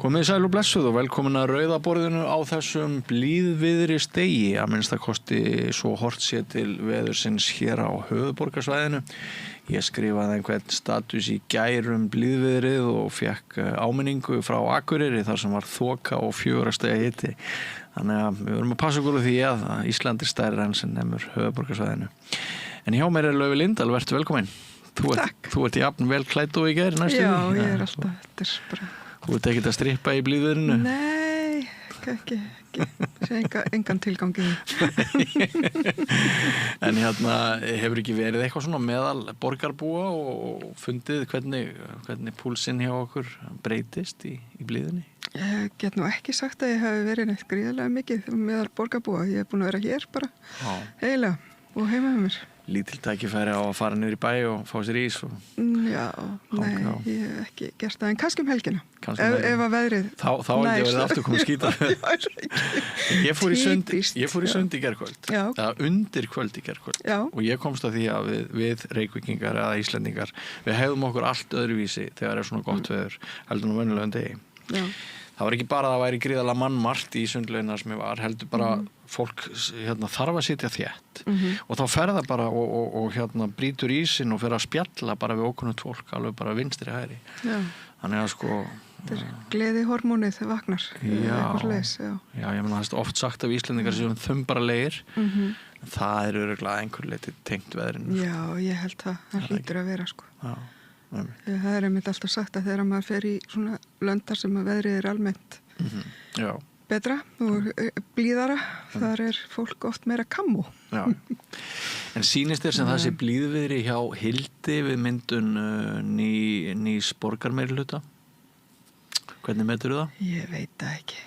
Komið sæl og blessuð og velkomin að Rauða borðinu á þessum blíðviðri stegi, að minnstakosti svo hort sé til veðursins hér á höfuðborgarsvæðinu. Ég skrifaði einhvern status í gær blíðviðrið og fekk áminningu frá Akureyri þar sem var þoka og 4 stiga hiti. Þannig að við verum að passa okkur á því að Ísland er stærra en sem nemur höfuðborgarsvæðinu. En hjá mér er Laufey Lindahl, vertu velkomin. Þú ert jafn vel klædd og í gær næstu. Já, ég er alltaf, þetta er bara... Þú ert ekkert að strippa í blíðviðrinu? Nei, ekki. Engan tilgangi. En hefur ekki verið eitthvað svona meðal borgarbúa og fundið hvernig púlsinn hjá okkur breytist í blíðunni? Ég get nú ekki sagt að ég hafi verið neitt gríðarlega mikið meðal borgarbúa. Ég er búin að vera hér bara eiginlega og heima með mér. Lítil tækifæri á að fara niður í bæ og fá sér ís og... Já, nei, ég hef ekki gert það, en kannski helgina. Ef að veðrið... Þá er ég verið aftur komið skýta. Ég fór í sund í gærkvöld. Eða undir kvöld í gærkvöld. Og ég komst að því að við Reykvíkingar eða Íslendingar, við hefðum okkur allt öðruvísi þegar er svona gott veður, heldur nú venjulegum degi. Já. Það var ekki bara að það væri gríðarlega mannmargt í sundlaugina sem ég var, heldur bara fólk þarf að sitja þétt og þá fer það bara og brýtur ísinn og fer að spjalla bara við ókunnugt fólk, alveg bara vinstri hægri. Já. Þannig að sko... Þetta er gleðihormónið vaknar. Já, ég meina það er oft sagt af Íslendingar sem þumbaraleigir, það er örugglega einhver leyti tengt veðrinu. Já, ég held það hlýtur að vera sko. Já. Það er einmitt alltaf sagt að þegar maður fer í svona löndar sem að veðrið er almennt betra og blíðara, þar er fólk oft meira kammo. Já. En sýnist þér sem það sé blíðviðri hjá Hildi við myndun nýs borgarmeirihluta? Hvernig meturðu það? Ég veit það ekki.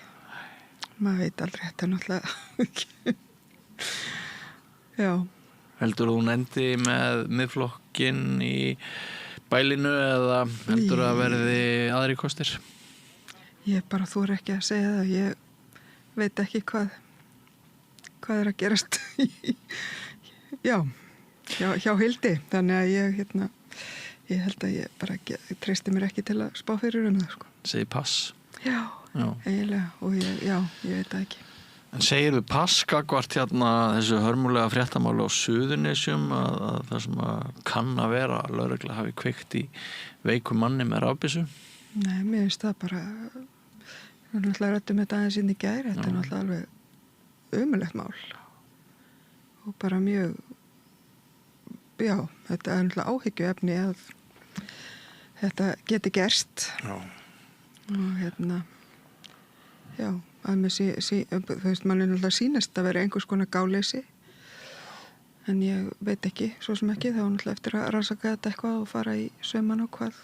Maður veit aldrei, þetta er náttúrulega ekki. Já. Heldur þú hún endi með miðflokkinn í bælinu eða heldur að verði aðri kostir? Ég bara þori ekki að segja það. Ég veit ekki hvað er að gerast hjá Hildi. Þannig að ég held að ég bara treysti mér ekki til að spá fyrir það sko. Segir pass? Já. Eiginlega og ég veit það ekki. En segirðu pass gagnvart þessu hörmulega fréttamáli á Suðurnesjum að það sem kann að vera að lögregla hafi kveikt í veikum manni með rafbyssu? Nei, mér finnst það bara við náttúrulega ræddum þetta aðeins inn í gær, þetta er náttúrulega alveg ömurlegt mál og bara mjög þetta er náttúrulega áhyggjuefni að þetta geti gerst og að mér þú veist, mann er náttúrulega sýnast að vera einhvers konar gáleysi en ég veit ekki, svo sem ekki þá náttúrulega eftir að rannsaka þetta eitthvað og fara í sauman á hvað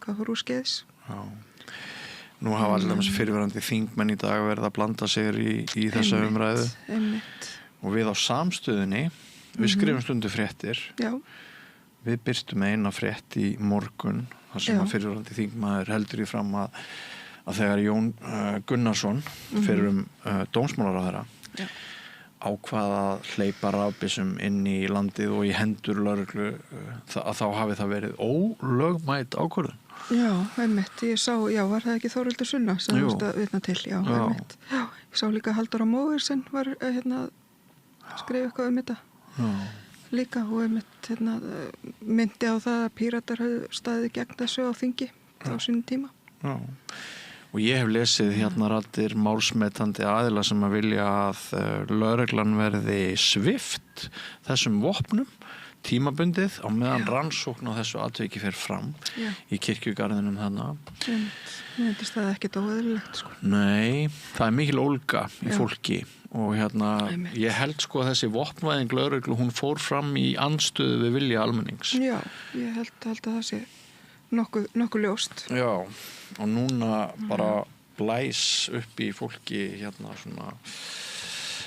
fór úr skeiðis. Já. Nú hafa allir fyrirverandi þingmenn í dag verið að blanda sig í þessa umræðu. Einmitt. Og við á Samstöðunni, við skrifum stundu fréttir. Já. Við birtum eina frétt í morgun þar sem að fyrirverandi þingmaður heldur í fram að þegar Jón Gunnarsson fyrir dómsmálaráðherra ákvað að hleypa rafbyssum inn í landið og í hendur lögreglu að þá hafi það verið ólögmæt ákvörðun. Já, einmitt. Ég sá, var það ekki Þórhildur Sunna sem þú veist að vitna til? Já, einmitt. Já, ég sá líka Halldóra Mogensen var skrifa eitthvað þetta. Já. Líka og einmitt myndi á það að Píratar höfðu staðið gegn þessu á þingi á sínum tíma. Já. Og ég hef lesið raddir málsmetandi aðila sem að vilja að lögreglan verði svipt þessum vopnum tímabundið á meðan rannsókn á þessu atviki fer fram í kirkjugarðinum þarna. Mér finnst það ekkert óeðlilegt sko. Nei, það er mikil ólga í fólki og ég held sko að þessi vopnvæðing lögreglu, hún fór fram í andstöðu við vilja almennings. Já, ég held að það sé nokkuð ljóst. Já, og núna bara blæs upp í fólki svona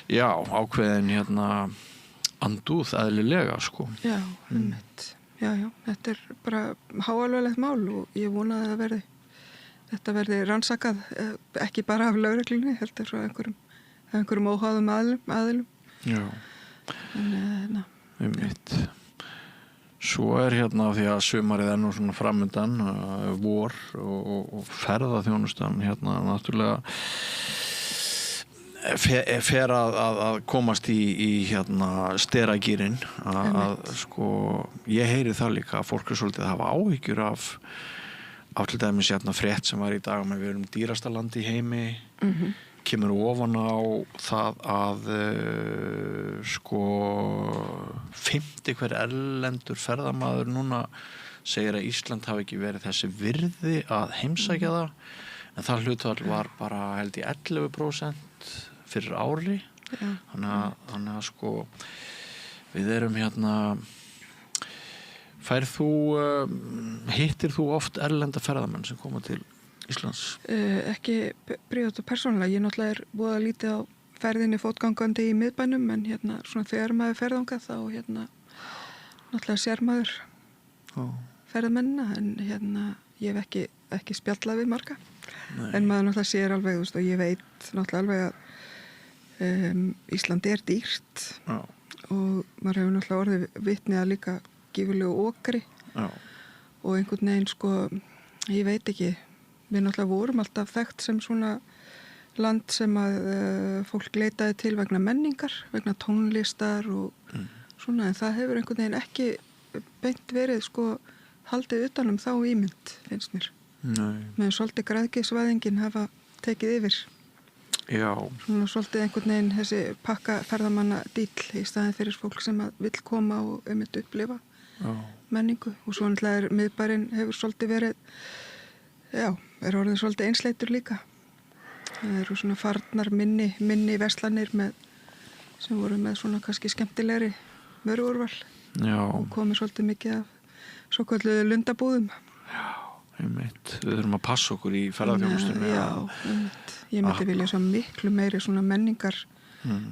ákveðin andúð eðlilega sko. Já, einmitt. Já, þetta er bara háalvarlegt mál og ég vona að þetta verði rannsakað ekki bara af lögreglunni, heldur frá einhverjum óháðum aðilum. Já. En, einmitt. Svo hérna því að sumarið nú svona framundan vor og ferðaþjónustan hérna náttúrulega fer að komast í hérna steragýrin að sko ég heyri það líka að fólk svolítið að hafa áhyggjur af til dæmis hérna frétt sem var í dag með við erum dýrasta land í heimi kemur ofan á það að sko 50 hver erlendur ferðamaður núna segir að Ísland hafi ekki verið þessi virði að heimsækja það en það hlutfall var bara held í 11% fyrir ári þannig að sko við erum hérna hittir þú oft erlenda ferðamenn sem koma til Íslands? Ekki prívat og persónulega, ég náttúrulega búið að lítið á ferðinni fótgangandi í miðbænum en hérna svona þegar maður ferðangað þá hérna náttúrulega sér maður ferðamennina en hérna ég hef ekki spjallað við marga en maður náttúrulega sér alveg þú veist og ég veit náttúrulega alveg að Ísland dýrt og maður hefur náttúrulega orðið vitni að líka gífurlegu okri og einhvern veginn sko ég veit ekki, við náttúrulega vorum alltaf þekkt sem svona land sem að fólk leitaði til vegna menningar, vegna tónlistar og svona en það hefur einhvern veginn ekki beint verið sko haldið utanum þá ímynd finnst mér með svolítið græðgisvæðingin hafa tekið yfir svona svolítið einhvern veginn þessi pakka ferðamanna dýll í staðin fyrir fólk sem að vill koma og einmitt upplifa menningu og svo náttúrulega miðbærinn hefur svolítið verið orðin svolítið einsleitur líka það eru svona farnar minni verslanir sem voru með svona kannski skemmtilegri vöruúrval og komið svolítið mikið af svo kalluðu lundabúðum einmitt, við þurfum að passa okkur í ferðarþjónustunni ég myndi vilja svo miklu meiri svona menningar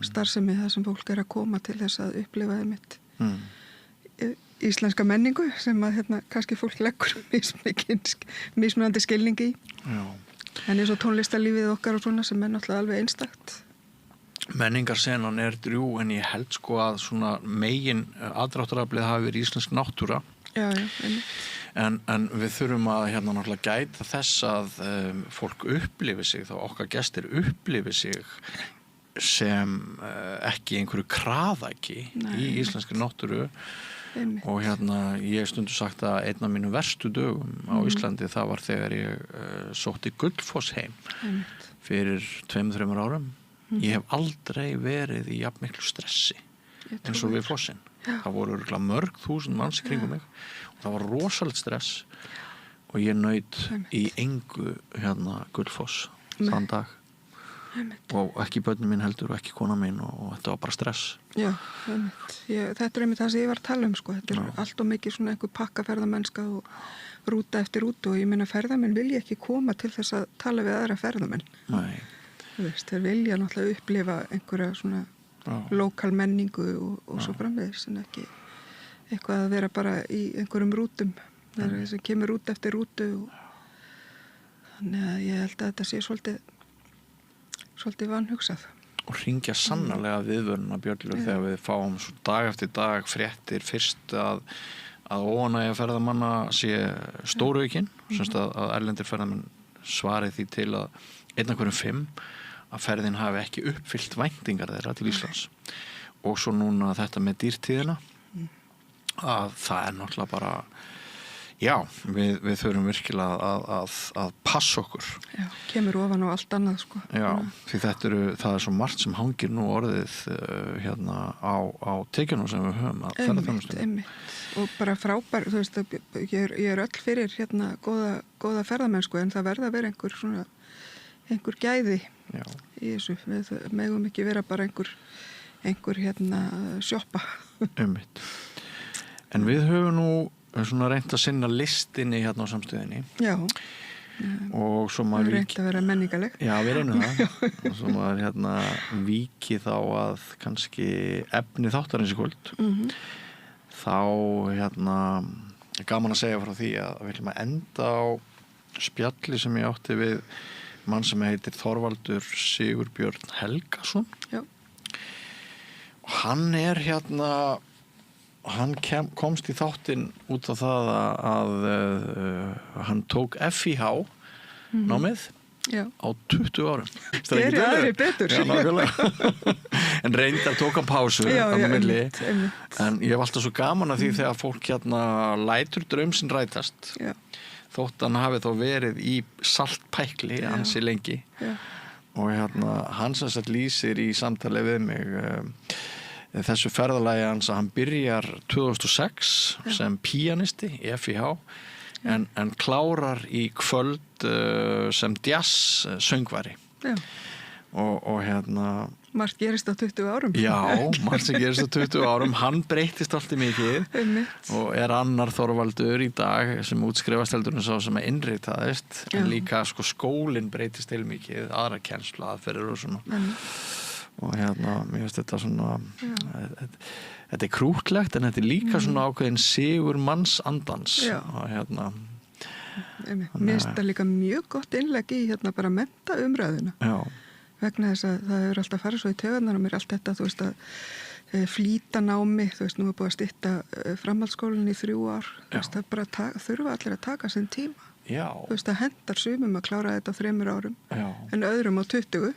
starfsemi það sem fólk að koma til þess að upplifa einmitt íslenska menningu sem að hérna kannski fólk leggur mismunandi skilning í en eins og tónlistarlífið okkar og svona sem náttúrulega alveg einstakt Menningarsenan drjú en ég held sko að svona megin aðdráttaraflið hafi verið íslensk náttúra en við þurfum að hérna náttúrulega gæta þess að fólk upplifi sig þá okkar gestir upplifi sig sem ekki einhverju kraðaki í íslenskri náttúru og hérna ég stundu sagt að einn af mínu verstu dögum á Íslandi það var þegar ég sótti Gullfoss heim fyrir 2-3 árum ég hef aldrei verið í jafn miklu stressi eins og við fossinn það voru örugglega mörg þúsund manns í kringum mig og það var rosalegt stress og ég naut í engu hérna Gullfoss þann dag og ekki börnin mín heldur og ekki kona mín og þetta var bara stress þetta einmitt það sem ég var að tala sko. Þetta allt og mikið svona einhver pakkaferðamennska og rúta eftir rútu og ég meina ferðamenn vilja ekki koma til þess að tala við aðra ferðamenn þeir vilja náttúrulega upplifa einhverja svona lokal menningu og svo framvegis en ekki eitthvað að vera bara í einhverjum rútum sem kemur rúta eftir rútu og þannig að ég held að þetta sé svolítið vanhugsað og hringja sannarlega viðvöruna Björnlur þegar við fáum dag eftir dag fréttir fyrst að óánægja ferðamanna sé stóraukinn semst að erlendir ferðamenn svari því til að 1 af hverjum 5 að ferðin hafi ekki uppfyllt væntingar þeirra til Íslands og svo núna þetta með dýrtíðina að það náttúrulega bara við þurfum virkilega að passa okkur kemur ofan á allt annað sko því það svo margt sem hangir nú orðið hérna á tekjunum sem við höfum að ferðarþjónustunni og bara frábær þú veist ég er öll fyrir hérna góða ferðamennsku en það verða að vera einhver gæði í þessu við megum ekki vera bara einhver hérna sjoppa en við höfum nú svona reynt að sinna listinni hérna á samstöðinni og svo maður reynt að vera menningaleg við reynum það og svo maður hérna víki þá að kannski efni þáttarins í kvöld þá hérna gaman að segja frá því að við viljum að enda á spjalli sem ég átti við mann sem heitir Þorvaldur Sigurbjörn Helgason og hann hérna hann komst í þáttinn út á það að hann tók FIH námið á 20 árum. Gerir aðri betur. Já, nákvæmlega. En reyndar tók hann pásu einmitt. En ég hef alltaf svo gaman að því þegar fólk lætur draum sinn rætast. Já. Þótt hann hafi þá verið í saltpækli ansi lengi. Já. Og hann sem sagt lýsir í samtali við mig þessu ferðalagi hans að hann byrjar 2006 sem píanisti í FIH en klárar í kvöld sem jazz söngvari. Já. Og margt gerist á 20 árum. Já, margt sem gerist á 20 árum. Hann breytist alltaf mikið og annar Þorvaldur í dag sem útskrifast heldur en sá sem innritaðist. En líka skólinn breytist heil mikið, aðra kennslu aðferðir og svona. Og mér finnst þetta svona þetta krútlegt en þetta líka svona ákveðin sigur manns andans. Og mér finnst þetta líka mjög gott innlegg í bara mennta umræðuna. Já. Vegna þess að það hefur alltaf farið svo í taugarnar og mér allt þetta, þú veist, að flýta námi, þú veist, nú er búið að stytta framhaldsskólann í 3 ár, þú veist, það bara þurfa allir að taka sinn tíma. Já. Þú veist, það hendar sumum að klára þetta á 3 árum en öðrum á 20.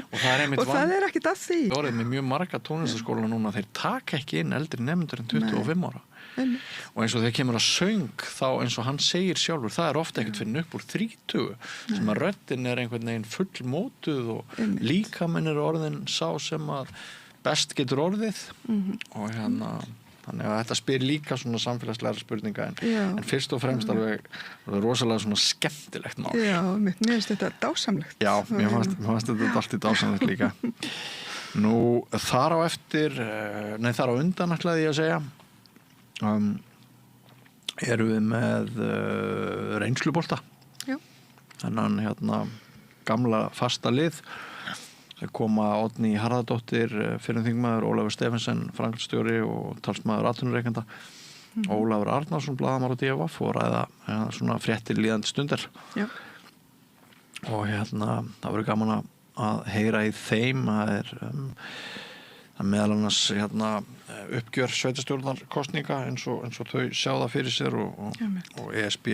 Og það er ekkit að því. Það er með mjög marga tónlistaskóla núna, þeir taka ekki inn eldri nemendur en 25 ára. Og eins og þegar kemur að söng þá eins og hann segir sjálfur, það er ofta ekkert fyrir upp úr 30 sem að röddin er einhvern veginn fullmótuð og líkaminn er orðin sá sem að best getur orðið og þannig að þetta spyr líka svona samfélagslega spurninga en fyrst og fremst alveg rosalega svona skemmtilegt mál. Já, mér finnst þetta dásamlegt. Já, mér finnst þetta alltaf dásamlegt líka. Nú, þar á undan ætlaði ég að segja erum við með reynslubolta. Já. Þennan gamla fasta lið. Það koma Oddný Harðardóttir, fyrrum þingmaður, Ólafur Stephensen, framkvæmdastjóri og talsmaður atvinnurekenda, Ólafur Arnarsson, blaðamaður á DFF og ræða svona fréttir líðandi stundar. Já. Og það verður gaman að heyra í þeim. Það er meðal annars uppgjör sveitarstjórnarkosninga eins og þau sjá það fyrir sér og ESB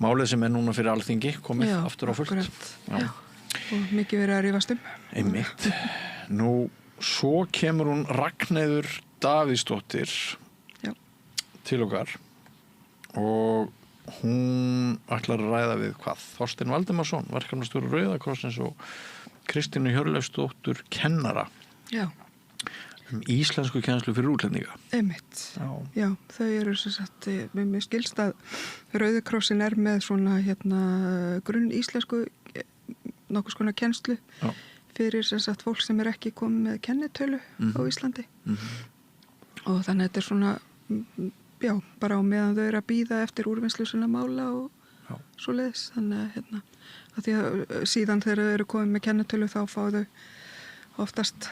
málið sem er núna fyrir Alþingi komið aftur á fullt. Já. Og mikið verið að rífast Einmitt. Nú, svo kemur hún Ragnheiður Davíðsdóttir til okkar og hún ætlar að ræða við Þorstein Valdimarsson, verkefnastjóri Rauða krossins og Kristínu Hjörleifsdóttur kennara. Já. Íslensku kennslu fyrir útlendinga. Einmitt. Já, þau eru sem sagt, mér skilst að Rauði krossin er með svona grunn íslensku nokkuð skona kennslu fyrir sem sagt fólk sem er ekki komið með kennitölu á Íslandi. Og þannig að þetta er svona bara á meðan þau eru að bíða eftir úrvinnslu svona mála og svoleiðis. Þannig að því að síðan þegar þau eru komið með kennitölu þá fá þau oftast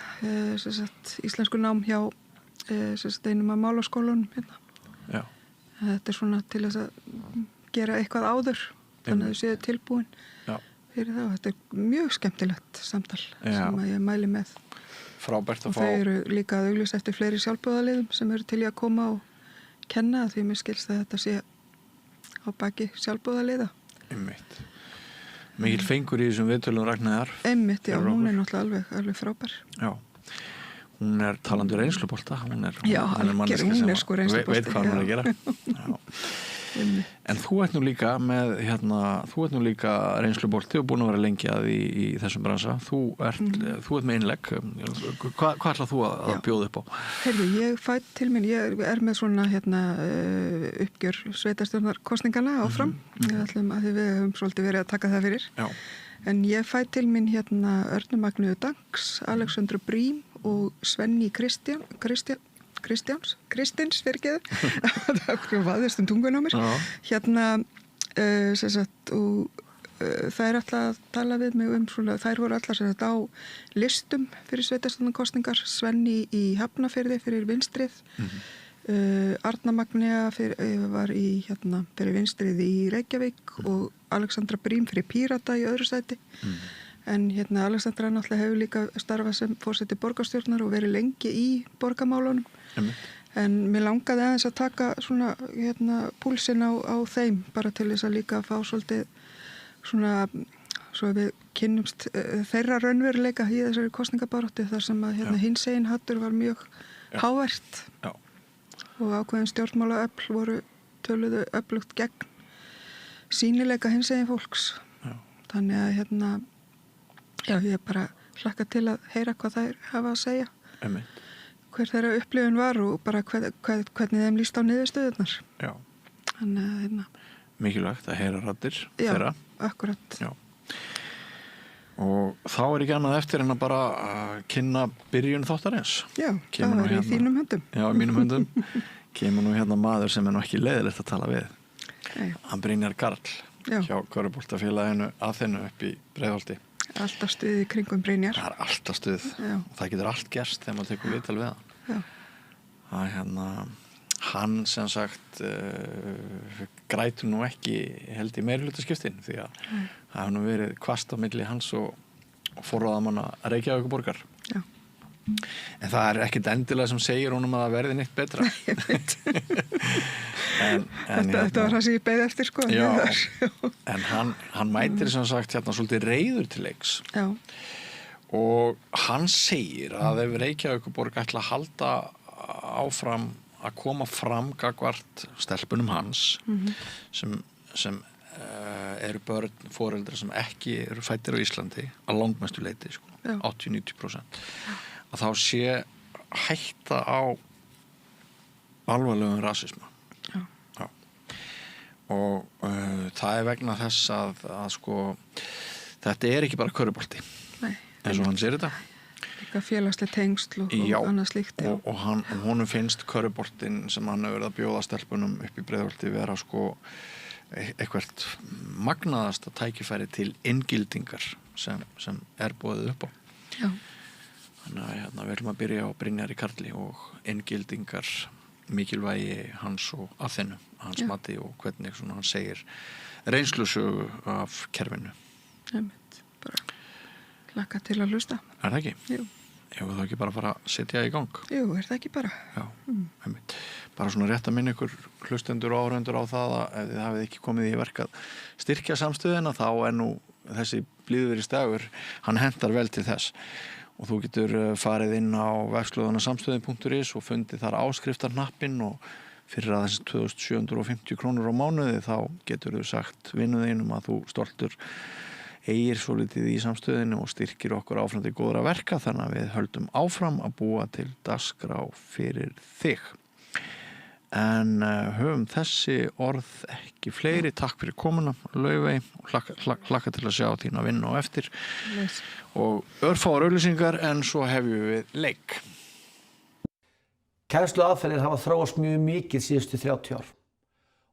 íslensku nám hjá einum af málaskólunum Já. Þetta er svona til þess að gera eitthvað áður þannig að þau séu tilbúin fyrir það. Þetta er mjög skemmtilegt samtal sem að ég mæli með. Frábært að fá. Og þau eru líka að auglýsa eftir fleiri sjálfboðaliðum sem eru til í að koma og kenna því mér skilst að þetta sé á baki sjálfboðaliða. Einmitt. Mikil fengur í þessum viðtölum Ragnheiðar. Einmitt, já, hún er náttúrulega alveg frábær. Já, hún er talandi reynslubolta. Hún er sko reynslubolti. Veit hvað hún er að gera. Já. En þú ert nú líka með reynslubolti og búin að vera lengi að í þessum bransa. Þú ert með innlegg. Hvað ætlað þú að bjóða upp á? Heyrðu, ég fætt til mín, ég er með svona uppgjör sveitarstjórnarkosningana áfram. Við höfum svolítið verið að taka það fyrir. Já. En ég fætt til mín Örnu Magneu Danks, Alexandru Brím og Svenni Kristins fyrirgeðu það vaðist tungun á mér sem sagt og þær alltaf að tala við mig svona, þær voru alltaf sem sagt á listum fyrir sveitarstjórnarkosningar. Svenni í Hafnarfirði fyrir vinstrið Arna Magnea var í fyrir vinstrið í Reykjavík og Alexandra Brím fyrir Pírata í öðru sæti en Alexandra náttúrulega hefur líka starfað sem forseti borgarstjórnar og verið lengi í borgarmálunum En mér langaði aðeins að taka svona púlsinn á þeim bara til þess að líka fá svolítið svona, svo við kynnumst þeirra raunveruleika í þessari kosningabaráttu þar sem að hinsegin hattur var mjög hávært og ákveðin stjórnmálaöfl töluðu öflugt gegn sýnileika hinsegin fólks. Þannig að ég bara hlakka til að heyra hvað þær hafa að segja. Hver þeirra upplifun var og bara hvernig þeim líst á niðurstöðurnar. Já. Þannig mikilvægt að heyra raddir þeirra. Já, akkurat. Já. Og þá ekki annað eftir en að bara kynna byrjun þáttarins. Já, það í þínum höndum. Já, mínum höndum. Kemur nú maður sem nú ekki leiðilegt að tala við. Hann Brynjar Karl hjá Körfuboltafélaginu Aþenu upp í Breiðholti. Alltaf stuð í kringum Brynjar. Það alltaf stuð. Það getur allt gerst þegar maður tekur viðtal við hann. Það hann sem sagt grætur nú ekki held í meirihlutaskiptin því að það hefur nú verið hvasst á milli hans og forráðamanna Reykjavíkurborgar. Já. En það ekkert endilega sem segir honum að það verði neitt betra. Nei, ég veit. Þetta var það sem ég beið eftir sko. Já, en hann mætir sem sagt svolítið reiður til leiks. Já. Og hann segir að ef Reykjavíkurborg ætla að halda áfram að koma fram gagnvart stelpunum hans sem eru börn, foreldrar sem ekki eru fæddir á Íslandi að langmestu leyti sko, 80-90%, að þá sé hætta á alvarlegum rasisma. Já. Og það vegna þess að sko þetta ekki bara körfubolti. Nei. Eins og hann sér þetta. Líka félagslega tengsl og annað slíkt. Já, og honum finnst körfuboltinn sem hann hefur verið að bjóða stelpunum upp í Breiðholti vera sko eitthvað magnaðasta tækifæri til inngildingar sem boðið upp á. Já. Þannig að við ætlum að byrja á Brynjari Karli og inngildingar, mikilvægi hans og Aþenu, hans mati og hvernig hann segir reynslusögu af kerfinu. Einmitt, bara hlakka til að hlusta. Það ekki? Jú. Ef þú ekki bara fara að setja í gang. Jú, það ekki bara? Já, einmitt. Bara svona rétt að minna ykkur hlustendur og áhorfendur á það að ef þið hafið ekki komið í verk að styrkja samstöðina þá nú þessi blíðviðrisdagur, hann hentar vel til þess. Og þú getur farið inn á vefslóðanasamstöðin.is og fundið þar áskriftarhnappinn og fyrir að þessi 2750 krónur á mánuði þá getur þú sagt vinnuðinum að þú stoltur eigir svo litið í samstöðinu og styrkir okkur áfram til góðra verka þannig að við höldum áfram að búa til dagskrá fyrir þig. En höfum þessi orð ekki fleiri. Takk fyrir komuna, Laufey, og hlakka til að sjá þína vinna á eftir. Yes. Og örfáar auglýsingar en svo hefjum við leik. Kennsluaðferðir hafa þróast mjög mikið síðustu 30 ár.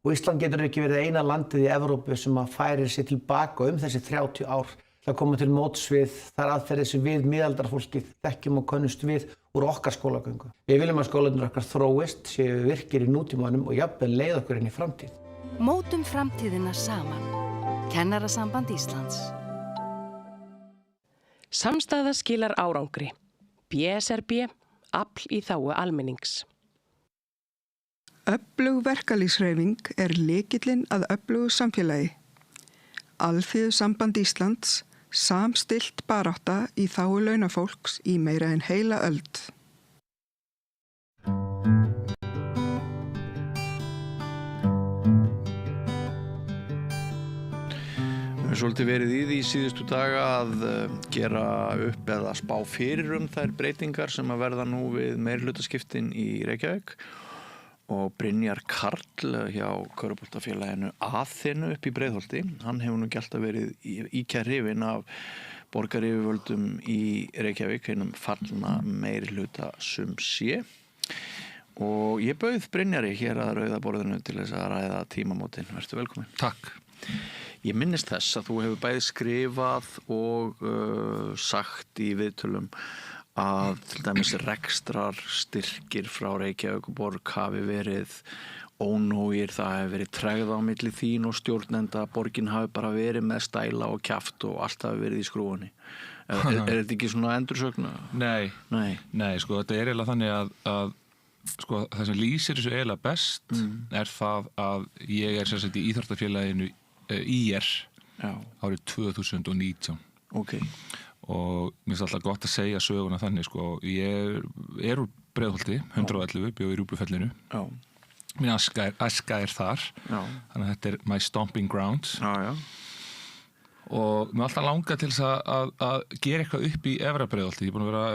Og Ísland getur ekki verið eina landið í Evrópu sem að færir sér tilbaka þessi 30 ár til að koma til móts við þær aðferðir sem við miðaldarfólkið þekkjum og könnumst við úr okkar skólagöngu. Við viljum að skólarnir okkar þróist, séu virkir í nútímanum og jafnvel leið okkur inn í framtíð. Mótum framtíðina saman. Kennarasamband Íslands. Samstaða skilar árangri. BSRB, afl í þágu almennings. Öflug verkalýðshreyfing lykillinn að öflugu samfélagi. Alþýðusamband Íslands, samstillt barátta í þágu launafólks í meira en heila öld. Við höfum svolítið verið í því síðustu daga að gera upp eða spá fyrir þær breytingar sem að verða nú við meirihlutaskiptin í Reykjavík. Og Brynjar Karl hjá Körfuboltafélaginu Aþenu upp í Breiðholti, hann hefur nú gert að verið íkja hrifinn af borgaryfirvöldum í Reykjavík, hinum fallna meirihluta sum sé. Og ég bauð Brynjari hér að rauða borðinu til þess að ræða tímamótin. Vertu velkomin. Takk. Ég minnist þess að þú hefur bæði skrifað og sagt í viðtölum að til dæmis rekstrar styrkir frá Reykjavíkurborg hafi verið ónógir, það hefur verið tregð á milli þín og stjórnenda, borgin hafi bara verið með stæla og kjaft og allt hafi verið í skrúfunni. Er þetta ekki svona endursögn? Nei, sko þetta eiginlega þannig að sko, það sem lýsir þessu eiginlega best er það að ég sem sagt í íþróttafélaginu IR árið 2019 og mér finnst alltaf gott að segja söguna þannig sko, ég er úr Breiðholti 111, bjó í Rjúpufellinu mín aska er þar þannig að þetta er my stomping grounds og mér alltaf langað til þess að gera eitthvað upp í Efra Breiðholti. Ég er búin að vera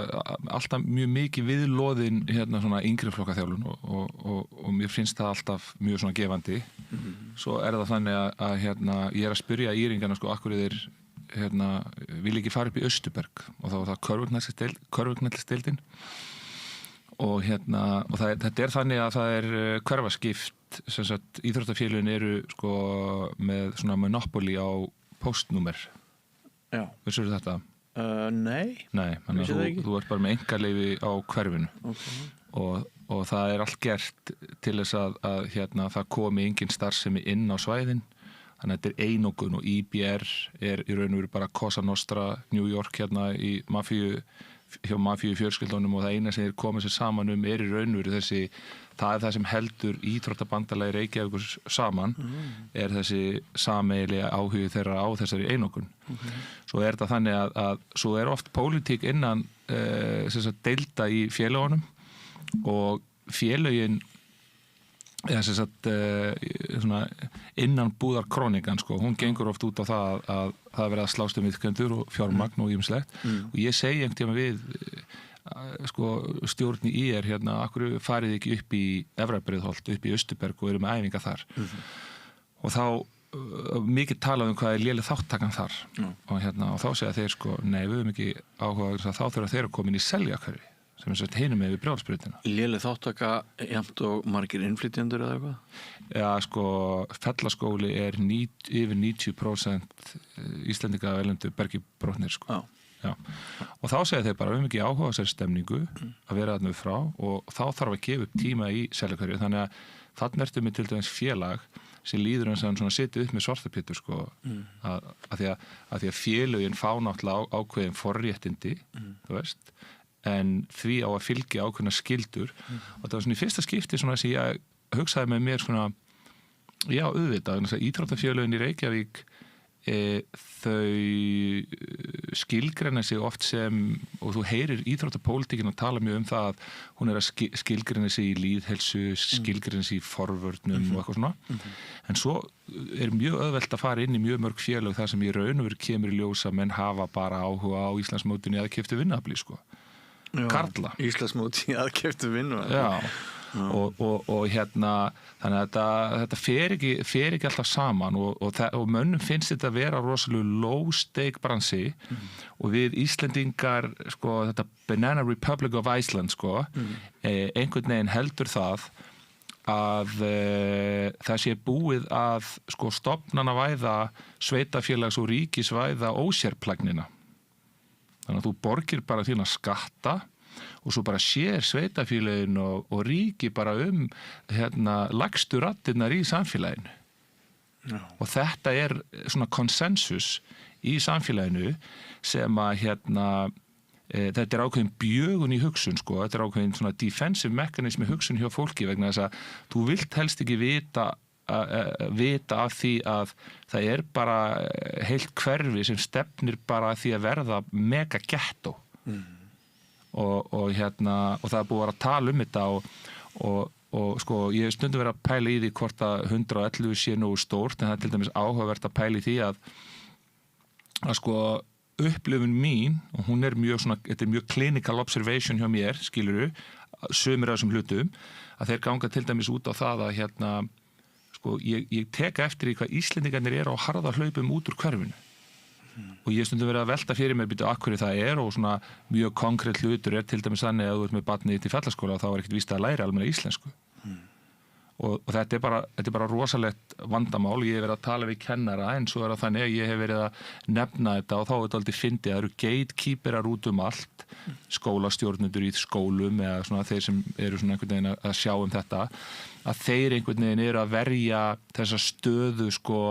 alltaf mjög mikið viðloðin hérna svona yngri flokka þjálfun og mér finnst það alltaf mjög svona gefandi. Svo er það þannig að hérna, ég er að spyrja íringana sko, akkur þeir hérna, vil ekki fara upp í Austurberg og þá var það körfuknættisdeildin og hérna, og þetta er þannig að það er hverfaskipt, sem sagt íþróttafélögin eru sko með svona monopoly á póstnúmer. Já. Vissirðu þetta? Nei. Nei, þannig að þú ert bara með einkaleyfi á hverfinu. Og það er allt gert til þess að hérna, það komi engin starfsemi inn á svæðin. Þannig að þetta er einokun og IBR er í raun og veru bara Cosa Nostra, New York hérna í hjá mafíu fjölskyldunum og það eina sem þeir komið sér saman er í raun og veru það er það sem heldur íþróttabandalagi Reykjavíkur saman er þessi sameiginlega áhugi þeirra á þessari einokun. Svo er þetta þannig að svo er oft pólitík innan deilda í félögunum og félögin eða sem sagt svona innan búðar krónikan sko, hún gengur oft út á það að það verið að slást iðkendur og fjármagn og ýmislegt og ég segi einhvern tíma við sko stjórn í IR hérna, akkur farið ekki upp í Efra Breiðholt, upp í Austurberg og eru með æfinga þar og þá mikið talað hvað er léleg þáttakan þar og hérna og þá segja þeir sko, nei við höfum ekki áhuga þá þurfa þeir að koma inn í Seljakörfi sem sagt hinum með við Brjálsbrautina. Léleg þáttaka jafnt og margir innflytjendur eða eitthvað? Já, sko, Fellaskóli er yfir 90% Íslendinga af erlendu bergibrotnir, sko. Já. Og þá segja þeir bara, við höfum ekki áhuga á þessari stemningu að vera þarna frá og þá þarf að gefa upp tíma í Seljakörfi, þannig að þarna ertu með til dæmis félag sem líður eins og hann sitið upp með svartapittur, sko, að því að félögin fá náttúrulega ákveðin forréttindi, þú veist, en því á að fylgja ákveðna skildur og það var svona í fyrsta skipti svona sem ég hugsaði með mér svona já, auðvitað, íþróttafélögin í Reykjavík þau skilgreina sig oft sem, og þú heyrir íþróttapólitíkin að tala mjög það að hún að skilgreina sig í lýðhelsu skilgreina sig í forvörnum og eitthvað svona, en svo er mjög auðvelt að fara inn í mjög mörg félög þar sem í raun og veru kemur í ljós að menn hafa bara áhuga á Íslandsmótinu eða keyptu vinnuafli, sko. Karla. Íslandsmóti að keyptu vinnuafli. Já. Og hérna þannig að þetta fer ekki alltaf saman og mönnum finnst þetta að vera rosalega low stake bransi og við Íslendingar sko, þetta Banana Republic of Iceland sko, einhvern veginn heldur það að það sé búið að sko, stofnanavæða sveitafélags- og ríkisvæða ósérplagnina. Þannig að þú borgir bara þína skatta og svo bara sér sveitafélagin og ríki bara hérna, lægstu raddirnar í samfélaginu. Já. Og þetta er svona konsensus í samfélaginu sem að hérna, þetta er ákveðin bjögun í hugsun, sko. Þetta er ákveðin svona defensive mechanism í hugsun hjá fólki vegna þess að þú vilt helst ekki vita af því að það er bara heilt hverfi sem stefnir bara að því að verða mega ghetto og hérna og það er búið að tala þetta og sko ég hef stundum verið að pæla í því hvort að 111 sé nógu stórt en það er til dæmis áhugavert að pæla í því að sko upplifun mín og hún er mjög svona, þetta er mjög clinical observation hjá mér, skilurðu, sumir af þessum hlutum að þeir ganga til dæmis út á það að hérna sko, ég teka eftir í hvað Íslendingarnir eru á harða hlaupum út úr hverfinu og ég stundum verið að velta fyrir mér býta akkur það og svona mjög konkrétt hlutur er til dæmis þannig að þú ert með barnið til fellaskóla og þá er ekkert víst að læra almenna íslensku og þetta er bara rosalegt vandamál. Ég hef verið að tala við kennara en svo er það þannig að ég hef verið að nefna þetta og þá er þetta aldrei fyndið að það eru gatekeeperar út allt skólastjórnendur í skólum eða svona þeir sem eru svona einhvern veginn að sjá þetta að þeir einhvern veginn eru að verja þessa stöðu sko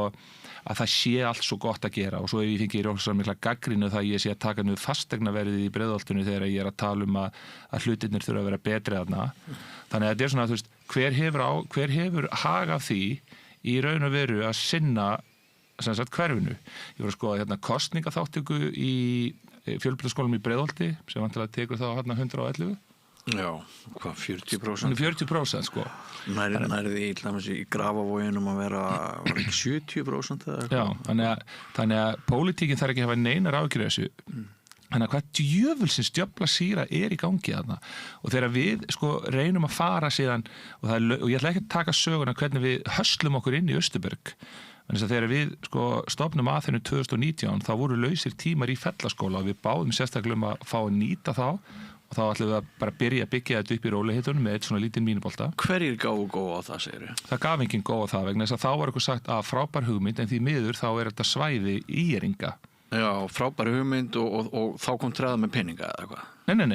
að það sé allt svo gott að gera og svo ef ég fengi rosa mikla gagnrýni það ég sé að taka niður fasteignaverðið í Breiðholtinu þegar ég að tala að hlutirnir þurfa að vera betri þarna. Þannig að þetta svona, þú veist, hver hefur hag af því í raun og veru að sinna sem sagt hverfinu. Ég var að skoða hérna kosningaþáttöku í fjölbrautaskólanum í Breiðholti sem vantilega tekur þá hérna 111. Já, hvað, 40%? 40% sko. Nærði í Grafavoginum að vera 70% eða eitthvað? Já, þannig að pólitíkin þarf ekki að hafa neinar áhyggjur af þessu. Þannig að hvað djöfulsins djöfla sýra í gangi þarna og þegar við sko reynum að fara síðan og ég ætla ekki að taka söguna hvernig við höslum okkur inn í Austurberg. Þannig að þegar við sko stofnum að þennu 2019 þá voru lausir tímar í Fellaskóla og við báðum sérstaklega að fá að nýta þá og þá ætlum við að bara byrja að byggja þetta upp í rólegheitunum með eitt svona lítinn mínubolta. Hverjir gáðu góð á það, segir þið? Það gaf enginn góð á það vegna þess að þá var eitthvað sagt að frábær hugmynd en því miður þá þetta svæði íringa. Já, frábær hugmynd og þá kom treða með peninga eða eitthvað? Nei,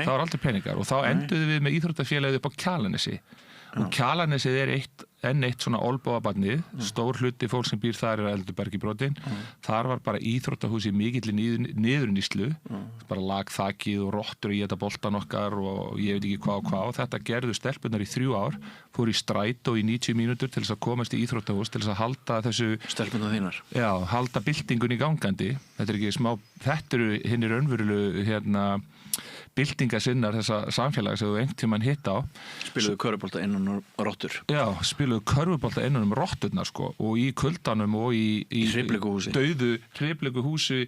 það var aldrei peningar og þá enduðu við með íþróttafélagið upp á Kjalarnesi og Kjalarnesið enn eitt svona olbóabarnið, stór hluti fólk sem býr þar Eldubergi brotin, þar var bara íþróttahús í mikilli niðurnýslu, bara lag þakið og rottur í þetta boltan okkar og ég veit ekki hvað og þetta gerðu stelpunar í 3 ár, fór í strætó í 90 mínútur til þess að komast í íþróttahús til þess að halda þessu stelpunar þínar. Já, halda byltingunni gangandi. Þetta eru hinir raunverulegu byltingasinnar þessa samfélags sem þú einhvern tímann hitt á. Spiluðu körfubolta innan rottur. Já, spiluðu körfubolta innan rotturnar sko og í kuldanum og í dauðu hreyflegu-húsi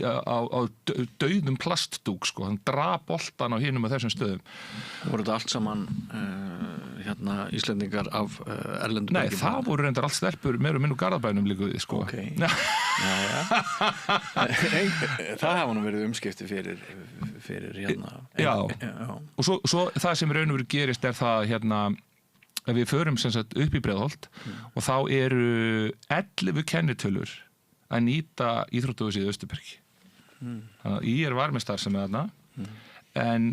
á dauðum plastdúk sko, hann drap boltan á hinum og þessum stöðum. Voru þetta allt saman Íslendingar af erlendum? Nei, það voru reyndar allt stelpur meira og minna úr Garðabænum líka við sko. Ok. Það hafa nú verið umskipti fyrir Já. Og svo það sem raun og veru gerist það að við förum sem sagt upp í Breiðholt og þá eru 11 kennitölur að nýta íþróttahúsið í Austurbergi. Þannig að var með starfsemi þarna en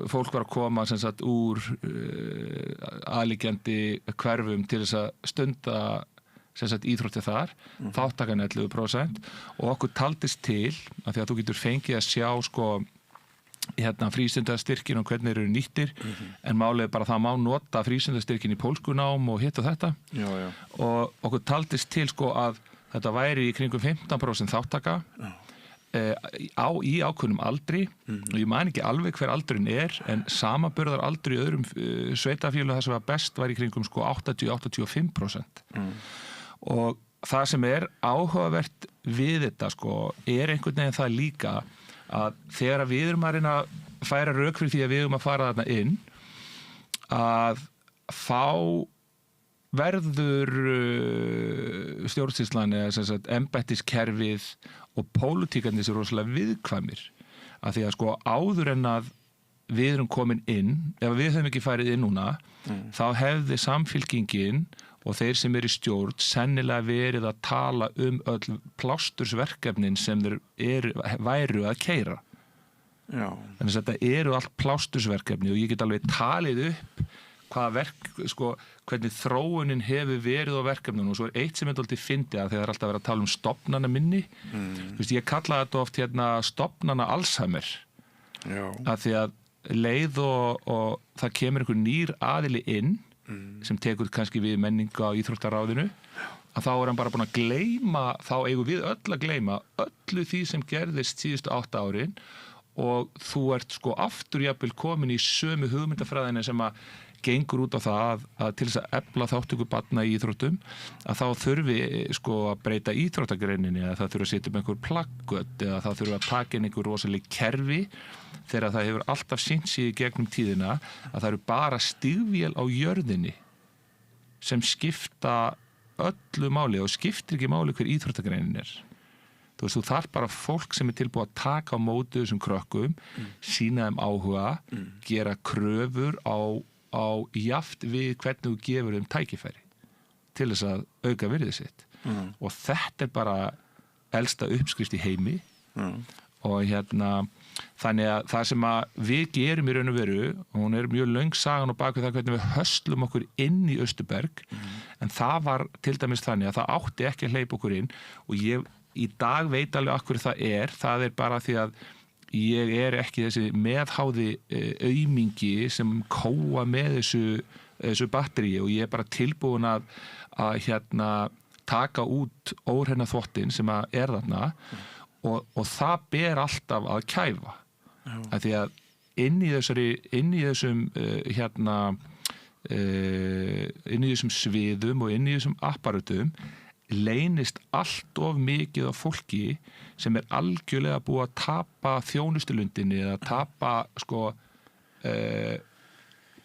fólk var að koma sem sagt úr aðliggjandi hverfum til þess að stunda sem sagt íþrótti þar, þáttakan 11% og okkur taldist til að því að þú getur fengið að sjá sko frístundastyrkin og hvernig eru nýttir en málið bara það má nota frístundastyrkin í pólskunám og hitt og þetta og okkur taldist til sko að þetta væri í kringum 15% þáttaka í ákveðnum aldri og ég man ekki alveg hver aldurinn en samanburðar aldri í öðrum sveitafélögum þar sem var best var í kringum sko 80-85%. Og það sem áhugavert við þetta sko einhvern veginn það líka að þegar við erum að reyna að færa rök fyrir því að við erum að fara þarna inn að þá verður stjórnsýslan eða embættiskerfið og pólitíkarnir sér rosalega viðkvæmir af því að sko áður en að við erum komin inn ef við höfum ekki farið inn núna þá hefði samfylkingin og þeir sem í stjórn sennilega verið að tala öll plástursverkefnin sem þeir væru að keyra. Já. Þannig að þetta eru allt plástursverkefni og ég get alveg talið upp hvernig þróunin hefur verið á verkefnunum og svo eitt sem dálítið fyndið að þegar það alltaf verið að tala um stofnana minni. Þú veist, ég kalla þetta oft stofnana Alzheimer. Já. Að því að leið og það kemur einhver nýr aðili inn sem tekur kannski við menningu á íþróttaráðinu að þá hann bara búin að gleyma, þá eigum við öll að gleyma öllu því sem gerðist síðustu 8 árin og þú ert sko aftur jafnvel komin í sömu hugmyndafræðina sem að gengur út á það að til þess að efla þáttöku barna í íþróttum að þá þurfi sko að breyta íþróttagreininni eða það þurfi að setja upp einhver plaggöt eða það þurfi að taka inn einhver rosaleg kerfi þegar það hefur alltaf sýnt sig í gegnum tíðina að það eru bara stígvél á jörðinni sem skipta öllu máli og skiptir ekki máli hver íþróttagreinin Þú veist, þú þarf bara fólk sem tilbúið að taka á móti þessum krökkum, sýna þeim áhuga, gera kröfur á jaft við hvernig þú gefur þeim tækifæri til þess að auka virðið sitt. Og þetta bara elsta uppskrift í heimi og þannig að það sem að við gerum í raun og veru, hún mjög löng sagan og bak við það hvernig við höslum okkur inn í Austurberg, en það var til dæmis þannig að það átti ekki að hleypa okkur inn og ég í dag veit alveg af hverju það er bara því að ég er ekki þessi meðháði aumingi sem kóa með þessu batteríi og ég er bara tilbúin að taka út óhreina þvottinn sem að þarna og það ber alltaf að kæfa af því að inn í þessum sviðum og inn í þessum apparutum leynist allt of mikið af fólki sem er algjörlega búið að tapa þjónustulundinni eða tapa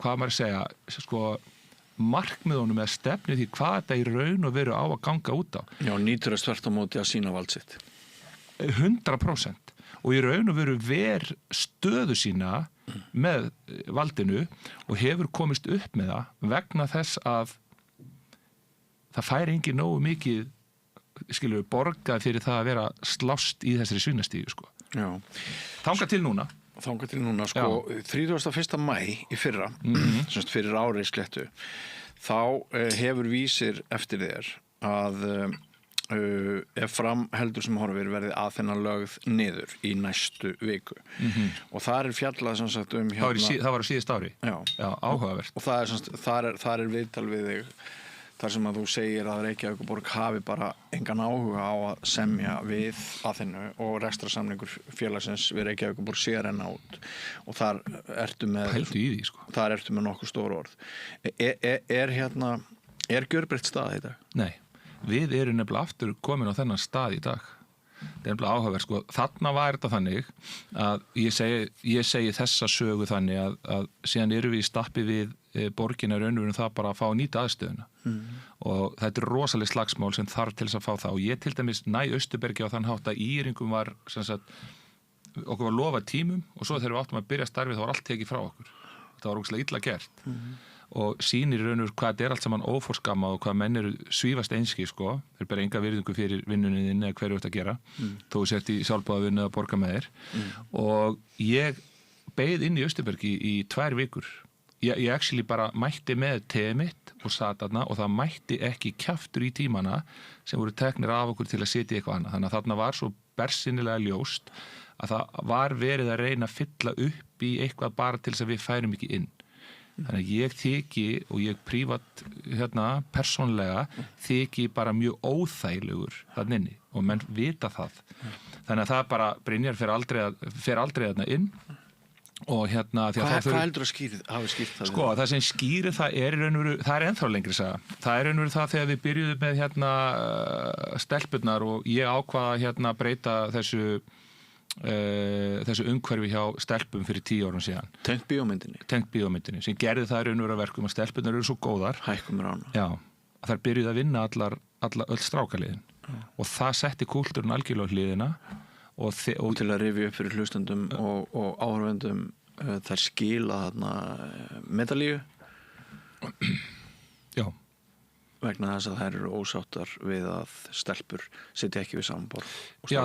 hvað maður segja markmiðunum eða stefni því hvað þetta í raun og veru á að ganga út á. Já, nýtur að þvert á móti að sína vald sitt. 100% og í raun og veru ver stöðu sína með valdinu og hefur komist upp með það vegna þess að það fær engin nógu mikið borgað fyrir það að vera slást í þessari svínastíu Já. Þangað til núna 31. maí í fyrra semst fyrir ári sléttu þá hefur Vísir eftir þér að ef fram heldur sem horfir verði aðfinna lögð niður í næstu viku og þar fjallað sem sagt það var á síðast ári Já, áhugavert og þar er viðtal við þig þar sem að þú segir að Reykjavíkurborg hafi bara engan áhuga á að semja við Aþenu og rekstrarsamningur félagsins við Reykjavíkurborg sé að renna út og þar ertu með nokkuð stór orð er gjörbreytt stað í dag? Nei, við erum nefnilega aftur komin á þennan stað í dag það er nefnilega áhugavert þarna var þetta þannig að ég segi þessa sögu þannig að síðan erum við í stappi við borgina raunverulega það bara að fá að nýta aðstöðuna og þetta er rosaleg slagsmál sem þarf til þess að fá það og ég til dæmis næ Austurbergi á þann hátt að íringum var okkur var lofað tímum og svo þegar við áttum að byrja starfið þá var allt tekið frá okkur þetta var ógeðslega illa gert og sýnir raunverulega hvað þetta er allt saman óforskammað og hvað menn eru svífast einski þeir bera enga virðingu fyrir vinnunni eða hverju þetta að gera þó sért í sjálfboðavinnu að borga með þér og ég beið inn í Austurbergi í 2 vikur ég actually bara mætti með teið mitt og sat þarna og það mætti ekki kjaftur í tímana sem voru teknir af okkur til að sitja í eitthvað annað þannig að þarna var svo bersýnilega ljóst að það var verið að reyna að fylla upp í eitthvað bara til þess að við færum ekki inn þannig að ég þyki og ég prívat persónlega þyki bara mjög óþægilegur þarna inni og menn vita það þannig að það bara Brynjar fer aldrei þarna inn og hvað heldur að hafi skýrt það? Það sem skýrir það er ennþá lengri saga það er raunveru það þegar við byrjuðum með stelpurnar og ég ákvaða að breyta þessu umhverfi hjá stelpum fyrir 10 árum síðan tengt bíómyndinni sem gerði það raunveru að verkum að stelpurnar eru svo góðar hækkum rána að þær byrjuði að vinna öll strákaliðin og það setti kúltúrinn algjörlega á hliðina og til að rifja upp fyrir hlustendum og áhorfendum þær skila medalíu já vegna þess að þær eru ósáttar við að stelpur sitja ekki við saman borð já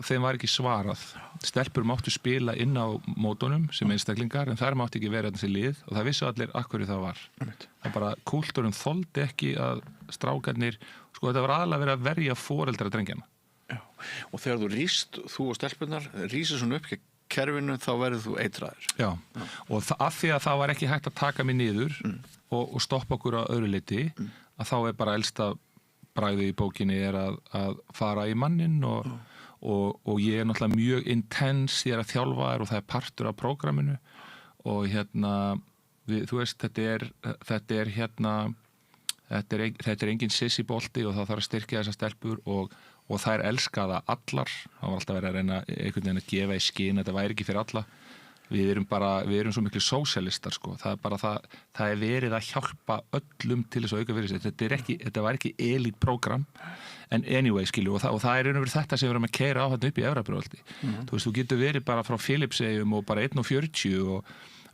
þeim var ekki svarað stelpur máttu spila inn á mótunum sem einstaklingar en þær máttu ekki vera þessi lið og það vissu allir af hverju það var það bara kúltúrinn þoldi ekki að strákarnir þetta var aðalega verið að verja foreldra drengjana já. Og þegar þú og stelpunar rísir svona upp kerfinu þá verður þú eitraður já. Og af því að það var ekki hægt að taka mig niður og stoppa okkur á öðru leyti að þá er bara elsta bragðið í bókinni er að fara í mannin og ég er náttúrulega mjög intens ég er að þjálfa og það er partur af prógraminu og þú veist þetta er engin sissibolti og það þarf að styrkja þessar stelpur og þær elska það allar það var alltaf verið að reyna einhvern veginn að gefa í skyn þetta væri ekki fyrir alla við erum svo miklu sósíalistar það er verið að hjálpa öllum til þess að auka fyrir sig þetta var ekki elite program en anyway og það er einhverjum þetta sem við erum að keyra á þetta upp í Efrabröldi þú veist, þú getur verið bara frá Filipseyjum og bara 1:40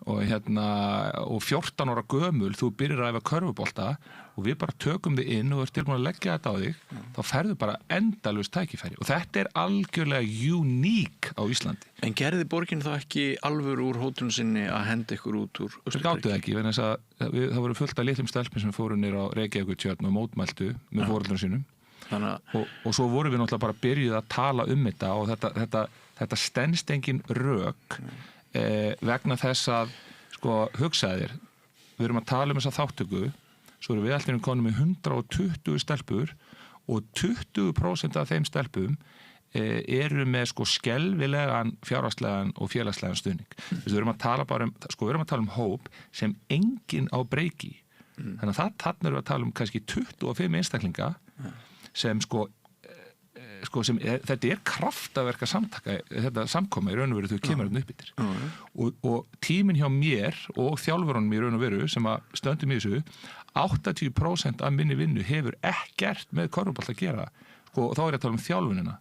og 14 ára gömul þú byrjar að æfa körfubolta og við bara tökum þig inn og ert tilbúin að leggja þetta á þig þá ferðu bara endalaust tækifæri og þetta algjörlega uník á Íslandi. En gerði borgin þá ekki alvöru úr hótunum sinni að henda ykkur út úr Austurríki? Gátu það ekki, vegna þess að það voru fullt af litlum stelpum sem fóru niður á Reykjavíkurtjörn og mótmæltu með foreldrum sínum og svo vorum við náttúrulega bara byrjuð að tala þetta og þetta stenst engin rök vegna þess að hugsaðu þér, við erum að tala þessa þáttöku, svo erum við allir konum með 120 stelpur og 20% af þeim stelpum eru með skelfilegan fjárhagslegan og félagslegan stuðning. Við erum að tala bara um hóp sem enginn á breyki. Þannig að þarna erum við að tala um kannski 25 einstaklinga sem þetta kraftaverka þetta samkoma í raun og veru þú kemur upp yfir og tíminn hjá mér og þjálfurunum í raun og veru sem að stöndum í þessu 80% af minni vinnu hefur ekkert með körfubolta að gera og þá ég að tala um þjálfunina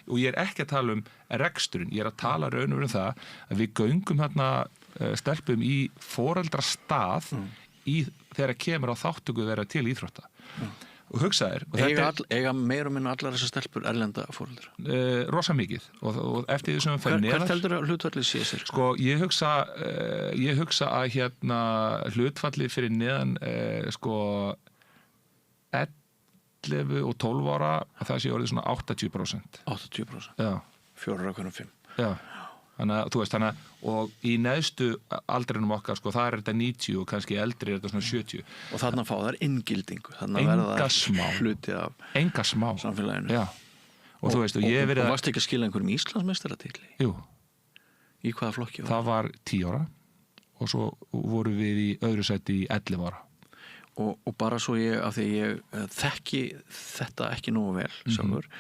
og ég ekki að tala um reksturinn, ég að tala raun og veru um það að við göngum stelpum í foreldrastað þegar kemur á þáttöku þeirra til íþrótta og hugsaðir eiga meir og minna allar þessar stelpur erlenda fóreldra? Rosa mikið og eftir því sem við færum neðar Hvert heldur að hlutfallið sé sér? Ég hugsa að hlutfallið fyrir neðan 11 og 12 ára að það sé orðið svona 80%. 80%? Já. 4 af hverjum 5. Já. Þannig og í neðstu aldrinum okkar það þetta 90 og kannski eldri þetta svona 70 og þarna fá þær inngildingu enga smá hluti af samfélaginu já. og þú veist og ég verið og varst ekki að skila einhverjum Íslandsmeistaratitli? Jú. Í hvaða flokki var það? Var 10 ára og svo voru við í öðru sæti í 11 ára og bara svo af því ég þekki þetta ekki nógu vel sjálfur,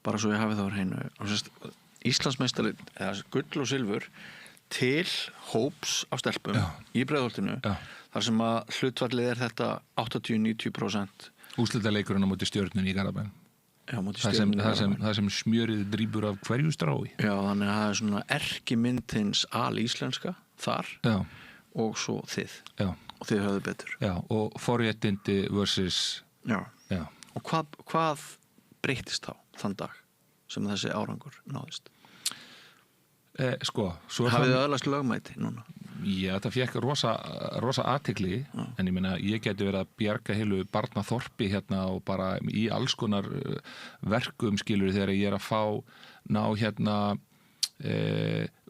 bara svo ég hafi það á hreinu og Íslandsmeistari, eða gull og silfur til hóps af stelpum í Breiðholtinu þar sem að hlutfallið þetta 80-90% úrslitaleikurinn á móti Stjörnunni í Garðabæn það sem smjörið drýpur af hverju strái já, þannig að það svona erkimyndins alíslenska þar og svo þið og þið höfðu betur og forréttindi versus og hvað breyttist þá þann dag sem þessi árangur náðist? Hafið þið öðlast lögmæti núna? Já, það fekk rosa athygli en ég meina, ég geti verið að bjarga heilu barnaþorpi og bara í alls konar verkum skilur þegar ég að ná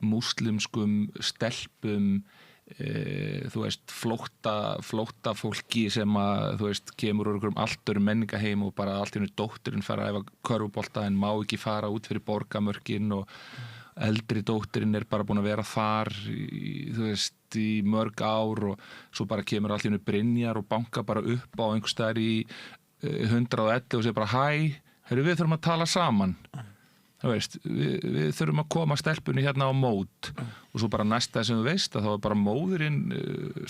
múslimskum stelpum þú veist, flótta fólki sem að, þú veist, kemur úr einhverjum allt öðrum menningaheim og bara allt í einu dótturinn fara að æfa körfubolta en má ekki fara út fyrir borgamörkin og eldri dótturinn bara búin að vera þar þú veist, í mörg ár og svo bara kemur allt í einu Brynjar og banka bara upp á einhvers staðar í 111 og segir bara hæ, við þurfum að tala saman þú veist, við þurfum að koma stelpunni á mót og svo bara næsta sem þú veist að þá bara móðurinn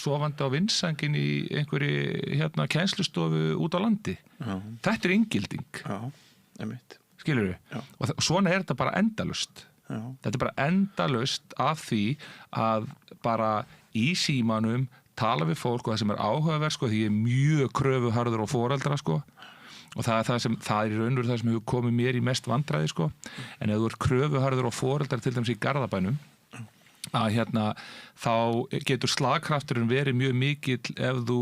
sofandi á vindsængin í einhverju kennslustofu út á landi þetta inngilding skilurðu, og svona þetta bara endalaust þetta bara endalaust af því að bara í símanum tala við fólk og það sem áhugaverð því ég mjög kröfuharður og foreldra og það er í raun og veru það sem hefur komið mér í mest vandræði en ef þú ert kröfuharður og foreldrar til dæmis í Garðabænum að þá getur slagkrafturinn verið mjög mikill ef þú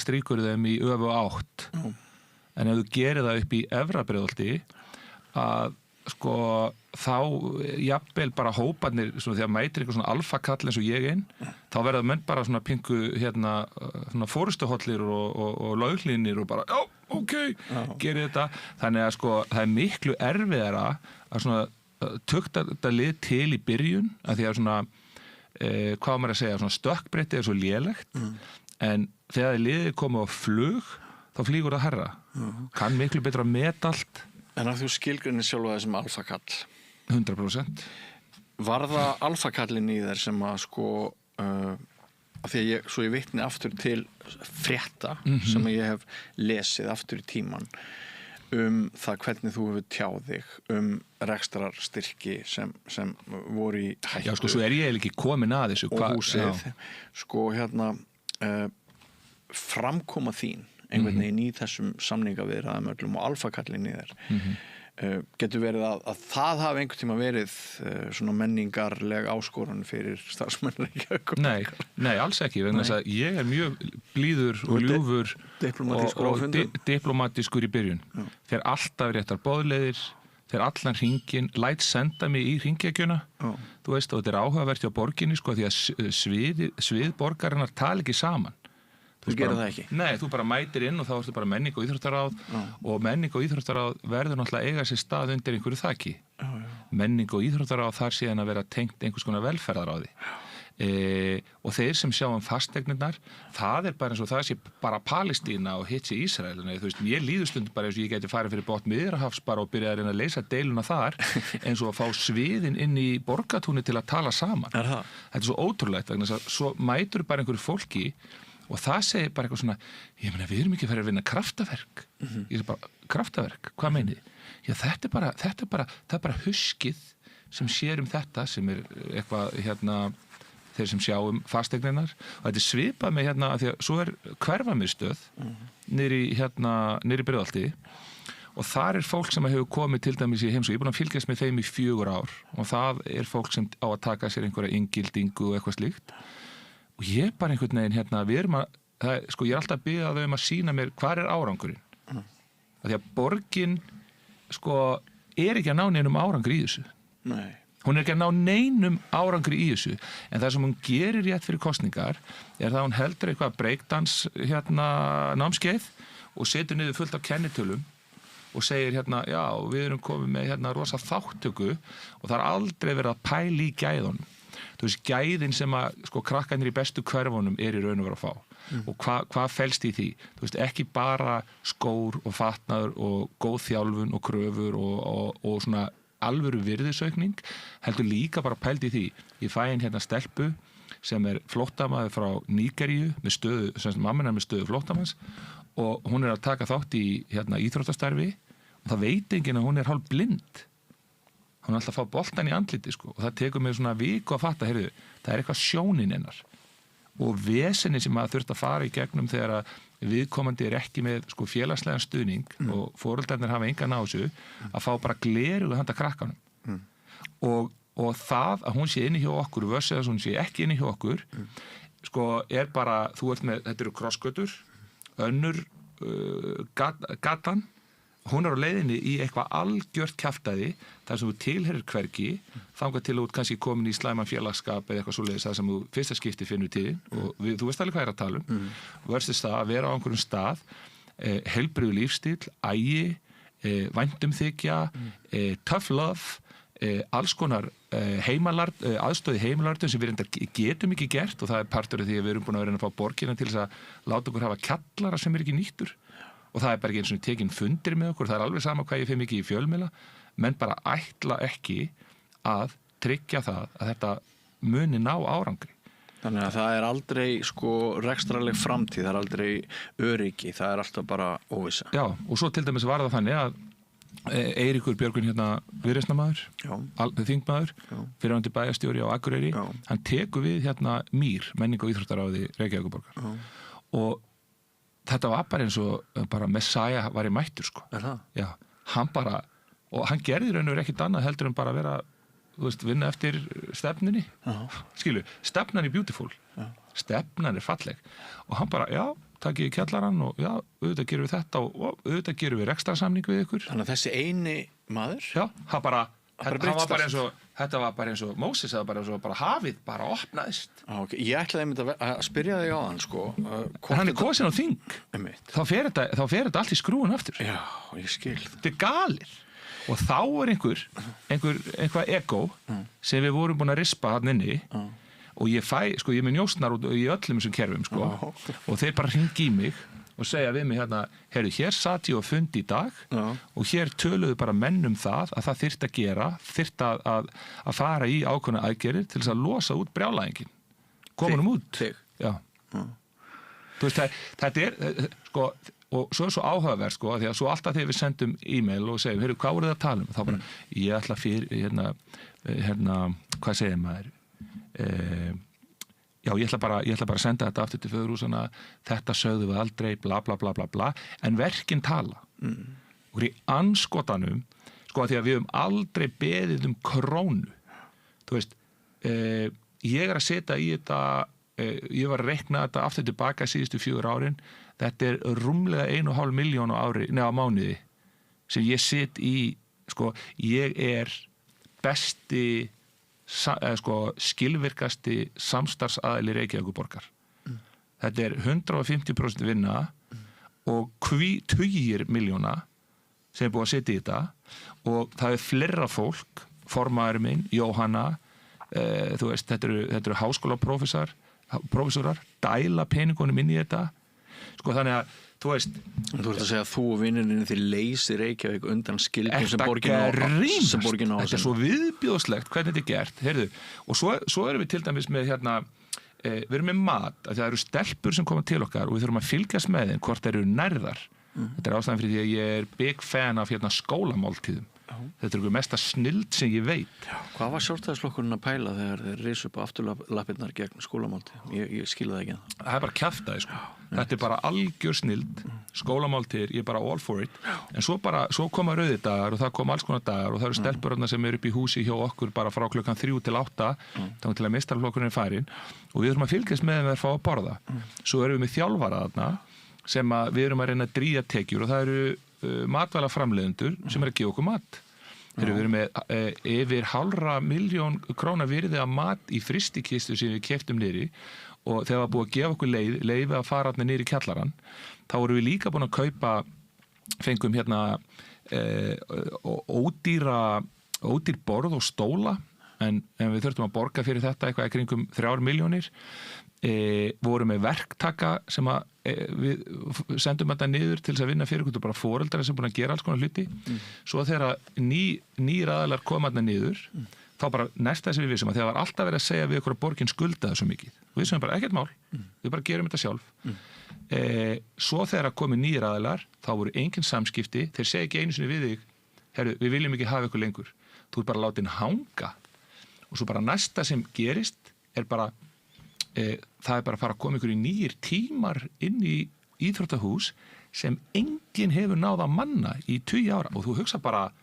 strýkur þeim í öfu átt en ef þú gerir það upp í Efra Breiðholti að þá jafnvel bara hóparnir þegar mætir eitthvað svona alfakall eins og ég þá verða menn bara svona pinku svona fórustuhollir og löglínir og bara já, ok, gerir þetta þannig að það er miklu erfiðara að svona tukta þetta lið til í byrjun að því að svona hvað maður að segja, svona stökkbretti svo lélegt en þegar liðið komið á flug þá flýgur það herra kann miklu betra að meta allt. En að þú skilgreinir sjálfa þessum alfakall 100%. Var það alfakallin í þér sem að af því að ég vitni aftur til frétta sem ég hef lesið aftur í tíman það hvernig þú hefur tjáð þig rekstrarstyrki sem voru í hættu. Já, sko, svo ég ekki komin að þessu. Og húsið, sko, framkoma þín einhvern veginn í þessum samningaviðræðum öllum og alfakallin í þér. Getur verið að það hafi einhvern tíma verið svona menningarleg áskorun fyrir starfsmenn Reykjavíkur? Nei, alls ekki, vegna þess að ég mjög blíður og ljúfur og diplomatískur í byrjun. Þegar alltaf réttar boðleiðir, þegar allan hringinn, læt senda mig í hringekjuna, þú veist, og þetta áhugavert hjá borginni, sko, því að svið borgarinnar tala ekki saman. Þú gerir það ekki? Nei, þú bara mætir inn og þá ertu bara menning og íþróttaráð og menning og íþróttaráð verður náttúrulega eiga sér stað undir einhverju þaki. Menning og íþróttaráð þar síðan að vera tengt einhvers konar velferðaráði. Og þeir sem sjá fasteignirnar, það bara eins og það sé bara Palestína og hitt sé Ísrael. Þú veist, ég líður stundum bara eins og ég geti farið fyrir botn Miðjarðarhafs bara og byrja að reyna að leysa deiluna þar eins og að fá sviðin inn í borgatúni til að tala saman. Þetta svo ótrúlegt vegna þess að svo mætur bara einhverju fólki og það segir bara eitthvað svona, ég meina, við erum ekki að vinna kraftaverk. Ég bara, kraftaverk, hvað meinið? Já, það er bara huskið sem sér þetta, sem eitthvað, þeir sem sjá fasteignirnar. Og þetta svipað með því að svo hverfamiðstöð niðri Breiðholti og þar fólk sem hefur komið til dæmis í heimsókn. Ég er búin að fylgjast með þeim í 4 ár og það fólk sem á að taka sér einhverja inngildingu og eitthvað slíkt. Og ég bara einhvern veginn við erum sko, ég alltaf að biðja þau að sýna mér hvar árangurinn. Því að borgin sko, ekki að ná neinum árangri í þessu. Nei. Hún ekki að ná neinum árangri í þessu. En það sem hún gerir rétt fyrir kosningar það hún heldur eitthvað breakdans námskeið og setur niður fullt af kennitölum og segir já, við erum komið með rosa þáttöku og það aldrei verið að pæla í gæðunum. Þú veist, gæðin sem að sko, krakkarnir í bestu hverfunum í raun og veru að fá. Og hvað felst í því? Þú veist, ekki bara skór og fatnaður og góð þjálfun og kröfur og svona alvöru virðisaukning, heldur líka bara pælt í því. Ég fæ stelpu sem flóttamaður frá Nígeríu með stöðu, sem mamma með stöðu flóttamanns og hún að taka þátt í íþróttastarfi og það veit enginn að hún hálf blind. Hún alltaf að fá boltan í andliti sko og það tekur mig svona viku að fatta, heyrðu, það eitthvað sjónin hennar og vesenni sem maður þurft að fara í gegnum þegar að viðkomandi ekki með sko félagslegan stuðning og foreldrarnir hafa engan á þessu að fá bara glerugu handa krakkanum og það að hún sé inni hjá okkur versus að hún sé ekki inni hjá okkur sko bara, þú með, þetta eru krossgötur, önnur gatan, hún á leiðinni í eitthvað algjört kjaftæði þar sem þú tilherir hvergi þangað til út kannski komin í slæman félagskap eða eitthvað svoleiðis það sem þú fyrsta skipti finnur til og þú veist alveg hvað að tala versus það að vera á einhverjum stað heilbrigður lífstíl, ægi væntumþykja tough love alls konar aðstöði heimalartum sem við getum ekki gert og það partur af því að við erum búin að vera að fá borgina til þess að láta okkur hafa kjallara sem ekki nýttur og það bara ekki eins og tekin fundir með okkur, það alveg sama hvað ég fyrir mikið í fjölmiðla, menn bara ætla ekki að tryggja það að þetta muni ná árangri. Þannig að það aldrei sko rekstrarleg framtíð, það aldrei öryggi, það alltaf bara óvissa. Já, og svo til dæmis var það þannig að Eiríkur Björgvin viðreisnarmaður, þingmaður, fyrrverandi bæjarstjóri á Akureyri, hann tekur við MÍR, menning- og íþróttaráði Reykjavíkurborgar og þetta var bara eins og bara Messiah var í mættur sko. Já, hann bara og hann gerði raun og veru ekkert annað heldur en bara vera, þú veist, vinna eftir stefnunni. Skilu, stefnan beautiful. Stefnan falleg og hann bara, já, takið kjallarann og já, auðvitað gerum við þetta og auðvitað gerum við rekstrarsamning við ykkur. Þannig að þessi eini maður? Já, hann bara þetta var bara eins og Móses eða bara hafið bara opnaðist. Okay. Ég ætlaði að spyrja þig á hann sko. Hann kosin á þing. Þá fer þetta allt í skrúin aftur. Já, ég skil. Þetta galir. Og þá eitthvað ego sem við vorum búin að rispa hann inni og ég er með njósnar í öllum þessum kerfum sko og þeir bara hringi í mig og segja við mig heyrðu, hér satt ég á fundi í dag og hér töluðu bara menn það að það þyrfti að gera, þyrfti að fara í ákveðna aðgerðir til þess að losa út brjálæðingin. Komunum út. Þig? Já. Þú veist, þetta sko, og svo svo áhugaverð sko, því að svo alltaf þegar við sendum e-mail og segjum, heyrðu, hvað voruð það að tala þá bara, ég ætla fyrir hvað segir maður já, ég ætla bara að senda þetta aftur til föðurhúsanna, þetta sögðu við aldrei bla bla bla bla bla, en verkin tala og í anskotanum sko, því að við höfum aldrei beðið krónu, þú veist ég að setja í þetta ég var að reikna þetta aftur tilbaka síðustu 4 árin, þetta rúmlega 1,5 milljón á mánuði sem ég sitt í, sko, ég besti skilvirkasti samstarfsaðili Reykjavíkurborgar. Þetta 150% vinna og tugir milljóna sem búið að setja í þetta og það fleira fólk, formaður minn, Jóhanna, þú veist, þetta eru háskólaprófessorar, dæla peningunum inn í þetta, sko þannig að þú veist, þú ert að segja að þú og vinninni þið leysir Reykjavík undan skildum sem borgin á þetta svo viðbjóðslegt hvernig þetta gert, heyrðu, og svo erum við til dæmis með við erum með mat, að það eru stelpur sem koma til okkar og við þurfum að fylgjast með þeim hvort þeir eru nærðar, þetta ástæðan fyrir því að ég big fan af skólamáltíðum. Þetta einhver mesta snilld sem ég veit. Hvað var Sjálfstæðisflokkurinn að pæla þegar þeir risu upp afturlappirnar gegn skólamáltíð? Ég skilði það ekki. Það bara kjaftaði, sko. Þetta bara algjör snilld, skólamáltíðir, ég bara all for it. En svo koma rauðir dagar og það koma alls konar dagar og það eru stelpurarna sem upp í húsi hjá okkur bara frá klukkan 3 til 8, þá til að meistaraflokkurinn farinn og við þurfum að fylgjast með þeim að fá að borða. Svo erum við með þjálfara þarna sem við erum að reyna að dríja tekjur og það eru matvælaframleiðendur sem að gefa okkur mat. Við erum með yfir 500.000 króna virði af mat í frystikistu sem við keyptum niðri og þegar var búið að gefa okkur leyfi að fara niður í kjallarann, þá vorum við líka búin að kaupa, fengum ódýr borð og stóla en við þurftum að borga fyrir þetta eitthvað kringum 3 milljónir. Vorum með verktaka sem við sendum þetta niður til þess að vinna fyrir okkur bara foreldrar sem búin að gera alls konar hluti svo þegar nýr aðilar koma þarna niður þá bara næsta sem við vissum að þegar var alltaf verið að segja við okkur að borgin skuldaði svo mikið og við vissum bara ekkert mál, við bara gerum þetta sjálf svo þegar komi nýr aðilar þá voru engin samskipti, þeir segja ekki einu sinni við þig, herru, við viljum ekki hafa ykkur lengur, þú bara látin hanga og svo bara næsta sem gerist bara það bara að fara að koma ykkur í nýjir tímar inn í íþróttahús sem enginn hefur náð að manna í 20 ára og þú hugsa bara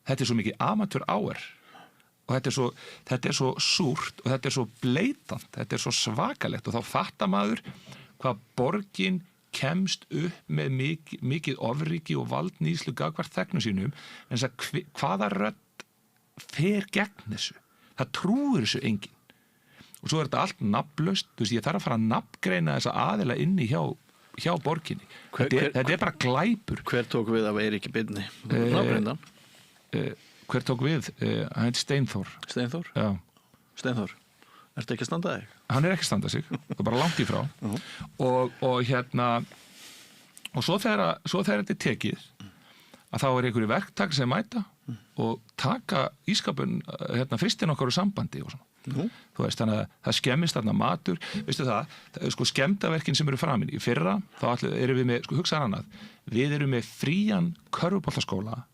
þetta svo mikið amateur hour og þetta svo súrt og þetta svo bleitant, þetta svo svakalegt og þá fattar maður hvað borgin kemst upp með mikið ofríki og valdnýslu gagnvart þegnum sínum en þess að hvaða rödd fer gegn þessu, það trúir þessu enginn og svo þetta allt nafnlaust, þú veist, ég þarf að fara að nafngreina þessa aðila inni hjá borginni. Þetta bara glæpur. Hver tók við af Eiríki Birni? Nafngreindan? Hver tók við? Hann heit Steinþór. Steinþór? Já. Steinþór, ertu ekki að standa þig? Hann ekki að standa sig, það bara langt í frá. Og svo þegar þetta tekið, að þá einhverju verktak sem mæta og taka ískapun, fristin okkar úr sambandi og svona. Þú veist, þannig að það skemmist þarna matur, veistu það, sko skemmdaverkin sem eru framin í fyrra, þá erum við með, sko hugsaðan annað, við erum með frían körfuboltaskóla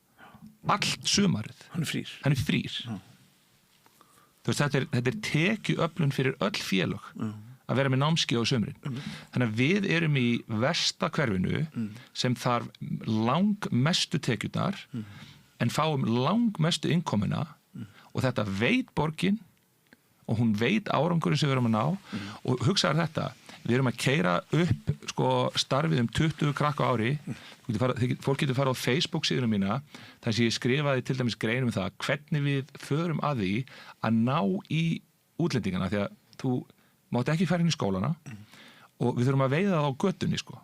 allt sumarið. Hann er frýr. Þú veist, þetta tekjuöflun fyrir öll félög að vera með námskeið á sumrin. Þannig að við erum í versta hverfinu sem þarf langmestu tekjurnar en fáum langmestu innkomuna og þetta veit borgin og hún veit árangurinn sem við erum að ná og hugsaður þetta, við erum að keyra upp sko starfið 20 krakka á ári, fólk getur farið á Facebook síðuna mína, þar sem ég skrifaði til dæmis grein það, hvernig við förum að því að ná í útlendingana, því að þú mátt ekki fara inn í skólana og við þurfum að veiða það á götunni sko.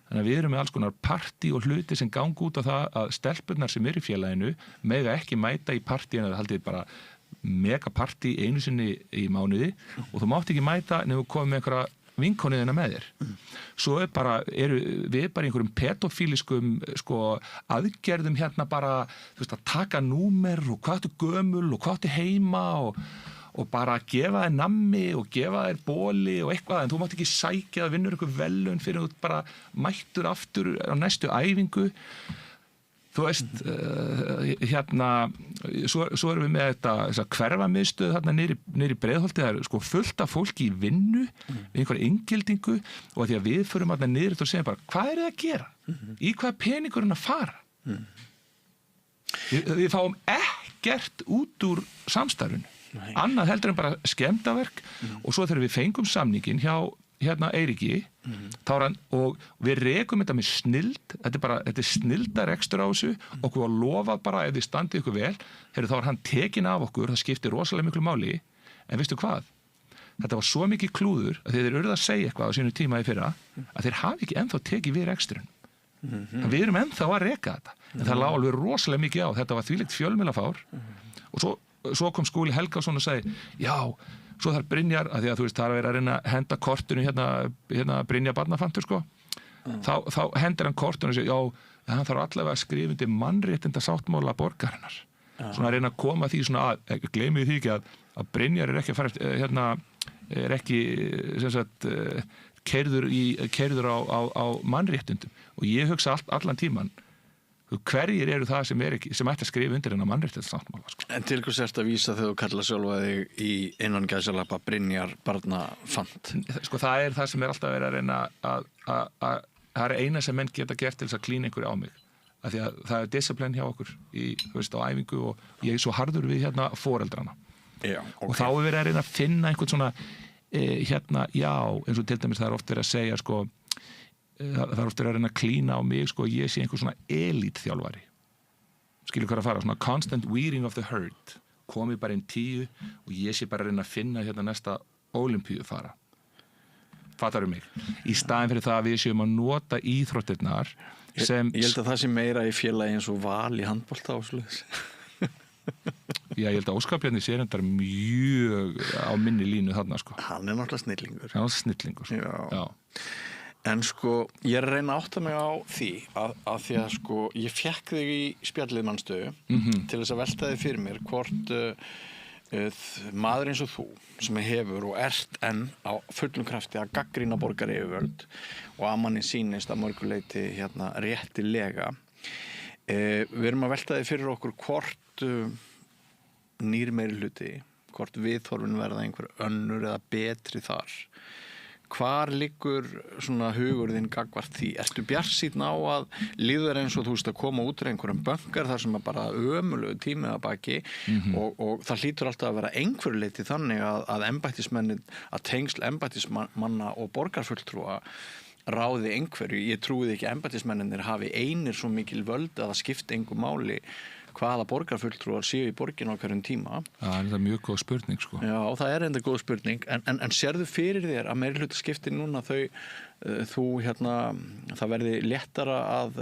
Þannig að við erum með alls konar partí og hluti sem ganga út á það að stelpurnar sem eru í félaginu mega ekki mæta í partíinu, það haldið bara megapartí einu sinni í mánuði og þú mátt ekki mæta nefnum komið með einhverja vinkoniðina með þér. Svo við bara í einhverjum pedofíliskum sko, aðgerðum bara þú veist, að taka númer og hvað áttu gömul og hvað áttu heima og og bara gefa þér nammi og gefa þér bóli og eitthvað, en þú mátt ekki sækja að vinnur ykkur velun fyrir þú bara mættur aftur á næstu æfingu. Þú veist, svo erum við með þessa hverfamiðstöð þarna niðri Breiðholti, það sko fullt af fólki í vinnu, við einhverja inngildingu og því að við förum þarna niður og segjum bara, hvað er það að gera? Í hvað peningurinn að fara? Við fáum ekkert út úr samstarfinu. Annað heldur en bara skemmdaverk og svo þegar við fengum samningin hjá Eiríki og við rekum þetta með snild, þetta er snildar ekstra á þessu, okkur var lofað bara ef þið standið ykkur vel, þá var hann tekin af okkur, það skiptir rosalega miklu máli, en veistu hvað? Þetta var svo mikið klúður að þeir urðu að segja eitthvað á sínu tíma í fyrra að þeir hafi ekki ennþá tekið við reksturinn. Við erum ennþá að reka þetta, en það lá alveg rosalega mikið á, þetta var þvílíkt fjölmiðlafár og svo kom Skúli Helgason og sagði, já, svo þarf Brynjar, að því að þú veist, það er að vera að reyna að henda kortinu hérna Brynjar barnafantur, sko. Þá hendur hann kortinu og segir, já, hann þarf allavega að skrifa undir mannréttinda sáttmála borgarinnar. Svona að reyna að koma því svona að, gleymið því ekki að Brynjar er ekki að fara, er ekki, sem sagt, keyrður á mannréttindum. Og ég hugsa allan tíman, hverjir eru það sem ætti að skrifa undir hennar mannréttindasáttmála, sko. En til hvers ertu að vísa þegar þú kallar sjálfa þig í innan gæsalappa Brynjar barnafant? Sko það er það sem er alltaf verið að reyna að það er eina sem menn geta gert til þess að klína einhverju á mig. Af því að það er disciplín hjá okkur þú veist, á æfingu og ég er svo harður við foreldrana. Já, okay. Og þá er verið að reyna að finna einhvern svona eins og til dæmis það er oft verið að segja, sko, það er oft verið að reyna að klína á mig, sko, ég sé einhver svona elítþjálfari. Skilur hvað að fara, svona constant weeding of the herd, komið bara inn 10 og ég sé bara að reyna að finna næsta Ólympíu fara. Fattar mig? Í staðin fyrir það að við séum að nota íþróttirnar sem... Ég held að það sé meira í félagi eins og Val í handbolta og svoleiðis. Já, ég held að Óskar Bjarni sé reyndar mjög á minni línu þarna, sko. Hann er náttúrulega snillingur. Hann er snillingur, sko. Já. En sko, ég er að reyna að átta mig á því að því að sko, ég fekk þig í spjallið mannstöðu til þess að velta þig fyrir mér hvort maður eins og þú sem hefur og ert enn á fullum krafti að gagnrýna borgaryfirvöld og að manni sýnist að mörguleyti réttilega. Við erum að velta þig fyrir okkur hvort nýr meirihluti, hvort viðhorfin verða einhver önnur eða betri þar. Hvar liggur svona hugur þinn gagnvart því? Ertu bjartsýnn á að líður eins og þú veist að koma út úr einhverjum bönkar þar sem að bara ömurlegu tími að baki og það hlýtur alltaf að vera einhverju leyti þannig að embættismennin, að tengsl embættismanna og borgarfulltrúa ráði einhverju. Ég trúið ekki að embættismenninir hafi einir svo mikil völd að það skipti engu máli hvaða borgarfulltrúar séu í borgin á hverjum tíma. Það er mjög góð spurning, sko. Já, það er enda góð spurning, en sérðu fyrir þér að meirihlutaskipti núna það verði léttara að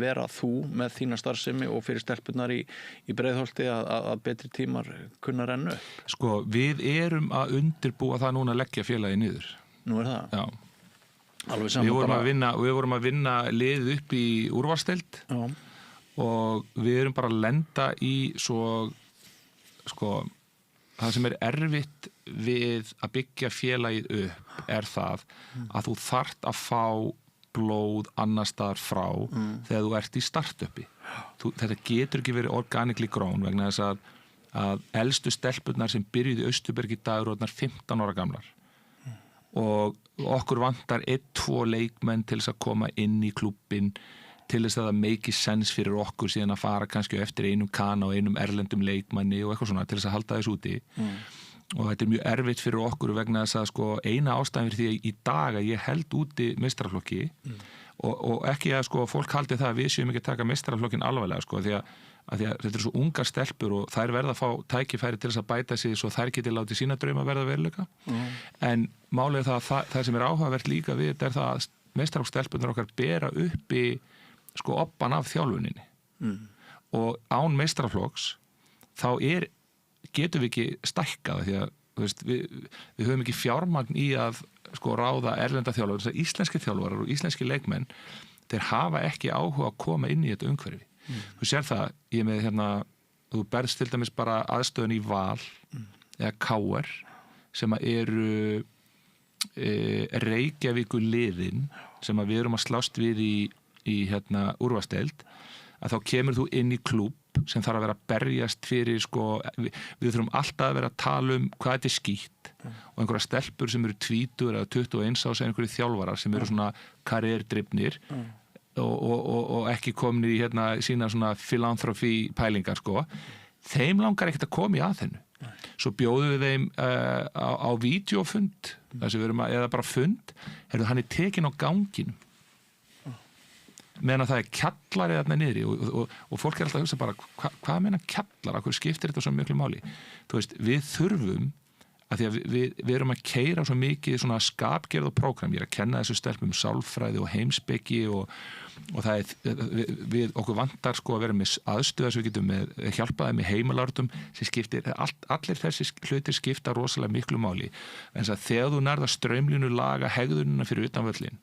vera þú með þína starfsemi og fyrir stelpunar í Breiðholti að betri tímar kunna renna upp? Sko, við erum að undirbúa það núna að leggja félagi niður. Nú er það? Já. Alveg saman Við vorum að vinna liðið upp í úrvalsdeild. Já. Og við erum bara að lenda í svo, sko, það sem er erfitt við að byggja félagið upp er það að þú þarft að fá blóð annar staðar frá þegar þú ert í startupi. Þetta getur ekki verið organically grown vegna þess að elstu stelpurnar sem byrjuði í Austurberg í dag eru 15 ára gamlar. Og okkur vantar 1-2 leikmenn til þess að koma inn í klúbbinn til þess að það make sense fyrir okkur síðan að fara kannski eftir einum kana og einum erlendum leikmanni og eitthvað svona til þess að halda þess úti og þetta er mjög erfitt fyrir okkur vegna þess að sko eina ástæðan fyrir því að í dag að ég held úti meistaraflokki og ekki að sko fólk haldi það að við séum ekki að taka meistaraflokkin alvarlega sko því að þetta er svo ungar stelpur og þær verða að fá tækifæri til þess að bæta sig svo þær geti látið sína drauma verða veruleika en málið er það sem er áhugavert líka við þetta er það að meistaraflokkstelpunar okkar bera uppi sko oppan af þjálfuninni og án meistaraflokks þá getum við ekki stækkað því að veist, við höfum ekki fjármagn í að sko ráða erlenda þjálfur þess að íslenski þjálfarar og íslenski leikmenn þeir hafa ekki áhuga að koma inn í þetta umhverfi þú sér það, ég með þú berðst til dæmis bara aðstöðun í Val eða KR sem eru Reykjavíkur liðin sem við erum að slást við í úrvalsdeild, að þá kemur þú inn í klúbb sem þarf að vera að berjast fyrir við þurfum alltaf að vera að tala hvað þetta skýtt og einhverja stelpur sem eru 20 eða 21 ás eða einhverju þjálfarar sem eru svona karrierdrifnir og ekki komin í sína svona philanthropy pælingar þeim langar ekkert að koma í aðhennu. Svo bjóðum við þeim á vídeofund eða bara fund, hann tekin á ganginum meðan það kjallari þarna niðri og fólk alltaf að hugsa bara hvað meina kjallar, hvað skiptir þetta svo miklu máli? Þú veist, við þurfum að því að við erum að keyra svo mikið svona skapgerð og prógram, ég að kenna þessu stelpum sálfræði og heimspeki og það við okkur vantar að vera með aðstöða sem við getum hjálpaði með heimalartum sem skiptir, allir þessi hlutir skipta rosalega miklu máli, en þess að þegar þú nærða straumlínu laga hegðunina fyrir utan völlin,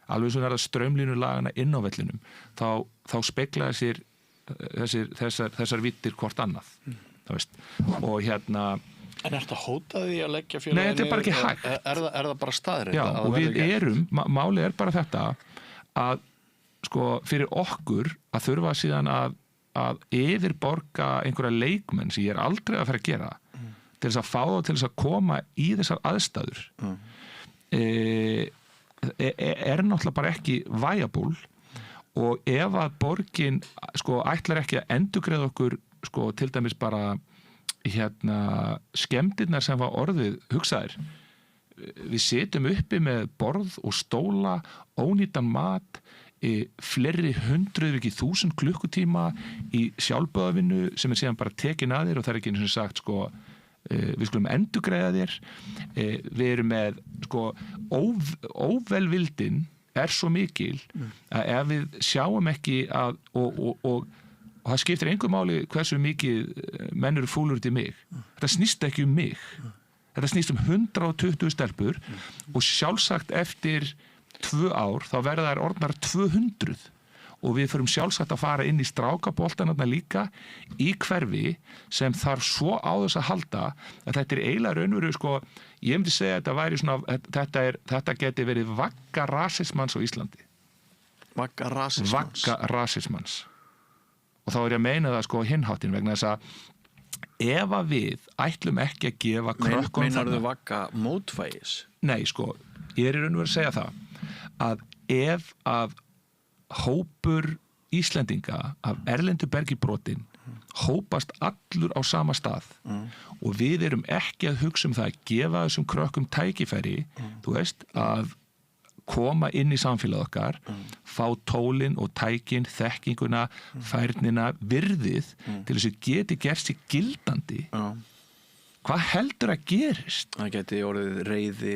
alveg svo nærða straumlínu lagana inn á vellinum, þá speglaði sér þessar vittir hvort annað, þú veist, og En ertu að hóta því að leggja félaginu? Nei, þetta er bara ekki hægt. Er það bara staðreynd? Já, og við málið er bara þetta að fyrir okkur að þurfa síðan að yfirborga einhverja leikmenn sem ég er aldrei að fara að gera til þess að fá þá til þess að koma í þessar aðstæður er náttúrulega bara ekki viable, og ef að borgin ætlar ekki að endurgreiða okkur til dæmis bara skemmdirnar sem var orðið hugsaðir, við setjum uppi með borð og stóla, ónýtan mat, fleiri 100,000 klukkutíma í sjálfboðavinnu sem síðan bara tekin að þér og það er ekki eins og sagt við skulum endurgreiða þér, við erum með óvelvildin er svo mikil að ef við sjáum ekki að og það skiptir engu máli hversu mikið menn eru fúlur til mig. Þetta snýst ekki mig. Þetta snýst 120 stelpur og sjálfsagt eftir 2 ár þá verða þær orðnar 200 og við förum sjálfsagt að fara inn í strákaboltanarna líka í hverfi sem þarf svo á þess að halda að þetta er eiginlega raunveru ég myndi segja að þetta væri þetta geti verið vagga rasismans á Íslandi. Vagga rasismans. Og þá er ég að meina það hinháttin vegna þess að ef að við ætlum ekki að gefa krökkum Meinarðu vagga mótvægis? Nei, ég er í raun og veru að segja það að ef að hópur Íslendinga af erlendu bergi brotin hópast allur á sama stað og við erum ekki að hugsa það að gefa þessum krökkum tækifæri, þú veist, að koma inn í samfélag okkar, fá tólin og tækin, þekkinguna, færnina, virðið til þess að geti gerst sig gildandi. Hvað heldur að gerist? Það geti orðið reiði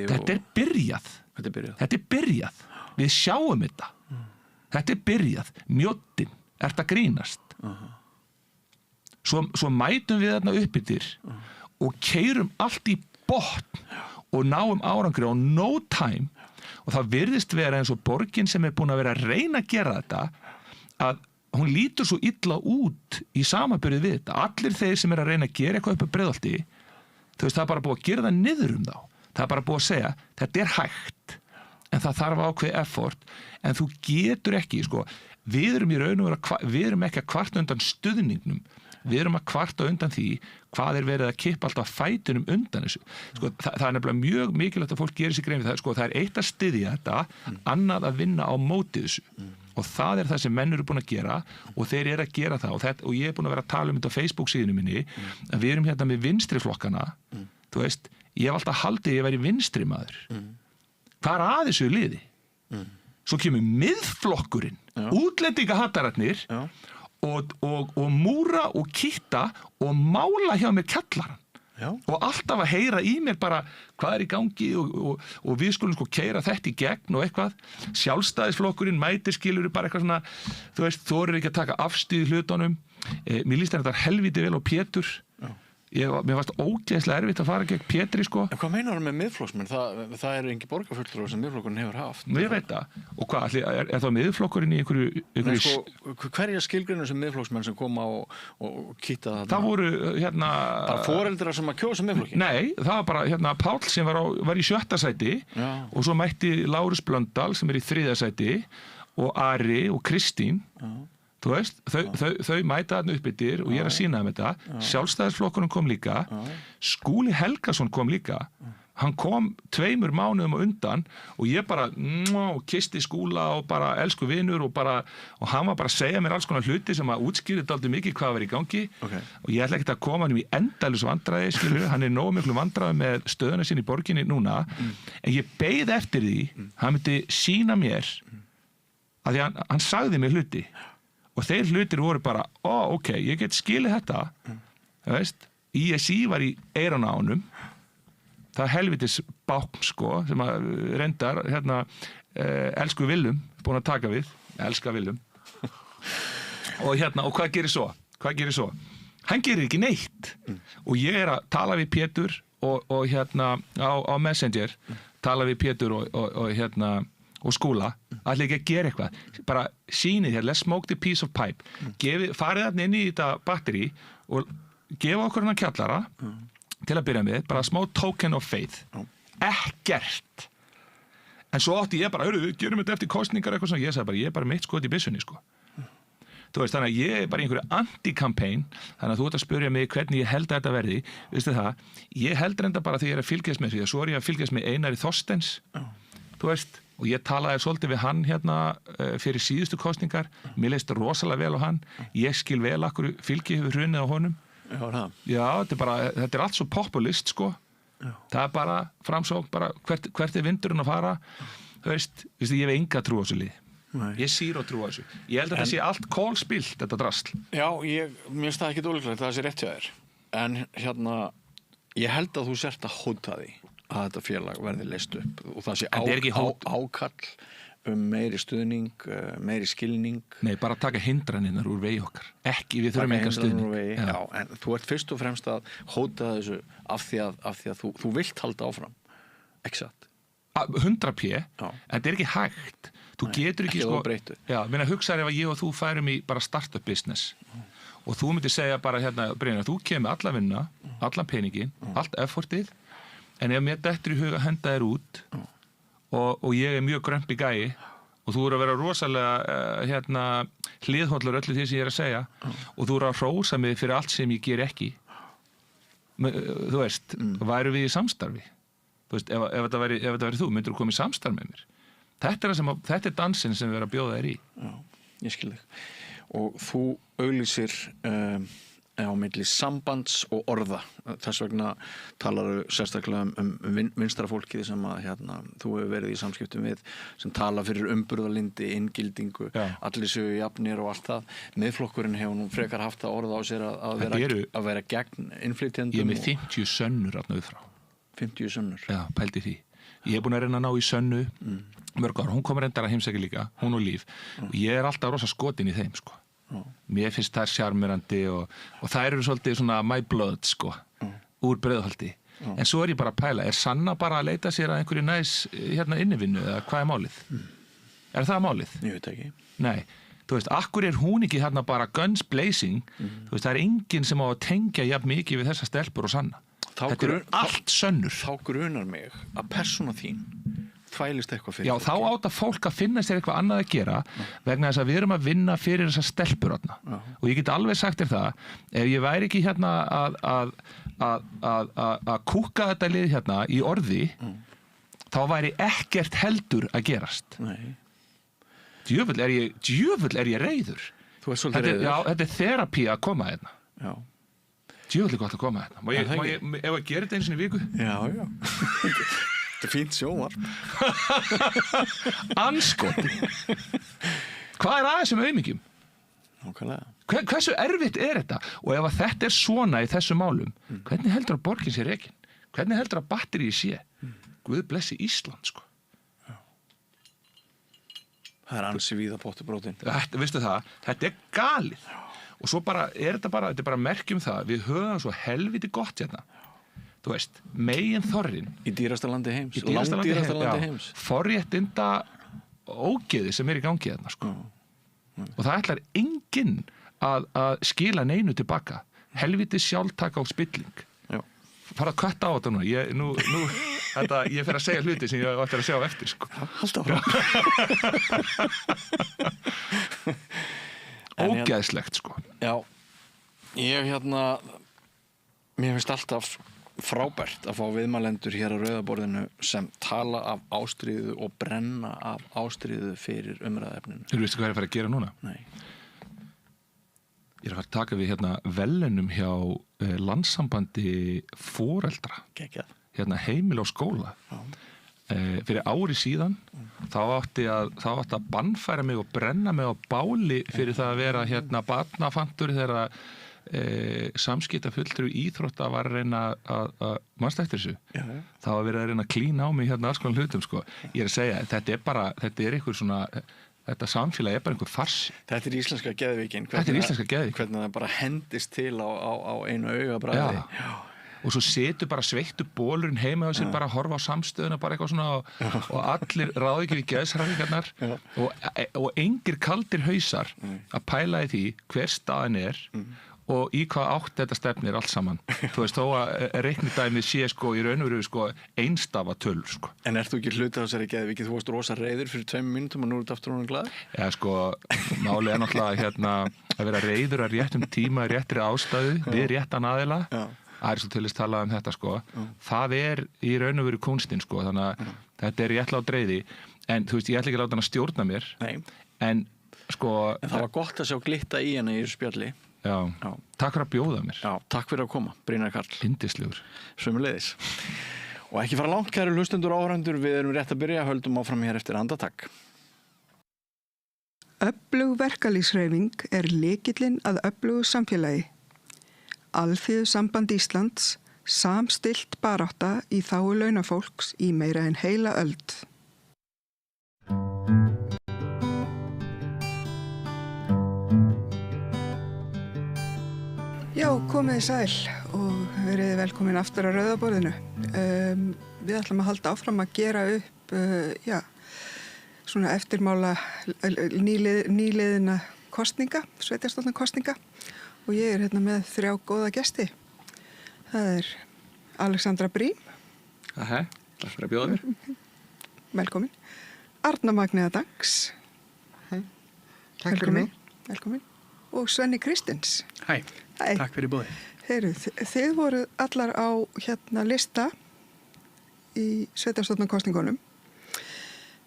Þetta er byrjað. Við sjáum þetta. Þetta er byrjað. Mjóttin, ert að grínast. Svo mætum við þarna uppbyttir og keyrum allt í botn og náum árangri á no time. Og það virðist vera eins og borgin sem er búin að vera að reyna að gera þetta, að hún lítur svo illa út í samanburði við þetta. Allir þeir sem er að reyna að gera eitthvað upp á Breiðholti, þú veist, það er bara búið að gera það niður þá. Það er bara búið að segja, þetta er hægt, en það þarf ákveðið effort, en þú getur ekki, við erum í raun og vera, við erum ekki að kvarta undan stuðningnum, við erum að kvarta undan því hvað er verið að kippa alltaf fætunum undan þessu. Það er nefnilega mjög mikilvægt að fólk gerir sig grein við það. Það er eitt að styðja þetta, annað að vinna á móti þessu. Og það er það sem menn eru búin að gera og þeir eru að gera það. Og ég er búin að vera að tala þetta á Facebook síðunum minni, að við erum hérna með vinstri flokkana. Þú veist, ég hef alltaf haldið að ég væri vinstri maður. Hvað er að þessu liði? Svo kemur miðflokkurinn, útlendingahattararnir, og múra og kýtta og mála hjá mér kjallarann. Og alltaf að heyra í mér bara hvað er í gangi og við skulum keyra þetta í gegn og eitthvað. Sjálfstæðisflokkurinn mætir skilur bara eitthvað svona, þú veist, þorir ekki að taka afstíð hlutunum. Mér líst þetta helviti vel á Pétur. mér fannst ógeðslega erfitt að fara gegn Pétri sko. En hvað meinar með miðflokksmenn? Það er engin borgarfulltrúar sem miðflokkurinn hefur haft. Ég veit það. Og hvað, er það miðflokkurinn í einhverju... Nei, sko, hverja skilgreinir sem miðflokksmenn sem koma og kýta það? Það voru, bara foreldrar sem að kjósa miðflokkin? Nei, það var bara, Páll sem var í 7. sæti og svo mætti Lárus Blöndal sem er í 3. sæti og Ari og Kristín. Þú veist, þau mæta þarna upp yfir og ég að sýna þeim þetta. Sjálfstæðisflokkurinn kom líka, Skúli Helgason kom líka, hann kom 2 mánuðum á undan og ég bara kisti Skúla og bara elsku vinur og hann var bara að segja mér alls konar hluti sem að útskýrði dálítið mikið hvað var í gangi og ég ætla ekkert að koma hann í endalaus vandræði, skilur, hann er nógu miklu vandræði með stöðuna sín í borginni núna, en ég beið eftir því, hann myndi sýna mér að því hann sagði mér hluti. Og þeir hlutir voru bara, ok, ég get skilið þetta, þú veist, ISI var í eyranu á honum, það helvitis bákn, sko, sem að reyndar, elsku Willum, búin að taka við, elska Willum, og hvað gerir svo? Hann gerir ekki neitt, og ég er að tala við Pétur, og á Messenger, tala við Pétur og Skúla, allir ekki að gera eitthvað bara sýnið hér, let's smoke the piece of pipe farið þarna inn í þetta batteri og gefa okkur hann kjallara til að byrja með, bara smá token of faith ekkert en svo átti ég bara, gerum þetta eftir kosningar eitthvað svona, ég sagði bara, ég er bara mitt skot í byssunni sko. Þú veist, þannig að ég er bara í einhverju anti-campaign, þannig að þú ert að spyrja mig hvernig ég held að þetta verði, veistu það ég held reynda bara þegar ég er að fylgjast með því að svo er ég að fylgjast með Einari Þorsteins þú veist, og ég talaði svolítið við hann fyrir síðustu kosningar, mér leist rosalega vel á hann, ég skil vel akkur fylgi hefur hrunið á honum. Já, þetta er allt svo populist sko, það er bara framsókn, bara hvert er vindurinn að fara, þú veist, ég hef enga trú á þessu lið. Ég sýr og trú á þessu. Ég held að það sé allt kólspilt, þetta drasl. Já, mér finnst það ekki ólíklegt, það sé rétt hjá þér. En ég held að þú sért að hóta því að þetta félag verði leyst upp og það sé ákall meiri stuðning, meiri skilning. Nei, bara taka hindranirnar úr vegi okkar. Ekki, við þurfum engan stuðning. Já, en þú ert fyrst og fremst að hóta þessu af því að þú vilt halda áfram. Ekki satt? 100p, en þetta er ekki hægt. Þú getur ekki sko... Já, hugsaður ef að ég og þú færum í bara startup business og þú myndir segja bara Brynjar, þú kemur alla vinna, allan peningin, allt effortið, en ef mér dettur í huga henda þér út og ég er mjög grömpi gæi og þú eru að vera rosalega hliðhollur öllu því sem ég er að segja og þú eru að hrósa mig fyrir allt sem ég ger ekki þú veist, væru við í samstarfi þú veist, ef þetta væri þú myndir þú koma í samstarf með mér þetta er dansinn sem við erum að bjóða þér í. Já, ég skil þig og þú auglýsir á milli sambands og orða. Þess vegna talaru sérstaklega vinstra fólkið sem að þú hefur verið í samskiptum við, sem tala fyrir umburðarlyndi, inngildingu, allir séu jafnir og allt það. Miðflokkurinn hefur nú frekar haft það orð á sér að vera gegn innflytjendum. Ég er með 50 sönnur þarna upp frá. 50 sönnur? Já, pældi því. Ég er búin að reyna að ná í Sönnu mörg ár, hún kommer reyndar að heimsækja líka, hún og Líf og ég er alltaf rosa skotin í þeim sko. Mér finnst það sjarmerandi og það eru svolítið svona my blood sko, úr Breiðholti en svo er ég bara að pæla, er Sanna bara að leita sér að einhverju næs innivinnu eða hvað er málið? Er það málið? Ég veit ekki. Nei, þú veist, akkur er hún ekki bara guns blazing, þú veist, það er enginn sem á að tengja jafn mikið við þessa stelpur og Sanna. Þetta eru allt sönnur. Þá grunar mig að persóna þín þvælist eitthvað fyrir. Já, þá átta fólk að finna sér eitthvað annað að gera vegna þess að við erum að vinna fyrir þessar stelpur og ég get alveg sagt þér það, ef ég væri ekki að kúka þetta lið í orði þá væri ekkert heldur að gerast. Nei. Djöfull er ég reiður. Þú ert svolítið reiður. Já, þetta er therapí að koma hérna. Já. Djöfull er gott að koma hérna. Má ég ef að gera þetta einu sinni í viku? Já. Þetta er fínt sjónvarp. Andskoti. Hvað er aðeins um auðmyggjum? Nákvæmlega. Hversu erfitt er þetta? Og ef að þetta er svona í þessu málum, hvernig heldur að borgin sé rekin? Hvernig heldur að batteríi sé? Guð blessi Ísland, sko. Já. Það er ansi víða pottubrótin. Veistu það? Þetta er galið. og svo bara þetta er bara merkjum það, við höfum svo helviti gott hérna, þú veist, megin þorrin í dýrasta landi heims, langdýrasta landi heims, forréttinda ógeði sem í gangi hérna, sko. Og það ætlar enginn að skila neinu tilbaka, helviti sjálftaka og spilling. Fara að kvætta á þetta núna, ég fer að segja hluti sem ég ætti að sjá eftir, sko. Halda áfram. Ógeðslegt, sko. Já, mér finnst alltaf frábært að fá viðmælendur hér á Rauðaborðinu sem tala af ástríðu og brenna af ástríðu fyrir umræðefninu. Þú veistu hvað ég er að fara að gera núna? Nei. Ég er að fara að taka við verðlaunum hjá landssambandi foreldra. Geggjað. Heimili og skóla. Fyrir ári síðan þá átti að bannfæra mig og brenna mig á báli fyrir það að vera barnafantur þegar samskiptafulltrúi íþrótta var að reyna að mannst eftir þessu. Það var verið að reyna að klína á mig alls konar hlutum, sko. Ég er að segja, þetta er einhver svona, þetta samfélag er bara einhver farsi. Þetta er íslenska geðveikin. Hvernig það bara hendist til á einu augabragði. Já. Og svo setur bara sveittu bólurinn heima á sér, bara að horfa á samstöðuna, bara eitthvað svona og allir ráði ekki við geðshræfingarnar og engir kaldir hausar að pæla í því hver staðan er og í hvað átt þetta stefnir allt saman. Þú veist, þó að reiknidæmið sé sko í raun og veru einstafa töl, sko. En ert þú ekki hluti af þessari geðveiki? Þú varst rosa reiður fyrir 2 mínútum og nú ertu aftur honum glaður? Já, sko, málið er náttúrulega að vera reiður að réttum tíma, réttri ástæðu, við réttan aðila. Aristóteles talaði þetta, sko. Það er í raun og veru kúnstin, sko, þannig að þetta er réttlátt reiði. En þú veist, ég ætla ekki að láta hann að stjórna mér. Nei. En sko... En það var gott að sjá glitta í henni í þessu spjalli. Já. Takk fyrir að bjóða mér. Já, takk fyrir að koma, Brynjar Karl. Yndislegur. Sömuleiðis. Og ekki fara langt, kæru hlustendur og áhorfendur, við erum rétt að byrja, höldum áfram hér eftir andartak. Öflug verkalýðshreyfing er lykillinn að öflugu samfélagi. Alþýðusamband Íslands, samstillt barátta í þágu launafólks í meira en heila öld. Já, komið sæl og verið velkomin aftur á Rauðaborðinu. Við ætlum að halda áfram að gera upp, svona eftirmála nýliðina kosninga, sveitarstjórnar kosninga. Og ég er með 3 góða gesti. Það er Alexandra Brím. Takk fyrir að bjóða mér. Velkomin. Arna Magnea Dangs. Takk fyrir mig. Velkomin. Og Svenni Kristins. Hæ, takk fyrir bóði. Þið voru allar á lista í sveitarstjórnarkosningunum.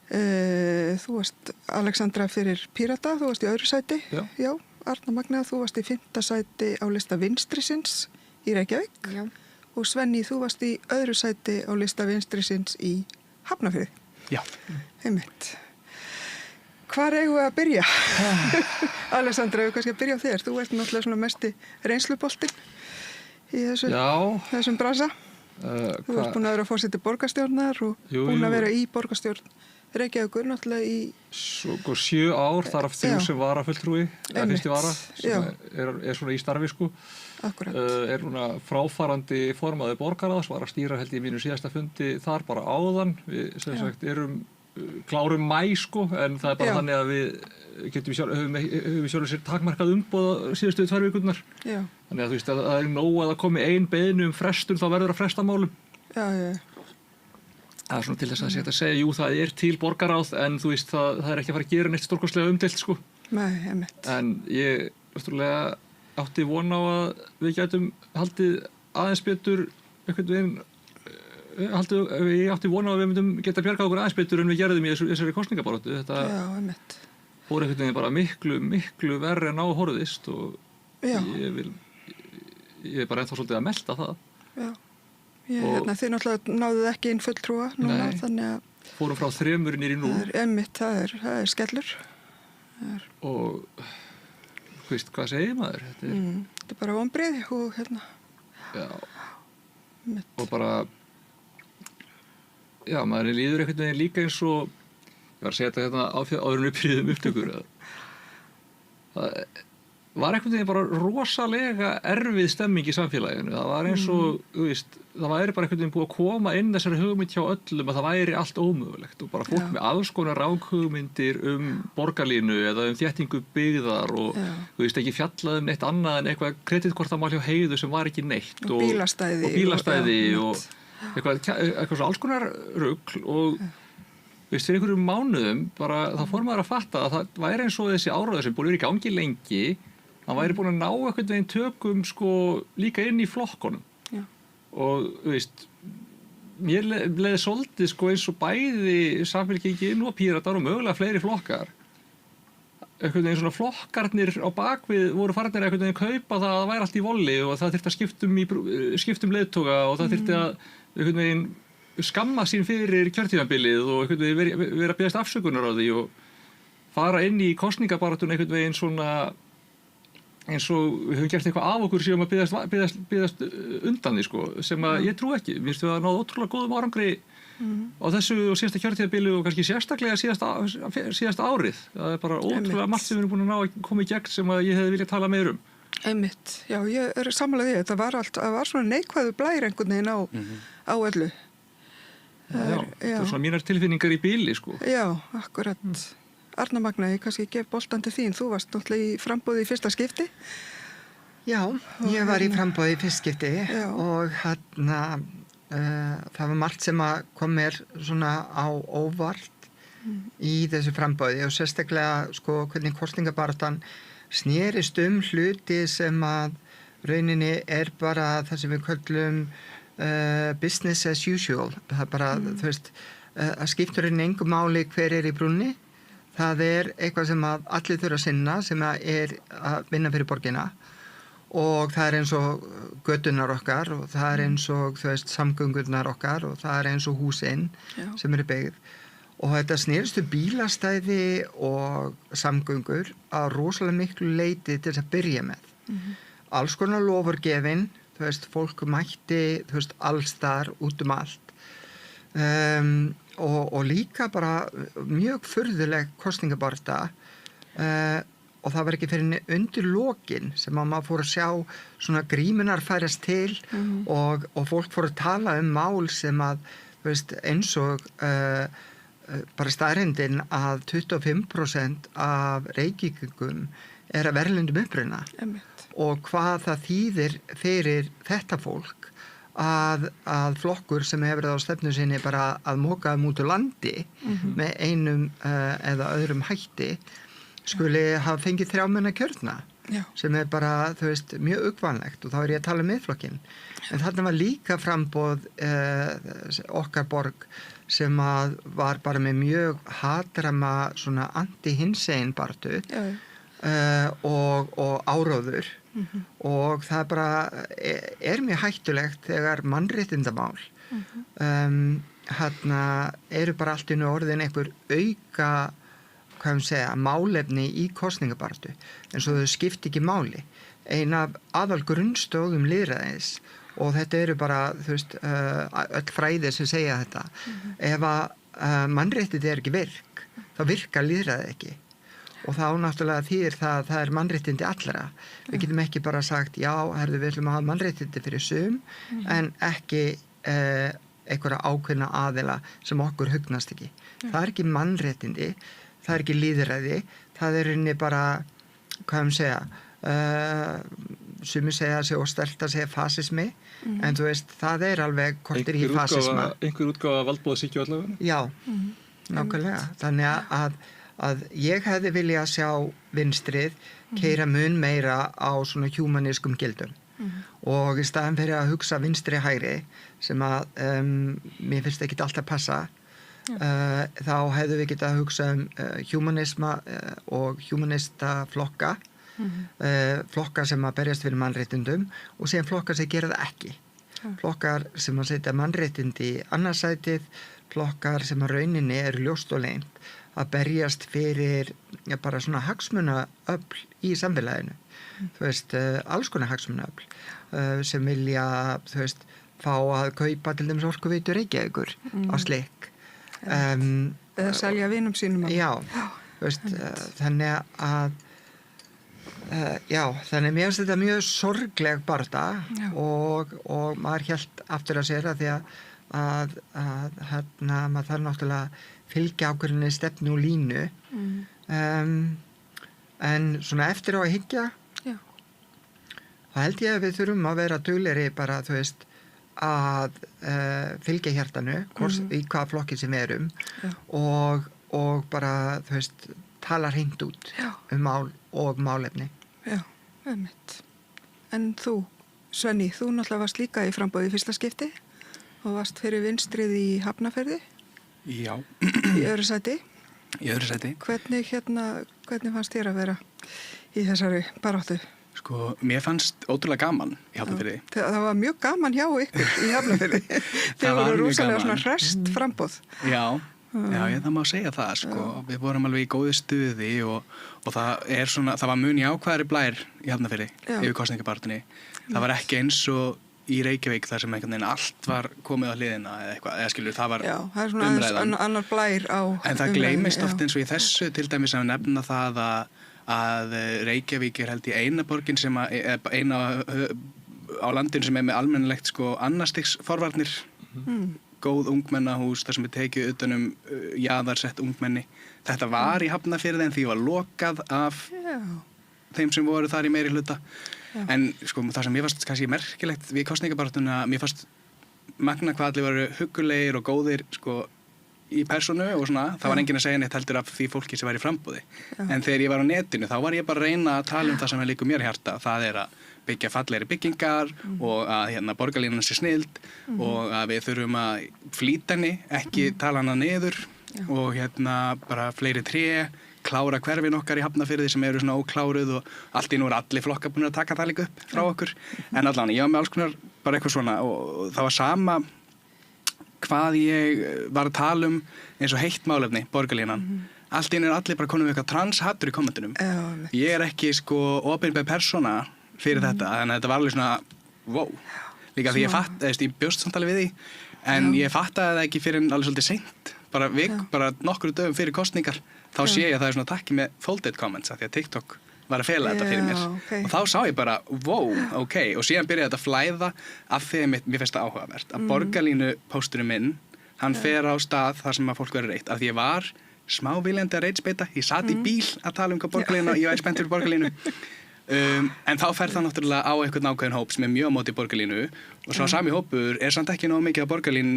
Þú varst Alexandra fyrir Pírata, þú varst í öðru sæti. Já. Arna Magnea, þú varst í 5. sæti á lista Vinstrisins í Reykjavík. Já. Og Svenni, þú varst í öðru sæti á lista Vinstrisins í Hafnarfirði. Já. Einmitt. Hvar eigum við að byrja? Alexandra, við kannski að byrja á þér. Þú ert náttúrulega svona mesti reynsluboltinn í þessum brasa. Þú ert búin að vera fórseti borgarstjórnar og búin að vera í borgarstjórn Reykjavíkur náttúrulega í... 7 ár, þar af 3 sem varafulltrúi, eða fyrsti vara, sem er svona í starfi, sko. Akkurat. Er núna fráfarandi formaður borgarráðs, var að stýra held ég mínu síðasta fundi þar bara áðan. Við sem sagt klárum maí, sko, en það er bara þannig að við höfum sjálfur sér takmarkað umboð síðustu 2 vikurnar. Já. Þannig að þú veist að það er nóg að það komi ein beiðni frestun, þá verður að fresta málum. Já. Það er svona til þess að þetta segja, jú, það er til borgarráð, en þú veist, það er ekki að fara að gera neitt stórkostlega umdeilt, sko. Nei, einmitt. En ég, náttúrulega, átti von á að við gætum haldið aðeins betur, ég átti von á að við myndum geta bjargað okkur aðeins betur en við gerðum í þessari kosningabaráttu. Þetta fór einhvern veginn bara miklu verri en á horfðist og ég er bara ennþá svolítið að melta það. Já. Þið náttúrulega náðuð ekki inn fulltrúa núna, þannig að... Fórum frá 3 niður í 0. Það er skellur. Og, veist, hvað segir maður? Þetta er bara vonbrigði og Já. Og bara... Já, maður líður einhvern veginn líka eins og... Ég var að segja þetta áður en við byrjuðum upptökur. var einhvern veginn bara rosalega erfið stemming í samfélaginu. Það var eins og, þú veist, það væri bara einhvern veginn búið að koma inn þessari hugmynd hjá öllum að það væri allt ómögulegt og bara fólk með alls konar ranghugmyndir borgarlínu eða þéttingu byggðar og, þú veist, ekki fjallað neitt annað en eitthvað kreditkortamál hjá Heiðu sem var ekki neitt og bílastæði og eitthvað svo alls konar rugl og veist, fyrir einhverjum mánuðum bara þá fór maður að fatta að það væri eins og þessi áráður sem búin að vera í gangi lengi hann væri búin að ná einhvern veginn tökum sko líka inn í flokkunum og veist mér leði svolítið sko eins og bæði Samfylkingin og Píratar og mögulega fleiri flokkar einhvern veginn svona flokkarnir á bakvið voru farnir einhvern veginn kaupa það að það væri allt í volli og það þyrfti að skiptum leiðtoga og það þyrfti að einhvern veginn skamma sín fyrir kjörtímabilið og einhvern veginn vera að biðjast afsökunar á því og fara inn í kosningabaráttuna einhvern veginn svona eins og við höfum gert eitthvað af okkur sem að biðjast undan því sko, sem að ég trú ekki. Mér finnst við að náða ótrúlega góðum árangri á þessu og síðasta kjörtímabili og kannski sérstaklega síðasta árið. Það er bara ótrúlega margt sem við erum búin að ná að koma í gegn sem að ég hefði viljað tala meir um. Einmitt, já, ég sammála því. Það var svona neikvæður blær einhvern veginn á öllu. Það er svona mínar tilfinningar í bíli sko. Já, akkurat. Arna Magna, ég kannski gef boltan til þín. Þú varst náttúrulega í framboði í fyrsta skipti. Já, ég var í framboði í fyrsta skipti og það var margt sem að kom mér svona á óvart í þessu framboði og sérstaklega sko hvernig kosningabaráttan snerist hluti sem að rauninni er bara það sem við köllum business as usual. Það er bara, þú veist, að skiptur engu máli hver er í brúnni. Það er eitthvað sem að allir þurfa að sinna sem er að vinna fyrir borgina og það er eins og götunar okkar og það er eins og, þú veist, samgöngurnar okkar og það er eins og húsin sem eru byggð. Og þetta snerist bílastæði og samgöngur að rosalega miklu leyti til þess að byrja með. Alls konar lofurgefin, þú veist, fólk mætti, þú veist, alls þar út allt. Og líka bara mjög furðuleg kosningabaráttu og það var ekki fyrir undir lokin sem að maður fór að sjá svona grímunar færast til og fólk fór að tala mál sem að, þú veist, eins og bara staðreyndin að 25% af Reykvíkingum er af erlendum uppruna og hvað það þýðir fyrir þetta fólk að flokkur sem hefur það á stefnu sinni bara að moka út úr landi með einum eða öðrum hætti skuli hafa fengið 3 manna kjörna sem er bara, þú veist, mjög uggvænlegt og þá er ég að tala um Miðflokkinn. En þarna var líka framboð okkar borg sem að var bara með mjög hatrama svona anti-hinsegin baráttu og áróður og það bara er mjög hættulegt þegar mannréttindamál eru bara allt í einu orðin einhver auka málefni í kosningabaráttu en svo þau skipti ekki máli. Ein af aðal grunnstóðum lýðræðis og þetta eru bara, þú veist, öll fræði sem segja þetta. Ef að mannréttindi er ekki virk, þá virkar lýðræði ekki. Og þá náttúrulega þýðir það er mannréttindi allra. Við getum ekki bara sagt, já, við ætlum að hafa mannréttindi fyrir sum, en ekki einhverja ákveðna aðila sem okkur hugnast ekki. Það er ekki mannréttindi, það er ekki lýðræði, það er inni bara, sumir segja sig og sterkt að segja fasismi, en þú veist, það er alveg kortir í fasisma. Einhver útgáfa valdboðshyggju allavega? Já, nákvæmlega. Þannig að ég hefði viljað sjá vinstrið keyra mun meira á svona humanískum gildum og í staðan fyrir að hugsa vinstri hægri sem að mér finnst ekki alltaf passa þá hefðu við getað að hugsa humanisma og humanista flokka flokkar sem að berjast fyrir mannréttindum og síðan flokkar sem gera það ekki flokkar sem að setja mannréttindi í annarsætið flokkar sem að rauninni eru ljóst og leynt að berjast fyrir bara svona hagsmunaöfl í samfélaginu. Þú veist, alls konar hagsmunaöfl sem vilja, þú veist, fá að kaupa til dæmis Orkuveitu Reykjavíkur á slik. Eða selja vinum sínum. Já, þú veist, þannig að Já, þannig mér finnst þetta mjög sorgleg barða og maður hélt aftur að sér að því að hérna maður þarf náttúrulega fylgja ákveðinni stefnu og línu en svona eftir á að hyggja þá held ég að við þurfum að vera duglegri bara þú veist að fylgja hjartanu í hvaða flokki sem við erum og bara þú veist tala hreint út mál og málefni. Já, einmitt. En þú, Svenni, þú náttúrulega varst líka í framboði í fyrsta skipti og varst fyrir vinstrið í Hafnarfirði. Já. Í öðru sæti. Í öðru sæti. Hvernig fannst þér að vera í þessari baráttu? Sko, mér fannst ótrúlega gaman í Hafnarfirði. Það var mjög gaman hjá ykkur í Hafnarfirði. Þeir voru rosalega svona hresst framboð. Já, það má segja það, sko. Við vorum alveg í góðu stuði og það var mun jákvæðari blær í Hafnarfirði yfir kosningabaráttunni. Það var ekki eins og í Reykjavík þar sem einhvern veginn allt var komið á hliðina eða eitthvað, eða skilur, það var umræðan. Já, það er svona annar blær á umræðinni. En það gleymist oft eins og í þessu til dæmis að nefna það að Reykjavík held í eina borgin sem eina á landinu sem með almennilegt sko annarstigs forvarnir, góð ungmennahús þar sem tekið utan jaðarsett ungmenni. Þetta var í Hafnarfirði en því var lokað af þeim sem voru þar í meiri hluta. En sko það sem mér fannst kannski merkilegt við kosningabaráttuna, mér fannst magna hvað allir voru huggulegir og góðir sko í persónu og svona, það var enginn að segja neitt heldur af því fólki sem var í framboði. En þegar ég var á netinu þá var ég bara að reyna að tala það sem liggur mér hjarta, það að byggja fallegri byggingar og að borgarlínan sé snilld og að við þurfum að flýta henni, ekki tala hana niður og bara fleiri tré, klára hverfin okkar í Hafnarfirði sem eru svona ókláruð og allt í nú allir flokkar búin að taka það líka upp frá okkur. En allan, ég var með alls konar bara eitthvað svona og það var sama hvað ég var að tala eins og heitt málefni, borgarlínan. Allt í nú allir bara konum við eitthvað transhattur í kommentunum. Ég ekki sko opinber persóna fyrir þetta, en þetta var alveg svona wow. Líka því ég bjóst samtali við því, en ég fattaði það ekki fyrir alveg svolítið seint. Bara nokkru dögum fyrir kostningar þá sé ég að það er svona takki með folded comments því að TikTok var að fela þetta fyrir mér og þá sá ég bara, wow, ok og síðan byrjaði þetta að flæða af því að mér finnst það áhugavert að borgarlínu pósturinn minn, hann fer á stað þar sem að fólk verður reitt, af því ég var smá viljandi að reitsbeita, ég sat í bíl að tala hvað borgarlínu, ég var spenntur fyrir borgarlínu en þá fer það náttúrulega á einhvern ákveðin hóp sem mjög móti borgarlínu og svo sami hópur samt ekki nóg mikið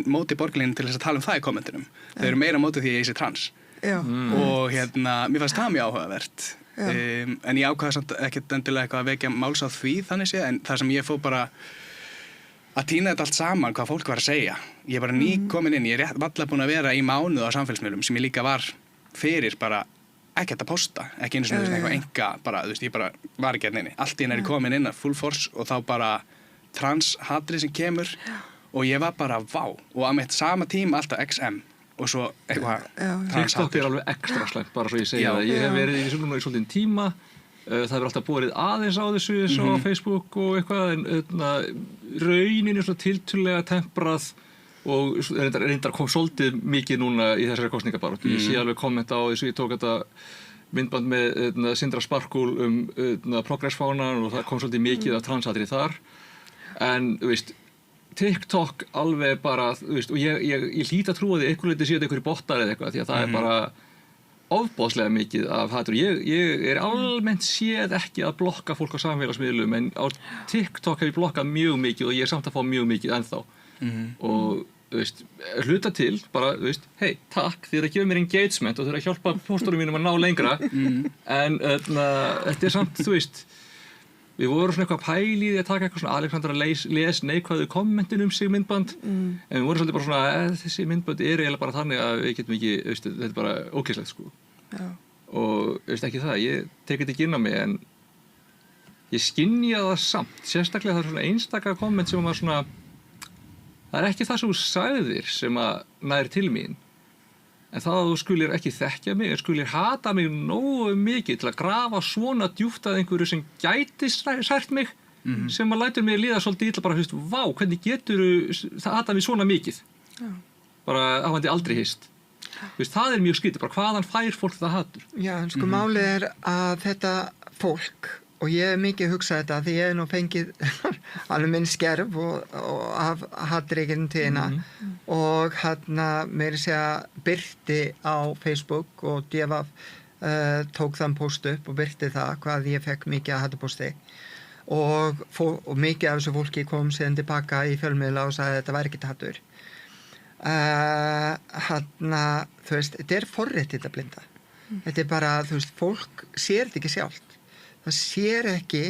móti borgarlínu til þess að tala það í kommentunum. Þau eru meira móti því að ég sé trans. Og mér fannst það mjög áhugavert. En ég ákvaða samt ekkert endilega eitthvað að vekja máls á því þannig séð, en það sem ég fór bara að tína þetta allt saman hvað fólk var að segja. Ég er bara komin inn, ég varla búin að vera í mánuð á samfélagsmiðlum sem ég líka var fyrir bara ekkert að posta, ekki einu svona eitthvað enga bara, ég bara var ekki hérna inni. Allt í henni komin inn að full force og þá bara transhatri sem kemur og ég var bara vá og að mitt sama tíma alltaf XM og svo eitthvað transhatri. TikTok alveg ekstra slæmt, bara svo ég segja það. Ég hef verið í svolítið tíma, það hefur alltaf borið aðeins á þessu á Facebook og eitthvað, en raunin svona tiltölulega temprað og reyndar kom svolítið mikið núna í þessari kosningabaráttu. Ég sé alveg kommenta á þessu, ég tók þetta myndband með Sindra Sparkúl progressfánan og það kom svolítið mikið af transhatri þar. En, þú veist, TikTok alveg bara, þú veist, og ég hlýt að trúa því einhver leyti séu þetta einhverjir bottar eða eitthvað, því að það er bara ofboðslega mikið af hatur. Ég er almennt séð ekki að blokka fólk á samfélagsmiðlum, en á TikTok hef ég blokkað mjög mikið og ég er samt að fá mjög mikið ennþá. Og þú veist, hluta til bara, þú veist, hei, takk því að það gefur mér engagement og það að hjálpa póstunum mínum að ná lengra en þetta er samt, þú veist við vorum svona eitthvað pæli í því að taka eitthvað svona Alexandra les neikvæðu kommentin sig myndband en við vorum svolítið bara svona þessi myndband eiginlega bara þannig að við getum ekki, veist, þetta er bara ókeyslegt sko. Og veist ekki það, ég tek þetta ekki inn á mig en ég skynja það samt, sérstaklega það er svona einstaka komment sem var svona það er ekki það sem þú sagðir sem að nær til mín en það að þú skulir ekki þekkja mig en skulir hata mig nógu mikið til að grafa svona djúpt að einhverju sem gæti sært mig sem að lætur mig líða svolítið illa bara, veist, vá, hvernig geturðu það hata mig svona mikið bara hafandi aldrei hist veist, það er mjög skrítið, bara hvaðan fær fólk það hatur? Já, en sko málið er að þetta fólk og ég hef mikið hugsað þetta því ég hef nú fengið alveg minn skerf og af hattreikinn tíðina og meira segja birti á Facebook og Devaf tók þann post upp og birti það hvað ég fekk mikið að hattupósti og mikið af þessu fólki kom síðan tilbaka í fjölmiðla og sagði að þetta væri ekki hattur. Þú veist, þetta forréttindablinda. Þetta bara, þú veist, fólk sér þetta ekki sjálft. Það sér ekki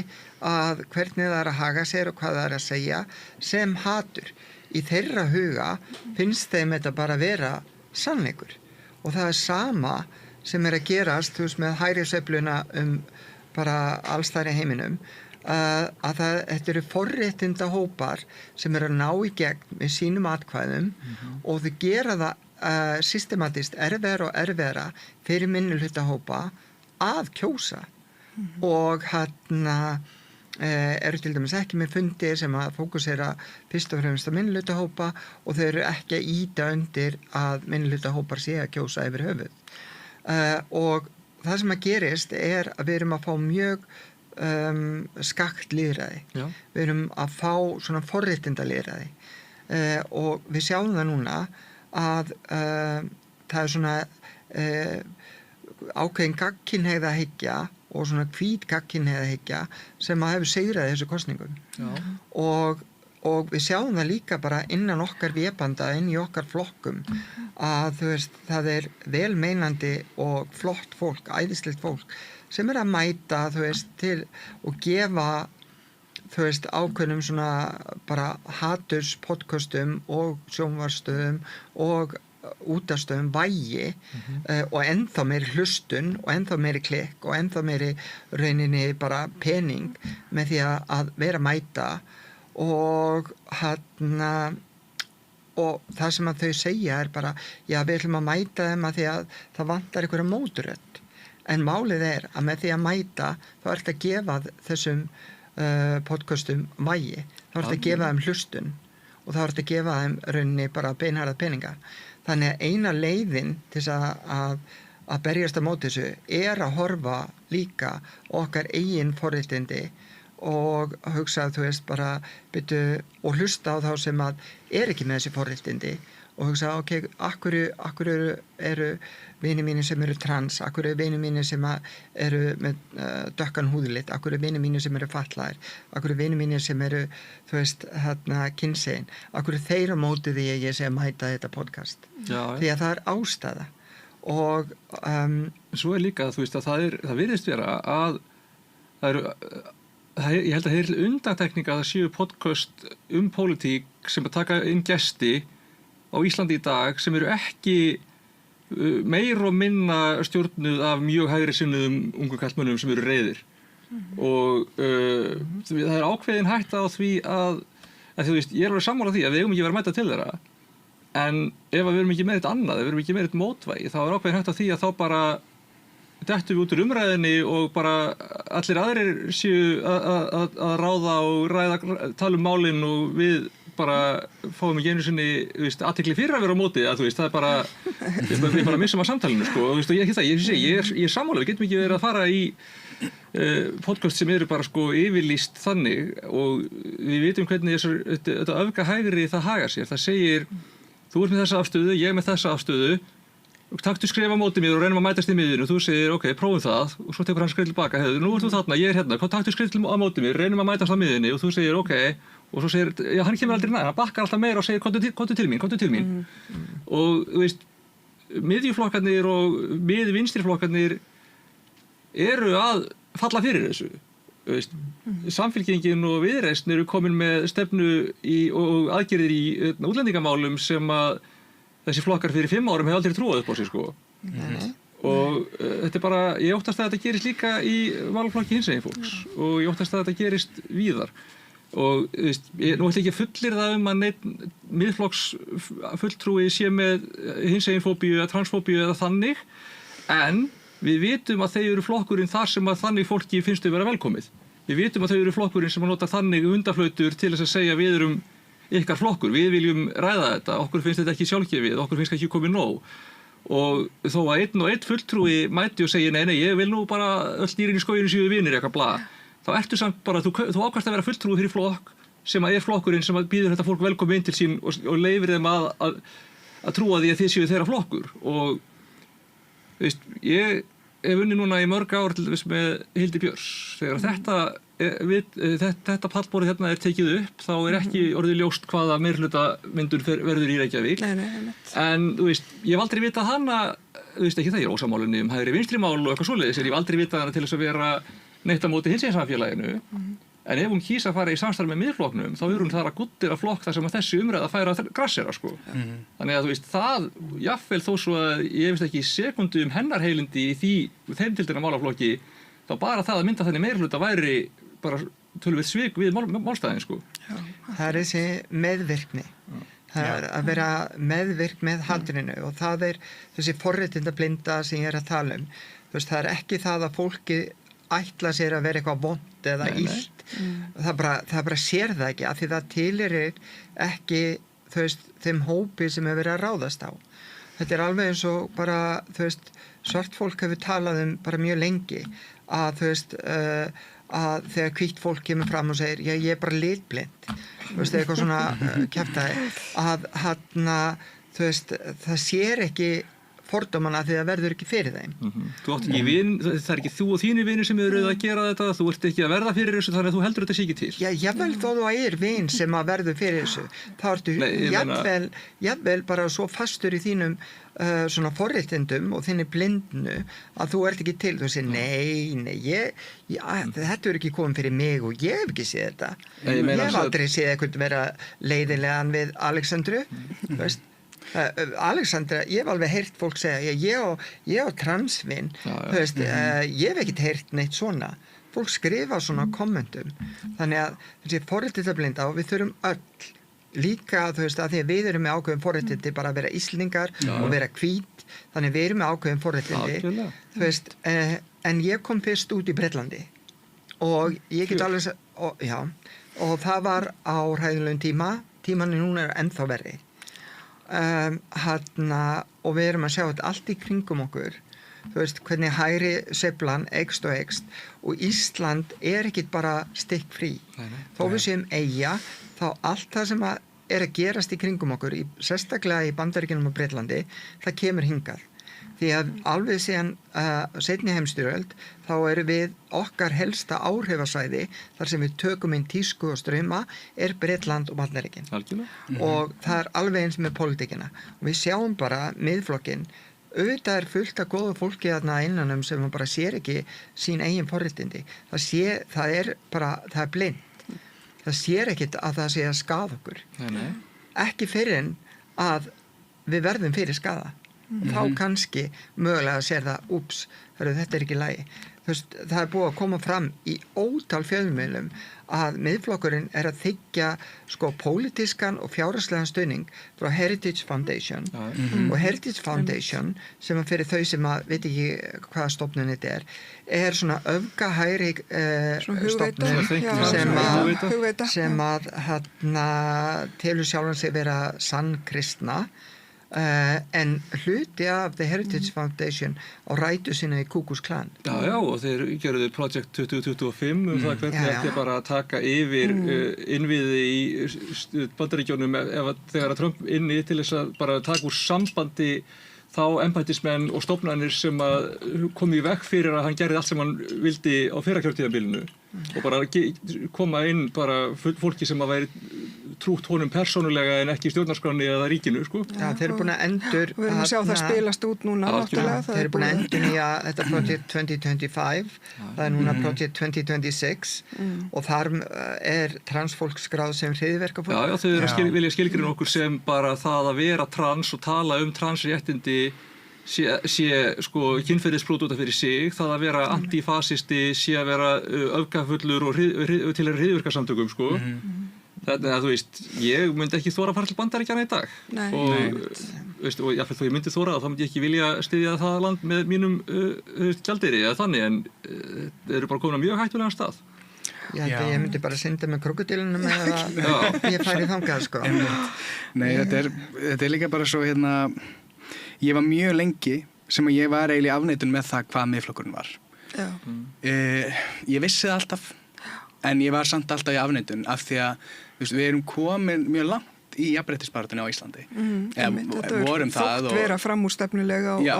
að hvernig það að haga sér og hvað það að segja sem hatur. Í þeirra huga finnst þeim þetta bara vera sannleikur. Og það sama sem að gerast, þú veist, með hægri sveifluna bara alls þar í heiminum, að þetta eru forréttinda hópar sem að ná í gegn með sínum atkvæðum og þau gera það systematist erfiðara og erfiðara fyrir minnihlutahópa að kjósa. Og eru til dæmis ekki með fundi sem að fókusera fyrst og fremst á minnihlutahópa og þau eru ekki að ýta undir að minnihlutahópar sé að kjósa yfir höfuð. Og það sem að gerist að við erum að fá mjög skakt lýðræði. Já. Við erum að fá svona forréttinda lýðræði og við sjáum það núna að það svona ákveðin gagnkynhneigða hyggja og svona hvít gagnkynhneigða hyggja sem að hefur sigrað þessu kosningum. Og við sjáum það líka bara innan okkar vébanda, inn í okkar flokkum að þú veist, það vel meinandi og flott fólk, æðislegt fólk sem að mæta, þú veist, til og gefa, þú veist, ákveðnum svona bara haturs podcastum og sjónvarpsstöðum og útastöðum vægi og ennþá meiri hlustun og ennþá meiri klikk og ennþá meiri rauninni bara pening með því að vera að mæta og og það sem að þau segja bara, já, við ætlum að mæta þeim að því að það vantar einhverja móturödd. En málið að með því að mæta þá ertu að gefa þessum podcastum vægi, þá ertu að gefa þeim hlustun og þá ertu að gefa þeim rauninni bara beinharða peninga. Þannig að eina leiðin til að berjast á móti þessu að horfa líka okkar eigin forréttindi og hugsa, þú veist, bara og hlusta á þá sem að ekki með þessi forréttindi og hugsa, ok, akkur eru vinir mínir sem eru trans, akkur eru vinir mínir sem eru með dökkan húðlit, akkur eru vinir mínir sem eru fatlaðir, akkur eru vinir mínir sem eru, þú veist, kynsegin, akkur eru þeir á móti því að ég sé að mæta þetta podcast. Já, því að það ástæða. Og svo líka, þú veist, að það virðist vera að það eru ég held að það er undantekning að það séu podcast pólitík sem að taka inn gesti á Íslandi í dag sem eru ekki meir og minna stjórnuð af mjög hægri sinnuðum ungu kallmönnum sem eru reiðir og það er ákveðin hætta á því að þú veist, ég alveg sammála því að við eigum ekki vera að mæta til þeirra en ef við erum ekki með eitt annað, ef við erum ekki með eitt mótvægi þá er ákveðin hætta á því að þá bara dettum við út úr umræðinni og bara allir aðrir séu að ráða og tala málin og við bara fáum ekki einu sinni athygli fyrir að vera á móti að þú veist, það er bara við bara missum að samtalinu sko og ég er sammála, við getum ekki verið að fara í podcast sem eru bara sko yfirlýst þannig og við vitum hvernig þetta öfgahægri það hagar sér, það segir þú ert með þessa afstöðu, ég með þessa afstöðu taktu skrifa á móti mér og reynum að mætast í miðjunni og þú segir, ok, prófum það og svo tekur hann skrif tilbaka, nú ert þú þarna, ég hérna taktu skrif á móti mér, reynum að mætast á miðjunni og þú segir, ok, og svo segir já, hann kemur aldrei nær, hann bakkar alltaf meira og segir komdu til mín og þú veist, miðjuflokkarnir og miðvinstriflokkarnir eru að falla fyrir þessu veist, samfylkingin og Viðreisn eru komin með stefnu og aðgerðir í útlendingamálum sem að þessi flokkar fyrir 5 árum hefur aldrei trúað upp á sig sko. Og þetta bara, ég óttast að þetta gerist líka í valflokki hinsegin fólks og ég óttast að þetta gerist víðar og nú ætla ekki að fullir það að neitt miðflokks fulltrúi sé með hinseginfóbíu eða transfóbíu eða þannig en við vitum að þeir eru flokkurinn þar sem að þannig fólki finnst þau vera velkomið. Við vitum að þau eru flokkurinn sem að nota þannig undaflautur til þess að segja við erum ykkar flokkur, við viljum ræða þetta, okkur finnst þetta ekki sjálfgefið, okkur finnst ekki komið nóg og þó að einn fulltrúi mæti og segi nei, ég vil nú bara öll dýrin í skóginum séu vinir eitthvað bla, þá ertu samt bara, þú ákvæmst að vera fulltrúi fyrir flokk sem er flokkurinn sem býður þetta fólk velkomin inn til sín og leyfir þeim að trúa því að þið séu þeirra flokkur. Og veist, ég hef unnið núna í mörg ár til þess með Hildi Björns. Þegar þetta pallborðið hérna er tekið upp, þá er ekki orðið ljóst hvaða meirhlutamyndun verður í Reykjavík. En þú veist, ég hef aldrei vitað hana, þú veist ekki það, ég er ósammálinni hægri vinstri mál og eitthvað svoleiðis, ég hef aldrei vitað hana til þess að vera neitt á móti hinsegin samfélaginu. En ef hún kýs að fara í samstarf með Miðflokknum, þá hún þar að guddira flokk þar sem að þessi umræða færa grassera, sko. Þannig að þú veist, það, jafnvel þó svo að ég veist ekki sekundu hennar heilindi í þeim tildina málaflokki, þá bara það að mynda þannig meirhluta væri bara töluvert svik við málstæðin, sko. Það er þessi meðvirkni. Það er að vera meðvirk með handrinu og það er þessi forréttindablinda sem ég er að tala um. Þú veist, það er ekki það að fólki ætla sér að vera eitthvað vont eða illt. Það bara sér það ekki af því það tilheyrir ekki þú veist, þeim hópi sem hefur verið að ráðast á. Þetta er alveg eins og bara þú veist, svart fólk hefur talað bara mjög lengi að þú veist að þegar hvítt fólk kemur fram og segir ég er bara litblind, þú veist, eitthvað svona kjaftaði að þú veist, það sér ekki fordómana því það verður ekki fyrir þeim. Þú átt ekki vin, það er ekki þú og þínir vinir sem eru að gera þetta, þú ert ekki að verða fyrir þessu þannig að þú heldur þetta sé ekki til. Já, jafnvel þó þú er vin sem að verður fyrir þessu, þá ertu jafnvel bara svo fastur í þínum svona forréttindum og þinni blindnu að þú ert ekki til, þú segir nei, þetta er ekki komið fyrir mig og ég hef ekki séð þetta. Ég hef aldrei séð eitthvað vera leiðinlegan við Alexandru, þú veist. Alexandra, ég hef alveg heyrt fólk segja ég á transvin þú veist, ég hef ekkert heyrt neitt svona, fólk skrifa svona kommentum, þannig að þessi forréttindablinda og við þurfum öll líka, þú veist, að því að við erum með ákveðin forréttindi bara að vera Íslendingar og vera hvít, þannig við erum með ákveðin forréttindi, þú veist en ég kom fyrst út í Bretlandi og ég get alveg og það var á hræðilegum tímanum núna er ennþá verri. Og við erum að sjá þetta allt í kringum okkur, þú veist, hvernig hægri sveiflan eykst og Ísland er ekki bara stikkfrí. Þó við séum eyja, þá allt það sem er að gerast í kringum okkur, sérstaklega í Bandaríkjunum og Bretlandi, það kemur hingað. Því að alveg síðan seinni heimsstyrjöld þá eru við okkar helsta áhrifasvæði þar sem við tökum inn tísku og strauma er Bretland og Bandaríkin. Og það er alveg eins með pólitíkina. Og við sjáum bara Miðflokkinn, auðvitað er fullt af góðu fólki þarna innanum sem bara sér ekki sín eigin forréttindi. Það er blind. Það sér ekkit að það sé að skaða okkur. Ekki fyrir en að við verðum fyrir skaða. Þá kannski mögulega sér það þetta er ekki í lagi. Það er búið að koma fram í ótal fjölmiðlum að Miðflokkurinn er að þiggja pólitískan og fjárhagslegan stuðning frá Heritage Foundation og Heritage Foundation sem að fyrir þau sem að veit ekki hvaða stofnun þetta er svona öfgahægri stofnun sem að telur sjálfan sig vera sann kristna en hluti af The Heritage Foundation á rætu sinni í Ku Klux Klan. Já, og þeir gerðu Project 2025 það hvernig ætti bara að taka yfir innviði í Bandaríkjunum þegar að Trump inni til þess að bara taka úr sambandi þá embættismenn og stofnanir sem að komu í veg fyrir að hann gerði allt sem hann vildi á fyrra kjörtímabilinu og bara koma inn bara fólki sem að væri trútt honum persónulega en ekki í stjórnarskránni eða ríkinu, sko. Já, þeir eru búin að endur við erum að sjá það spilast út núna þeir eru búin að endur nýja þetta Project 2025 það er núna Project 2026 og þar er transfólk skráð sem hryðjuverkafólk. Já, þau eru vilja skilgreina okkur sem bara það að vera trans og tala transréttindi sé kynferðisbrot út af fyrir sig, það að vera antifasisti sé að vera öfgafullur og til hryðjuverkasamtökum, sko. Þannig að þú veist, ég myndi ekki þora að fara til Bandaríkjanna í dag og jáfnvel þó ég myndi þora þá myndi ég ekki vilja styðja það land með mínum gjaldeyri eða þannig en þeir eru bara komin á mjög hættulegan stað. Ég myndi bara synda með krokodilunum eða ég færi þangað, sko. Nei, þetta er líka bara svo ég var mjög lengi sem ég var eiginlega afneitun með það hvað Miðflokkurinn var. Ég vissi það alltaf en ég var samt alltaf í afneitun af því að við erum komin mjög langt í jafnréttisbaráttunni á Íslandi. Þetta þótt vera framúrstefnulega já.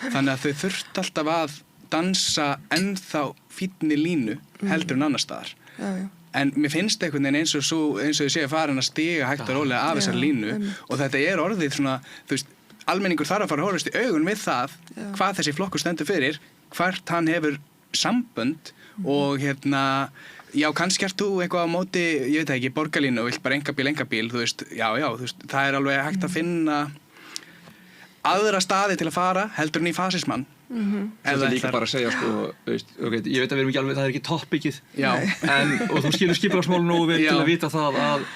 Þannig að þau þurft alltaf að dansa ennþá fínni línu heldur en annars staðar. Já. En mér finnst einhvern veginn eins og þau séu farin að stiga hægt og rólega af þessar línu og þetta orðið svona, almenningur þarf að fara að horfast í augun við það hvað þessi flokkur stendur fyrir, hvert hann hefur sambönd og já, kannski ert þú eitthvað á móti, ég veit ekki, borgarlínu og vilt bara engabíl, það alveg hægt að finna aðra staði til að fara heldur en í fasismann. Þetta líka bara að segja, ég veit að við erum ekki alveg, það ekki toppikið, og þú skilur skipulagsmál nógu vel til að vita það að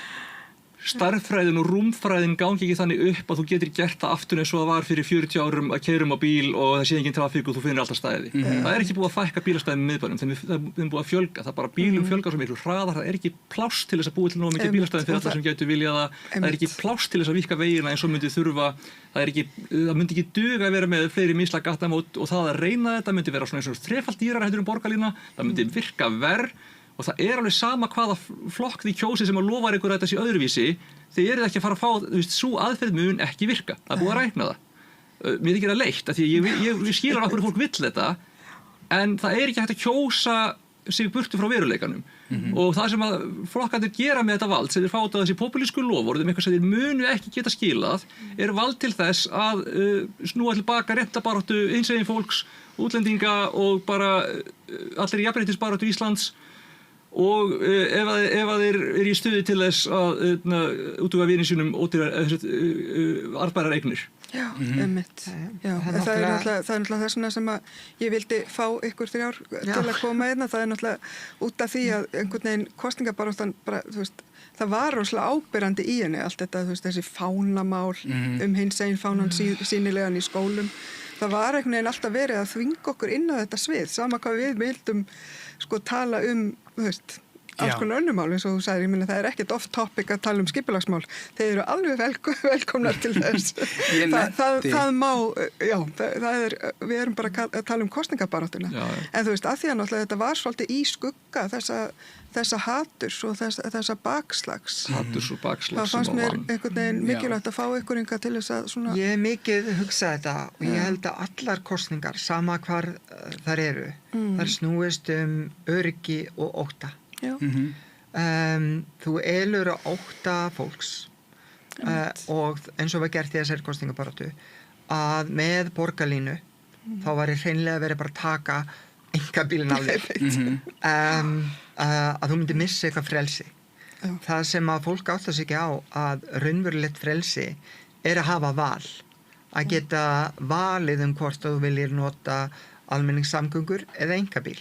stærðfræðin og rúmfræðin gangi ekki þannig upp að þú getur gert það aftur eins og það var fyrir 40 árum að keyra á bíl og það sé engin trafík og þú finnir alltaf stæði. Það ekki búið að fækka bílastæðum í miðbænum, það búið að fjölga, það bara bílum fjölgar svo miklu hraðar, það ekki pláss til þess að búið til nógu mikið bílastæðum fyrir alla sem getur viljað það ekki pláss til þess að víkka vegina eins og myndi þurfa, það myndi ekki duga að vera með fleiri mislæg gatnamót og það að reyna þetta myndi vera svona eins og þrefalt dýrara heldur en borgarlína, það myndi virka verr. Og það alveg sama hvaða flokk því kjósi sem að lofar ykkur að þetta sé öðruvísi, þið eruð ekki að fara að fá, svo aðferð mun ekki virka. Það er búið að rækna það. Mér þykir það leitt, af því ég skilur af hverju fólk vill þetta, en það ekki hægt að kjósa sig burtu frá veruleikanum. Og það sem að flokkarnir gera með þetta vald, sem þeir fá út á þessi populísku loforð, eitthvað sem þeir munu ekki geta skilað, vald til þess að snúa til baka réttabaráttu hinsegin fólks, útlendinga og bara allir í jafnréttisbaráttu Íslands. Og ef þeir í stuði til þess að útúga vinni sínum arðbærar eignir. Já, einmitt. Það er náttúrulega þessuna sem að ég vildi fá ykkur 3 til að koma einna. Það er náttúrulega út af því að einhvern veginn kosningabaráttan bara, það var rosalega áberandi í henni allt þetta, þessi fánamál hinsegin fánan sýnilegan í skólum. Það var einhvern veginn alltaf verið að þvinga okkur inn á þetta svið, sama hvað við vildum tala alls konar önnumál eins og þú sagðir, ég minna það ekkert off topic að tala skipulagsmál, þeir eru alveg velkomnar til þess. það má, við erum bara að tala kosningabaráttuna, en þú veist, að því að náttúrulega þetta var svolítið í skugga þessa haturs og þessa bakslags. Haturs og bakslags. Það fannst mér einhvern veginn mikilvægt að fá ykkur inga til þess að svona... Ég mikið hugsaði þetta og ég held að allar kosningar, sama hvar þar eru, þar snúist öryggi og ótta. Þú elur að ótta fólks og eins og var gert í þessari kosningabaráttu að með borgarlínu þá var hreinlega verið bara að taka einkabílinn af þér að þú myndir missa eitthvað frelsi. Það sem að fólk átta sig ekki á að raunverulegt frelsi að hafa val, að geta valið hvort þú viljir nota almenningssamgöngur eða einkabíl.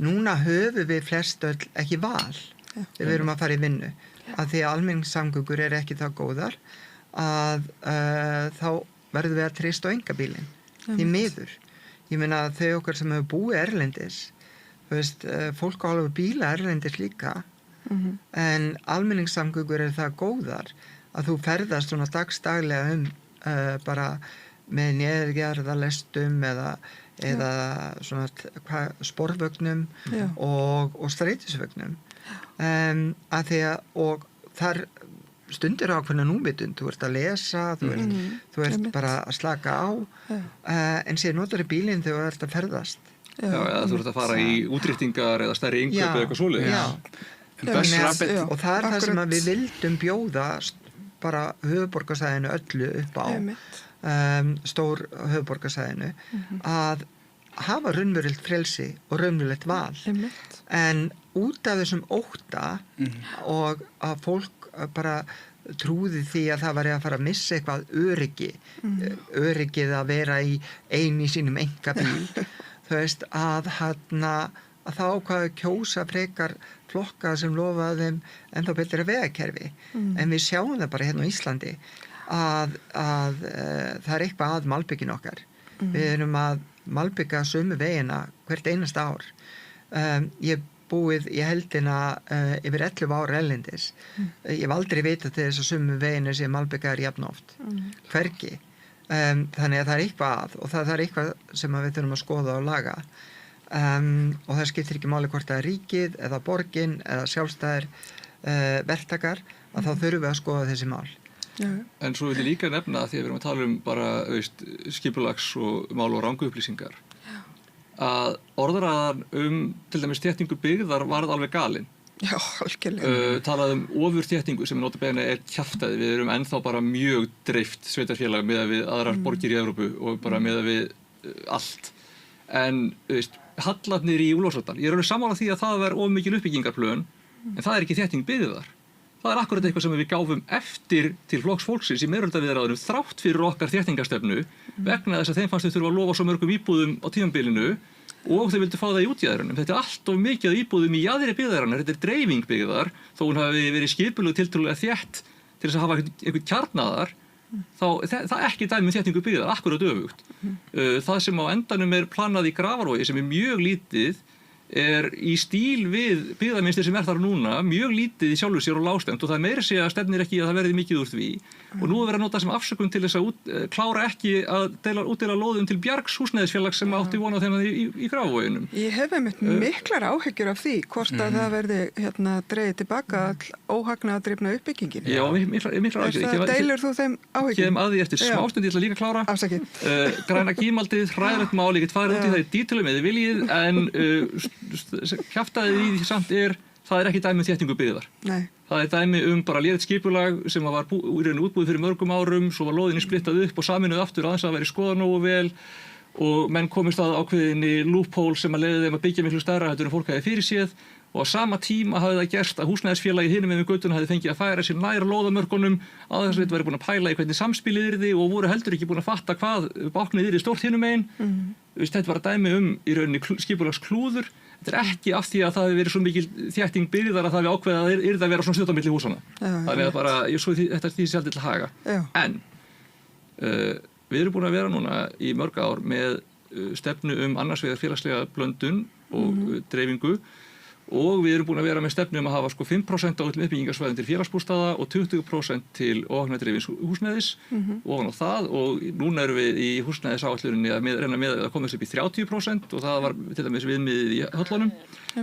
Núna höfum við flest öll ekki val við erum að fara í vinnu af því að almenningssamgöngur ekki það góðar að þá verðum við að treysta á einkabílinn því miður. Ég meina þau okkar sem hefur búið erlendis fólk á alveg bíla erlendis líka en almenningssamgöngur það góðar að þú ferðast svona dagsdaglega bara með neðurgerðalestum eða svona sporvögnum og strætisvögnum að því að og þar stundir ákveðna núvitund, þú ert að lesa þú ert bara að slaka á en síðan notar í bílinn þegar þú ert að ferðast eða þú ert að fara í útrýttingar eða stærri innkaup eða eitthvað svoleiðis og það það sem að við vildum bjóða bara höfuðborgarsvæðinu öllu upp á stór höfuðborgarsvæðinu að hafa raunverulegt frelsi og raunverulegt val en út af þessum ótta og að fólk bara trúði því að það var að fara að missa eitthvað öryggið að vera í sínum einkabíl þú veist að þá hvað kjósa frekar flokka sem lofaði þeim ennþá betra vegakerfi en við sjáum það bara hérna á Íslandi að það eitthvað að malbygginu okkar við erum að malbygga sömu vegina hvert einasta ár ég búið í heldina yfir 11 ára erlendis ég hef aldrei vitað til þess að sömu vegina sem malbyggaðar jafn oft hvergi þannig að það eitthvað að og það eitthvað sem við þurfum að skoða og laga og það skiptir ekki máli hvort það er ríkið eða borgin eða sjálfstæðir verktakar að þá þurfum við að skoða þessi mál. Já. En svo vil ég líka nefna því að við erum að tala bara skipulags og mál og ranguupplýsingar að orðræðan til dæmis þéttingu byggðar varð alveg galin. Já, algjörlega. Talað ofurþéttingu sem notabene kjaftæði. Við erum ennþá bara mjög dreift sveitarfélag miðað við aðrar borgir í Evrópu og bara miðað við allt. En hallarnir í Úlfarsárdal, ég er alveg sammála því að það var of mikil uppbyggingarplön, en það er ekki þétting byggðar. Það er akkurat eitthvað sem við gáfum eftir til Flokks fólksins í meirihlutaviðræðunum þrátt fyrir okkar þéttingarstefnu vegna þess að þeim fannst þau þurfa að lofa svo mörgum íbúðum á tímabilinu og þau vildu fá það í útjaðrunum. Þetta er allt of mikið íbúðum í jaðri byggðarinnar, þetta er dreifing byggðar, þó hún hafi verið skipulögð tiltölulega þétt til þess að hafa einhvern kjarnaðar, þá það er ekki dæmi þéttingu byggðar, akkurat öfugt. Það sem á endanum er planað í Grafarvogi sem er mjög lítið er í stíl við byggðarmynstur sem er þar núna, mjög lítið í sjálfu sér og lágstæmt og það meira sé að stefnir ekki að það verði mikið úr því og nú er verið að nota sem afsökun til þess að klára ekki að útdeila lóðum til Bjargs húsnæðisfélags sem átti von á þeim í Grafarvoginum. Ég hef einmitt miklar áhyggjur af því hvort að það verði dregið tilbaka óhagnaðardrifna uppbyggingin. Já, miklar áhyggjur. Deilur þú þeim áhyggjum? Kem að því eftir smástund, ég ætla líka að klára. Afsakið. Græna gímaldið, hræðilegt mál, ég get farið út í það í dítilum eða viljið, en kjaftaðið í því samt það er ekki dæmi þéttingu byggðar. Nei. Það er dæmi bara lélegt skipulag sem var útbúið fyrir mörgum árum, svo var lóðinni splittað upp og saminuð aftur aðeins að vera skoðað nógu vel og menn komist að ákveðinni loophole sem að leiði þeim að byggja miklu stærra heldur en fólk hafi fyrir séð og á sama tíma hafði það gerst að húsnæðisfélagið hinum með göttuna hafði fengið að færa sér nær lóðamörkunum á þess að þetta væri búin að pæla í hvernig samspilið yrði og voru heldur ekki búin að fatta hvað báknið yrði stórt hinum megin. Þetta var dæmi í rauninni skipulagsklúður. Þetta er ekki af því að það hefur verið svo mikil þétting byggðar að það hefur ákveðið að yrði að vera svona stjórn á milli húsana. Þannig að bara, þetta er því sjálf til að haga. En við erum búin að vera núna í mörg ár með stefnu annars vegar félagslega blöndun og dreifingu og við erum búin að vera með stefnu að hafa 5% á öllum uppbyggingarsvæðum til félagsbústaða og 20% til óhagnaðardrifins húsnæðis ofan á það og núna erum við í húsnæðisáætluninni að reyna með að komast upp í 30% og það var til dæmis viðmiðið í höllunum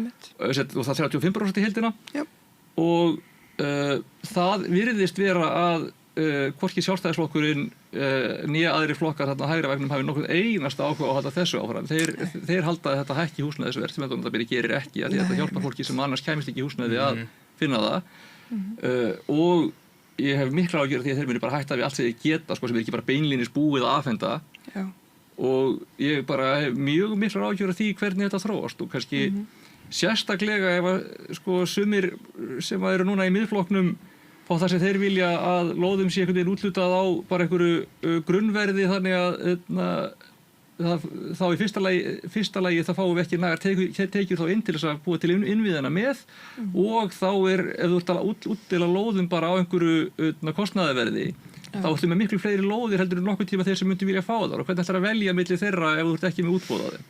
og það 35% í heildina og það virðist vera að hvorki sjálfstæðisflokkurinn nýja aðri flokkar þarna hægra vegna hafi nokkuð einasta áhuga á að halda þessu áfram. Þeir halda að þetta hækki húsnæðisverð sem þetta gerir ekki að þetta hjálpar fólki sem annars kæmist ekki í húsnæði að finna það og ég hef mikla ágjörð því að þeir muni bara hætta við allt sem þeir geta sem er ekki bara beinlínis búið að afhenda og ég bara hef mjög mikla ágjörð því hvernig þetta þróast og kannski sérstaklega ef að sumir sem eru núna í miðflokknum fá það sem þeir vilja að lóðum sé einhvern veginn úthlutað á bara einhverju grunnverði þannig að þá í fyrsta lagi það fáum við ekki nægar tekjur þá inn til þess að búa til innviðina með og þá ef þú ert að útdeila lóðum bara á einhverju kostnaðarverði þá ertu með miklu fleiri lóðir heldur en nokkuð tíma þeir sem myndu vilja fá þar og hvernig ætlar að velja milli þeirra ef þú ert ekki með útboðaði.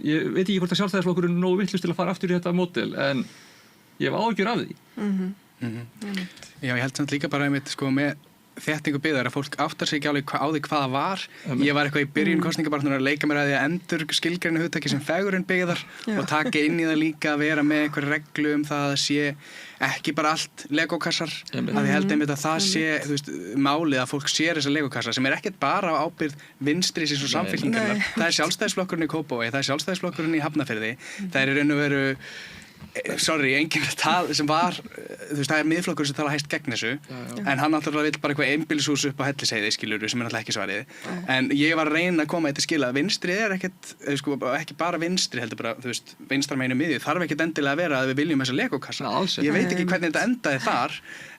Ég veit ekki hvort að sjálfstæðisflokkurinn er nógu vitlaus til að fara aftur í þetta módel en ég hef áhyggjur af því. Já, ég held samt líka bara með þéttingu byggðar að fólk áttar sig ekki alveg á því hvað það var. Ég var eitthvað í byrjun kosningabaráttunar að leika mér að því að endur skilgreina hugtaki sem fegurinn byggðar og taka inn í það líka að vera með einhver reglu það að sé ekki bara allt legokassar. Ég held einmitt að það sé málið að fólk sér þessa legokassar sem er ekkert bara á ábyrgð vinstri síns og samfylkingarinnar. Það er sjálfstæðisflokkurinn í Kópavogi, það er sjálfstæðisflokkurinn í Hafnarfirði. Það er í raun og veru enginn sem var það er miðflokkur sem tala hæst gegn þessu en hann náttúrulega vill bara eitthvað einbýlishús upp á Hellisheiði skilurðu sem er náttúrulega ekki svarið en ég var að reyna að koma þetta skila að vinstri er ekkert ekki bara vinstri heldur bara vinstra meginu miðju þarf ekkert endilega að vera að við viljum þessa legokassa ég veit ekki hvernig þetta endaði þar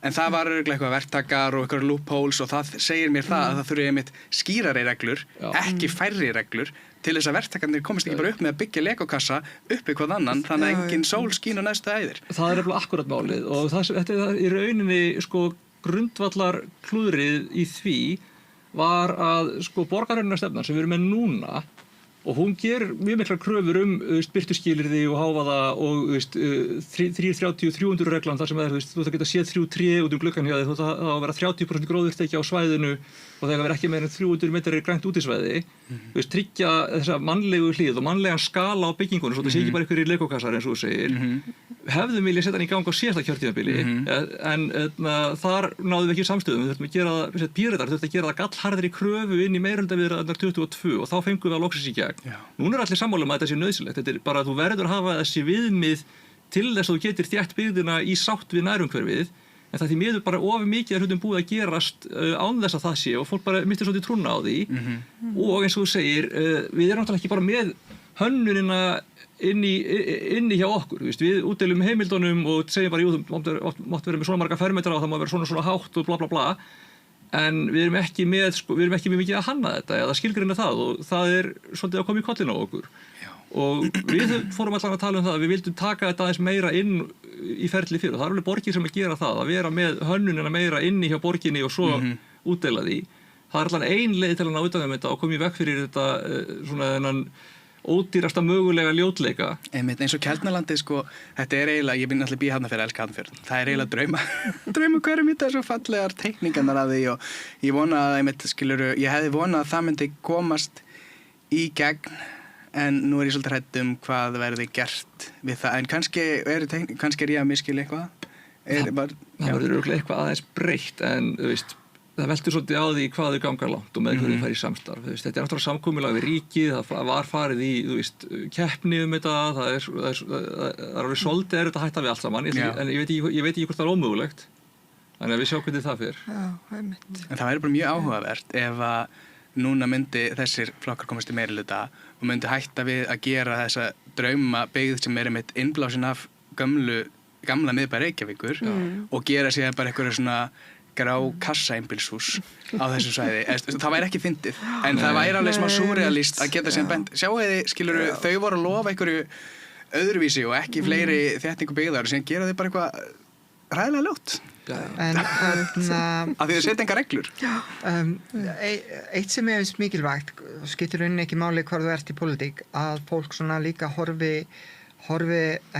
en það var örugglega eitthvað verktakar og eitthvað loopholes og það segir mér það að það þurfi einmitt skýrari reglur ekki færri reglur til þess að verktakarnir komist ekki bara upp með að byggja legokassa uppi hvað annan þannig að engin sól skín á næstu æðir. Það er akkurat málið og þetta er í rauninni grundvallar klúðrið í því var að borgarhönnunarstefnan sem við erum með núna og hún ger mjög miklar kröfur birtuskilyrði og hávaða og 330-300 reglan þar sem þú það geta séð 3 tré út gluggann hjá þig, þú það að vera 30% gróðurþekja á svæðinu og það vera ekki meira en 300 metrar grænt útisvæði, tryggja þessa mannlegu hlið og mannlegan skala á byggingunum, svo það sé ekki bara einhverjir legokassar eins og þú segir. Hefðum vilja setja hann í gang á síðasta kjörtímabili, en þar náðum við ekki samstöðum. Við þurftum að gera það, Píratar þurftum að gera það gallharðri kröfu inn í meirihlutaviðræðurnar 22 og þá fengum við að loksins í gegn. Núna allir sammála að þetta sé nauðsynlegt. Þetta bara að þú verður að hafa þessi viðmið til þess að þú getur þétt byggðina í sátt við nærumhverfið, en það því miður bara of mikið hlutum búið að gerast án þess að það sé og fólk bara mistir svolítið trúna á því og eins og þú segir, við erum náttúrulega ekki bara með hönnunina inni hjá okkur, við útdeilum heimildunum og segjum bara, jú, þú mátt vera með svona marga fermetra og það má vera svona hátt og bla bla bla, en við erum ekki með mikið að hanna þetta eða skilgreina það og það svolítið að koma í kollinu á okkur. Og við fórum allan að tala það að við vildum taka þetta aðeins meira inn í ferli fyrir og það alveg borgir sem að gera það, að vera með hönnunina meira inni hjá borginni og svo útdeila því. Það allan ein leið til að ná utan þetta og koma í veg fyrir þetta svona þennan ódýrasta mögulega ljótleika. Einmitt, eins og Keldnalandið þetta eiginlega, ég bin náttúrulega Hafnarfjörð, elska Hafnarfjörð. Það eiginlega drauma hverjum þetta svo fallegar teikningarnar af því og ég vona að ég hefði vonað að það myndi komast í gegn. En nú ég svolítið hrædd hvað verði gert við það, en kannski ég að miskila eitthvað. Það verður örugglega eitthvað aðeins breytt, en það veltur svolítið á því hvað þau ganga langt og með hverju fær í samstarf. Þetta náttúrulega samkomulag við ríkið, það var farið í keppni þetta, það alveg svolítið þetta hætta við allt saman, en ég veit ekki hvort það ómögulegt. Þannig að við sjá hvernig það fer. En það væri bara mjög áhugavert ef að núna myndi þessir flokkar komast í meirihluta og myndi hætta við að gera þessa drauma byggð sem einmitt innblásin af gamla miðbæ Reykjavíkur og gera sér bara einhverja svona grá kassaeinbýlshús á þessu svæði. Það væri ekki fyndið, en það væri alveg smá súrrealíst að geta síðan bent. Sjáu þið, skilurðu, þau voru að lofa einhverju öðruvísi og ekki fleiri þéttingu byggðar og síðan gera þau bara eitthvað ræðilega ljótt. En að því þau setja engar reglur. Eitt sem finnst mikilvægt, skiptir rauninni ekki máli hvar þú ert í pólitík, að fólk svona líka horfi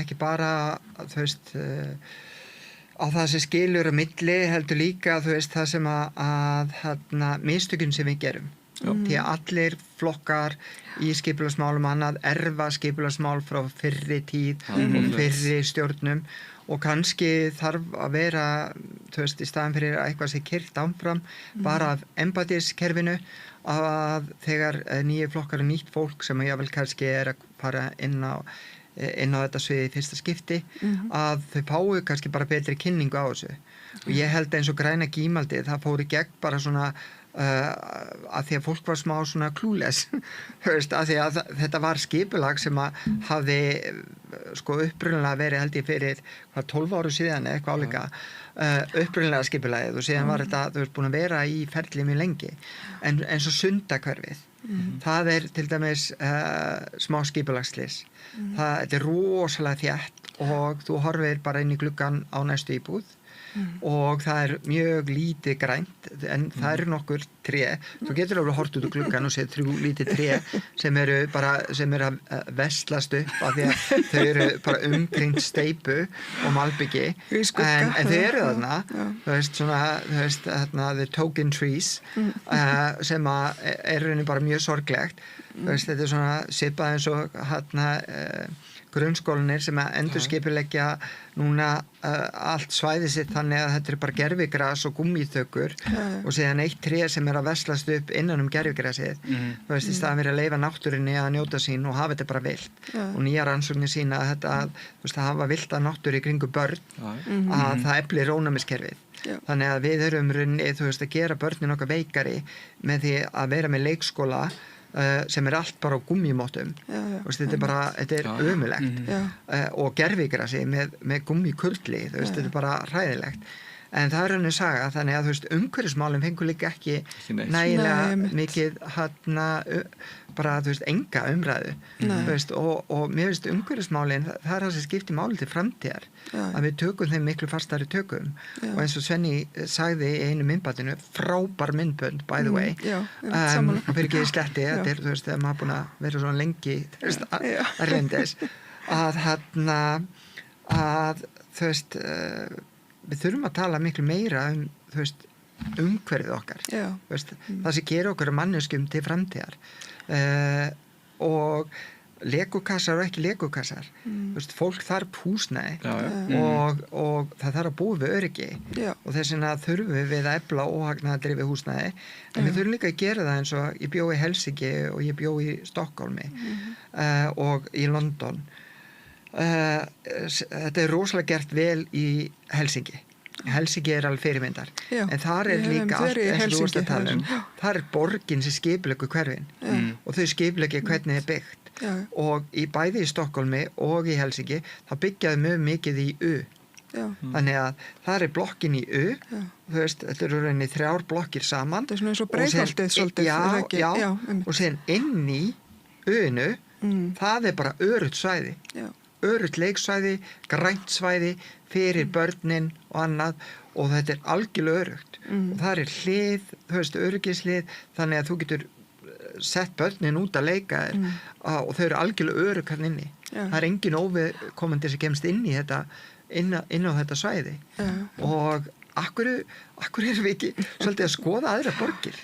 ekki bara á það sem skilur á milli, heldur líka það sem að mistökin sem við gerum. Því að allir flokkar í skipulagsmálum annað erfa skipulagsmál frá fyrri tíð og fyrri stjórnum og kannski þarf að vera í staðan fyrir að eitthvað sé keyrt áfram bara af embættiskerfinu að þegar nýju flokkar og nýtt fólk sem jável kannski að fara inn á þetta sviði í fyrsta skipti að þau fái kannski bara betri kynningu á þessu og ég held eins og græna gímaldi það fór í gegn bara svona að því að fólk var smá svona clueless að því að þetta var skipulag sem að hafði upprunalega verið held ég fyrir 12 árum síðan eða eitthvað álíka upprunalega skipulagið og síðan var þetta búin að vera í ferli mjög lengi en eins og Sundahverfið það til dæmis smá skipulagslis þetta rosalega þétt og þú horfir bara inn í gluggann á næstu íbúð og það mjög lítið grænt en það nokkur tré þú getur alveg hort út úr gluggann og séð 3 lítið tré sem eru að veslast upp af því að þau bara umkringt steypu og malbyggi en þau þarna the token trees sem rauninni bara mjög sorglegt þetta svona svipað eins og grunnskólanir sem að endurskipuleggja núna allt svæði sitt þannig að þetta bara gervigras og gúmmíþökur og síðan eitt tré sem að veslast upp innan gervigrasið í staðan fyrir að leyfa náttúrunni að njóta sín og hafa þetta bara vilt og nýja rannsóknir sína að þetta að hafa vilda náttúru í kringu börn að það eflir ónæmiskerfið þannig að við höfum runni að gera börnin okkar veikari með því að vera með leikskóla sem allt bara á gúmmímóttum þetta ömurlegt og gervigrasi með gúmmíkurli þetta bara hræðilegt En það önnur saga, þannig að þú veist, umhverfismálum fengur líka ekki nægilega mikið bara, þú veist, enga umræðu. Þú veist, og mér veist umhverfismálin, það það sem skiptir máli til framtíðar, að við tökum þeim miklu fastari tökum. Og eins og Svenni sagði í einu myndbandinu, frábær myndbönd, by the way, fyrir ekki í sletti, þetta þú veist, þegar maður búin að vera svona lengi, þú veist, að reyndis, að þú veist, við þurfum að tala miklu meira þú veist, umhverfið okkar. Þú veist, það sem gerir okkur manneskjum til framtíðar. Og legokassar og ekki legokassar. Þú veist, fólk þarf húsnæði og það þarf að búa við öryggi. Og þess vegna þurfum við að efla óhagnaðardrifið húsnæði. En við þurfum líka að gera það eins og ég bjó í Helsinki og ég bjó í Stokkólmi og í London. Þetta rosalega gert vel í Helsinki. Helsinki alveg fyrirmyndar. En þar líka allt eins og þú varst að tala þar borgin sem skipuleggur hverfin og þau skipuleggja hvernig byggt. Og bæði í Stokkólmi og í Helsinki þá byggjaðu mjög mikið í U. Þannig að það blokkin í U, þú veist, þetta eru rauninni 3 blokkir saman. Það svona eins og Breiðholtið svolítið. Já, og síðan inn í U-nu, það bara öruggt svæði. Öruggt leiksvæði, grænt svæði fyrir börnin og annað og þetta algjörlega öruggt og það hlið, þú veist, öryggislið þannig að þú getur sett börnin út að leika þér og þau eru algjörlega örugg hann inni. Það engin óviðkomandi sem kemst inn í þetta inn á þetta svæði og akkur erum við ekki svolítið að skoða aðra borgir.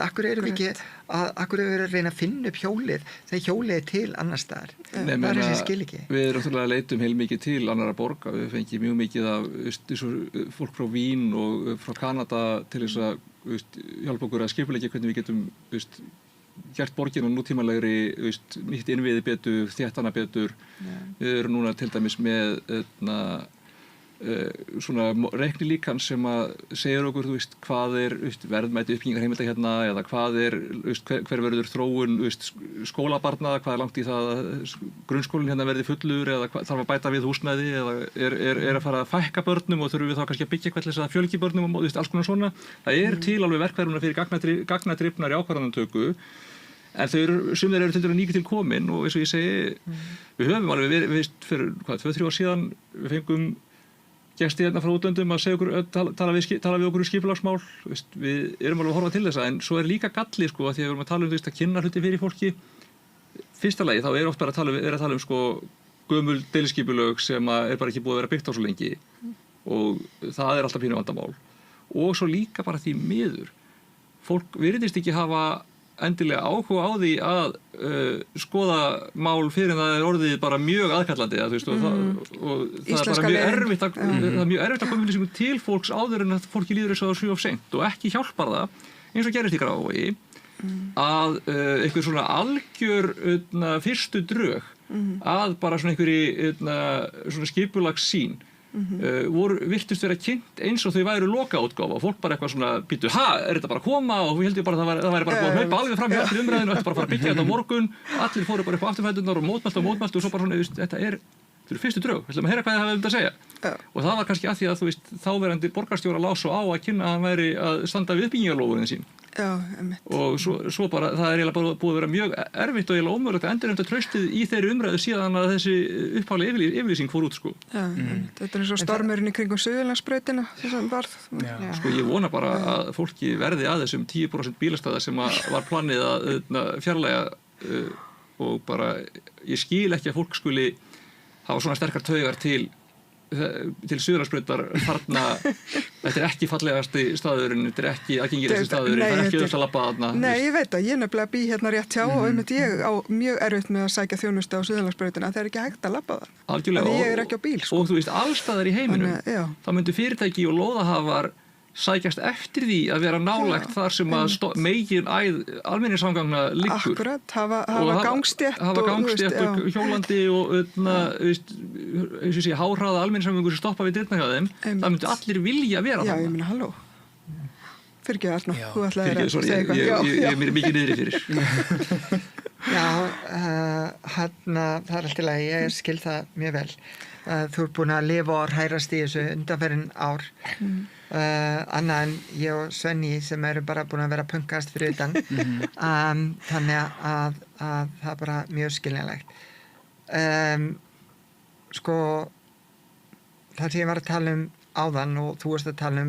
Akkur erum við ekki akkur erum við að reyna að finna upp hjólið þegar hjólið til annar staðar. Það sem ég skil ekki. Við erum að leitum heilmikið til annara borga. Við fengið mjög mikið af fólk frá Vín og frá Kanada til þess að hjálpa okkur að skipuleggja hvernig við getum gert borgina nútímalegri, nýtt innviði betur, þéttana betur. Við erum núna til dæmis með svona reiknilíkan sem að segja okkur, þú veist, hvað verðmæti uppbyggingarheimilda hérna eða hvað hver verður þróun skólabarna, hvað langt í það að grunnskólinn hérna verði fullur eða þarf að bæta við húsnæði eða að fara að fækka börnum og þurfum við þá kannski að byggja eitthvað til þess að fjölgi börnum og alls konar svona. Það til alveg verkfæruna fyrir gagnadrifnar í ákvarðanatöku en sumir eru til dæmis nýtt til komin og eins og ég segi, við höfum alveg fyrir 2-3 ár síðan við fengum gesti hérna frá útlöndum að segja okkur, tala við okkur skipulagsmál, við erum alveg að horfa til þessa, en svo líka galli að því að við erum að tala að kynna hluti fyrir fólki. Fyrsta lagi þá oft bara að tala gömul deiliskipulög sem bara ekki búið að vera byggt á svo lengi og það alltaf pínu vandamál. Og svo líka bara því miður. Fólk virðist ekki hafa endilega áhuga á því að skoða mál fyrir en það orðið bara mjög aðkallandi og það bara mjög erfitt að koma til fólks áður en að fólki líður þess að það sé of seint og ekki hjálpar það eins og gerist í Grafarvogi að einhver svona algjör fyrstu drög að bara svona einhverji skipulagssýn virtust vera kynnt eins og þau væru lokaútgáfa og fólk bara eitthvað svona býtu, er þetta bara að koma og við heldum bara að það væri bara búið að hlaupa alveg fram hjá allir umræðinu og þetta bara að fara að byggja þetta á morgun allir fóru bara upp á afturfæturnar og mótmæltu og svo bara svona, þetta eru fyrstu drög, við ætlum að heyra hvað það hefði að segja og það var kannski að því að þáverandi borgarstjóra lá svo á að kynna að hann væri að standa við uppbyggingarlóðin sín og svo bara, það eiginlega bara búið að vera mjög erfitt og eiginlega ómögulegt að endurheimta traustið í þeirri umræðu síðan að þessi upphaflega yfirlýsing fór út Þetta er eins og stormurinn í kringum Suðurlandsbrautina sem varð Ég vona bara að fólki verði að þessum 10% bílastæða sem var planið að fjarlægja og bara, ég skil ekki að fólk skuli hafa svona sterkar taugar til Suðurlandsbrautar þarna, þetta ekki fallegasti staðurinn, þetta ekki aðgengilegasti staðurinn, það ekki öll að labba þarna. Nei, ég veit að ég nefnilega bý hérna rétt hjá og ég á mjög erfitt með að sækja þjónustu á Suðurlandsbrautina, það ekki hægt að labba það. Algjörlega, ég er ekki á bíl. Og þú veist, allstaðar í heiminum, þá myndu fyrirtæki og lóðahafar sækjast eftir því að vera nálægt þar sem að megin almenningssamgangna liggur. Akkurat, hafa gangstétt og hjólandi og eins og sé háhraða almenningssamgangur sem stoppa við dyrnar hjá þeim. Það myndi allir vilja vera þarna. Já, ég meina, halló. Fyrirgeðu Arna, þú ætlaðir að segja eitthvað. Ég er mikið niðri fyrir. Já, það allt í lagi, ég skil það mjög vel. þú ert búin að lifa og hrærast í þessu undanferðin ár annað en ég og Svenni sem eru bara búin að vera punkast fyrir utan þannig að það er bara mjög skiljanlegt sko það sem ég var að tala áðan og þú varst að tala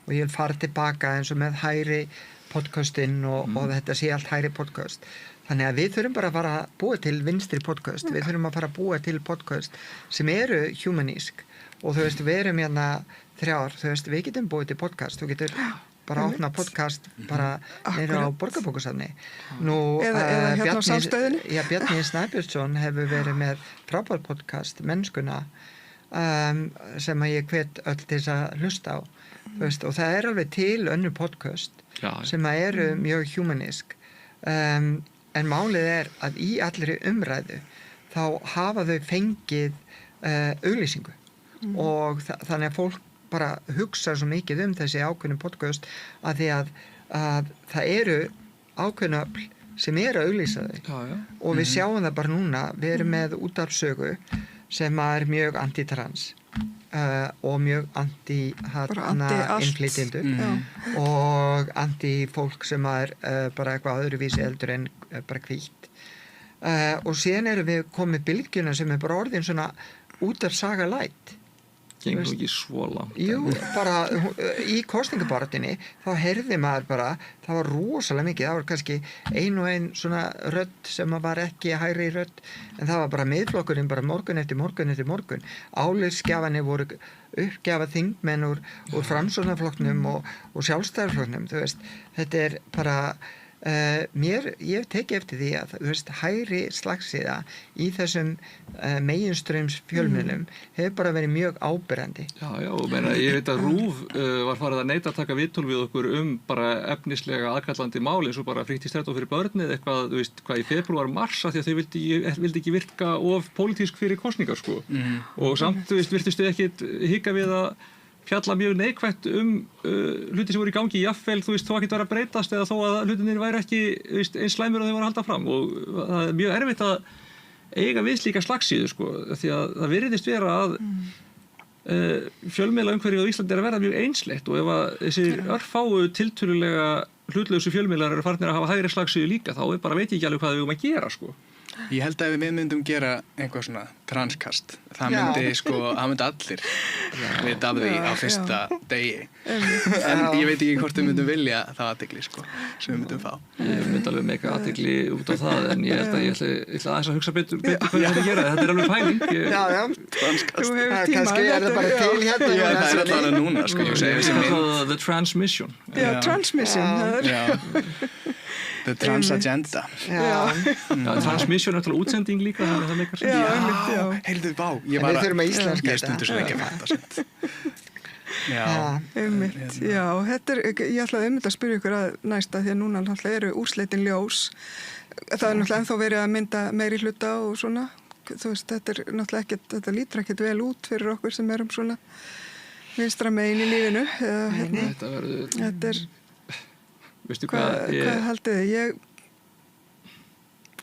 og ég vil fara tilbaka eins og með hægri podcastinn og þetta sé allt hægri podcast þannig að við þurfum bara að fara að búa til vinstri podcast við þurfum að fara að búa til podcast sem eru humanísk og þú veist, við erum hérna 3 ár, þú veist, við getum búið til podcast þú getur bara að opna podcast bara neyra á Borgarbókasafni nú, eða hérna á Samstöðinni Bjarni Snæbjörnsson hefur verið með frábær podcast, Mennskuna sem að ég hvet öll til þess að hlusta á þú veist, og það alveg til önnur podcast sem að eru mjög humanísk en málið að í allri umræðu þá hafa þau fengið auglýsingu og þannig að fólk bara hugsa svo mikið þessi ákveðnu podcast að því að það eru ákveðnu öfl sem eru að auglýsa þau og við sjáum það bara núna við erum með útvarpssögu sem er mjög anti-trans og mjög anti-innflytjendur og anti-fólk sem er bara eitthvað öðruvísi eldur en bara hvítt og síðan erum við komið bylgjuna sem er bara orðin svona útvarpssaga light gengur ekki svo langt jú, bara í kosningabaráttunni þá heyrði maður bara það var rosalega mikið, það var kannski ein svona rödd sem var ekki hægri rödd, en það var bara Miðflokkurinn bara morgun eftir morgun álitsgjafanir voru uppgjafa þingmenn úr Framsóknarflokknum og Sjálfstæðisflokknum, þú veist þetta er bara ég hef tekið eftir því að þú veist, hægri slagsíða í þessum meginströms fjölmiðlum hefur bara verið mjög áberandi og meina, ég veit að RÚV var farið að neita að taka viðtöl við okkur bara efnislega aðkallandi máli eins og bara fríttistrætó fyrir börnið eitthvað, þú veist, hvað í febrúar, mars af því að þau vildi ekki virka of pólitísk fyrir kosningar sko og samt, þú veist, virtistu ekki hika við að fjalla mjög neikvætt hluti sem voru í gangi jafnvel, þú veist, þó ekki var að breytast eða þó að hlutinir væri ekki eins slæmur og þau voru að halda fram og það er mjög erfitt að eiga við slíka slagsíðu sko, því að það virðist vera að fjölmiðlaumhverfið á Íslandi er að verða mjög einsleitt og ef að þessir örfáu tiltölulega hlutlausu fjölmiðlar eru farnir að hafa hægri slagsíðu líka þá bara veit ég ekki alveg hvað við að gera sko. Ég held að ef við myndum gera einhvað svona transkast, það myndi allir vita af því á fyrsta degi. En ég veit ekki hvort við myndum vilja það athygli sko, sem við myndum fá. Ég myndi alveg mega athygli út af það, en ég held að ég ætla aðeins að hugsa betur hvað ég ætla að gera. Þetta er alveg pæling. Transkast. Kannski er það bara til hérna. Já, það er alltaf núna, sko. The Transmission. Já, Transmission. The Trans Agenda. Transmission er alltaf útsending líka. Já, heyrðu, vá. Við þurfum að íslenska þetta. Ég stundur svo ekki að fatta sent. Já, ég ætlaði að spyrja ykkur að næsta því að núna eru úrslitin ljós. Það er náttúrulega ennþá verið að mynda meiri hluta og svona. Þú veist, þetta lítur ekkert vel út fyrir okkur sem erum svona vinstra megin í lífinu. Þetta er veistu hvað haldið þið?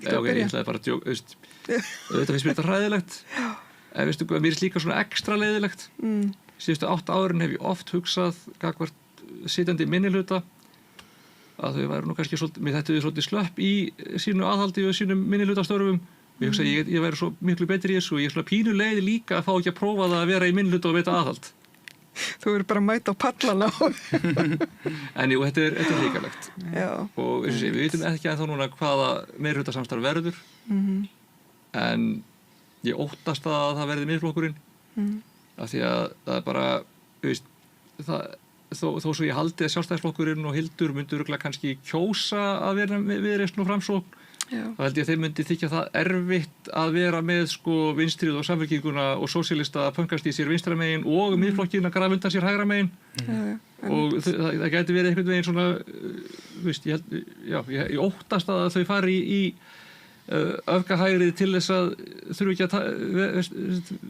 Ég ætlaði bara að djóka þetta finnst mér þetta hræðilegt en veistu hvað, mér er líka svona ekstra leiðilegt síðustu 8 árin hef ég oft hugsað gagnvart sitjandi minnihluta að þau væru nú kannski mér þættu þau svolítið slöpp í sínu aðhaldi og sínum minnihlutastöfum ég hugsa að ég væri svo miklu betri í þessu og ég er svona pínu leið líka að fá ekki að prófa það að vera í minnihluta og veita aðhald Þú eru bara að mæta á pallana En jú, þetta er hrikalegt og við vitum ekki ennþá núna hvaða meirihluta verður en ég óttast að það verði Miðflokkurinn af því að það er bara þó svo ég haldi að Sjálfstæðisflokkurinn og Hildur myndu örugglega kannski kjósa að vera Viðreisn og Framsókn þá held ég að þeim myndi þykja það erfitt að vera með sko vinstrið og Samfylkinguna og sósíalista að pönkast í sér vinstra megin og Miðflokkinn að grafa undan sér hægra megin og það gæti verið einhvern veginn svona ég óttast að þau fari í öfgahægrið til þess að þurfi ekki að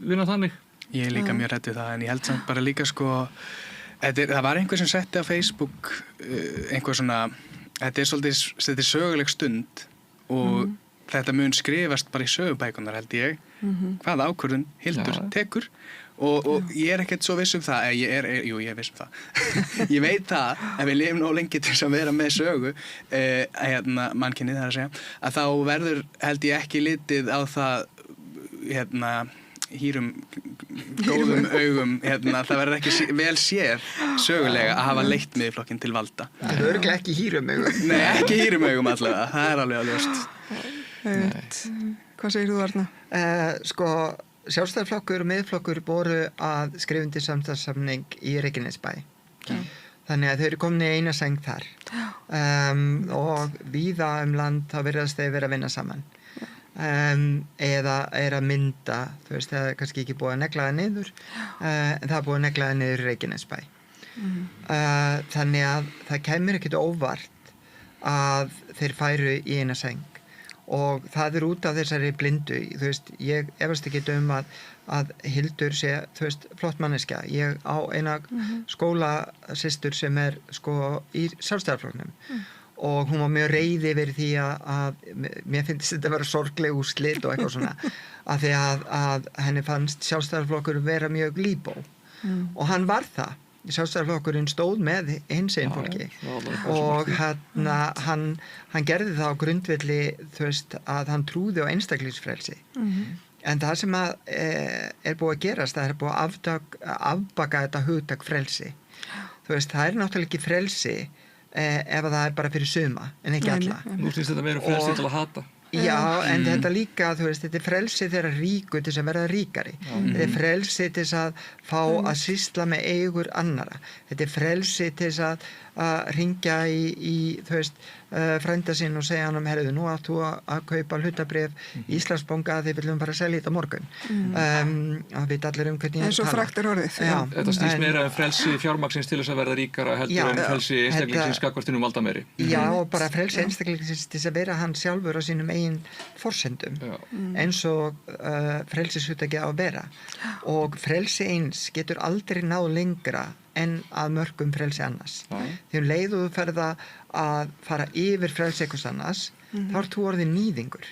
vinna þannig Ég er líka mjög hrædd við það en ég held samt bara líka sko það var einhver sem setti á Facebook einhver svona þetta er svolítið söguleg stund og þetta mun skrifast bara í sögubækunar held ég hvaða ákvörðun Hildur tekur og ég er ekkert svo viss um það, jú, ég er viss um það ég veit það, ef við lifum nóg lengi til þess að vera með sögu mannkynið þar að segja, að þá verður held ég ekki litið á það hýrum góðum augum það verður ekki vel séð sögulega að hafa leitt Miðflokkinn til valda. Það er örugglega ekki hýrum augum. Nei, ekki hýrum augum allavega, það er alveg ljóst. Hvað segir þú, Arna? Sko, Sjálfstæðisflokkur og Miðflokkur voru að skrifa undir samstarfssamning í Reykjanesbæ. Þannig að þau eru komin í eina sæng þar. Og víða land þá virðast þau vera að vinna saman. Eða er að mynda, þú veist, það er kannski ekki búið að negla það niður, en það er búið að negla það niður í Reykjanesbæ. Þannig að það kemur ekkert óvart að þeir færu í eina sæng og það er út af þessari blindu, þú veist, ég efast ekki að Hildur sé, þú veist, flott manneskja. Ég á eina skólasystur sem er sko í Sjálfstæðisflokknum. Og hún var mjög reiði yfir því að mér finnst þetta að vera sorgleg úrslit og eitthvað svona af því að henni fannst Sjálfstæðisflokkur vera mjög líbó og hann var það. Sjálfstæðisflokkurinn stóð með hinsegin fólki og hann gerði það á grundvelli, þú veist, að hann trúði á einstaklingsfrelsi. En það sem er búið að gerast, það er búið að afbaka þetta hugtak frelsi. Þú veist, það er náttúrulega ekki frelsi ef það er bara fyrir suma en ekki alla. Nú finnst þetta meira frelsi til að hata. Já, en þetta líka, þú veist, þetta er frelsi þeirra ríku til þess að verða ríkari. Þetta er frelsi til þess að fá að sýsla með eigur annara. Þetta er frelsi til þess að hringja í þú veist, frænda sinn og segja hann herðu, nú átt þú að kaupa hlutabréf í Íslandsbanka að þið viljum bara selja þetta á morgun. Það veit allir hvernig ég tala. En svo frakt er orðið. Þetta snýst meira frelsi fjármagnsins til þess að verða ríkara heldur en frelsi einstaklingsins gagnvart hinum valdameiri. Já, og bara frelsi einstaklingsins til þess að vera hann sjálfur á sínum eigin forsendum eins og frelsishugtakið á að vera. Og frelsi eins getur aldrei náð lengra en að mörkum frelsi annars. Því leið og þú ferð að fara yfir frelsi eitthvað annars, þá ert þú orðið nýðingur.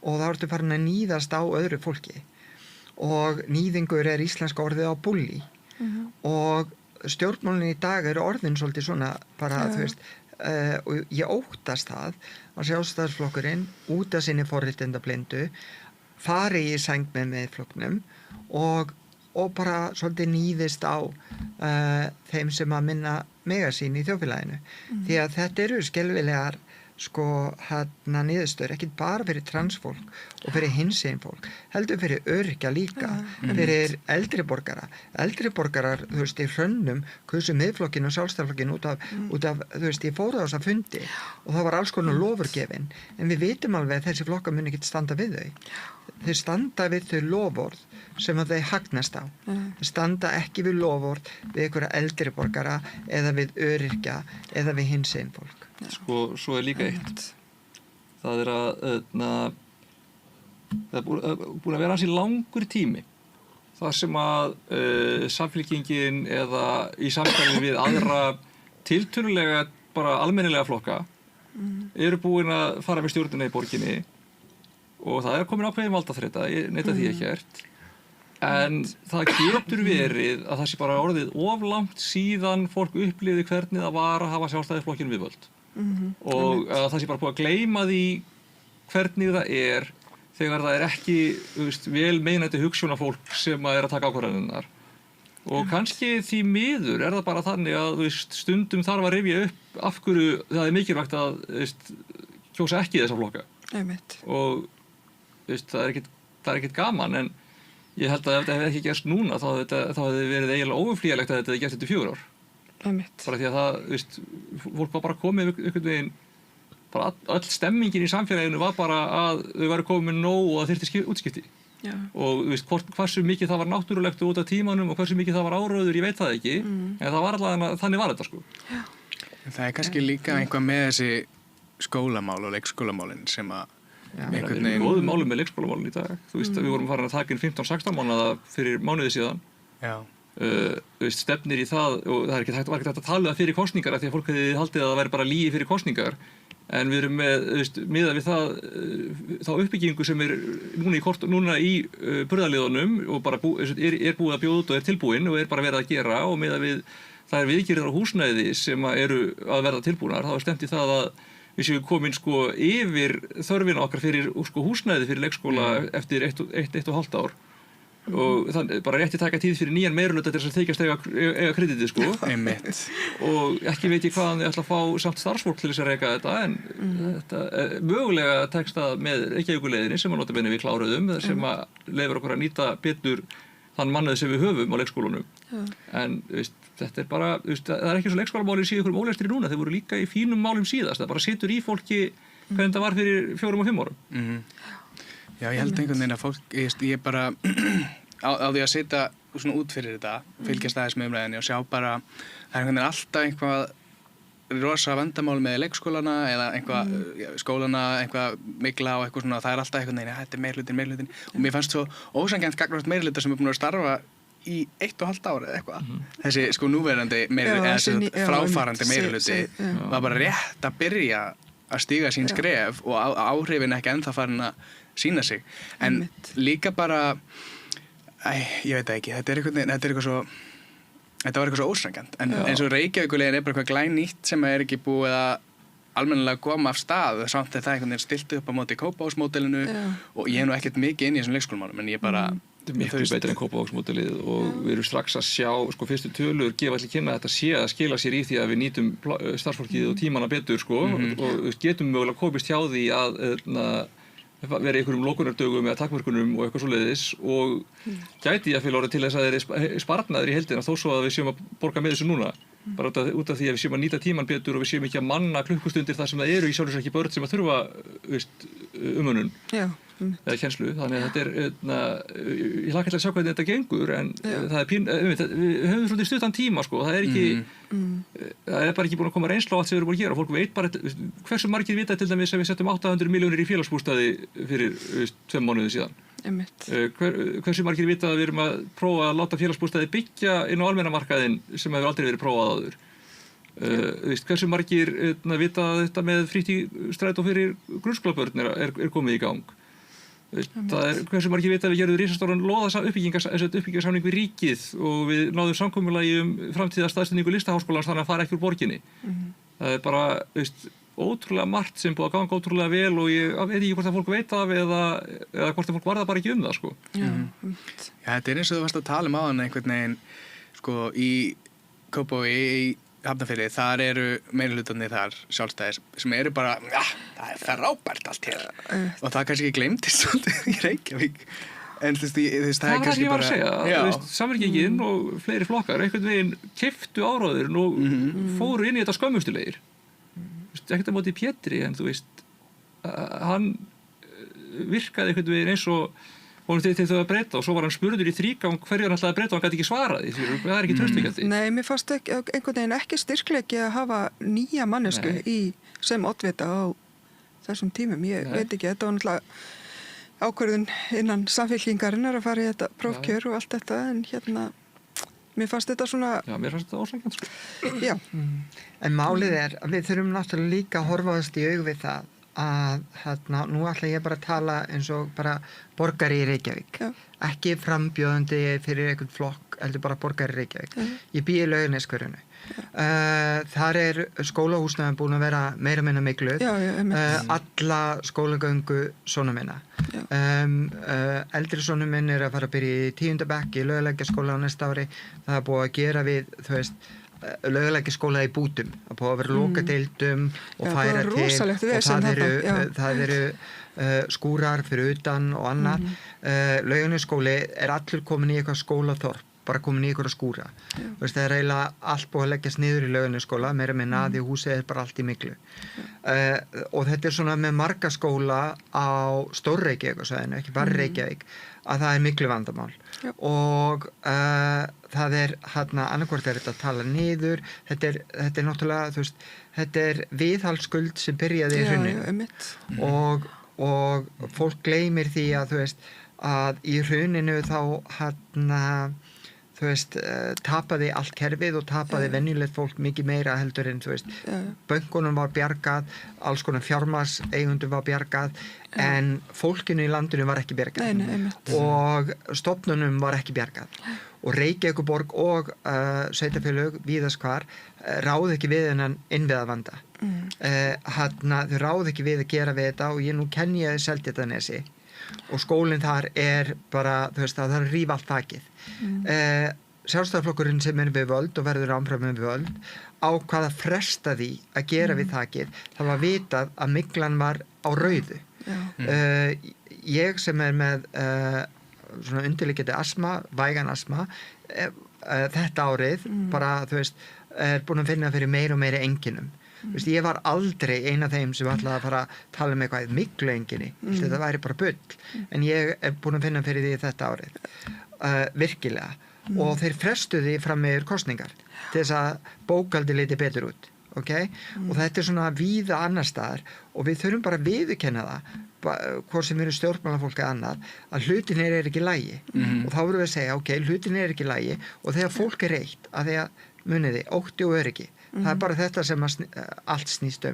Og þá ertu farin að nýðast á öðru fólki. Og nýðingur er íslenska orðið á bulli. Og stjórnmálin í dag eru orðin svolítið svona bara, þú veist, og ég óttast það að Sjálfstæðisflokkurinn út af sinni forréttindablindu fari í sæng með Miðflokknum og bara svolítið nýðist á þeim sem að minna mega sín í þjóðfélaginu. Því að þetta eru skelfilegar niðurstöður, ekki bara fyrir transfólk og fyrir hinsegin fólk, heldur fyrir öryrkja líka, fyrir eldri borgara. Eldri borgarar, þú veist, í Hrönnum kusu Miðflokkinn og Sjálfstæðisflokkinn út af, þú veist, ég fór á þessa fundi og það var alls konar lofurgefin, en við vitum alveg að þessi flokkar muni ekki standa við þau. Þau standa við þau loforð sem að þau hagnast á. Þau standa ekki við loforð við einhverja eldri borgara eða við öryrkja eða við hinsegin fólk. Sko, svo er líka eitt. Það er það er búin að vera ansi langur tími þar sem að Samfylkingin eða í samstarfi við aðra tiltölulega bara almennilega flokka eru búin að fara með stjórnina í borginni og það er komin ákveðin valdaþreyta, ég neita því ekkert. En það getur verið að það sé bara orðið of langt síðan fólk upplifði hvernig það var að hafa Sjálfstæðisflokkinn við völd. Og að það sé bara búið að gleyma því hvernig það er þegar það er ekki, þú veist, vel meinandi hugsjónafólk sem að er að taka ákvarðanirnar. Og kannski því miður er það bara þannig að, þú veist, stundum þarf að rifja upp af hverju það er mikilvægt að, þú veist, kjósa ekki þessa flokka. Og þú veist, það er ekkert gaman, en ég held að ef þetta hefði ekki gerst núna þá hefði verið eiginlega óumflýjanlegt að þetta hefði gert þetta 4 ár. Bara því að það, þú veist, fólk var bara komið einhvern veginn, bara öll stemmingin í samfélaginu var bara að þau væru komið með nóg og það þyrfti útskipti. Og þú veist, hversu mikið það var náttúrulegt út af tímanum og hversu mikið það var áróður, ég veit það ekki, en það var allavega, þannig var þetta, sko. Það er kannski líka einhvað með þessi skólamál og leikskólamálin sem að einhvern veginn góðum málum með leikskólamálin í dag. Þú veist, við vorum farin að taka inn 15-16 mánaða fyrir mánuði síðan. Þú veist, stefnir í það og það var ekki hægt að tala það fyrir kosningar af því að fólk hefði haldið að það væri bara lygi fyrir kosningar. en við erum með, miðað við þá uppbyggingu sem núna í burðarliðunum og bara er búið að bjóða út og tilbúin og bara verið að gera og miðað við það viðgerðir á húsnæði sem eru að verða tilbúnar, þá stemt í það að við séum komin yfir þörfina okkar fyrir húsnæði fyrir leikskóla eftir 1,5 ár. Og þannig bara rétti taka tíð fyrir nýjan meirihluta til þess að þykjast eiga kreditið Einmitt. Og ekki veit ég hvaðan þið ætla að fá samt starfsfólk til þess að reka þetta en þetta mögulega tekst það með Reykjavíkurleiðinni sem að nota benni við kláruðum sem að leyfir okkur að nýta betur þann mannað sem við höfum á leikskólunum en þetta bara, það ekki svo leikskólamáli síðu ykkur ólestri núna, þeir voru líka í fínum málum síðast, það bara situr í fólki hvernig það var fyrir 4 og 5 árum Já, ég held einhvern veginn að fólk, ég bara á því að sitja svona út fyrir þetta, fylgjast aðeins með umræðinni og sjá bara, það einhvern veginn alltaf einhvað rosa vandamál með leikskólana eða einhvað skólana, einhvað mygla og eitthvað svona, það alltaf einhvern veginn, þetta meirihlutin og mér fannst svo ósanngjarnt gagnvart meirihluta sem búin að starfa í 1,5 ár eða eitthvað. Þessi núverandi meirihluti, eða fráfarandi meirihluti var bara rétt að byrja að stíga sín skref og áhrifin ekki ennþá farin að sína sig en líka bara ég veit ekki, þetta var eitthvað svo ósanngjarnt en eins og Reykjavíkurleiðin bara eitthvað glænýtt sem ekki búið að almennilega koma af stað samt að það einhvern veginn stilti upp á móti Kópavogsmódelinu og ég nú ekkert mikið inn í þessum leikskólamálum en ég bara þetta miklu betur en Kópavogsmódelið og við erum strax að sjá fyrstu tölur gefa allir kynna að þetta sé að skila sér í því að við nýtum starfsfólkið og tímana betur og getum mögulega komist hjá því að vera í einhverjum lokunardögum eða takmörkunum og eitthvað svoleiðis og gæti ég að fylgja orðið til þess að þeir eru sparnaðir í heildina þó svo að við séum að borga með þessu núna bara út af því að við séum að nýta tíman betur og við séum ekki að manna klukkustundir þar sem það eru í sjálfur sér ekki börn sem að þurfa umönnun eða kennslu þannig að þetta ég hlakka til að sjá hvernig þetta gengur en það við höfum svolítið stuttan tíma það ekki það bara ekki búin að koma reynsla á allt sem við erum búin að gera og fólk veit bara hversu margir vita til dæmis að við settum 800 milljónir í félagsbústaði fyrir 2 mánuði síðan hversu margir vita að við erum að prófa að láta félagsbústaði byggja inn á almennamarkaðinn sem hefur aldrei verið prófað áður hversu margir vita að þetta með frítt í strætó fyrir grunnskólabörn er komið í gang það hversu margir vita að við gerðum risastóran uppbyggingarsamning við ríkið og við náðum samkomulagi framtíða staðsetningu listaháskólans þannig að fara ekki úr borginni það bara ótrúlega margt sem búið að ganga ótrúlega vel og ég veit ekki hvort að fólk veit af eða hvort að fólk varða bara ekki það þetta eins og þú varst að tala áðan einhvern veginn í Kópavogi í Hafnarfirði, þar eru meirihlutarnir þar sjálfstæðis sem eru bara, það er frábært allt hér og það kannski gleymdist svolítið í Reykjavík en það er kannski bara það var að segja, samverkingin og fleiri flokkar einhvern veginn keyptu áráðurinn og fóru inn í þetta skömmustulegir ekkert að móti Pétri en þú veist hann virkaði einhvern veginn eins og honum til þau að breyta og svo var hann spurður í 3 gang hverju hann ætlaði að breyta og hann gæti ekki svaraði því það er ekki traustvíkjandi. Nei, mér fannst einhvern veginn ekki styrkleiki að hafa nýja mannesku sem oddvita á þessum tímum. Ég veit ekki, þetta var náttúrulega ákvörðun innan samfylkingarinnar að fara í þetta prófkjör og allt þetta en mér fannst þetta svona mér fannst þetta ósanngjarnt En málið er að við þurfum náttúrulega líka að horfaðast í augu við það að nú ætla ég bara að tala eins og bara borgari í Reykjavík ekki frambjóðandi fyrir einhvern flokk heldur bara borgari í Reykjavík ég bý í Laugarneshverfinu þar skólahúsnæðin búin að vera meira minna mikluð alla skólagöngu sona minna eldri sonur minn að fara að byrja í 10. bekk í Laugalækjarskóla á næsta ári það er búið að gera við þú veist Laugalækjarskóla í Bútum að búið að vera lokadeildum og færa til og það eru skúrar fyrir utan og annað Laugarnesskóli er allur komin í eitthvað skólaþorp bara komin í eitthvað skúra það er eiginlega allt búið að leggjast niður í Laugarnesskóla meira minna því húsið er bara allt í miklu og þetta er svona með marga skóla á Stór-Reykjavík ekki bara Reykjavík að það er miklu vandamál og það er annarkvort er þetta að tala niður þetta er náttúrulega þú veist þetta er viðhaldsskuld sem byrjaði í hruninu og fólk gleymir því að þú veist að í hruninu þá þú veist, tapaði allt kerfið og tapaði venjulegt fólk mikið meira heldur en, þú veist, bönkunum var bjargað, alls konar fjármagnseigendum var bjargað, en fólkinu í landinu var ekki bjargað og stofnunum var ekki bjargað og Reykjavíkurborg og sveitarfélög víðast hvar ráð ekki við þennan innviðavanda. Þau ráð ekki við að gera við þetta og nú kenni ég Seltjarnarnesi og skólinn þar bara, þú veist, það þarf að rífa allt þakið. Sjálfstæðisflokkurinn sem við völd og verður áfram við völd ákvað að fresta því að gera við þakið. Það var vitað að myglan var á rauðu. Ég sem með svona undirliggjandi asma, vægan asma, þetta árið bara, þú veist, búin að finna fyrir meira og meira einkennum. Veist, ég var aldrei ein af þeim sem ætlaði að fara að tala um eitthvað myglueinkenni, þetta væri bara bull, en ég búin að finna fyrir því þetta árið, virkilega, og þeir frestuði fram meður kosningar til þess að bókaldi liti betur út, ok? Og þetta svona víða annar staðar og við þurfum bara að viðurkenna það, hvort sem við erum stjórnmálafólk eða annað, að hlutinir ekki í lagi og þá vorum við að segja, ok, hlutinir ekki í lagi og þegar fólk reitt, að því að muniði, ótti og öryggi, það bara þetta sem allt snýst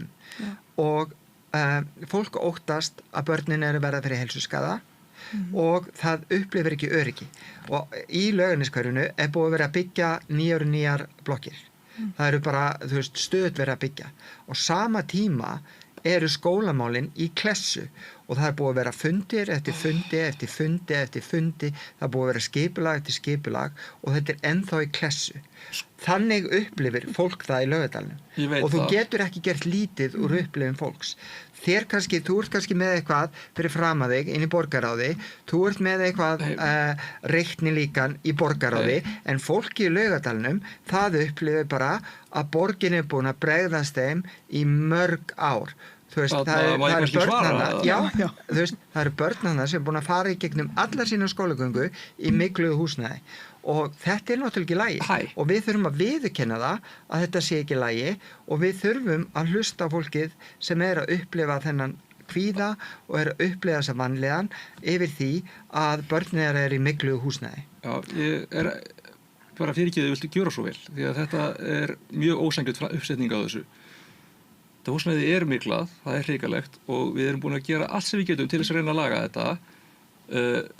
og fólk óttast að börnin verða fyrir heilsuskaða og það upplifir ekki öryggi og í Laugarneskverfinu búið að vera að byggja nýjar blokkir, það eru bara, þú veist, stöðugt verið að byggja og sama tíma eru skólamálin í klessu og það búið að vera fundir eftir fundi eftir fundi eftir fundi, það búið að vera skipulag eftir skipulag og þetta ennþá í klessu. Þannig upplifir fólk það í Laugardalnum og þú getur ekki gert lítið úr upplifin fólks. Þú ert kannski með eitthvað fyrir fram að þig inn í borgarráði, þú ert með eitthvað reiknilíkan í borgarráði, en fólki í Laugardalnum, það upplifir bara að borgin búin að bregðast þeim í mörg ár. Þú veist, það eru börn hana, þú veist, það eru börn hana sem búin að fara í gegnum allar sína skólagöngu í mikluðu húsnæði og þetta náttúrulega ekki í lagi og við þurfum að viðurkenna það að þetta sé ekki í lagi og við þurfum að hlusta á fólkið sem að upplifa þennan kvíða og að upplifa þessa vanlíðan yfir því að börnin í mikluðu húsnæði. Já, ég bara fyrirgeðu, viltu gjöra svo vel því að þetta mjög ósangjöld uppsetning á þessu. Þetta húsnæði miklað, það hrikalegt og við erum búin að gera allt sem við getum til þess að reyna að laga þetta.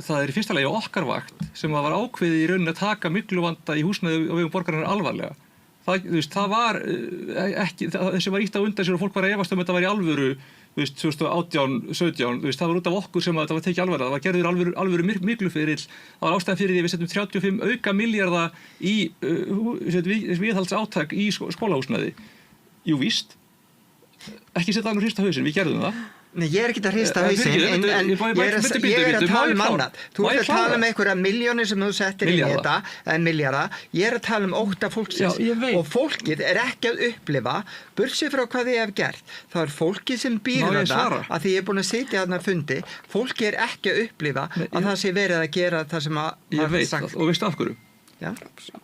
Það í fyrsta lagi á okkar vakt sem var ákveðið í rauninni að taka mygluvanda í húsnæði á vegum borgarinnar alvarlega. Það var ekki, það sem var ítt á undan sér og fólk var að efast þetta var í alvöru, 2018, 17, það var út af okkur sem þetta var tekið alvarlega, það var gerður alvöru mygluferill, það var ástæðan fyrir því að við setjum 35 auka milljarða í viðhaldsátak í skólahúsnæði. Jú, víst. Ekki setja hann og hrista hausinn, við gerðum það. Nei, ég ekki að hrista hausinn, en ég að tala um annað. Þú ert að tala um einhverja milljónir sem þú settir í þetta, en milljarða. Ég að tala um ótta fólksins. Og fólkið ekki að upplifa, burtséð frá hvað þið hef gert. Það fólkið sem býr þetta, að því ég búin að sitja þarna fundi, fólkið ekki að upplifa að það sé verið að gera það sem að ég veit það, og veistu af hverju?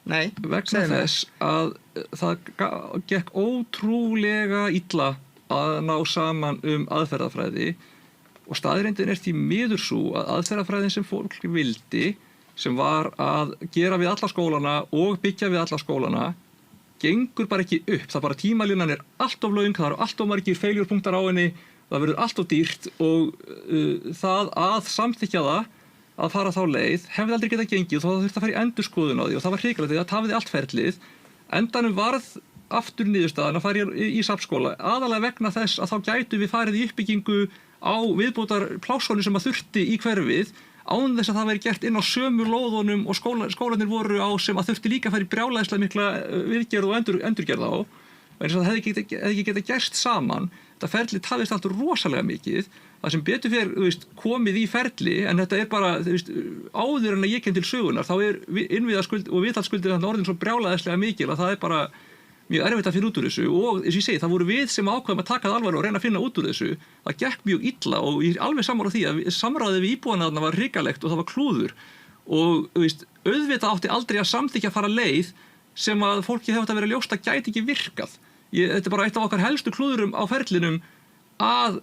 Nei, vegna þess að það gekk ótrúlega illa að ná saman aðferðafræði og staðreyndin því miður sú að aðferðafræðin sem fólk vildi, sem var að gera við alla skólana og byggja við alla skólana, gengur bara ekki upp. Það bara tímalínan allt of löng, það eru allt of margir feiljurpunktar á henni, það verður allt of dýrt og það að samþykkja það að fara þá leið hefði aldrei getað gengið og þá þurfti að fara í endurskoðun á því og það var hrikalegt því að tafiði allt ferlið. Endanum varð aftur niðurstaðan að fara í safnskóla aðalega vegna þess að þá gætu við farið í uppbyggingu á viðbótar plásónu sem að þurfti í hverfið án þess að það væri gert inn á sömu lóðunum og skólanir voru á sem að þurfti líka að fara í brjálæðislega mikla viðgerð og endurgerð á eins og það hefði ekki getað gerst saman. Þetta ferli tafðist allt rosalega mikið. Það sem betur fyrir komið í ferli en þetta bara áður en að ég kem til sögunar þá innviðaskuld og viðhaldsskuldir þannig orðin svo brjálæðislega mikil að það bara mjög erfitt að finna út úr þessu og eins og ég segi það voru við sem ákveðum að taka það alvarlega og reyna að finna út úr þessu. Það gekk mjög illa og ég alveg sammála því að samráðið við íbúana þarna var hrikalegt og það var klúður og auðvitað átti aldrei að samþykkja að fara leið sem að fólki hefði að vera ljóst að gæti ekki virkað. Þetta bara eitt af okkar helstu klúðurum á ferlinum að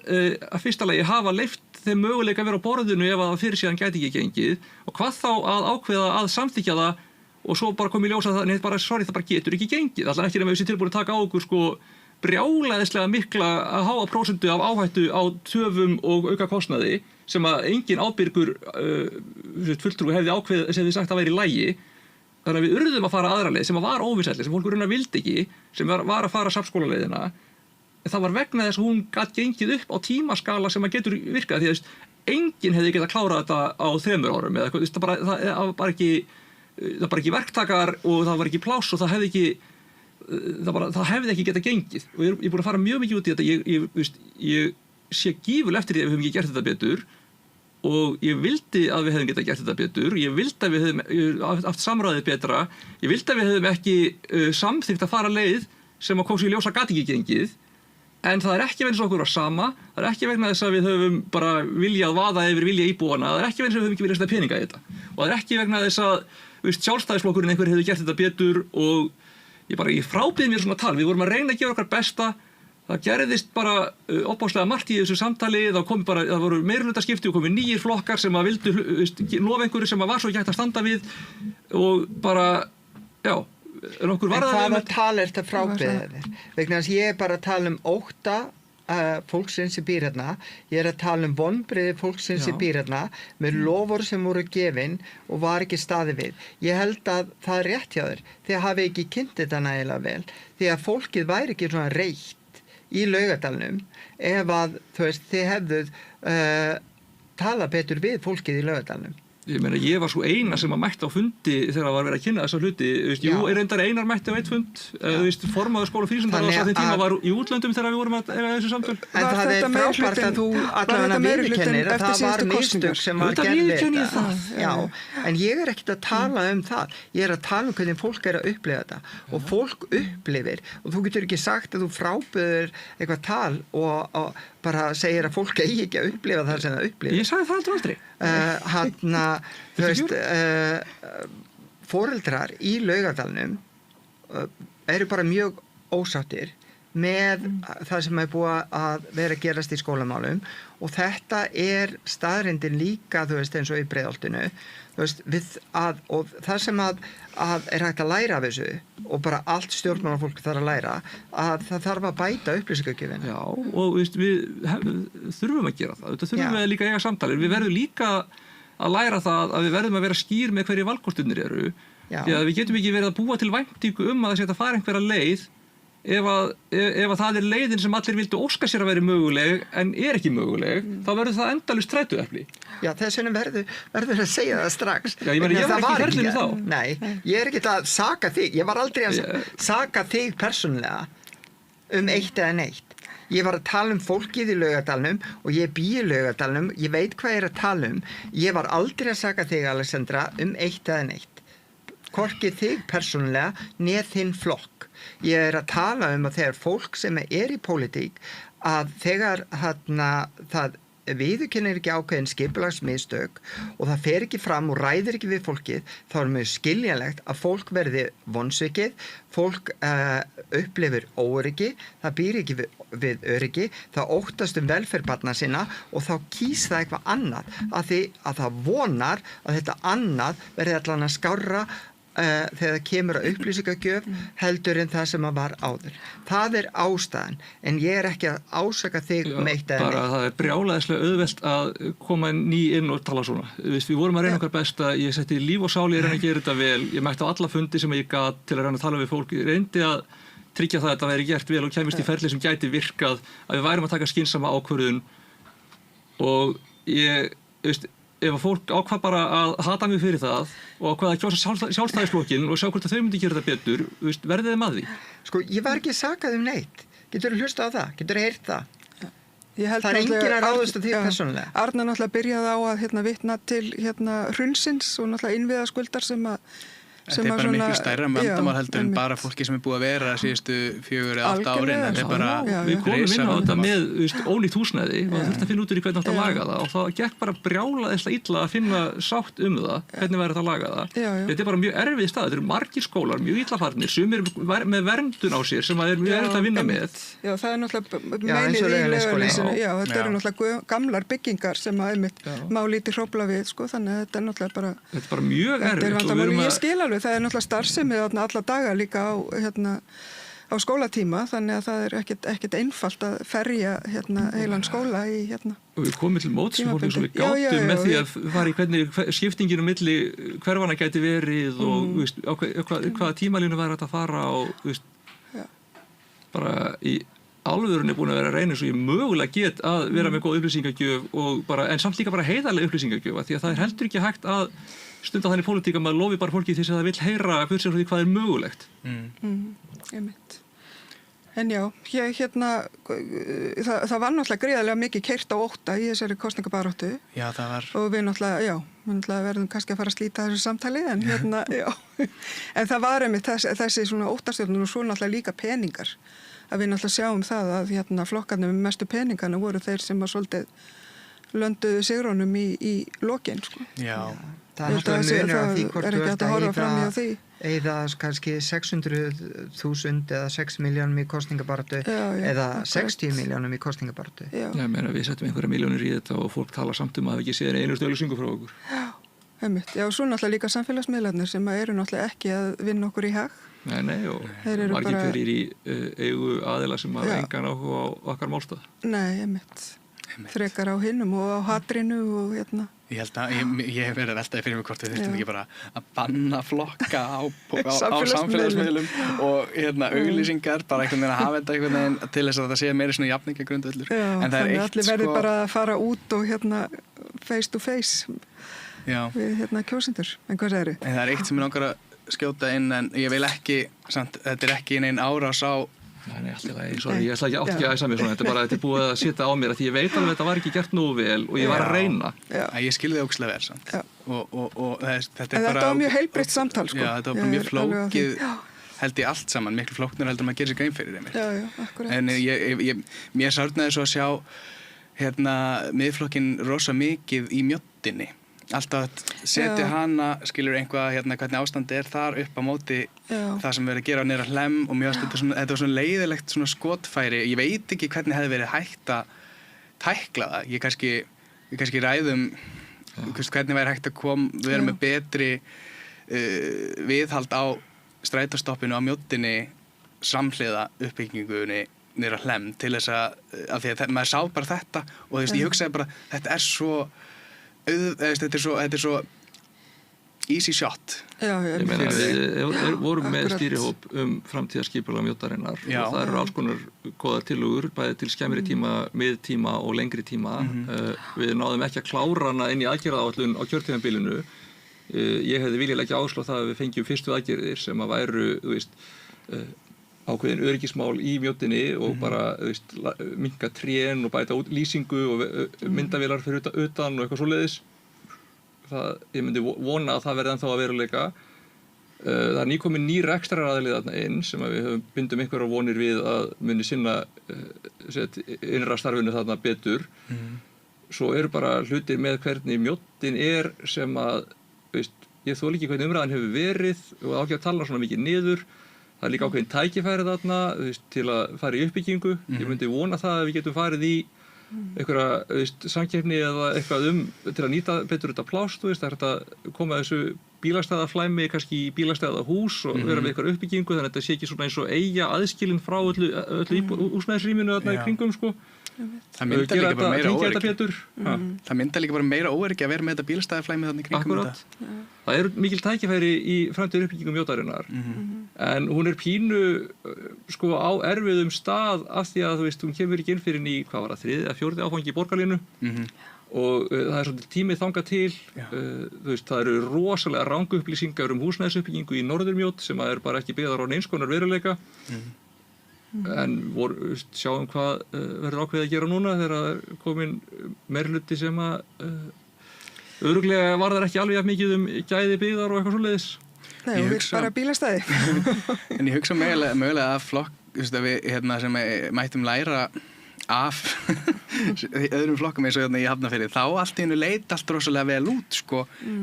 fyrsta lagi hafa leyft þeim möguleika að vera á borðinu ef að fyrir síðan gæti ekki gengið og hvað þá að ákveða að samþykkja það og svo bara kom í ljós að það bara getur ekki gengið, allan ekki nema við séum tilbúin að taka á okkur sko brjálæðislega mikla að háa prósentu af áhættu á töfum og auka kostnaði sem að engin ábyrgur fulltrúi hefði ákveð sem þið sagt að væri í lagi. Þannig að við urðum að fara aðra leið sem var óvinsælli, sem fólk raunar vildi ekki, sem var að fara safnskólaleiðina. En það var vegna þess að hún gat gengið upp á tímaskala sem að getur virkað, því að enginn hefði getað klárað þetta á 3 árum eða það var ekki verktakar og það var ekki pláss og það hefði ekki getað gengið. Og ég er búin að fara mjög mikið út í þetta, ég sé gífurlega eftir því að við höfum ekki gert þetta betur og ég vildi að við hefðum getað gert þetta betur, ég vildi að við hefðum haft samráðið betra, ég vildi að við hefðum ekki samþykkt að fara leið sem að kom sér í ljós að gat ekki gengið, en það ekki vegna þess að okkur var sama, það ekki vegna þess að við höfum bara viljað vaða yfir vilja íbúana, það ekki vegna þess að við höfum ekki viljað setja peninga í þetta og það ekki vegna þess að sjálfstæðisflokkurinn einhver hefði gert þetta betur og ég frábið mér svona tal, við vorum að reyna að gera okkar besta. Það gerðist bara opáslega margt í þessu samtali, það voru meirihlutaskipti og komu nýjir flokkar sem að vildu lofa einhverju sem að var svo ekki hægt að standa við og bara, já, nokkur varðar. En hvaða tal er þetta frábriðið þér? Vegna þess að ég er bara að tala um ótta fólksins sem býr hérna, ég er að tala um vonbrigði fólksins sem býr hérna með lofur sem voru gefin og var ekki staðið við. Ég held að það er rétt hjá þér, þið hafi ekki kynnt þetta nægilega vel, því að fólkið væri ekki svona reitt í Laugardalnum ef að þið hefðuð tala betur við fólkið í Laugardalnum. Ég meina, ég var svo eina sem að mætti á fundi þegar það var verið að kynna þessa hluti. Jú, reyndar Einar mætti á eitt fund. Formaður skóla frístundar á þeim tíma var í útlöndum þegar við vorum að eiga þessu samtöl. En það er frábært að þú allavega viðurkennir að það var mistök sem var gerði þetta. Já, en ég er ekkert að tala um það. Ég er að tala um hvernig fólk er að upplifa þetta. Og fólk upplifir, og þú getur ekki sagt að þú fráböður eitthvað tal og bara segir að fólk eigi ekki að upplifa það sem það upplifir. Ég sagði það aldrei. Foreldrar í Laugardalnum eru bara mjög ósáttir með það sem er búið að vera að gerast í skólamálum og þetta er staðreyndin líka eins og í Breiðholtinu og það sem að er hægt að læra af þessu og bara allt stjórnmálafólk þarf að læra að það þarf að bæta upplýsingagjöfina. Já, og við þurfum að gera það. Þetta þurfum við líka að eiga samtalir. Við verðum líka að læra það að við verðum að vera skýr með hverju valkostirnir eru. Því að við getum ekki verið að búa til væntingu að það sé að fara einhverja leið ef að það er leiðin sem allir vildu óska sér að vera möguleg en er ekki möguleg, þá verður það endalaust þrætuepli. Já, þess vegna verður að segja það strax. Já, ég var ekki í ferlinu þá. Nei, ég er ekki að saka þig. Ég var aldrei að saka þig persónulega eitt eða neitt. Ég var að tala um fólkið í Laugardalnum og ég bý í Laugardalnum, ég veit hvað ég er að tala um. Ég var aldrei að saka þig, Alexandra, eitt eða neitt. Hvorki þig persónulega né þinn flokk. Ég er að tala um að þegar fólk sem er í pólitík að þegar það viðurkennir ekki ákveðin skipulagsmistök og það fer ekki fram og ræðir ekki við fólkið, þá er mjög skiljanlegt að fólk verði vonsvikið, fólk upplifir óöryggi, það býr ekki við öryggi, það óttast velferð barna sinna og þá kýs það eitthvað annað að það vonar að þetta annað verði allan að skárra þegar það kemur að upplýsingagjöf heldur en það sem að var áður. Það er ástæðan, en ég er ekki að ásaka þig eitt eða neitt. Það er brjálæðislega auðvelt að koma ný inn og tala svona. Við vorum að reyna okkar besta, ég setti líf og sáli að reyna að gera þetta vel, ég mætti á alla fundi sem ég gat til að reyna að tala við fólk, ég reyndi að tryggja það að þetta væri gert vel og kæmist í ferli sem gæti virkað, að við værum að taka skynsama ákvörðun og ef að fólk ákvað bara að hata mig fyrir það og ákvað að kjósa sjálfstæðisflokkinn og sjá hvort að þau myndi gera þetta betur, verðið þeim að því? Sko, ég var ekki sakað neitt. Getur þú hlusta á það? Getur þú heyrt það? Það er enginn að ráðast á því persónulega. Arna náttúrulega byrjaði á að vitna til hrunsins og náttúrulega innviðaskuldar sem Þetta er bara miklu stærra vandamál heldur en bara fólki sem er búið að vera síðustu 4 eða 8 árin. Þetta er bara við komum inn á þetta með ónýtt húsnæði og það þurfti að finna út úr í hvernig átt að laga það og það gekk bara brjálaðislega illa að finna sátt það, hvernig væri þetta að laga það. Þetta er bara mjög erfið stað, þetta eru margir skólar, mjög illa farnir, sumir með verndun á sér sem er mjög erfitt að vinna með. Já, það er náttúrulega meinið í Laugarnesinu. Já, þetta eru náttúrulega gamlar byggingar sem að má lítið hrófla við, sko, þannig að þetta er náttúrulega bara mjög erfitt. alveg, það náttúrulega starfsemi alla daga líka á skólatíma, þannig að það ekkert einfalt að ferja heilan skóla í Og við komum til móts við fólk svo við gátum með því að fara í hvernig skiptinginu milli hverfana gæti verið og veist, hvaða tímalínu væri að fara og veist, bara í alvörunni búin að vera að reyna svo ég mögulega get að vera með góð upplýsingagjöf og bara, en samt líka bara heiðarlega upplýsingagjöf því að það heldur ekki hægt að stunda þannig pólitík að maður lofi bara fólki því að það vill heyra fyrir því hvað mögulegt. Einmitt. En já, það var náttúrulega gríðarlega mikið keyrt á ótta í þessari kosningabaráttu. Já, það var. Og við náttúrulega verðum kannski að fara að slíta þessu samtali, en já. En það var einmitt þessi svona óttastjórnun og svo náttúrulega líka peningar. Að við náttúrulega sjáum það að flokkarnir með mestu peningana voru þeir sem að svolítið lönduðu sigrónum í lokin, sko. Já. Það er náttúrulega munur af því hvort þú ert að eða kannski 600.000 eða 6 milljónum í kosningabaráttu eða 60 milljónum í kosningabaráttu. Já, meina við settum einhverja milljónir í þetta og fólk tala samt að hafa ekki séð einu auglýsingu frá okkur. Já, einmitt. Já, og svo náttúrulega líka samfélagsmiðlarnir sem eru náttúrulega ekki að vinna okkur í hag. Nei, og margir hverjir í eigu aðila sem hafa engan áhuga á okkar málstað. Nei, einmitt. Frekar á hinnum og á hatrinu og Ég held að ég hef verið að veltaði fyrir mig hvort við þurftum ekki bara að banna flokka á samfélagsmiðlum og auglýsingar, bara einhvern veginn að hafa þetta einhvern veginn til þess að það sé meiri svona jafningagrundvöllur. En það er eitt allir verði bara að fara út og face to face við kjósendur. En hvað segirðu? En það er eitt sem ég langar að skjóta inn en ég vil ekki, þetta er ekki neinn árás á Nei, alltaf ekki, sorry, ég ætla ekki að æsa mig svona, þetta er bara búið að sitja á mér að því ég veit alveg að þetta var ekki gert nógu vel og ég var að reyna. Ég skilði það ógeðslega vel samt. Og þetta er bara... Þetta var mjög heilbrigt samtal, sko. Já, þetta var bara mjög flókið, held ég allt saman, miklu flóknir heldur maður að gera sér grein fyrir þeim. Já, akkurat. En mér sárnaði svo að sjá miðflokkinn rosa mikið í mjóttinni. Alltaf að setja hana, skilur einhvað hvernig ástandi er þar upp á móti það sem verið að gera á niðra Hlemm og mjög þetta var svona leiðilegt svona skotfæri ég veit ekki hvernig hefði verið hægt að tækla það, ég kannski ræðum hvernig væri hægt að vera með betri viðhald á strætóstoppinu á mjóttinni samhliða uppbyggingunni niðra Hlemm til þess að því að maður sá bara þetta og ég hugsaði bara þetta er svo þetta er svo easy shot. Ég meina við vorum með stýrihóp framtíðarskipulag mjóttarinnar og það eru alls konar góðar tillögur bæði til skemmri tíma, miðtíma og lengri tíma. Við náðum ekki að klára hana inn í aðgerðaáætlun á kjörtímabilinu. Ég hefði viljað leggja áherslu á það að við fengjum fyrstu aðgerðir sem að væru, ákveðin öryggismál í mjóttinni og bara, minnka trén og bæta út lýsingu og myndavélar fyrir utan og eitthvað svoleiðis. Ég myndi vona að það verði ennþá að veruleika. Það er nýkomin ný rekstraraðili þarna inn sem að við bindum einhverjar vonir við að muni sinna innra starfinu þarna betur. Svo eru bara hlutir með hvernig mjóttin er sem að, ég þoli ekki hvernig umræðan hefur verið og ákveð að tala svona mikið niður. Það er líka ákveðin tækifæri þarna til að fara í uppbyggingu. Ég myndi vona það að við getum farið í einhverja samkeppni eða eitthvað til að nýta betur þetta pláss. Það er hægt að koma þessu bílastæðaflæmi kannski í bílastæðahús og vera með eitthvað uppbyggingu þannig að þetta sé ekki svona eins og eiga aðskilin frá öllu húsnæðisrýminu þarna í kringum, sko. Það myndar líka bara meira óöryggi. Það myndar líka bara meira óöryggi að vera með þetta bílastæðaflæmi þarna í kringum þetta. Það eru mikil tækifæri í framtíð uppbyggingum mjóttarinnar en hún er pínu á erfiðum stað af því að hún kemur ekki inn fyrir í hvað var það, 3. eða 4. áfangi í borgarlínu og það er svolítið tímið þangað til það eru rosalega rangu upplýsingar húsnæðisuppbyggingu í Norðurmjót sem er bara ekki byggðar á neins konar veruleika en sjáum hvað verður ákveðið að gera núna þegar það er komin meirhluti sem að örugglega var það ekki alveg jafn mikið gæði byggðar og eitthvað svoleiðis. Nei, og við bara bílastæði. En ég hugsa mögulega að flokk, við sem mættum læra af öðrum flokkum eins og í Hafnarfirði, þá allt í einu leit allt rosalega vel út,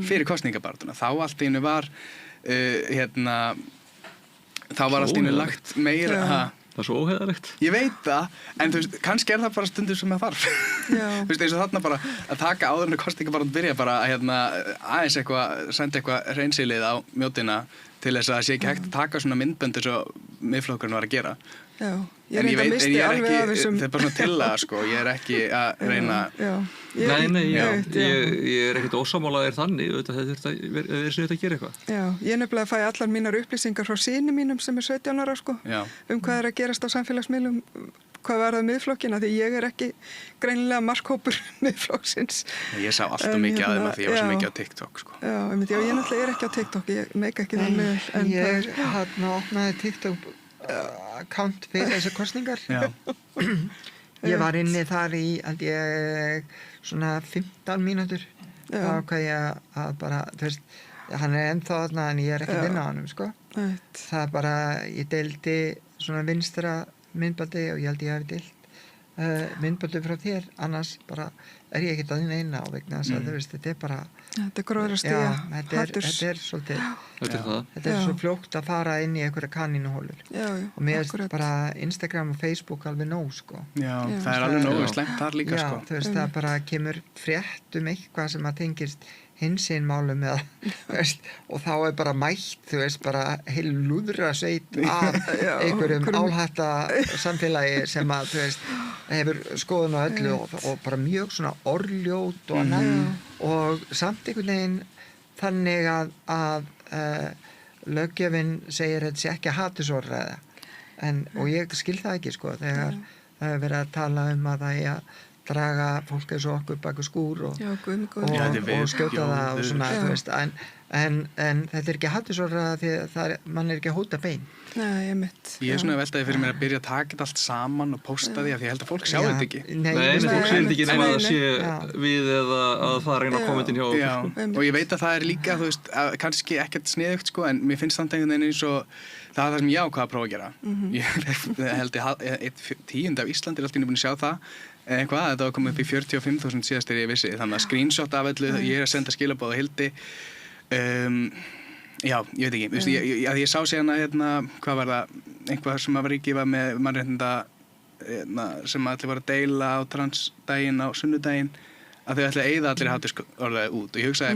fyrir kosningabarátuna. Þá allt í einu var, þá var allt í einu lagt meira, Það er svo óheiðarlegt. Ég veit það, en þú veist, kannski það bara stundum sem það þarf. Þú veist, eins og þarna bara að taka áður en kosningabaráttan byrja bara að aðeins senda eitthvað hreinsilið á mjótina til þess að það sé ekki hægt að taka svona myndbönd eins og Miðflokkurinn var að gera. Já, ég það bara svona til að sko, ég ekki að reyna. Ég ekkert ósamálaðir þannig, þetta sem þetta gerir eitthvað. Já, ég nefnilega fæ allar mínar upplýsingar frá syni mínum sem 17 ára sko, hvað að gerast á samfélagsmiðlum, hvað var það Miðflokkina, því ég ekki greinilega markhópur Miðflokksins. Ég sá alltaf mikið að þeim að því ég var svo mikið á TikTok sko. Já, ég náttúrulega ekki á TikTok, ég meika ekki þannig. Ég opnaði TikTok account fyrir þessu kosningar. Ég var inni þar í held ég svona 15 mínútur þá hvað ég að bara þú veist, hann ennþá þarna en ég ekki að vinna á honum sko. Það bara, ég deildi svona vinstra myndbaldi og ég held ég hafi deilt myndbaldi frá þér, annars bara ég ekki að þín eina á vegna þess að þú veist, þetta bara þetta gróðrast í að þetta svolítið þetta svo fljótt að fara inn í einhverja kanínuhólur og mér er bara Instagram og Facebook alveg nóg sko. Já, það er alveg nóg slengt þar líka sko. Þú veist, það bara kemur frétt eitthvað sem að tengist hinsinn málum eða, veist, og þá bara mætt, þú veist, bara heil lúðrasveit af einhverjum álhætta samfélagi sem að, þú veist, hefur skoðun á öllu og bara mjög svona orðljót og annað og samt einhvern veginn þannig að löggjöfin segir þetta sé ekki að hatursorðræða og ég skil það ekki sko þegar það hefur verið að tala að það að draga fólk eins og okkur bak skúr og skjóta það og svona, þú veist, en þetta ekki hatursorðræða því mann ekki að hóta bein. Nei, ég svona veltaði fyrir mér að byrja að taka þetta allt saman og posta því að ég held að fólk sjá þetta ekki. Nei, fólk sér þetta ekki nema að sé við eða að það reyna að koma inn hjá okkur. Og ég veit að það líka, þú veist, kannski ekkert sniðugt sko, en mér finnst samt einhvern veginn eins og það sem ég ákvað að prófa að gera. Ég held að 10% af Íslandi er alltaf búin að sjá það eitthvað, þetta var komið upp í 45.000 síðast þegar ég vissi, þannig að screenshot af öllu, ég að senda skilaboð á Hildi já, ég veit ekki, þú veist, ég sá síðan hvað var það, einhvað sem að var ekki var með mannréttinda sem allir var að deila á transdaginn á sunnudaginn, að þau ætli að eyða allir hatursorðræðu út og ég hugsaði,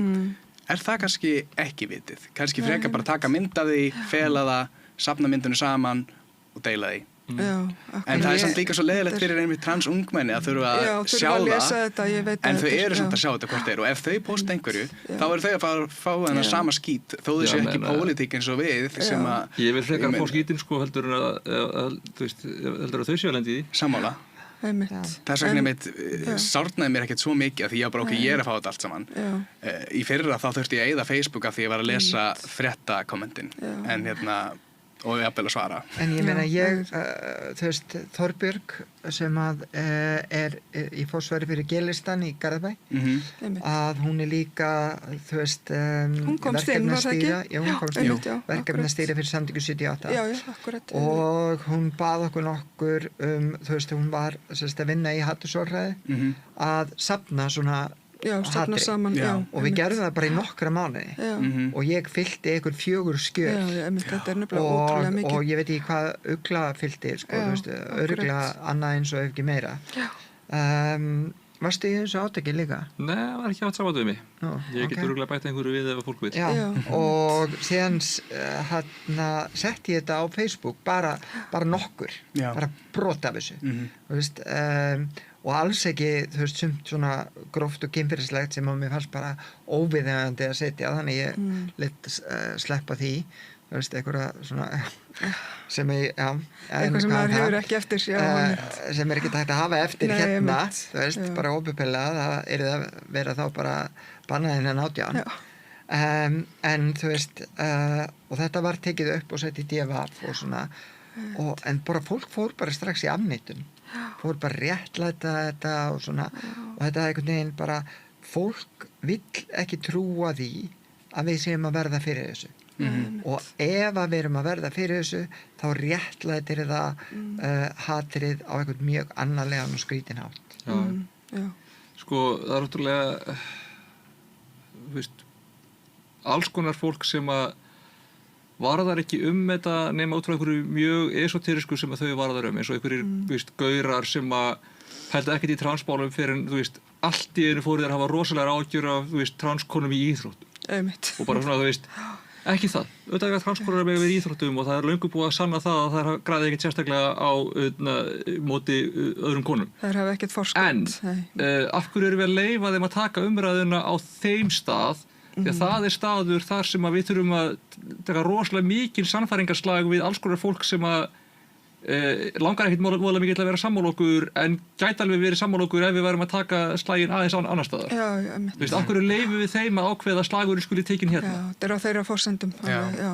er það kannski ekki vitið, kannski frekar bara taka mynd af því, fela það, safna myndinu saman og deila því. En það er samt líka svo leiðilegt fyrir einmitt transungmenni að þurfa að sjá það en þau eru samt að sjá þetta hvort þeir og ef þau posta einhverju þá eru þau að fá þennan sama skít þó þau séu ekki pólitík eins og við sem að ég vil frekar fá skítinn sko heldur að þau séu að lendi í því sammála þess vegna einmitt sárnaði mér ekkert svo mikið að því ég bara ég er að fá þetta allt saman í fyrra þá þurfti ég að eyða Facebook af því ég var að lesa fréttakommentin en og jafnvel að svara. En ég meina þú veist, Þorbjörg sem að er í fórsvari fyrir G-listan í Garðabæ að hún er líka þú veist verkefnastýra fyrir Samtökin 78 og hún bað okkur nokkur þú veist, hún var að vinna í hatursorðræðu að safna svona hatri og við gerðum það bara í nokkra mánuði og ég fyllti einhver 4 skjöl og ég veit ekki hvað ugla fyllti sko, þú veist, örgla annað eins og ef ekki meira varstu í þessu átaki líka? Nei, það var ekki átt saman við mig ég get örgla bæta einhverju við ef fólk vil og síðan setti ég þetta á Facebook bara nokkur bara brot af þessu þú veist og alls ekki, þú veist, sumt svona gróft og kynferðislegt sem að mér fannst bara óviðeigandi að setja, þannig ég lit sleppa því, þú veist, eitthvað svona sem eitthvað sem maður hefur ekki eftir sem ekki hægt að hafa eftir hérna, þú veist, bara óbepillað, það að vera þá bara bannað innan 18 en þú veist og þetta var tekið upp og sett í DFF og svona en bara fólk fór bara strax í afneitun fór bara réttlæta þetta og svona og þetta er einhvern veginn bara fólk vill ekki trúa því að við séum að verða fyrir þessu og ef að við erum að verða fyrir þessu þá réttlætir það hatrið á einhvern mjög annarlegan og skrítin hátt sko það er ótrúlega þú veist alls konar fólk sem að varðar ekki þetta nema út frá einhverju mjög esoterísku sem að þau varðar eins og einhverjir, gaurar sem að hældu ekkert í transmálum fyrir en, allt í einu fóru þeir að hafa rosalega ágjör af, transkonum í íþróttum. Og bara svona, ekki það. Auðvitað er transkonur með við íþróttum og það er löngu búið að sanna það að það græði ekkert sérstaklega á móti öðrum konum. Það hafa ekkert forskot. En af hverju erum við að leyfa þeim að taka umræðuna á þeim stað því að það er staður þar sem að við þurfum að taka rosalega mikinn sannfæringarslag við alls konar fólk sem að langar ekkert voðalega mikið til að vera sammála okkur en gæti alveg verið sammála okkur ef við værum að taka slaginn aðeins annar staðar. Af hverju leyfum við þeim að ákveða að slagurinn skuli tekin hérna? Já, þetta á þeirra forsendum. Já.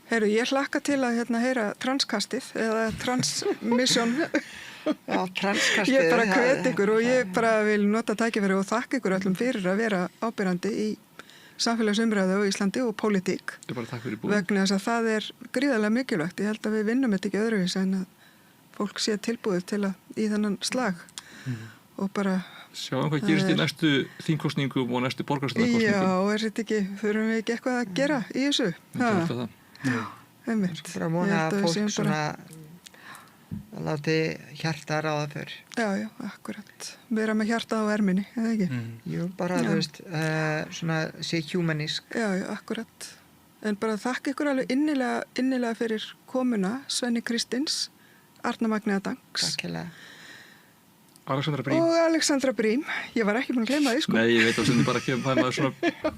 Heyrðu, ég hlakka til að heyra transkastið eða transmission. Já, transkastið. Ég bara hvet ykkur og ég bara vil nota tækifæri og þakka ykkur öllum fyrir að vera ábyrjandi í samfélagsumræðu á Íslandi og pólitík. Vegna þess að það er gríðarlega mikilvægt. Ég held að við vinnum þetta ekki öðruvís en að fólk sé tilbúið til að í þennan slag og bara sjáum hvað gerist í næstu þingkosningum og næstu borgarstjórnarkosningum. Já, þetta ekki, þurfum við ekki eitthvað að gera í þessu? Einmitt. Bara vona að fólk svona að láti hjarta ráða fyrr. Já, akkurat. Vera með hjarta á erminni, eða ekki? Jú, bara, svona sé humanísk. Já, akkurat. En bara þakka ykkur alveg innilega fyrir komuna, Svenni Kristins, Arna Magnea Dangs. Takk hérlega. Alexandra Brím. Og Alexandra Brím. Ég var ekki búin að gleyma því, sko. Nei, ég veit að það bara kemur það maður svona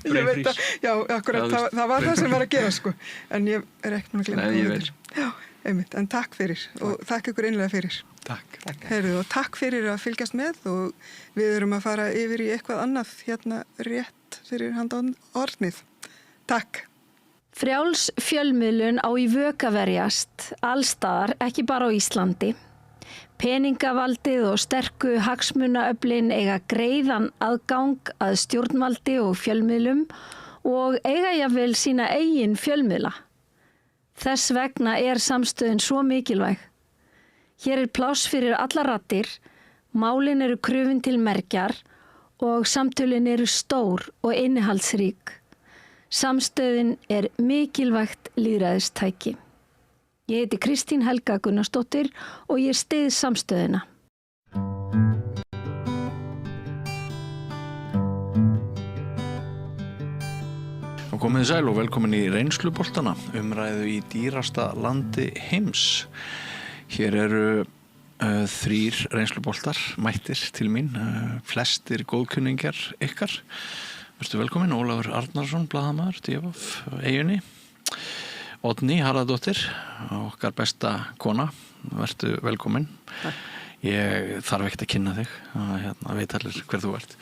breinfrís. Já, akkurat. Það var það sem var að gera, sko. En ég er ekki búin að gleyma það. Nei, ég veit. Já. Einmitt, en takk fyrir og takk ykkur einlega fyrir. Takk. Heyrðu, og takk fyrir að fylgjast með og við erum að fara yfir í eitthvað annað hérna rétt fyrir handan orðnið. Takk. Frjáls fjölmiðlun á í vök að verjast allstaðar, ekki bara á Íslandi. Peningavaldið og sterku hagsmunaöflin eiga greiðan aðgang að stjórnvaldi og fjölmiðlum og eiga jafnvel sína eigin fjölmiðla. Þess vegna er samstöðin svo mikilvæg. Hér er pláss fyrir allar raddir, málin eru krufin til mergjar og samtölin eru stór og innihaldsrík. Samstöðin er mikilvægt lýðræðistæki. Ég heiti Kristín Helga Gunnarsdóttir og ég styð samstöðina. Komið sæl og velkomin í reynsluboltana, umræðu í dýrasta landi heims. Hér eru 3 reynsluboltar mættir til mín, flestir góðkunningjar ykkar. Vertu velkomin, Ólafur Arnarsson, blaðamaður, DFF, Eyjunni. Oddný Harðardóttir, okkar besta kona, vertu velkomin. Ég þarf ekkert að kynna þig, veit allir hver þú ert.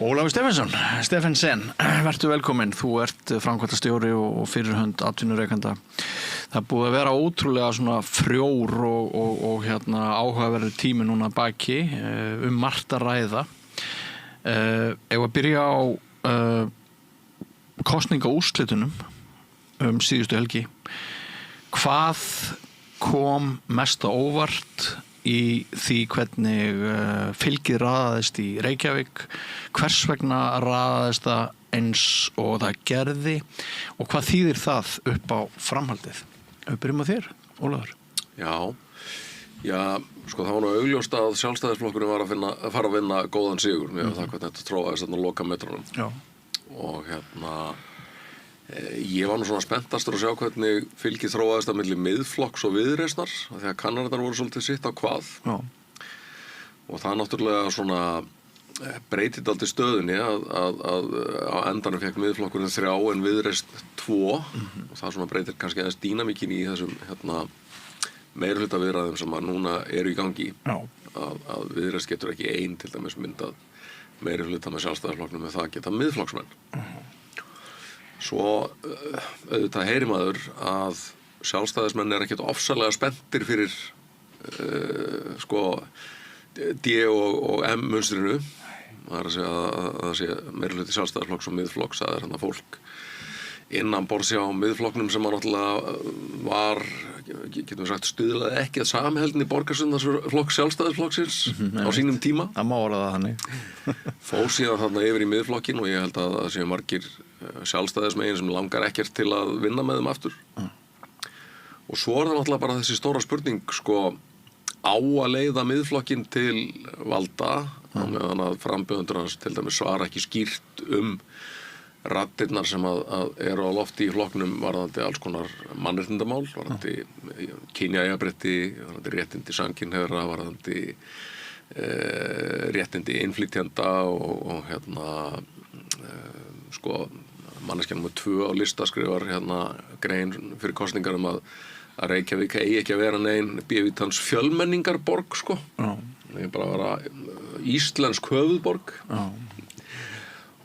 Ólafur Stephensen, vertu velkomin. Þú ert framkvæmdastjóri og fyrirhönd atvinnurekanda. Það búið að vera ótrúlega svona frjór og áhugaverður tími núna baki margt að ræða. Ef að byrja á kosningaúrslitunum síðustu helgi. Hvað kom mest á óvart í því hvernig fylgið raðaðist í Reykjavík, hvers vegna raðaðist það eins og það gerði og hvað þýðir það upp á framhaldið? Byrjum á þér, Ólafur. Já, sko það var nú augljóst að Sjálfstæðisflokkurinn var að fara að vinna góðan sigur með það hvernig þetta tróðaðist þarna loka metrunum. Já. Og ég var nú svona spenntastur að sjá hvernig fylgið þróaðist að milli Miðflokks og Viðreisnar þegar kannanirnar voru svolítið sitt á hvað. Já. Og það náttúrulega svona breytið dálítið stöðunni að á endanum fekk Miðflokkurinn 3 en Viðreisn 2 og það svona breytir kannski aðeins dýnamíkin í þessum meirihlutaviðræðum sem að núna eru í gangi. Já. Að Viðreisn getur ekki ein til dæmis myndað meirihluta með Sjálfstæðisflokknum með það geta Miðflokksmenn. Svo auðvitað heyrir maður að Sjálfstæðismenn er ekkert ofsalega spenntir fyrir D og M munstrinu. Það er að segja að það sé meirihluti Sjálfstæðisflokks og Miðflokks, það er hann að fólk innan borðs á Miðflokknum sem að náttúrulega var, getum við sagt, stuðlaði ekki að samheldni borgarstjórnarflokks Sjálfstæðisflokksins á sínum tíma. Það má orða það þannig. Fór síðan þarna yfir í Miðflokkin og ég held að það séu margir sjálfstæðismegin sem langar ekkert til að vinna með þeim aftur. Og svo það náttúrulega bara þessi stóra spurning, sko, á að leiða miðflokkinn til valda, á meðan að frambjóðendur hans til dæmis svara ekki skýrt raddirnar sem að eru á lofti í flokknum varðandi alls konar mannréttindamál, varðandi kynjajafnrétti, varðandi réttindi samkynhneigðra, varðandi réttindi innflytjenda og sko manneskjan nr. 2 á lista skrifar grein fyrir kosningar að Reykjavík eigi ekki að vera nein B-vitans fjölmenningarborg, sko. Það er bara að vera íslensk höfuðborg.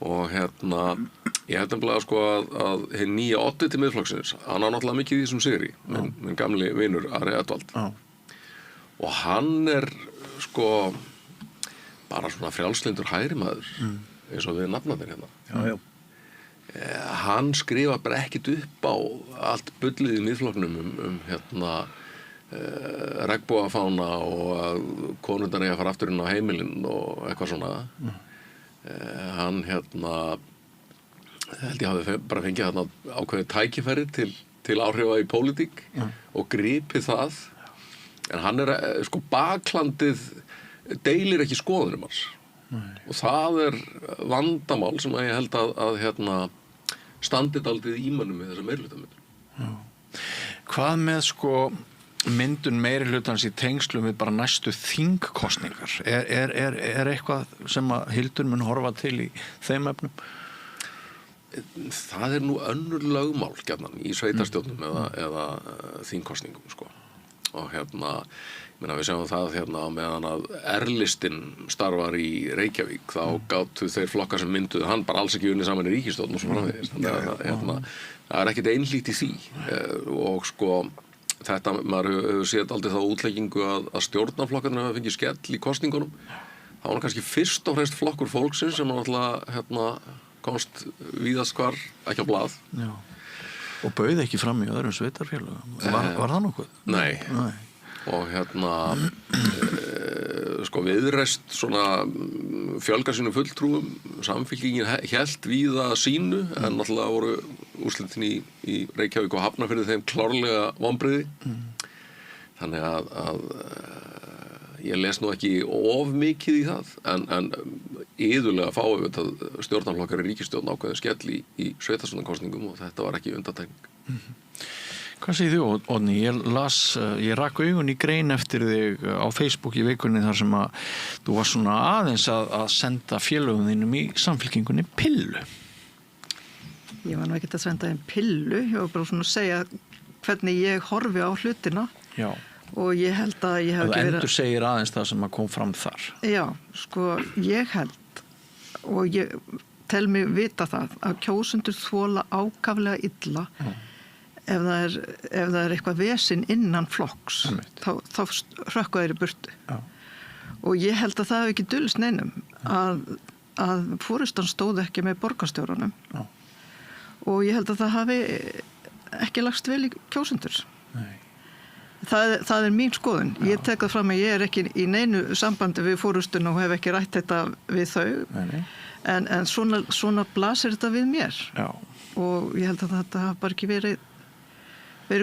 Og ég hef nefnilega sko að hinn nýja oddviti Miðflokksins, hann á náttúrulega mikið í þessum sigri, minn gamli vinur Ari Edvald. Og hann sko bara svona frjálslyndur hægrimaður, eins og við nafnarnir hérna. Hann skrifa bara ekkert upp á allt bullið í Miðflokknum regnbogafána og að konurnar eiga að fara aftur inn á heimilinn og eitthvað svona. Hann held ég hafi bara fengið ákveðið tækifæri til áhrifa í pólitík og gripið það, en hann sko baklandið deilir ekki skoðunum hans. Og það vandamál sem ég held að standið aldrei í mönnum með þessa meirihlutamind. Hvað með sko myndun meirihlutans í tengslum við bara næstu þingkosningar? Er eitthvað sem að Hildur mun horfa til í þeim efnum? Það nú önnur lögmál gjarnan í sveitarstjórnum eða þingkosningum, sko. Og við sjáum það á meðan að R-listinn starfar í Reykjavík, þá gátu þeir flokkar sem mynduðu hann bara alls ekki unnið saman í ríkisstjórn og svo framvegis. Það ekkert einhlítt í því. Og sko, maður hefur séð aldrei þá útleggingu að stjórnarflokkarnir hafa fengið skell í kosningunum. Það var kannski fyrst og fremst flokkur fólksins sem náttúrulega komst víðast hvar ekki á blað. Já. Og bauð ekki fram í öðrum sveitarfélögum. Var það nokkuð? Nei. Og sko Viðreist svona fjölgar sínum fulltrúum, Samfylkingin hélt víða sínu, en náttúrulega voru úrslitin í Reykjavík og Hafnarfirði þeim klárlega vonbrigði. Þannig að ég les nú ekki of mikið í það, en iðulega fáum við þetta stjórnarflokkar í ríkisstjórn ákveðin skell í sveitarstjórnarkosningum og þetta var ekki undantekning. Hvað segir þú, Oddný? Ég rak augun í grein eftir þig á Facebook í vikunni þar sem að þú var svona aðeins að senda félögum þínum í Samfylkingunni pillu. Ég var nú ekkert að senda þeim pillu, ég var bara svona að segja hvernig ég horfi á hlutina. Já. Og ég held að ég hef ekki verið... Þú endur segir aðeins það sem að kom fram þar. Já, sko, ég held og ég tel mig vita það að kjósendur þola ákaflega illa ef það er eitthvað vesinn innan flokks, þá hrökkva þeir í burtu. Já. Og ég held að það hef ekki dulist neinum að forystan stóð ekki með borgarstjóranum. Já. Og ég held að það hafi ekki lagst vel í kjósendur. Nei. Það mín skoðun. Já. Ég tek það fram að ég ekki í neinu sambandi við forystuna og hef ekki rætt þetta við þau. Nei. En svona blasir þetta við mér. Já. Og ég held að þetta hafi bara ekki verið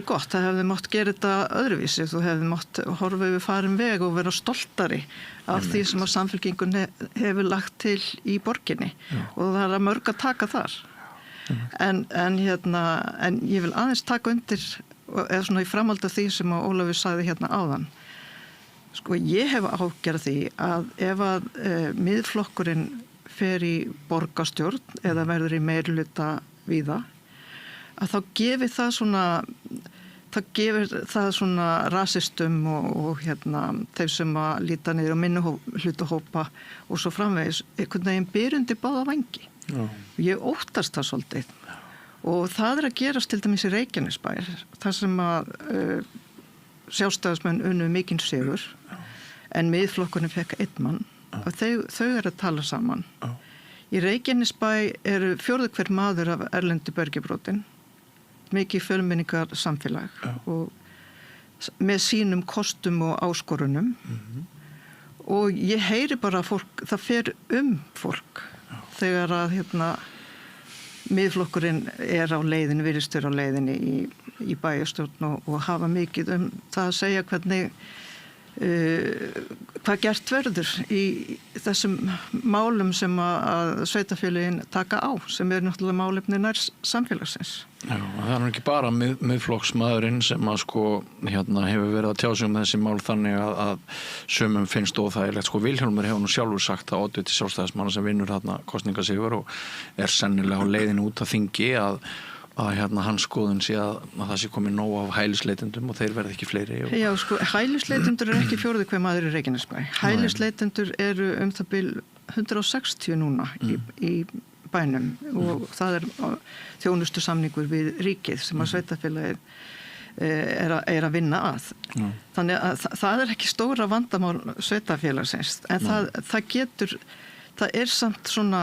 gott. Það hefði mátt gera þetta öðruvísi. Þú hefði mátt horfa yfir farin veg og vera stoltari af því sem að Samfylkingun hefur lagt til í borginni. Já. Og það að mörg að taka þar. En ég vil aðeins taka undir eða svona í framhaldi af því sem að Ólafur sagði hérna áðan. Sko, ég hef ágjörð því að ef að miðflokkurinn fer í borgarstjórn eða verður í meirihluta víða, að þá gefir það svona rasistum og þeir sem að líta niður á minnihlutahópa og svo framvegis einhvern veginn byrjundi báða vangi. Já. Ég óttast það svolítið. Og það að gerast til dæmis í Reykjanesbæ, þar sem að sjálfstæðismenn unnu mikinn sigur, en miðflokkurinn fekk einn mann, og þau að tala saman. Í Reykjanesbæ fjórði hver maður af erlendu bergjabrotin, mikið fjölmenningar samfélag og með sínum kostum og áskorunum. Og ég heyri bara fólk, það fer fólk þegar að Miðflokkurinn á leiðinni, virðist vera á leiðinni í bæjarstjórn og hafa mikið það að segja hvernig hvað gert verður í þessum málum sem að sveitarfélögin taka á, sem náttúrulega málefni nær samfélagsins. Já, það er ekki bara miðflokksmaðurinn sem að hefur verið að tjá sig þessi mál þannig að sumum finnst óþægilegt. Vilhjálmur hefur nú sjálfur sagt að oddviti sjálfstæðismanna sem vinnur kosningasigur og sennilega á leiðinu út af þingi að hans skoðun sé að það sé komið nóg af hælisleitendum og þeir verði ekki fleiri. Já, hælisleitendur ekki fjórði hver maður í Reykjanesbæ. Hælisleitendur eru það bil 160 núna í bænum og það þjónustu samningur við ríkið sem að sveitarfélagið er að vinna að. Þannig að það ekki stóra vandamál sveitarfélagsins, en það getur. Það samt svona,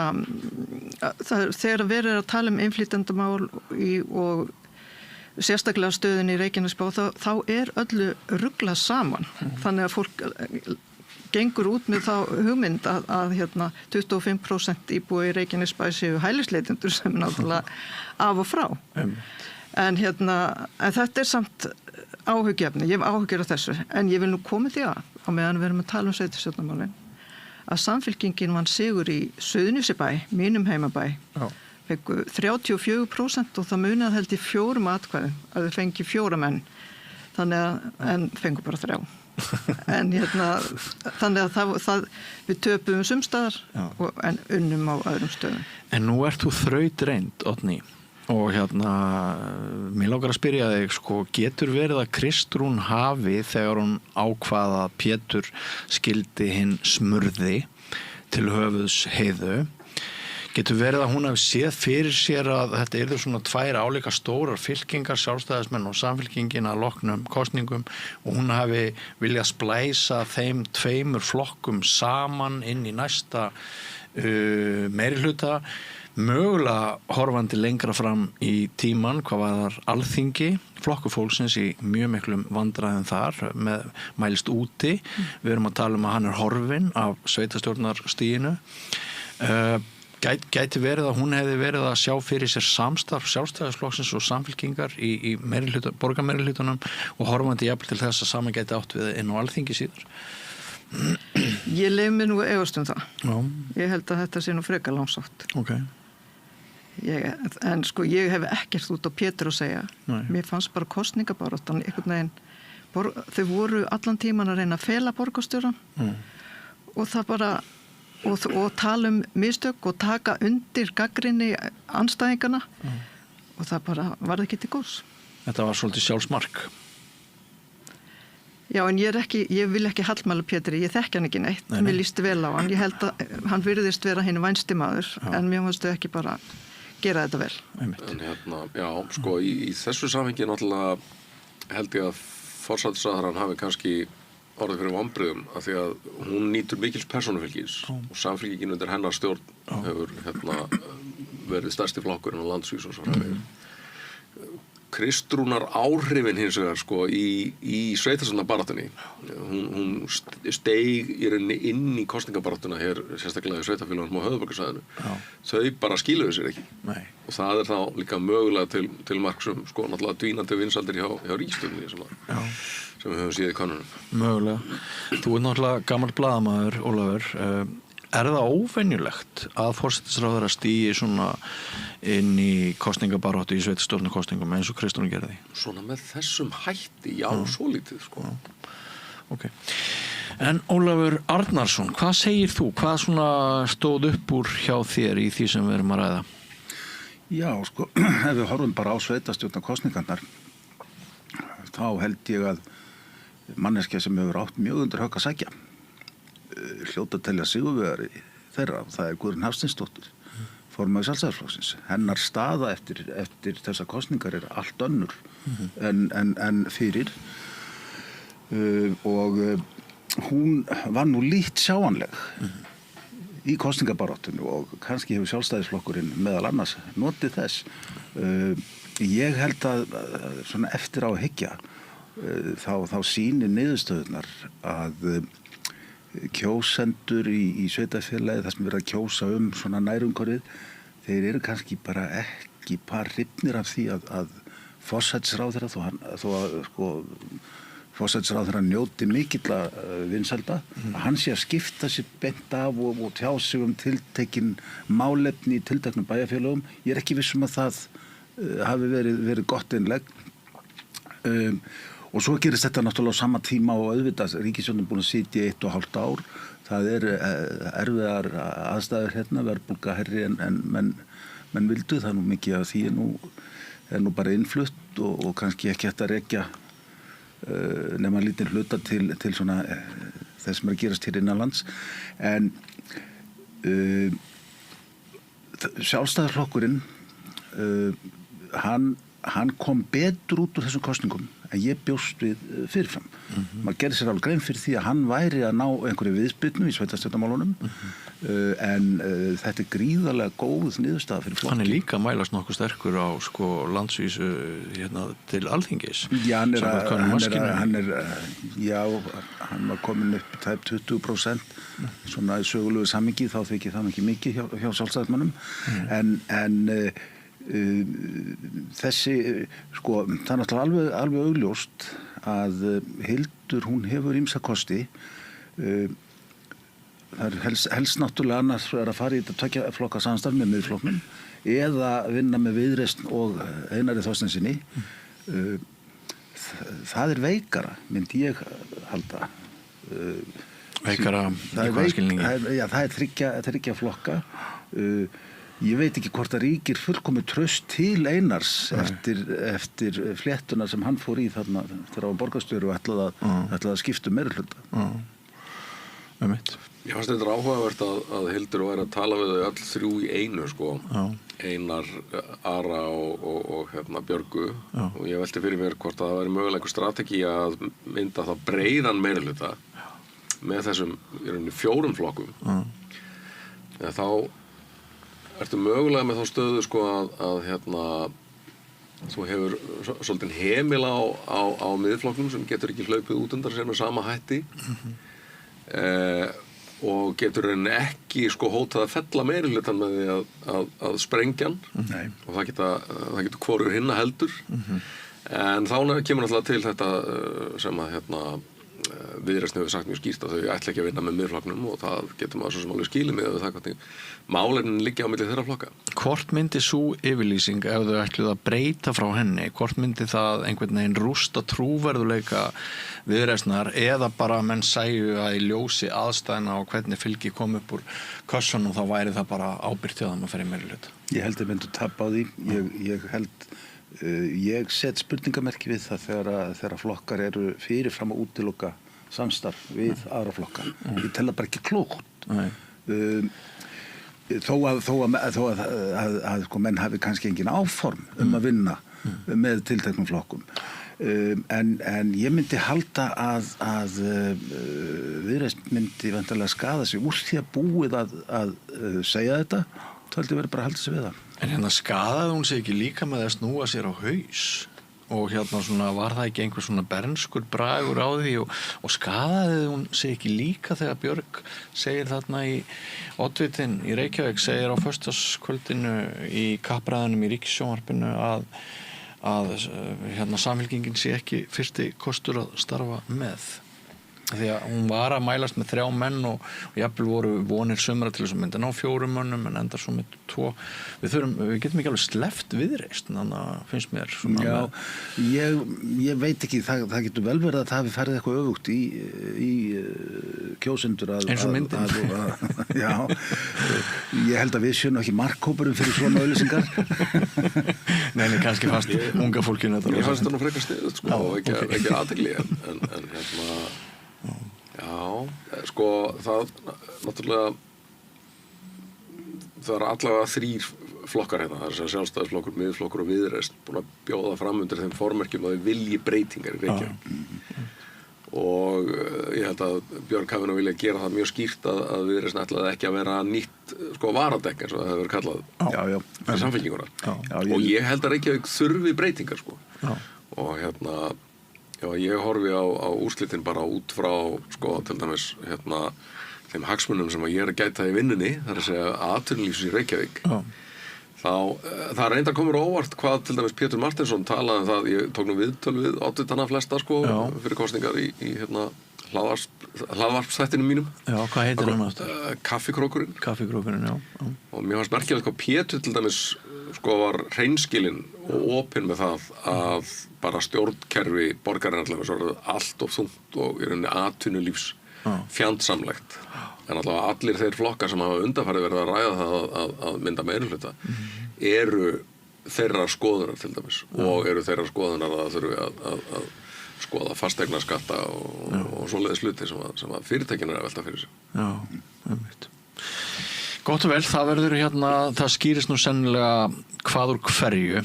þegar verið að tala innflytjendamál og sérstaklega stöðin í Reykjanesbæ, þá öllu ruglað saman. Þannig að fólk gengur út með þá hugmynd að 25% íbúi í Reykjanesbæ séu hælisleitendur sem náttúrulega af og frá. En þetta samt áhugjefni, ég hef áhugjur af þessu, en ég vil nú koma því að meðan við erum að tala sveitarstjórnarmálin, að Samfylkingin vann sigur í Suðurnesjabæ, mínum heimabæ, fengu 34% og það munaði held í 4 atkvæðum að þau fengi 4 menn, en fengu bara 3. En þannig að við töpum sumstaðar en unnum á öðrum stöðum. En nú ert þú þrautreind, Oddný, og mér langar að spyrja þig, getur verið að Kristrún hafi þegar hún ákvaða að Pétur skildi hinn smurði til höfuðs Heiðu, getur verið að hún hafi séð fyrir sér að þetta yrðu svona 2 álíka stórar fylkingar, sjálfstæðismenn og Samfylkingin að loknum kosningum og hún hafi viljað splæsa þeim 2 flokkum saman inn í næsta meirihluta, mögulega horfandi lengra fram í tíman, hvað var Alþingi, Flokkur fólksins í mjög miklum vandræðum þar, mælst úti. Við erum að tala að hann horfinn af sveitarstjórnarstiginu. Gæti verið að hún hefði verið að sjá fyrir sér samstarf sjálfstæðisflokksins og Samfylkingar í borgarmeirihlutunum og horfandi jafnvel til þess að saman gæti átt við inn á Alþingi síðar. Ég leyfi mig nú efast það. Ég held að þetta sé nú frekar langsátt. En ég hef ekkert út á Pétur að segja. Mér fannst bara kosningabaráttan einhvern veginn, þau voru allan tíman að reyna að fela borgarstjóran og það bara og tala mistök og taka undir gagnrýni andstæðingana og það bara var ekki til góðs. Þetta var svolítið sjálfsmark. Já, en ég vil ekki hallmæla Pétri, ég þekki hann ekki neitt. Mér líst vel á hann. Ég held að hann virðist vera hinn vænsti maður, en mér fannst þau ekki bara gera þetta vel. En í þessu samhengi náttúrulega held ég að forsætisráðherrann hafi kannski orðið fyrir vonbrigðum af því að hún nýtur mikils persónufylgis og Samfylkingin undir hennar stjórn hefur verið stærsti flokkurinn á landsvísu og svo Kristrúnar áhrifin hins vegar í sveitarstjórnarbaráttunni. Hún steig í rauninni inn í kosningabaráttuna hér, sérstaklega í sveitarfélögunum á höfuðborgarsvæðinu. Þau bara skiluðu sér ekki. Og það þá líka mögulega til marksum náttúrulega dvínandi vinsaldir hjá ríkisstjórninni sem við höfum séð í könnunum. Mögulega. Þú náttúrulega gamall blaðamaður, Ólafur. Er það óvenjulegt að forsætisráðherra stígi svona inn í kosningabaráttu í sveitarstjórnarkosningum eins og Kristrún gerði? Svona með þessum hætti, svolítið, Ok. En Ólafur Arnarsson, hvað segir þú? Hvað svona stóð upp úr hjá þér í því sem við erum að ræða? Já, ef við horfum bara á sveitarstjórnarkosningarnar, þá held ég að manneskja sem hefur átt mjög undir högg að sækja hljóta að telja sigurvegari þeirra, það er Guðrún Hafsteinsdóttir, formaður Sjálfstæðisflokksins. Hennar staða eftir þessa kosningar er allt önnur en fyrir og hún var nú lítt sjáanleg í kosningabaráttunni og kannski hefur Sjálfstæðisflokkurinn meðal annars notið þess. Ég held að svona eftir á að hyggja þá sýnir niðurstöðurnar að kjósendur í sveitarfélagi þar sem verið að kjósa svona nærumhverfið, þeir eru kannski bara ekki par hrifnir af því að forsætisráðherra þó að sko forsætisráðherra njóti mikilla vinsælda, að hann sé að skipta sér beint af og tjá sig tiltekin málefni í tilteknum bæjarfélögum. Ég er ekki viss að það hafi verið gott innlegg. Og svo gerist þetta náttúrulega á sama tíma og auðvitað ríkisstjórnin búin að sitja í 1,5 ár. Það erfiðar aðstæður hérna, verðbólga herri en menn vildu. Það nú mikið af því er nú bara innflutt og kannski ekki hægt að rekja nema lítinn hluta til svona þess sem er að gerast hér innanlands. En Sjálfstæðisflokkurinn hann kom betur út úr þessum kosningum en ég bjóst við fyrirfram. Maður gerði sér alveg grein fyrir því að hann væri að ná einhverju viðspyrnu í sveitarstjórnarmálunum en þetta er gríðarlega góð niðurstaða fyrir flokki. Hann er líka að mælast nokkuð sterkur á sko landsvísu til Alþingis. Já, hann var komin upp tæp 20% svona í sögulegu samhengi, þá þykir það ekki mikið hjá sjálfstæðismönnum en þessi, sko, það er náttúrulega alveg augljóst að Hildur, hún hefur ýmsa kosti. Það er helst náttúrulega annars að fara í þetta tveggja flokka samstarf með Miðflokknum eða vinna með Viðreisn og Einari Þorsteinsyni. Það er veikara, myndi ég halda. Veikara í hvaða skilningi? Já, það er þriggja flokka. Ég veit ekki hvort að ríkir fullkomið traust til Einars eftir fléttuna sem hann fór í þarna þegar hann var borgarstjóri og ætlaði að skipta meirihluta. Ég fannst þetta áhugavert að Hildur væri að tala við þau öll þrjú í einu sko. Einar, Ara og Björgu og ég velti fyrir mér hvort að það væri mögulega strategi að mynda það breiðan meirihluta með þessum 4 flokkum. Þá ertu mögulega með þá stöðu sko að þú hefur svolítið hemil á miðflokknum sem getur ekki hlaupið út undan sér með sama hætti og getur henni ekki sko hótað að fella meirihlutann með því að sprengja hann og það getur hvorur hinna heldur en þá kemur náttúrulega til þetta sem að Viðreisn hefur sagt mjög skýrt að þau ætla ekki að vinna með miðflokknum og það getur maður svo sem alveg skilið með það hvernig málefnin liggja á milli þeirra flokka. Hvort myndi sú yfirlýsing ef þau ætluðu að breyta frá henni, hvort myndi það einhvern veginn rústa trúverðuleika Viðreisnar eða bara menn sæju að í ljósi aðstæðna og hvernig fylgi kom upp úr kössunum þá væri það bara ábyrgt til það að fyrir meirihluta? Ég held að myndu tapa á því. Ég set spurningamerki við það þegar flokkar eru fyrirfram að útiloka samstarf við aðra flokka. Ég tel það bara ekki klókt. Þó að sko, menn hafi kannski engin áform að vinna með tilteknum flokkum. En ég myndi halda að Viðreisn myndi vantarlega skaða sig úr því að búið að segja þetta. Það heldur verið bara að halda sig við það. En skaðaði hún sig ekki líka með að snúa sér á haus og svona var það ekki einhver svona bernskur bragur á því og skaðaði hún sig ekki líka þegar Björg segir þarna í oddvitinn í Reykjavík segir á föstudagskvöldinu í kappræðunum í Ríkissjónvarpinu að Samfylkingin sé ekki fyrsti kostur að starfa með. Því að hún var að mælast með 3 menn og jafnvel voru vonir sumra til þess að mynda ná 4 mönnum en endar svo með 2. Við getum ekki alveg sleppt Viðreisn, þannig að finnst mér svona. Já, ég veit ekki, það getur vel verið að það hafi farið eitthvað öfugt í kjósendur eins og myndin. Já, ég held að við séum ekki markhópurum fyrir svona auðlýsingar. Nei, kannski fast unga fólkinu þetta. Ég fannst þetta nú frekar sniðut sko, og ekki athygli en já, sko það náttúrulega það er allavega 3 flokkar hérna, það er Sjálfstæðisflokkur, Miðflokkur og Viðreisn búin að bjóða fram undir þeim formerkjum að þau vilji breytingar í Reykjavík og ég held að Björg hafi nú viljað gera það mjög skýrt að Viðreisn ætlaði ekki að vera nýtt sko varadekk eins og það hefur verið kallað fyrir samfylkinguna og ég held að Reykjavík þurfi breytingar sko og já, ég horfi á úrslitin bara út frá sko til dæmis þeim hagsmunum sem ég er að gæta í vinnunni, það er að segja atvinnulífs í Reykjavík það reyndar komur óvart hvað til dæmis Pétur Martinsson talaði það, ég tók nú viðtöl við oddvitana flesta sko fyrir kosningar í hlaðvarpsþættinum mínum. Já, hvað heitir hann aftur? Kaffikrókurinn. Kaffikrókurinn, já. Og mér fannst merkilegt hvað Pétur til dæmis sko var hreinskilinn og opinn með það að bara stjórnkerfi borgarinnar allt of þungt og í rauninni atvinnulífs fjandsamlegt. En allavega allir þeir flokkar sem hafa undanfarið verið að ræða það að mynda meirihluta eru þeirra skoðunar til dæmis og eru þeirra skoðunar að þurfi að skoða fasteignaskatta og svoleiðis hluti sem að fyrirtækin að velta fyrir sig. Já, einmitt. Gott og vel, það verður það skýrist nú sennilega hvað úr hverju,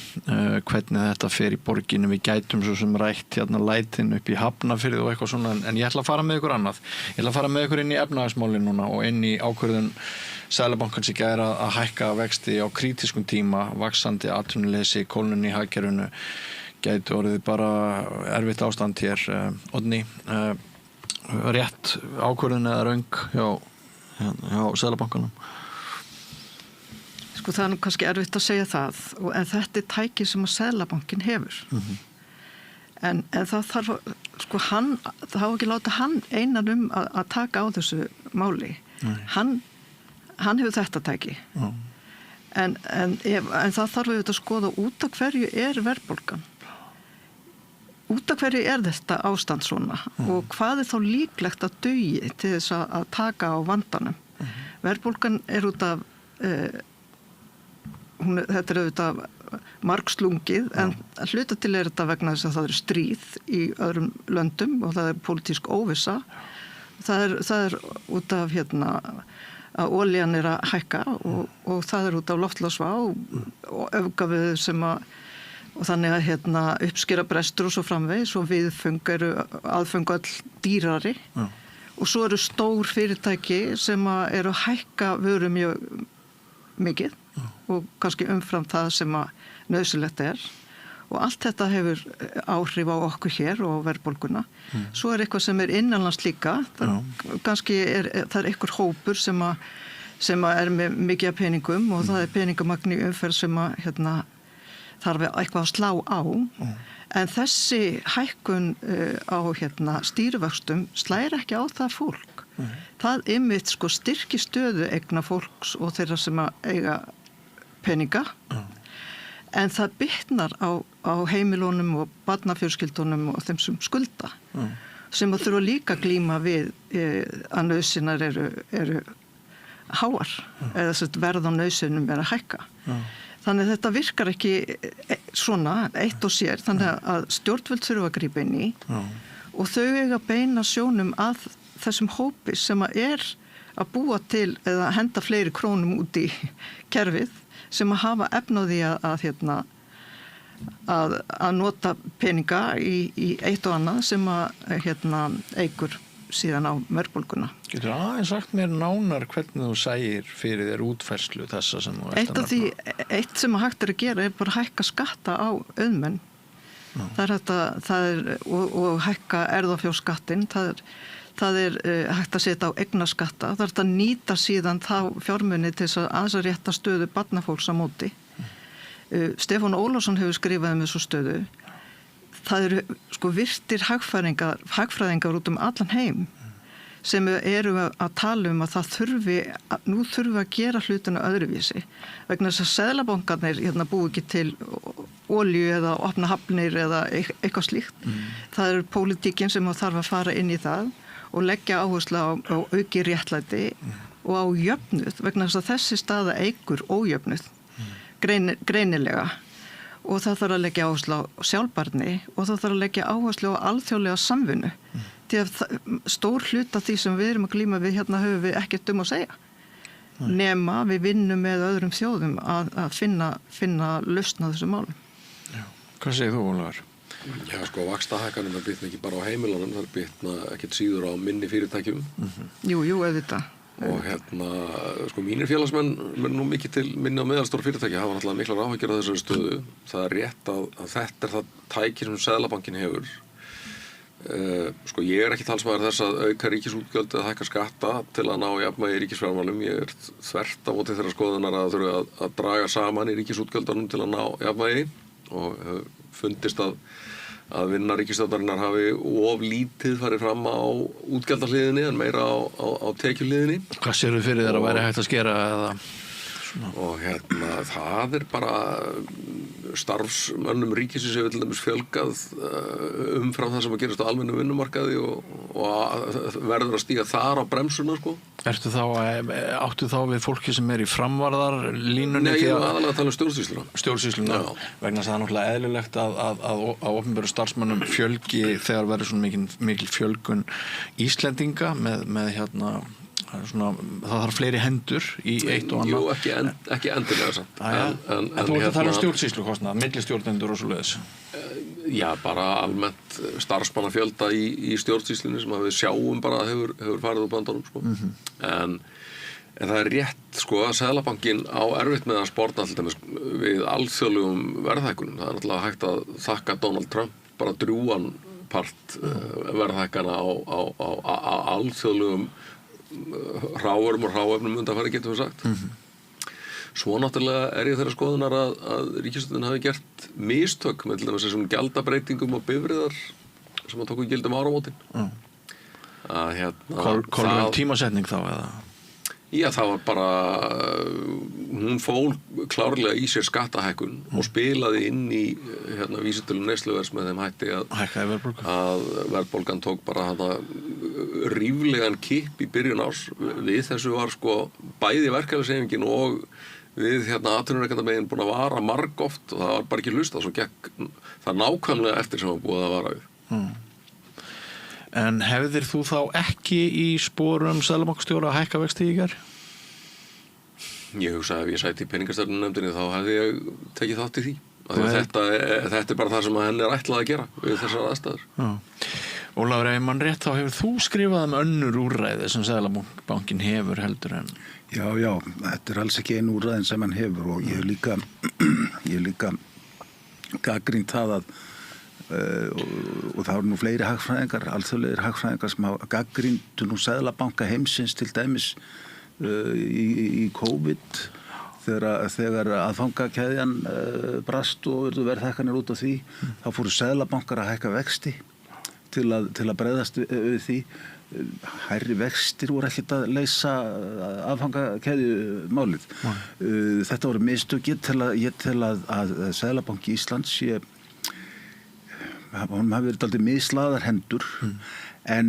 hvernig þetta fer í borginni. Við gætum svo sem rætt lætin upp í Hafnarfirði og eitthvað svona, en ég ætla að fara með ykkur annað. Ég ætla að fara með ykkur inn í efnahagsmálin núna og inn í ákvörðun Seðlabankans í gær að hækka vexti á krítískum tíma, vaxandi atvinnuleysi, kólnun í hagkerfinu, gæti orðið bara erfitt ástand hér. Oddný, rétt ákvörðun eða röng hjá Seðlabankanum? Sko það nú kannski erfitt að segja það, en þetta tæki sem að Seðlabankinn hefur. En það þarf, sko það hafa ekki láta hann einan að taka á þessu máli. Hann hefur þetta tæki. En það þarf auðvitað að skoða út af hverju verðbólgan. Út af hverju þetta ástand svona og hvað þá líklegt að dugi til þess að taka á vandanum. Verðbólgan út af þetta auðvitað margslungið en hluta til þetta vegna þess að það stríð í öðrum löndum og það pólitísk óvissa. Það út af að olían að hækka og það út af loftslagsvá og öfgaveður sem og þannig að uppskera brestur og svo framvegis og viðföng aðföng all dýrari og svo eru stór fyrirtæki sem eru að hækka vöru mjög mikið og kannski umfram það sem nauðsynlegt og allt þetta hefur áhrif á okkur hér og verðbólguna. Svo eitthvað sem innanlands líka, kannski það einhver hópur sem með mikið peningum og það peningamagn í umferð sem þarf eitthvað að slá á. En þessi hækkun á stýrivöxtum slær ekki á það fólk. Það einmitt styrki stöðu eigna fólks og þeirra sem eiga peninga. En það bitnar á heimilunum og barnafjölskyldunum og þeim sem skulda. Sem að þurfa líka að glíma við að nauðsynjar eru háar. Eða verð á nauðsynjum að hækka. Þannig að þetta virkar ekki svona eitt og sér. Þannig að stjórnvöld þurfa að grípa inn í og þau eiga beina sjónum að þessum hópi sem að búa til eða henda fleiri krónum út í kerfið sem að hafa efnaði að nota peninga í eitt og annað sem að eigur síðan á verðbólguna. Getur aðeins sagt mér nánar hvernig þú sæir fyrir þér útfærslu þessa sem þú ert að nefna? Eitt sem að hægt að gera bara að hækka skatta á auðmenn. Og hækka erfðafjárskattinn. Það hægt að setja á eignaskatta. Það að nýta síðan þá fjármuni til þess að rétta stöðu barnafólks á móti. Stefán Ólafsson hefur skrifað þessu stöðu. Það eru virtir hagfræðingar út allan heim sem eru að tala að það nú þurfi að gera hlutina öðruvísi. Vegna þess að seðlabankarnir búi ekki til olíu eða opna hafnir eða eitthvað slíkt. Það pólitíkin sem þarf að fara inn í það og leggja áherslu á auki réttlæti og á jöfnuð vegna þess að þessi staða eigur ójöfnuð greinilega. Og það þarf að leggja áherslu á sjálfbærni og það þarf að leggja áherslu á alþjóðlega samvinnu. Því að stór hluta því sem við erum að glíma við höfum við ekkert að segja. Nema við vinnum með öðrum þjóðum að finna lausn á þessu málum. Já. Hvað segir þú, Ólafur? Já, vaxtahækkanum bitna ekki bara á heimilunum, það bitna ekkert síður á minni fyrirtækjum. Jú, auðvitað. Og mínir félagsmenn nú mikið til minni og meðalstóra fyrirtæki hafa náttúrulega miklar áhyggjur af þessari stöðu. Það rétt að þetta það tæki sem Seðlabankinn hefur Sko ég ekki talsmaður þess að auka ríkisútgjöld eða hækka skatta til að ná jafnvægi í ríkisfjármálum. Ég þvert á móti þeirra skoðunar að þurfa að draga saman í ríkisútgjöldunum til að ná jafnvægi og fundist að vinna ríkisstjórnarinnar hafi of lítið farið fram á útgjaldahliðinni en meira á tekjuhliðinni. Hvað sérðu fyrir þér að væri hægt að skera eða? Og það bara starfsmönnum ríkisins hefur til dæmis fjölgað umfram það sem að gerast á almennum vinnumarkaði og verður að stíga þar á bremsuna sko. Áttu þá við fólki sem í framvarðarlínunni? Nei, ég var aðalega að tala um stjórnsýsluna. Stjórnsýsluna, vegna þess að það er náttúrulega eðlilegt að opinberu starfsmönnum fjölgi þegar verður svona mikil fjölgun Íslendinga með það þarf fleiri hendur í eitt og annað. Jú, ekki endilega samt. En þú ert að tala um stjórnsýslukostnað, millistjórnendur og svoleiðis? Já, bara almennt starfsmannafjölda í stjórnsýslunni sem við sjáum bara að hefur farið úr böndunum sko. En það er rétt sko að Seðlabankinn á erfitt með að sporna til dæmis við alþjóðlegum verðhækkunum. Það er náttúrulega hægt að þakka Donald Trump bara drjúgan part verðhækkana á alþjóðlegum hráörum og hráefnum undanfæri getum við sagt. Svo náttúrulega ég þeirra skoðunar að ríkisstjórnin hafi gert mistök með til dæmis þessum gjaldabreitingum og bifreiðar sem að tóku gildum áramótin. Kolum tímasetning þá eða? Já, það var bara hún fól klárlega í sér skattahækkun og spilaði inn í vísitölu neysluverðs með þeim hætti að verðbólgan tók bara ríflegan kipp í byrjun árs. Við þessu var sko bæði verkalýðshreyfingin og við atvinnurekendamegin búin að vara margoft og það var bara ekki hlustað, svo gekk það nákvæmlega eftir sem var búið að vara við. En hefðir þú þá ekki í sporum Seðlabankastjóra að hækka vexti í gær? Ég hugsa ef ég sæti í peningastefnunefndinni þá hefði ég tekið þátt í því. Þetta bara það sem henni ætlað að gera við þessar aðstæður. Ólafur, ef mann rétt þá hefur þú skrifað önnur úrræði sem Seðlabankinn hefur heldur en? Já, þetta alls ekki einu úrræðin sem hann hefur og ég hef líka gagnrýnt það að og það voru nú fleiri hagfræðingar, alþjóðlegir hagfræðingar sem hafa gagnrýndu nú Seðlabanka heimsins til dæmis í COVID þegar aðfangakeðjan brast og verðhækkanir út af því, þá fóru Seðlabankar að hækka vexti til að bregðast við því. Hærri vextir voru ekkert að leysa aðfangakeðjumálið. Þetta voru mistök. Ég tel að Seðlabanki Íslands hún hafi verið dálítið mislaðar hendur en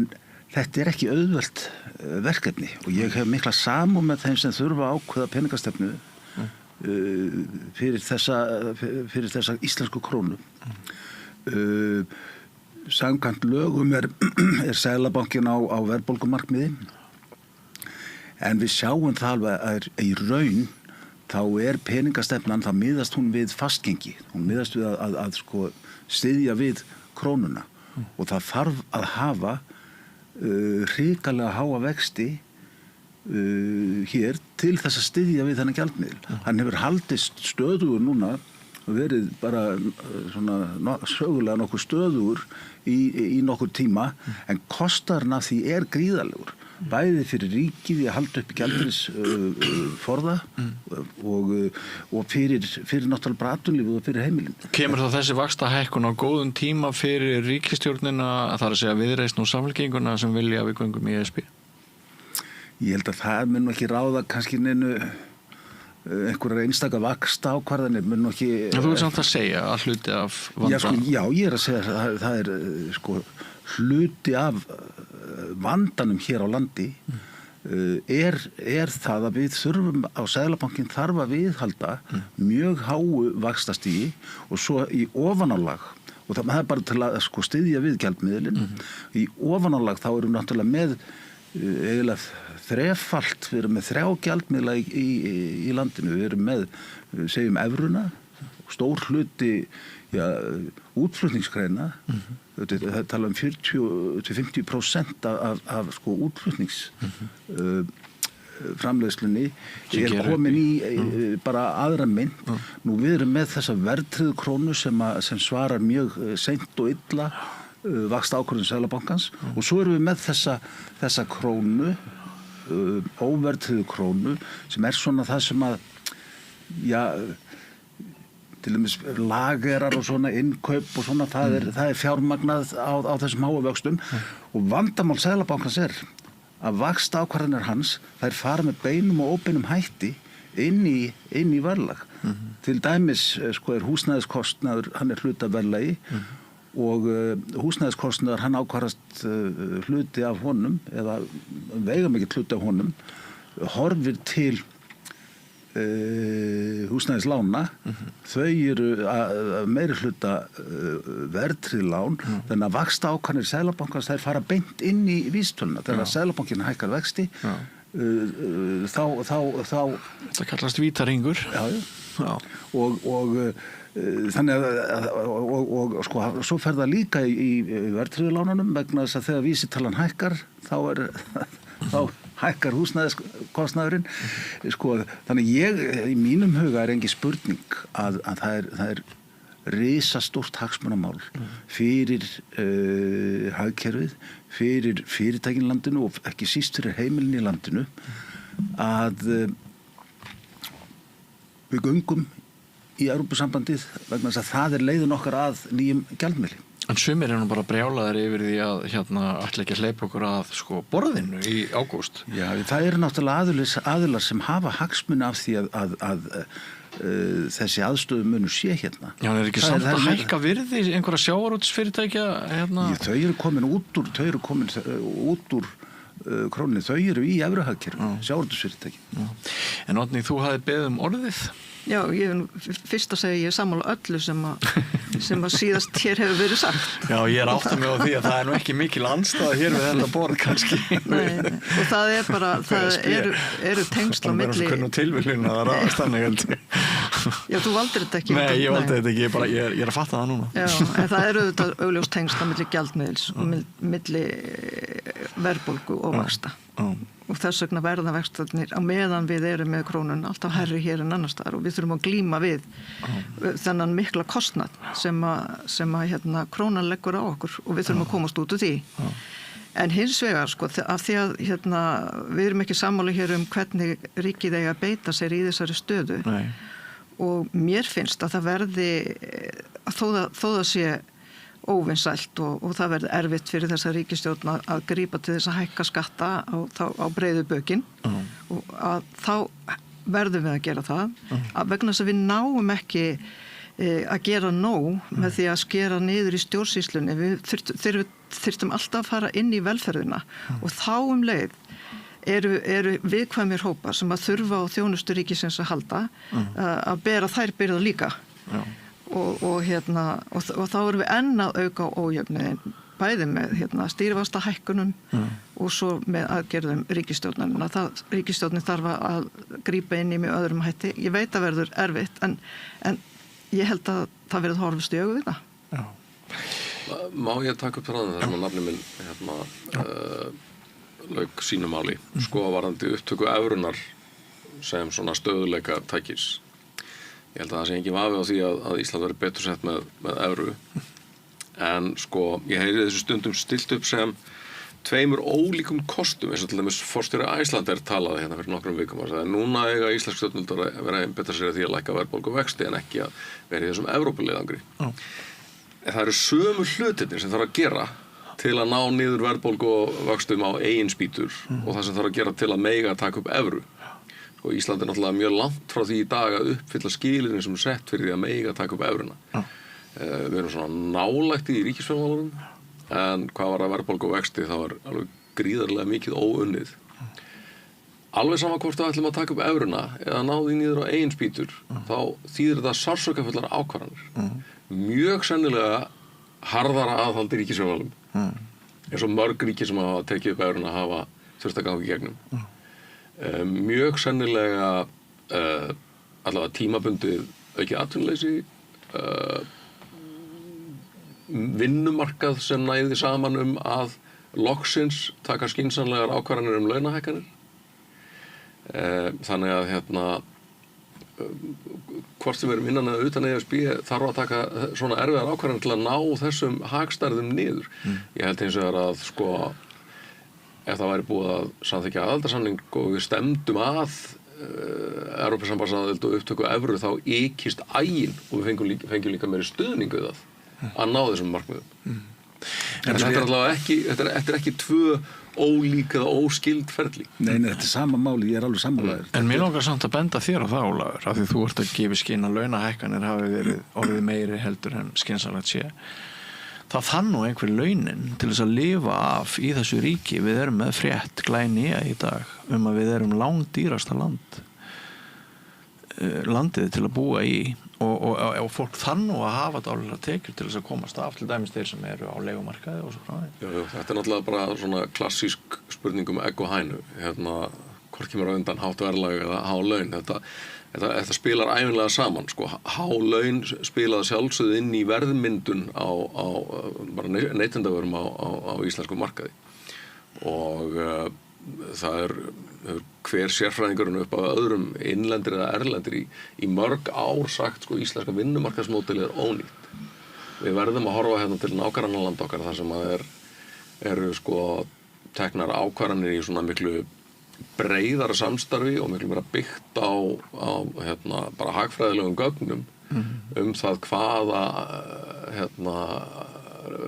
þetta er ekki auðvelt verkefni og ég hef mikla samúð með þeim sem þurfa að ákveða peningastefnu fyrir þessa íslensku krónu. Samkvæmt lögum er Seðlabankinn á verðbólgumarkmiði en við sjáum það alveg að í raun þá er peningastefnan, þá miðast hún við fastgengi, hún miðast við að sko styðja við krónuna og það þarf að hafa hrikalega háa vexti hér til þess að styðja við þennan gjaldmiðil. Hann hefur haldist stöðugur núna og verið bara svona sögulega nokkuð stöðugur í nokkur tíma en kostarinn af því er gríðarlegur. Bæði fyrir ríkið í að halda upp í gjaldeyrisforða og fyrir náttúrulega bara atvinnulífið og fyrir heimilin. Kemur þá þessi vaxtahækkun á góðum tíma fyrir ríkisstjórnina, það er að segja Viðreisn og Samfylkinguna sem vilja að við göngum í ESB? Ég held að það mun ekki ráða kannski neinu einhverjar einstaka vaxta ákvarðanir mun ekki... En þú ert samt að segja að hluti af vandanum. Já, ég er að segja að það er sko hluti af vandanum hér á landi er það að við þurfum á Seðlabankinn þarf að viðhalda mjög háu vaxtastigi og svo í ofanálag og það er bara til að sko styðja við gjaldmiðilinn. Í ofanálag þá erum við náttúrulega með eiginlega þrefalt, við erum með 3 gjaldmiðla í landinu, við erum með segjum evruna, stór hluti útflutningsgreina, það tala 40-50% af sko útflutnings framleiðslunni er komin í bara aðra mynd. Nú við erum með þessa verðtryggðu krónu sem svarar mjög seint og illa vaxtaákvörðun Seðlabankans og svo erum við með þessa krónu, óverðtryggðu krónu sem svona það sem að, já, til dæmis lagerar og svona innkaup og svona, það er fjármagnað á þessum háu vöxtum og vandamál Seðlabankans að vaxtaákvarðanir hans, þær fara með beinum og óbeinum hætti inn í verðlag. Til dæmis sko húsnæðiskostnaður, hann hluti af verðlagi og húsnæðiskostnaður, hann ákvarðast hluti af honum eða veigamikill hluti af honum, horfir til húsnæðislána, þau eru að meiri hluta verðtryggð lán, þannig að vaxtaákvarðanir Seðlabankans þær fara beint inn í vísitöluna. Þegar Seðlabankinn hækkar vexti, þá þetta kallast vítaringur. Já. Og þannig að sko, svo fer það líka í verðtryggðu lánunum vegna þess að þegar vísitalan hækkar þá hækkar húsnæðiskostnaðurinn. Sko, þannig í mínum huga engin spurning að það er risastórt hagsmunamál fyrir hagkerfið, fyrir fyrirtækin í landinu og ekki síst fyrir heimilin í landinu að við göngum í Evrópusambandið vegna þess að það leiðin okkar að nýjum gjaldmiðli. En sumir nú bara brjálaðir yfir því að ætla ekki að hleypa okkur að sko borðinu í ágúst. Já, það eru náttúrulega aðilar sem hafa hagsmuni af því að þessi aðstöðu munu sé hérna. Já, það ekki samt að hækka virði einhverja sjávarútvegsfyrirtækja hérna? Já, þau eru komin út úr krónunni, þau eru í evruhagkerfinu, sjávarútvegsfyrirtæki. En Oddný, þú hafði beðið orðið? Já, fyrst að segja ég sammála öllu sem að síðast hér hefur verið sagt. Já, ég átta mig á því að það er nú ekki mikil andstaða hér við þetta borð kannski. Nei, og það er bara, það eru tengsl á milli. Það er svona tilviljun að það ráðast þannig held ég. Já, þú valdir þetta ekki. Nei, ég valdi þetta ekki, ég er að fatta það núna. Já, en það eru auðvitað augljós tengsl á milli gjaldmiðils og milli verðbólgu og vaxta. Og þess vegna verða vextarnir á meðan við erum með krónun alltaf hærri hér en annars staðar og við þurfum að glíma við þennan mikla kostnað sem að krónan leggur á okkur og við þurfum að komast út úr því. En hins vegar sko, af því að við erum ekki sammála hér hvernig ríkið eigi að beita sér í þessari stöðu. Nei. Og mér finnst að það verði þó það sé óvinsælt og það verði erfitt fyrir þessa ríkisstjórn að grípa til þess að hækka skatta á breiðu bökin og að þá verðum við að gera það að vegna þess að við náum ekki að gera nóg með því að skera niður í stjórnsýslunni. Við þyrftum alltaf að fara inn í velferðina og þá leið eru viðkvæmir hópar sem að þurfa á þjónustu ríkisins að halda að bera þær byrða líka. Já. Og þá erum við enn að auka ójöfnuðin bæði með stýrivaxtahækkunum og svo með aðgerðum ríkisstjórnarna. Ríkisstjórnin þarf að grípa inn í með öðrum hætti. Ég veit að verður erfitt en ég held að það verður horfist í augu við það. Já. Má ég taka upp þarna þar sem að nafni minn lauk sínu máli sko varðandi upptöku evrunar sem svona stöðuleika tækis. Ég held að það sé engin vafi á því að Ísland verður betur sett með evru. En sko, ég heyri þessu stundum stilt upp sem tveimur ólíkum kostum, eins og til dæmis forstjóri Icelandair talaði hérna fyrir nokkrum vikum og sagði núna eiga íslensk stjórnvöld að vera að einbeita sér að því að lækka verðbólgu og vexti en ekki að vera í þessum Evrópuleiðangri. En það eru sömu hlutirnir sem þarf að gera til að ná niður verðbólgu og vöxtum á eigin spýtur og það sem þarf að gera til að mega taka upp evru. Og Ísland er náttúrulega mjög langt frá því í dag að uppfylla skilyrðin sem sett fyrir því að mega taka upp evruna. Við erum svona nálægt í ríkisfjármálunum en hvað var að verðbólgu og vexti þá er alveg gríðarlega mikið óunnið. Alveg sama hvort við ætlum að taka upp evruna eða ná því niður á eigin spýtur þá þýðir þetta sársaukafullar ákvarðanir. Mjög sennilega harðara aðhald í ríkisfjármálum eins og mörg ríki sem hafa tekið upp evruna hafa þurft að ganga í gegnum. Mjög sennilega allavega tímabundið aukið atvinnuleysi vinnumarkað sem næði saman að loksins taka skynsamlegar ákvarðanir launahækkanir þannig að hvort sem við erum innan eða utan ESB þarf að taka svona erfiðar ákvarðanir til að ná þessum hagstærðum niður. Ég held hins vegar að sko ef það væri búið að samþykkja aðildarsamning og við stemdum að Evrópusambandsaðild og upptöku evru þá ykist ægin og við fengjum líka meiri stuðningu við það að ná þessum markmiðum. En þetta er allavega ekki, þetta er ekki tvö ólík eða óskild ferli. Nei, þetta er sama máli, ég er alveg sammálaður. En mér langar samt að benda þér á það, Ólafur, af því þú ert að gefa skyn að launahækkanir hafi verið orðið meiri heldur en skynsamlegt sé. Það þann nú einhver launin til þess að lifa af í þessu ríki. Við erum með frétt glænýja í dag að við erum langdýrasta landið til að búa í og fólk þann nú að hafa dálítið tekjur til þess að komast af til dæmis þeir sem eru á leigumarkaði og svo frá því. Já, þetta er náttúrulega bara svona klassísk spurning egg og hænu. Hvort kemur á undan hátt verðlag eða há laun. Þetta spilar ævinlega saman. Sko, há laun spilaði sjálfsögðu inn í verðmyndun á bara neytendavörum á íslensku markaði. Og það er hver sérfræðingurinn upp af öðrum innlendir eða erlendir í mörg ár sagt sko íslenska vinnumarkaðsmódeli ónýtt. Við verðum að horfa hérna til nágrannalanda okkar þar sem að eru sko teknar ákvarðanir í svona miklu breiðara samstarfi og miklu meira byggt á bara hagfræðilegum gögnum það hvaða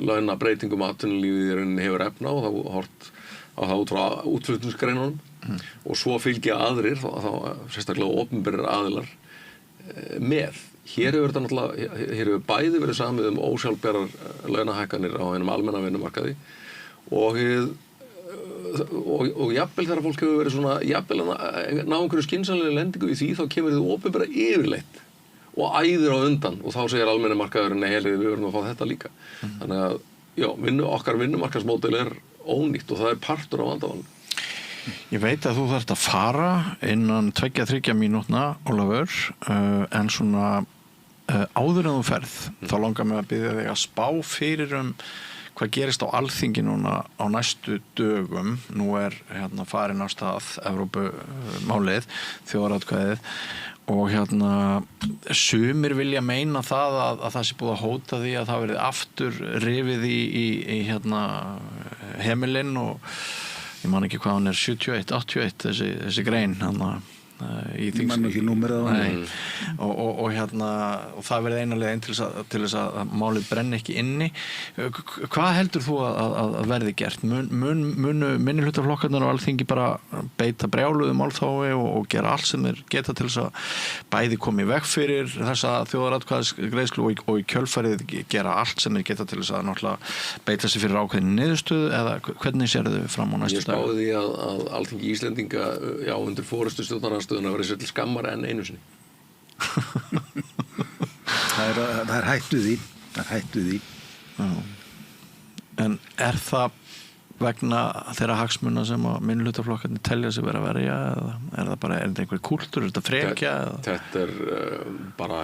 launabreitingum atvinnulífið hefur efna og það hort á það út frá útflutningsgreinunum og svo fylgja aðrir þá sérstaklega opinberir aðilar með. Hér hefur bæði verið samið ósjálfbærar launahækkanir á einum almenna vinnumarkaði og jafnvel þegar fólk hefur verið svona jafnvel að ná einhverju skynsamlega lendingu í því þá kemur þið opinbera yfirleitt og æðir á undan og þá segir almenni markaðurinn nei, við verðum að fá þetta líka. Þannig að já, okkar vinnumarkaðsmódel ónýtt og það partur á vandavalinu. Ég veit að þú þarft að fara innan 2-3 mínútna, Ólafur, en svona áður en þú ferð, þá langar mig að biðja þig að spá fyrir hvað gerist á Alþingi núna á næstu dögum. Nú farin á stað Evrópumálið, þjóðaratkvæðið og sumir vilja meina það að það sé búið að hóta því að það verið aftur rifið í heimilinn og ég man ekki hvað hún 71, 81 þessi grein í ég man ekki númerið á henni og það verið eina leið til þess að málið brenni ekki inni. Hvað heldur þú að verði gert? Munu minnihlutaflokkarnir á Alþingi bara beita brjáluðu málþófi og gera allt sem þeir geta til þess að bæði komi í veg fyrir þessa þjóðaratkvæðisgreiðslu og í kjölfarið gera allt sem þeir geta til þess að náttúrulega beita sig fyrir ákveðin niðurstöðu eða hvernig sérðu fram á næstu dag? Ég spáði því að Alþingi Íslendinga undir forystu stjórnarandstöðunnar að vera sér til skammar enn einu sinni. Það er hætt við því. Já. En það vegna þeirra hagsmuna sem að minnihlutaflokkarnir telja sig vera að verja eða bara þetta einhver kúltúr, þetta frekja? Þetta bara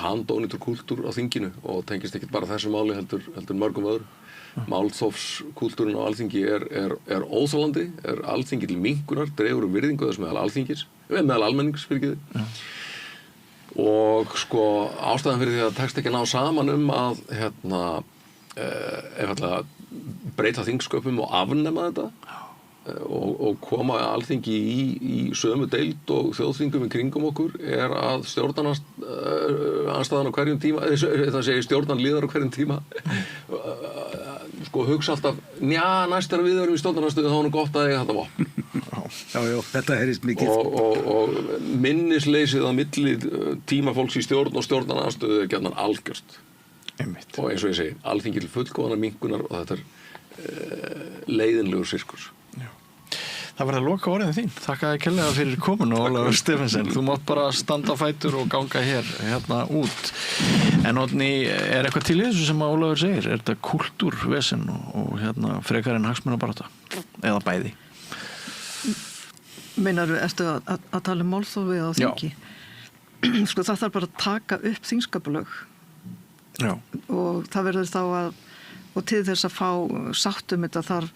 handónýtur kúltúr á þinginu og tengist ekkert bara þessu máli heldur mörgum öðrum. Málþófskúltúrin á Alþingi er óþolandi, Alþingi til minnkunar, dregur virðingu þess meðal almennings fyrir ekki. Og sko ástæðan fyrir því að tekst ekki að ná saman að einfaldlega breyta þingsköpum og afnema þetta og koma Alþingi í sömu deild og þjóðþingum í kringum okkur að stjórnarandstaðan á hverjum tíma, það segir stjórnarliðar á hverjum tíma sko hugsa alltaf næst þegar við erum í stjórnarandstöðu þá er gott að eiga þetta vopn. Já, þetta heyrist mikið og minnisleysið á milli tímafólks í stjórn og stjórnarandstöðu gjarnan algjört. Og eins og ég segi, Alþingi til fullkomna minnkunar og þetta leiðinlegur sirkus. Það verður að loka orðin þín. Þakka þér kærlega fyrir komuna, Ólafur Stephensen. Þú mátt bara standa á fætur og ganga hérna út. En Oddný, eitthvað til í þessu sem að Ólafur segir? Er þetta kúltúrvesen og frekar en hagsmunabarátta? Eða bæði? Meinarðu, ertu að tala um málþófi á þingi? Sko það þarf bara að taka upp þingskapalög. Já. Og það verður þá og til þess að fá sáttum þetta þarf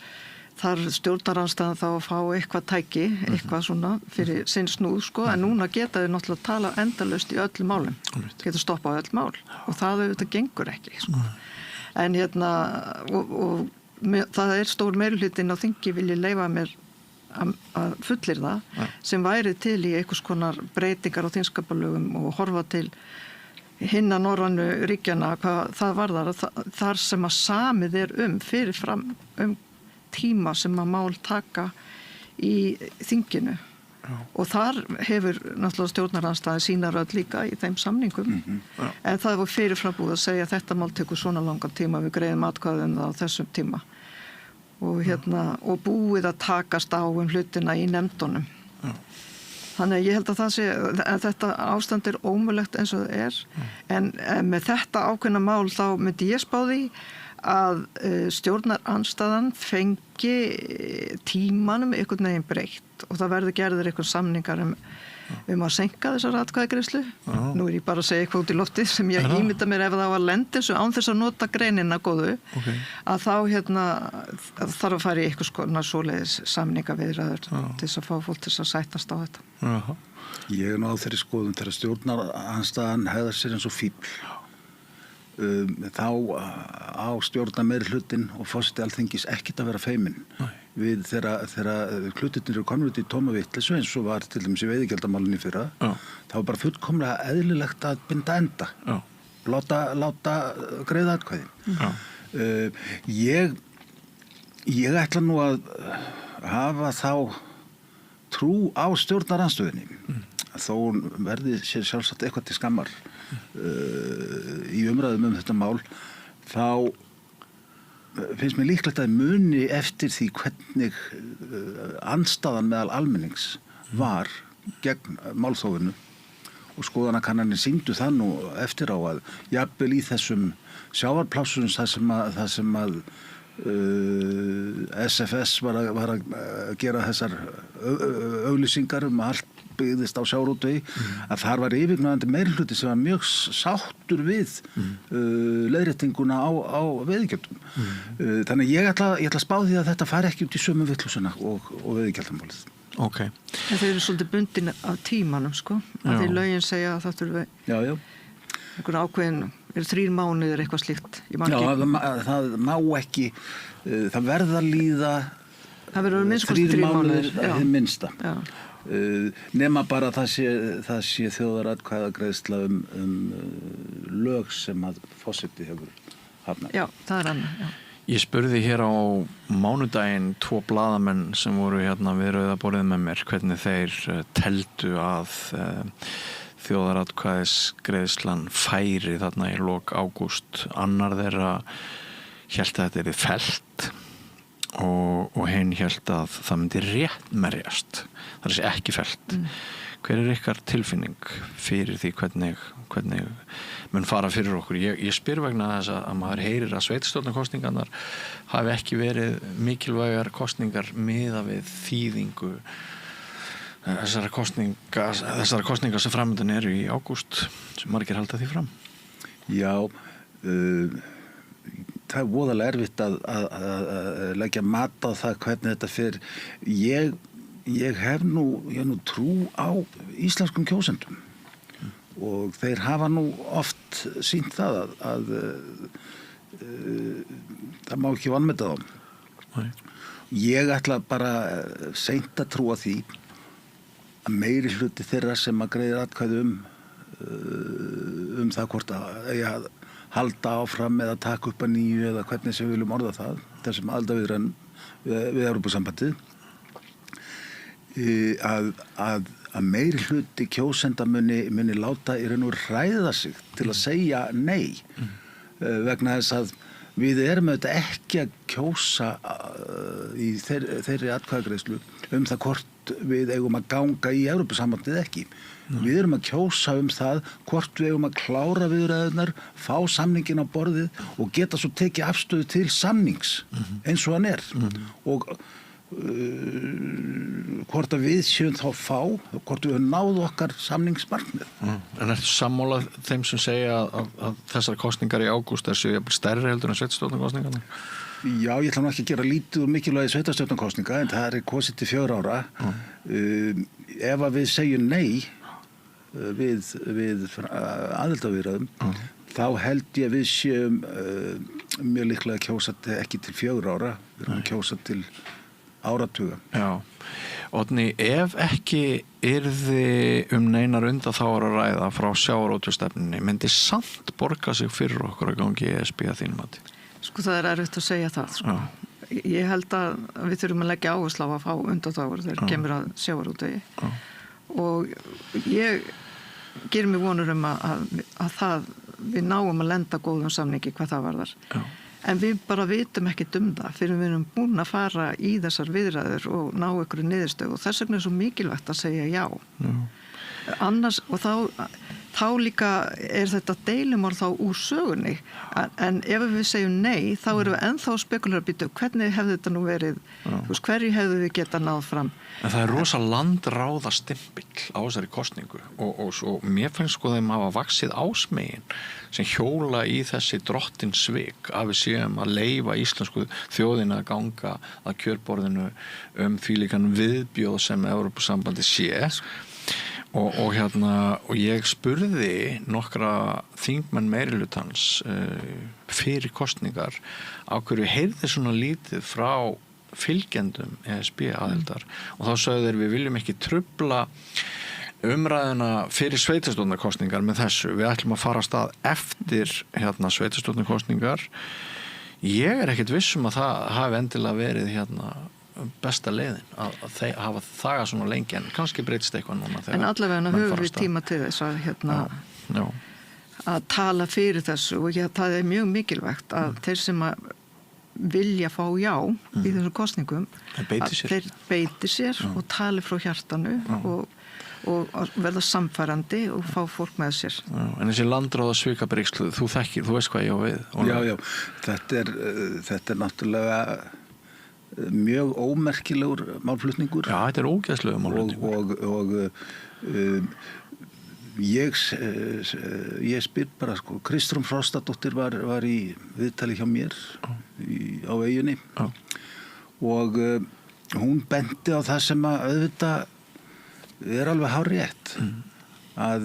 þar stjórnarandstaðan þá að fá eitthvað tæki, eitthvað svona fyrir sinn snúð sko, en núna geta þau náttúrulega tala endalaust í öllum málum, geta stoppað öll mál og það auðvitað gengur ekki sko. En og það stór meirihlutin á þingi vilji leyfa mér að fullir það sem væri til í einhvers konar breytingar á þingskapalögum og horfa til hinna norrænu ríkjana hvað það varðar þar sem að samið fyrirfram tíma sem að mál taka í þinginu og þar hefur náttúrulega stjórnarandstaðan sína rödd líka í þeim samningum en það var fyrirfram búið að segja að þetta mál tekur svona langan tíma við greiðum atkvæðum það á þessum tíma og og búið að takast á hlutina í nefndunum. Þannig að ég held að þetta ástand ómögulegt eins og það en með þetta ákveðna mál þá myndi ég spá því að stjórnarandstaðan fengi tímanum einhvern veginn breytt og það verður gerðir einhvern samningar að senka þessar atkvæðagreiðslu. Nú ég bara að segja eitthvað út í loftið sem ég ímynda mér ef það var lent þessu án þess að nota greinina góðu að þá þarf að fara í einhvers konar svoleiðis samningaviðræður til þess að fá fólk til þess að sættast á þetta. Ég á þeirri skoðun þegar stjórnarandstaðan hegðar sér eins og fífl. Þá á stjórnarmeirihlutin og forseti Alþingis ekkert að vera feiminn við þegar hlutirnir eru komnir út í tóma vitleysu eins og var til dæmis í veiðigjaldamálunni fyrra þá var bara fullkomlega eðlilegt að binda enda láta greiða atkvæði. Ég ætla nú að hafa þá trú á stjórnarandstöðunni þó verði sér sjálfsagt eitthvað til skammar í umræðum þetta mál þá finnst mér líklegt að muni eftir því hvernig andstaðan meðal almennings var gegn málþófinu og skoðanakannanir sýndu það nú eftir á að jafnvel í þessum sjávarplássurum það sem að SFS var að gera þessar auglýsingar að allt byggðist á sjávarútvegi að þar var yfirgnæfandi meirihluti sem var mjög sáttur við leiðréttinguna á veiðigjöldum. Þannig ég ætla að spá því að þetta fari ekki út í sömu vitlausuna og veiðigjaldamálið. En þeir eru svolítið bundin af tímanum sko, að því lögin segja að það þurfi einhvern ákveðin, 3 mánuðir eitthvað slíkt. Það má ekki, það verða að líða 3 mánuðir hið minnsta. Nema bara það sé þjóðaratkvæðagreiðsla lög sem að forseti hefur hafnað. Já, það annað, Ég spurði hér á mánudaginn 2 blaðamenn sem voru við rauðaborðið með mér hvernig þeir teldu að þjóðaratkvæðisgreiðslan færi þarna í lok ágúst. Annar þeirra hélt að þetta yrði fellt og hinn hélt að það myndi réttmerjast. Það sé ekki fellt. Hver ykkar tilfinning fyrir því hvernig mun fara fyrir okkur? Ég spyr vegna þess að maður heyrir að sveitarstjórnarkosningarnar hafi ekki verið mikilvægar kosningar miðað við þýðingu þessara kosningar sem framöndan eru í ágúst sem margir halda því fram. Já, það er voðalega erfitt að leggja mat á það hvernig þetta fer. Ég hef nú trú á íslenskum kjósendum og þeir hafa nú oft sýnt það að það má ekki vanmeta þá. Ég ætla bara seint að trúa því að meiri hluti þeirra sem að greiðir atkvæði það hvort að halda áfram eða taka upp að nýju eða hvernig sem við viljum orða það, þessum aldaviðræðum við Evrópusambandið, að meiri hluti kjósenda muni láta í raun og ræða sig til að segja nei vegna þess að við erum auðvitað ekki að kjósa í þeirri atkvæðagreiðslu það hvort við eigum að ganga í Evrópusambandið ekki. Við erum að kjósa það hvort við eigum að klára viðræðurnar, fá samningin á borðið og geta svo tekið afstöðu til samnings eins og hann og hvort að við séum þá hvort við höfum náð okkar samningsmarkmið. En ertu sammála þeim sem segja að þessar kosningar í ágúst séu jafnvel stærri heldur en sveitarstjórnarkosningarnar? Já, ég ætla nú ekki að gera lítið og mikilvægi sveitarstjórnarkosninga en það kosið til 4 ára. Ef að við segjum nei við aðildarviðræðum, þá held ég við séum mjög líklega að kjósa ekki til 4 ára, við erum að kjósa til áratuga. Já. Oddný, ef ekki yrði neinar undanþágur að ræða frá sjávarútvegsstefnunni, myndi samt borga sig fyrir okkur að gangi í ESB að þínum mati? Sko það erfitt að segja það, sko. Ég held að við þurfum að leggja áherslu á að fá undanþágur þegar kemur að sjávarútvegi. Og ég gerir mig vonur að við náum að lenda góðum samningi hvað það varðar. En við bara vitum ekki það fyrir við erum búin að fara í þessar viðræður og ná ykkur niðurstöðu og þess vegna svo mikilvægt að segja já. Annars, og þá líka þetta deilumál þá úr sögunni, en ef við segjum nei, þá erum við ennþá spekular að býta hvernig hefði þetta nú verið, hverju hefðu við geta náð fram. En það rosa landráða stimpill á þessari kosningu og svo mér finnst þeim hafa vaxið ásmegin sem hjóla í þessi drottinsvik að við séum að leyfa íslensku þjóðina að ganga að kjörborðinu þvílíkan viðbjóð sem Evrópusambandi sé. Og ég spurði nokkra þingmenn meirihlutans fyrir kosningar á hverju heyrði svona lítið frá fylgjendum ESB aðildar og þá sögðu þeir við viljum ekki trufla umræðuna fyrir sveitarstjórnarkosningar með þessu, við ætlum að fara af stað eftir sveitarstjórnarkosningar. Ég ekkert viss að það hafi endilega verið besta leiðin að hafa þagað svona lengi en kannski breytist eitthvað núna. En allavega höfum við tíma til þess að tala fyrir þessu og það mjög mikilvægt að þeir sem að vilja fá já í þessum kosningum þeir beiti sér og tali frá hjartanu og verða samfærandi og fá fólk með sér. En þessi landráða svikabrikslu, þú veist hvað ég á við. Já, þetta náttúrulega mjög ómerkilegur málflutningur. Já, þetta ógeðslegur málflutningur. Og ég spyr bara, Kristrún Frostadóttir var í viðtali hjá mér á Eyjunni og hún benti á það sem að auðvitað alveg hárrétt að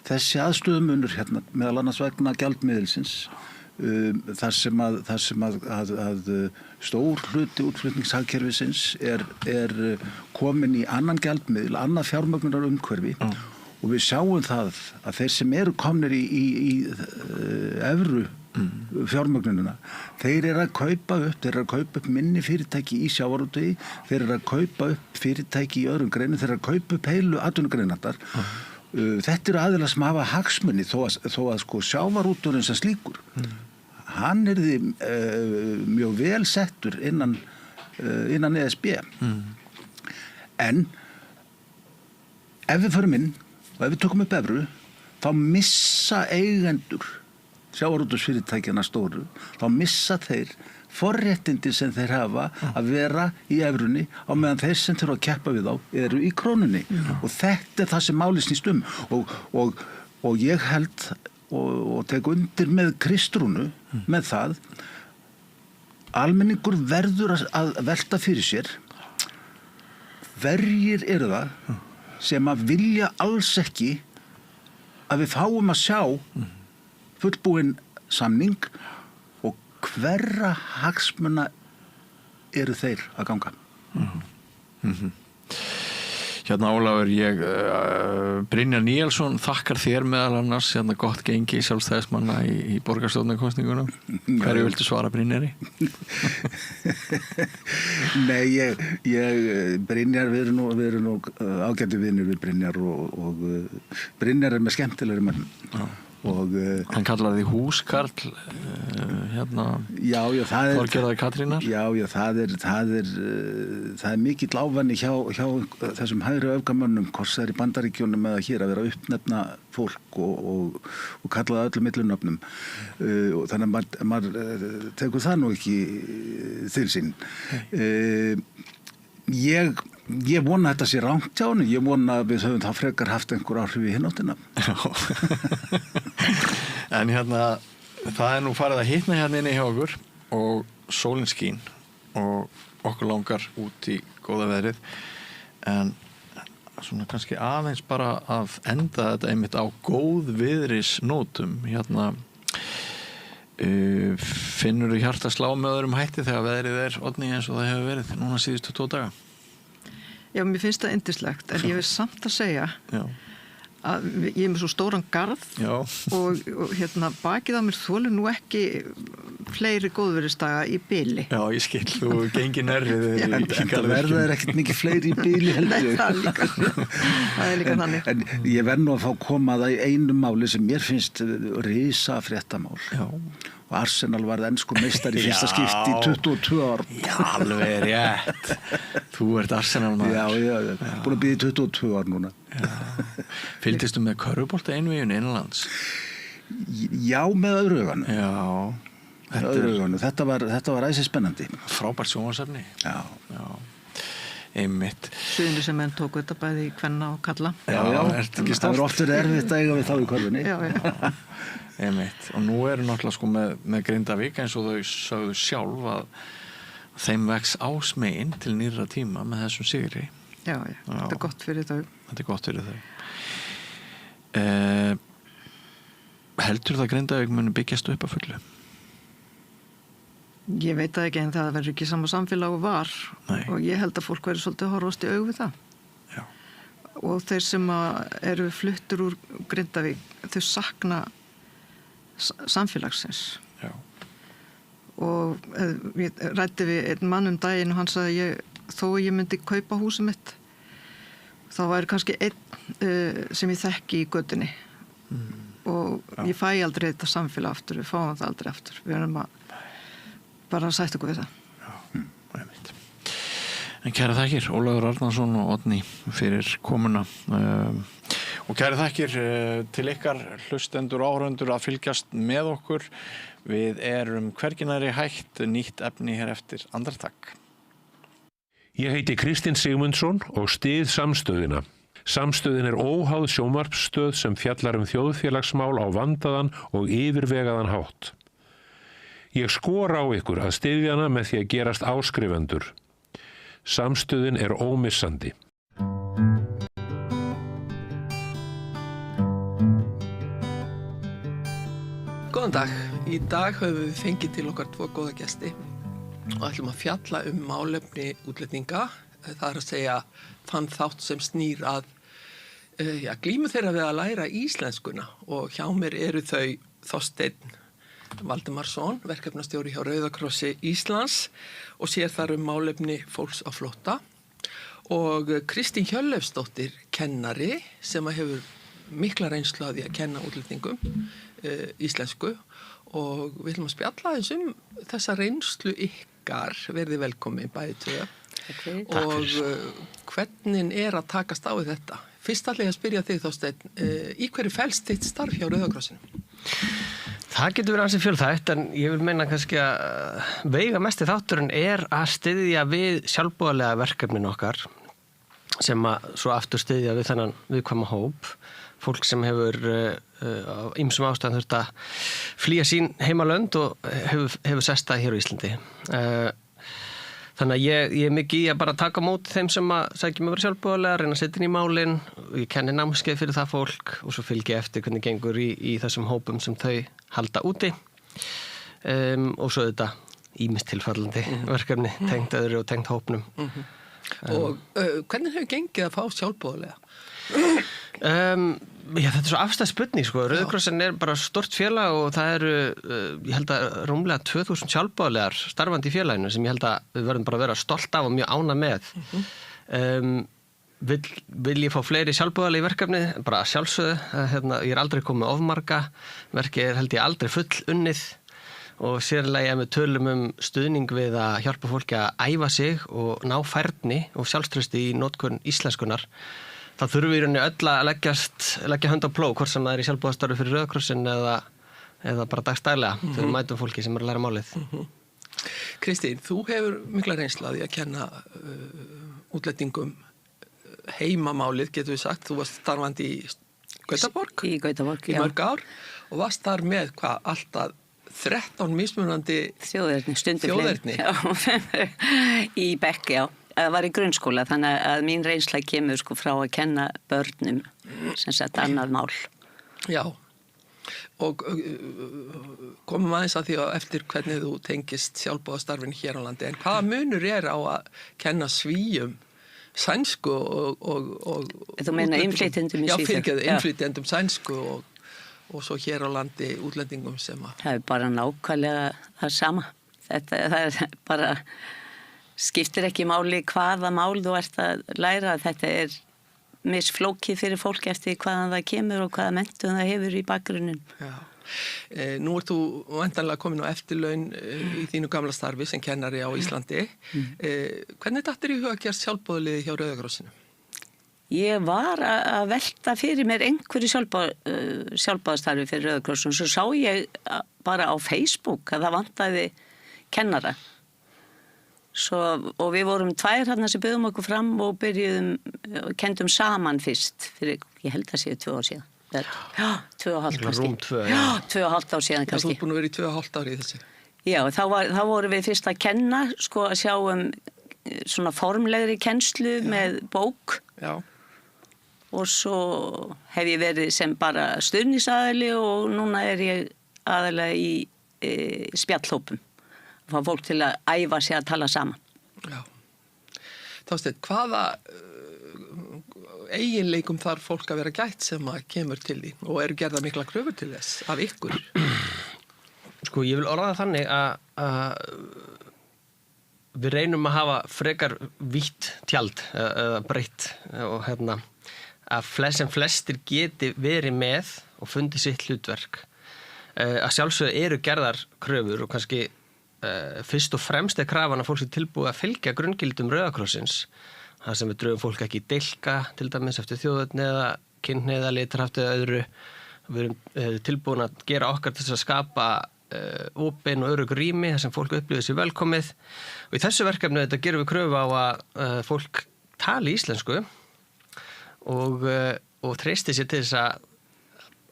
þessi aðstöðumunur meðal annars vegna gjaldmiðilsins þar sem að stór hluti útflutningshagkerfisins er komin í annan gjaldmiðil, annað fjármögnunar umhverfi og við sjáum það að þeir sem eru komnir í evru fjármögnununa, þeir eru að kaupa upp minni fyrirtæki í sjávarútvegi, þeir eru að kaupa upp fyrirtæki í öðrum greinum, þeir eru að kaupa upp heilu atvinnugreinarnar. Þetta eru aðilar sem hafa hagsmuni þó að sjávarútvegurinn sem slíkur hann yrði mjög vel settur innan ESB. En ef við förum inn og ef við tökum upp evru, þá missa eigendur sjávarútvegsfyrirtækjanna stóru, þá missa þeir forréttindi sem þeir hafa að vera í evrunni á meðan þeir sem þurfa að keppa við þá eru í krónunni. Og þetta það sem málið snýst og ég held og tek undir með Kristrúnu með það almenningur verður að velta fyrir sér hverjir eru það sem að vilja alls ekki að við fáum að sjá fullbúinn samning og hverra hagsmuna eru þeir að ganga. Ólafur, Brynjar Níelsson þakkar þér meðal annars gott gengi sjálfstæðismanna í borgarstjórnarkosningunum. Hverju viltu svara Brynjari? Nei, Brynjar, við erum nú ágætu vinir við Brynjar og Brynjar með skemmtilegri menn. Hann kallar því húskarl Þorgerðar Katrínar. Já, það er mikill ávanni hjá þessum hægri öfgamönnum hvort það er í Bandaríkjunum eða hér að vera að uppnefna fólk og kalla það öllum millunöfnum og þannig að maður tekur það nú ekki til sín. Ég vona að þetta sé rangt hjá henni. Ég vona að við höfum það frekar haft einhver áhrif í hináttina. En það er nú farið að hitna hérna inni hjá okkur og sólin skín og okkur langar út í góða veðrið en svona kannski aðeins bara að enda þetta einmitt á góðviðris nótum hérna finnur þú hjarta slá með öðrum hætti þegar veðrið Oddný eins og það hefur verið núna síðustu 2 daga? Já, mér finnst það yndislegt en ég vil samt að segja að ég með svo stóran garð og hérna bakið á mér þolir nú ekki fleiri góðviðrisdaga í bili. Já, ég skil, þú gengir nærrið en það verður ekkert mikið fleiri í bili heldur. Nei, það er líka þannig. En ég verð nú að fá koma það í einu máli sem mér finnst risa fréttamál. Já. Og Arsenal varð ensku meistari í fyrsta skipti í 22 ár. Já, alveg rétt. Þú ert Arsenal maður. Já, búin að bíða í 22 ár núna. Fylgdistu með körfubolta einvíun innanlands? Já, með öðru auganu. Já. Þetta var æsi spennandi. Frábært sjónvarpsefni. Já. Einmitt. Suðinu sem menn tóku þetta bæði í kvenna og kalla. Já. Það er oft verið erfitt að eiga við þá í körfunni. Já. Einmitt. Og nú eru náttúrulega sko með Grindavík eins og þau sögðu sjálf að þeim vex ásmegin til nýrra tíma með þessum sigri. Já. Þetta er gott fyrir þau. Þetta er gott fyrir þau. Heldur það Grindavík muni byggjast upp að fullu? Ég veit það ekki en það verður ekki sama samfélag og var. Nei. Og ég held að fólk verður svolítið að horfast í augu við það. Já. Og þeir sem eru fluttur úr Grindavík, þau sakna samfélagsins. Já. Og ég ræddi við einn mann daginn og hann sagði þó að ég myndi kaupa húsið mitt þá væri kannski einn sem ég þekki í götunni og ég fæ aldrei þetta samfélag aftur, við fáum það aldrei aftur, við erum að bara að sætta okkur við það. Já, einmitt. En kæra þakkir Ólafur Arnarsson og Oddný fyrir komuna og kæra þakkir til ykkar hlustendur og áhorfendur að fylgjast með okkur. Við erum hvergi nærri hægt, nýtt efni hér eftir andartak. Ég heiti Kristinn Sigmundsson og styð Samstöðina. Samstöðin er óháð sjónvarpsstöð sem fjallar þjóðfélagsmál á vandaðan og yfirvegaðan hátt. Ég skora á ykkur að styðja hana með því að gerast áskrifendur. Samstöðin er ómissandi. Góðan dag. Í dag höfum við fengið til okkar 2 góða gesti og ætlum að fjalla málefni útlendinga. Það er að segja þann þátt sem snýr að glímu þeirra við að læra íslenskuna og hjá mér eru þau Þorsteinn Valdimarsson, verkefnastjóri hjá Rauða krossi Íslands og sér þar málefni fólks á flótta og Kristín Hjörleifsdóttir kennari sem hefur mikla reynslu að því að kenna útlendingum íslensku og við ætlum að spjalla aðeins þessa reynslu ykkar, verði velkomin bæði tvö. Og hvernig að takast á við þetta? Fyrst ætla ég að spyrja þig Þorsteinn, í hverju felst þitt starf hjá Rauða krossinu? Það getur verið ansi fjölþætt en ég vil meina kannski að veiga mesti þátturinn að styðja við sjálfboðalega verkefnin okkar sem að svo aftur styðja við þennan viðkvæma hóp, fólk sem hefur á ýmsum ástæðum þurft að flýja sín heimalönd og hefur sestað hér á Íslandi. Þannig að ég er mikið í að bara taka á móti þeim sem að sækja mig að vera sjálfboðalega, reyna að setja inn í málin, ég kenni námskeið fyrir það fólk og svo fylgi ég eftir hvernig gengur í þessum hópum sem þau halda úti og svo þetta ýmist tilfallandi verkefni, tengt öðru og tengt hópnum. Og hvernig hefur gengið að fá sjálfboðalega? Þetta er svo afstæð spurning sko. Rauði krossin er bara stort félag og það eru, ég held að rúmlega 2000 sjálfboðalegar starfandi í félaginu sem ég held að við verðum bara að vera stolt af og mjög ánægð með. Vil ég fá fleiri sjálfboðalegi verkefni? Bara sjálfsögðu, ég er aldrei komið ofmarga, verkið held ég aldrei full unnið og sérlega við tölum stuðning við að hjálpa fólki að æfa sig og ná færni og sjálfstrausti í notkun íslenskunar. Það þurfum við í rauninni öll að leggja hönd á plóg, hvort sem það er í sjálfboðastarfi fyrir Rauða krossin eða bara dagstælega þegar við mætum fólki sem er að læra málið. Kristín, þú hefur mikla reynslu að því að kenna útlendingum heimamálið, getur við sagt. Þú varst starfandi í Gautaborg? Í Gautaborg, í mörg ár og varst þar með allt að 13 mismunandi þjóðerni í bekk, já. Það var í grunnskóla, þannig að mín reynsla kemur sko frá að kenna börnum sem sagt annað mál. Já, og komum aðeins að því að eftir hvernig þú tengist sjálfboðastarfinu hér á landi, en hvaða munur á að kenna Svíum sænsku og þú meina innflytjendum í Svíþjóð? Já, fyrirgeðu, innflytjendum sænsku og svo hér á landi útlendingum sem að... Það bara nákvæmlega það sama. Það bara skiptir ekki máli hvaða mál þú ert að læra. Þetta misflókið fyrir fólk eftir hvaðan það kemur og hvaða menntun það hefur í bakgrunninn. Já. Nú ert þú væntanlega komin á eftirlaun í þínu gamla starfi sem kennari á Íslandi. Hvernig dattir í huga að gera sjálfboðaliði hjá Rauða krossinu? Ég var að velta fyrir mér einhverju sjálfboðastarfi fyrir Rauða krossinu. Svo sá ég bara á Facebook að það vantaði kennara. Og við vorum 2 þarna sem byggðum okkur fram og kendum saman fyrst fyrir, ég held að séu 2 ár síðan. Já, 2,5 kannski. Rúm 2, já. 2,5 ár síðan kannski. Þú ert búin að vera í 2,5 ári í þessu. Já, þá vorum við fyrst að kenna, sko að sjá svona formlegri kennslu með bók. Já. Og svo hef ég verið sem bara stuðningsaðili og núna ég aðalega í spjallhópum. Fá fólk til að æfa sig að tala saman. Já. Þorsteinn, hvaða eiginleikum þarf fólk að vera gætt sem að kemur til því og eru gerða mikla kröfur til þess af ykkur? Sko, ég vil orða það þannig að við reynum að hafa frekar vítt tjald eða breytt og að sem flestir geti verið með og fundið sitt hlutverk. Að sjálfsögðu eru gerðar kröfur og kannski fyrst og fremst krafan að fólk sé tilbúið að fylgja grunngildum Rauða krossins. Það sem við drögum fólk ekki í dilka, til dæmis eftir þjóðerni eða kynhneigð eða litarhaft eða öðru. Við erum tilbúin að gera okkar til þess að skapa opin og örugg rými þar sem fólk upplifir sér velkomið. Og í þessu verkefni þetta gerum við kröfu á að fólk tali íslensku og treysti sér til þess að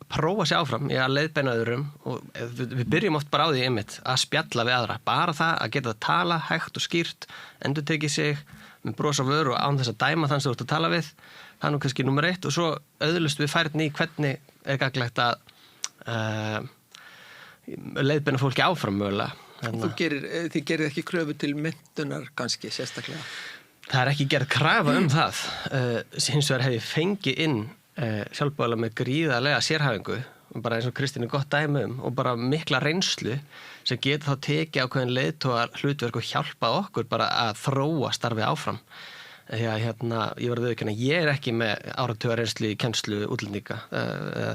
prófa sér áfram í að leiðbeina öðrum og við byrjum oft bara á því einmitt að spjalla við aðra. Bara það að geta að tala hægt og skýrt, endurtekið sig með bros á vör og án þess að dæma þann sem þú ert að tala við. Það er nú kannski númer 1 og svo auðlust við færni í hvernig gagnlegt að leiðbeina fólki áfram mögulega. Þið gerir ekki kröfu til menntunar kannski sérstaklega? Það er ekki gerð krafa það. Hins vegar hef ég fengið inn sjálfboðaliða með gríðarlega sérhæfingu, bara eins og Kristín gott dæmi og bara mikla reynslu sem geta þá tekið ákveðin leiðtogar hlutverk og hjálpa okkur bara að þróa starfið áfram. Því að ég var að viðurkenna, ég er ekki með áratugar reynslu í kennslu útlendinga eða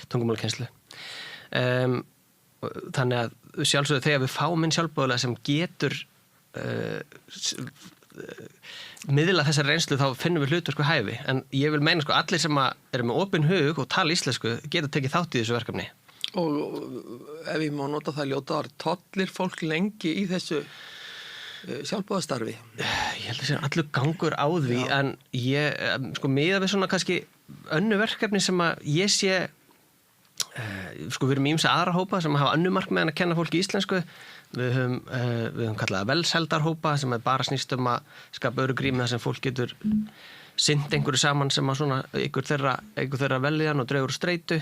tungumálkennslu. Þannig að sjálfsögðu þegar við fáum inn sjálfboðaliða sem getur miðla þessar reynslu þá finnum við hlutverk við hæfi en ég vil meina allir sem eru með opinn hug og tala íslensku geta tekið þátt í þessu verkefni. Og ef ég má nota það ljóta orð, tollir fólk lengi í þessu sjálfboðastarfi? Ég held að sé allur gangur á því en ég miðað við svona kannski önnu verkefni sem að ég sé við erum ýmsa aðra hópa sem hafa önnu markmið en að kenna fólki íslensku. Við höfum kallað velseldarhópa sem bara snýst að skapa örugg rými þar sem fólk getur sinnt einhverju saman sem að svona einhver þeirra veljan og dregur streitu.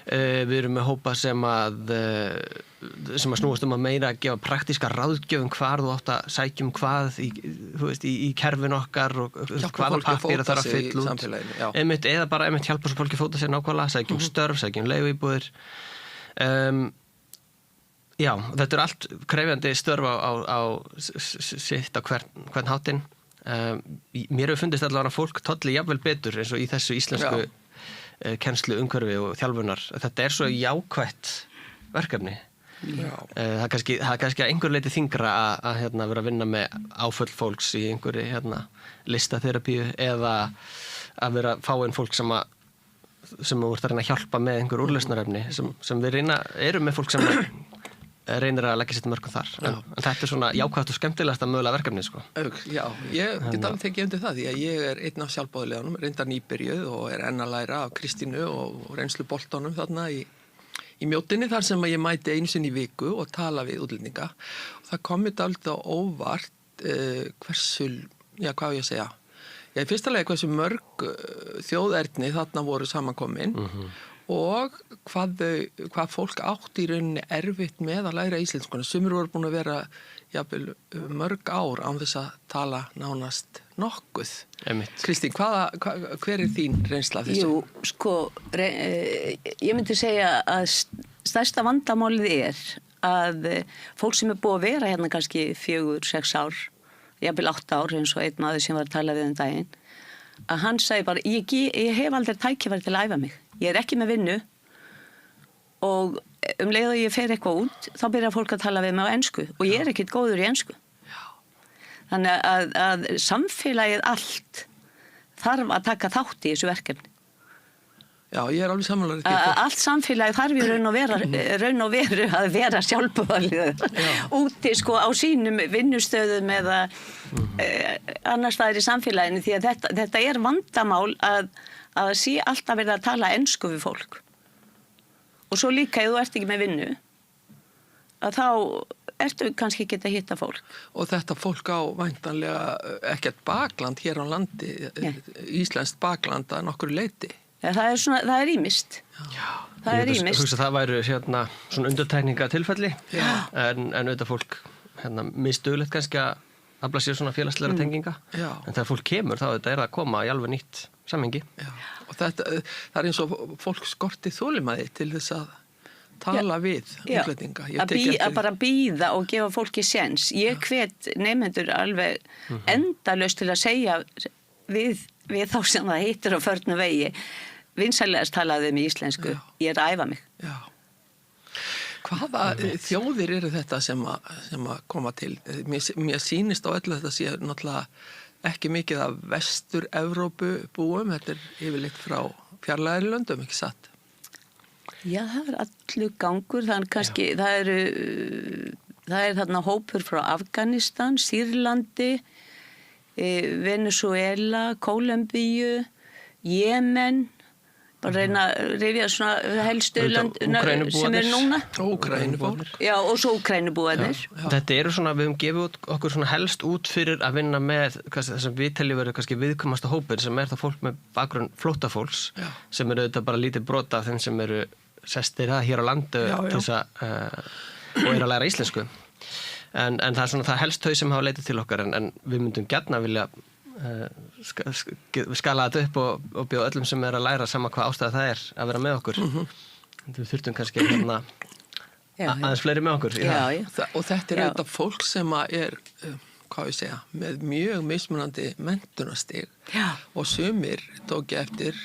Við erum með hópa sem að snúast að meira að gefa praktíska ráðgjöf hvar þú átt að sækjum hvað í kerfin okkar og hvaða pappíra þarf að fylla út. Eða bara hjálpa svo fólki fóta sér nákvæmlega, sækjum störf, sækjum leiguíbúðir. Já, þetta allt krefjandi störf á sitt á hvern háttinn. Mér hefur fundist allavega að fólk tolli jafnvel betur eins og í þessu íslensku kennslu umhverfi og þjálfunar. Þetta svo jákvætt verkefni. Það er kannski að einhver leiti þyngra að vera að vinna með áföll fólks í einhverju listaterapíu eða að vera að fá inn fólk sem þú ert að reyna að hjálpa með einhver úrlausnarefni sem við erum með fólk sem reynir að leggja sitt mörgum þar en þetta svona jákvætt og skemmtilegast að mögulega verkefni sko. Já, ég get alveg tekið undir það því að ég einn af sjálfboðaliðunum, reyndar nýbyrjuð og enn að læra af Kristínu og reynslu boltanum þarna í í Mjóddinni þar sem að ég mæti einu sinni í viku og tala við útlendinga. Og það kom mér alltaf óvart hversu, hvað ég að segja, í fyrsta lagi hversu mörg þjóðerni þarna voru samankomin og hvað fólk átt í rauninni erfitt með að læra íslenskuna. Sumir voru búin að vera jafnvel mörg ár án þess að tala nánast nokkuð. Kristín, hver þín reynsla af þessu? Jú, sko, ég myndi segja að stærsta vandamálið að fólk sem búið að vera hérna kannski 4-6 ár, jafnvel 8 ár eins og einn maður sem var að tala við daginn, að hann sagði bara, ég hef aldrei tækifæri til að æfa mig. Ég ekki með vinnu og leið og ég fer eitthvað út, þá byrjar fólk að tala við mig á ensku og ég ekkert góður í ensku. Þannig að samfélagið allt þarf að taka þátt í þessu verkefni. Já, ég alveg sammála allt samfélagið þarf í raun og veru að vera sjálfboðaliður úti sko á sínum vinnustöðum eða annars staðar í samfélaginu því að þetta vandamál að sé alltaf verið að tala ensku við fólk. Og svo líka ef þú ert ekki með vinnu að þá ertu kannski ekki að hitta fólk. Og þetta fólk á væntanlega ekkert bakland hér á landi, íslenskt bakland að nokkru leyti. Það er ýmist. Það er ýmist. Það væru svona undirtekningatilfelli en auðvitað fólk misdugulegt kannski að afla sér svona félagslega tenginga. En þegar fólk kemur þá þetta að koma í alveg nýtt samhengi. Og það er eins og fólk skorti þolinmæði til þess að tala við útlendinga. Að bara bíða og gefa fólki séns. Ég hvet nemendur alveg endalaust til að segja við þá sem það heitir á förnu vegi vinsælegast talaðu í íslensku. Ég að æfa mig. Já. Hvaða þjóðir eru þetta sem að koma til? Mér sýnist á öllu þetta sé náttúrulega ekki mikið af Vestur-Evrópu búum. Þetta yfirleitt frá fjarlægari löndum, ekki satt? Já, það allur gangur. Það er þarna hópur frá Afganistan, Sýrlandi, Venezuela, Kólumbíu, Jemen, bara reyna að rifja svona helstu lönd sem núna. Úkrænubúar. Já, og svo Úkrænubúarnir. Þetta eru svona, við höfum gefið okkur svona helst út fyrir að vinna með þessum við teljum verið kannski viðkvæmasta hópin sem það fólk með bakgrunn flóttafólks sem auðvitað bara lítið brota af þeim sem eru sestir hér á landu til þess og að læra íslensku. En það svona það helst þau sem hafa leitað til okkar en við myndum gjarna vilja skala þetta upp og bjóða öllum sem að læra sama hvað ástæða það að vera með okkur. Við þurftum kannski aðeins fleiri með okkur. Og þetta auðvitað fólk sem hvað ég segja, með mjög mismunandi menntunarstig og sumir tók eftir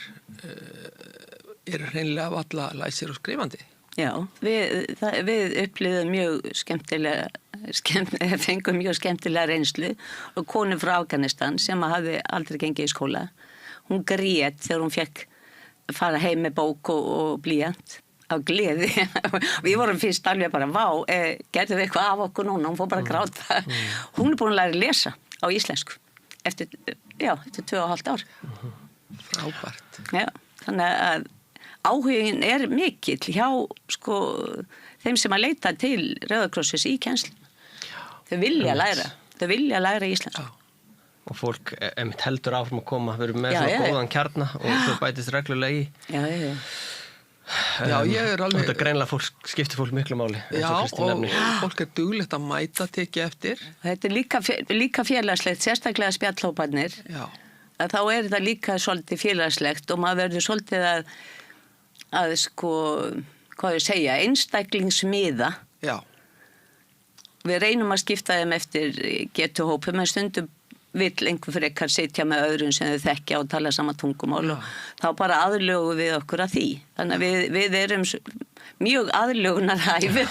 hreinlega valla læsir og skrifandi. Já, við upplifðum mjög fengum mjög skemmtilega reynslu og konu frá Afganistan sem hafði aldrei gengið í skóla. Hún grét þegar hún fekk fara heim með bók og blýant af gleði. Við vorum fyrst alveg bara, gerðum við eitthvað af okkur núna, hún fór bara að gráta. Hún búin að læra að lesa á íslensku eftir 2,5 ár. Frábært. Já, þannig að áhugin mikill hjá þeim sem að leita til Rauða krossins í kennslu. Þau vilja læra íslensku. Og fólk heldur áfram að koma, við erum með svona góðan kjarna og svo bætist reglulega í. Já, ég alveg... Þetta greinlega skiptir fólk miklu máli. Já, og fólk duglegt að mæta tekið eftir. Þetta líka félagslegt, sérstaklega spjallhóparnir. Já. Þá þetta líka svolítið félagslegt og maður verður svolítið að hvað ég segja, einstaklingsmiða. Já. Við reynum að skipta þeim eftir getuhópum, en stundum vill einhver frekar sitja með öðrum sem þau þekkja og tala sama tungumál og þá bara aðlögum við okkur að því. Þannig að við erum mjög aðlögunarhæfi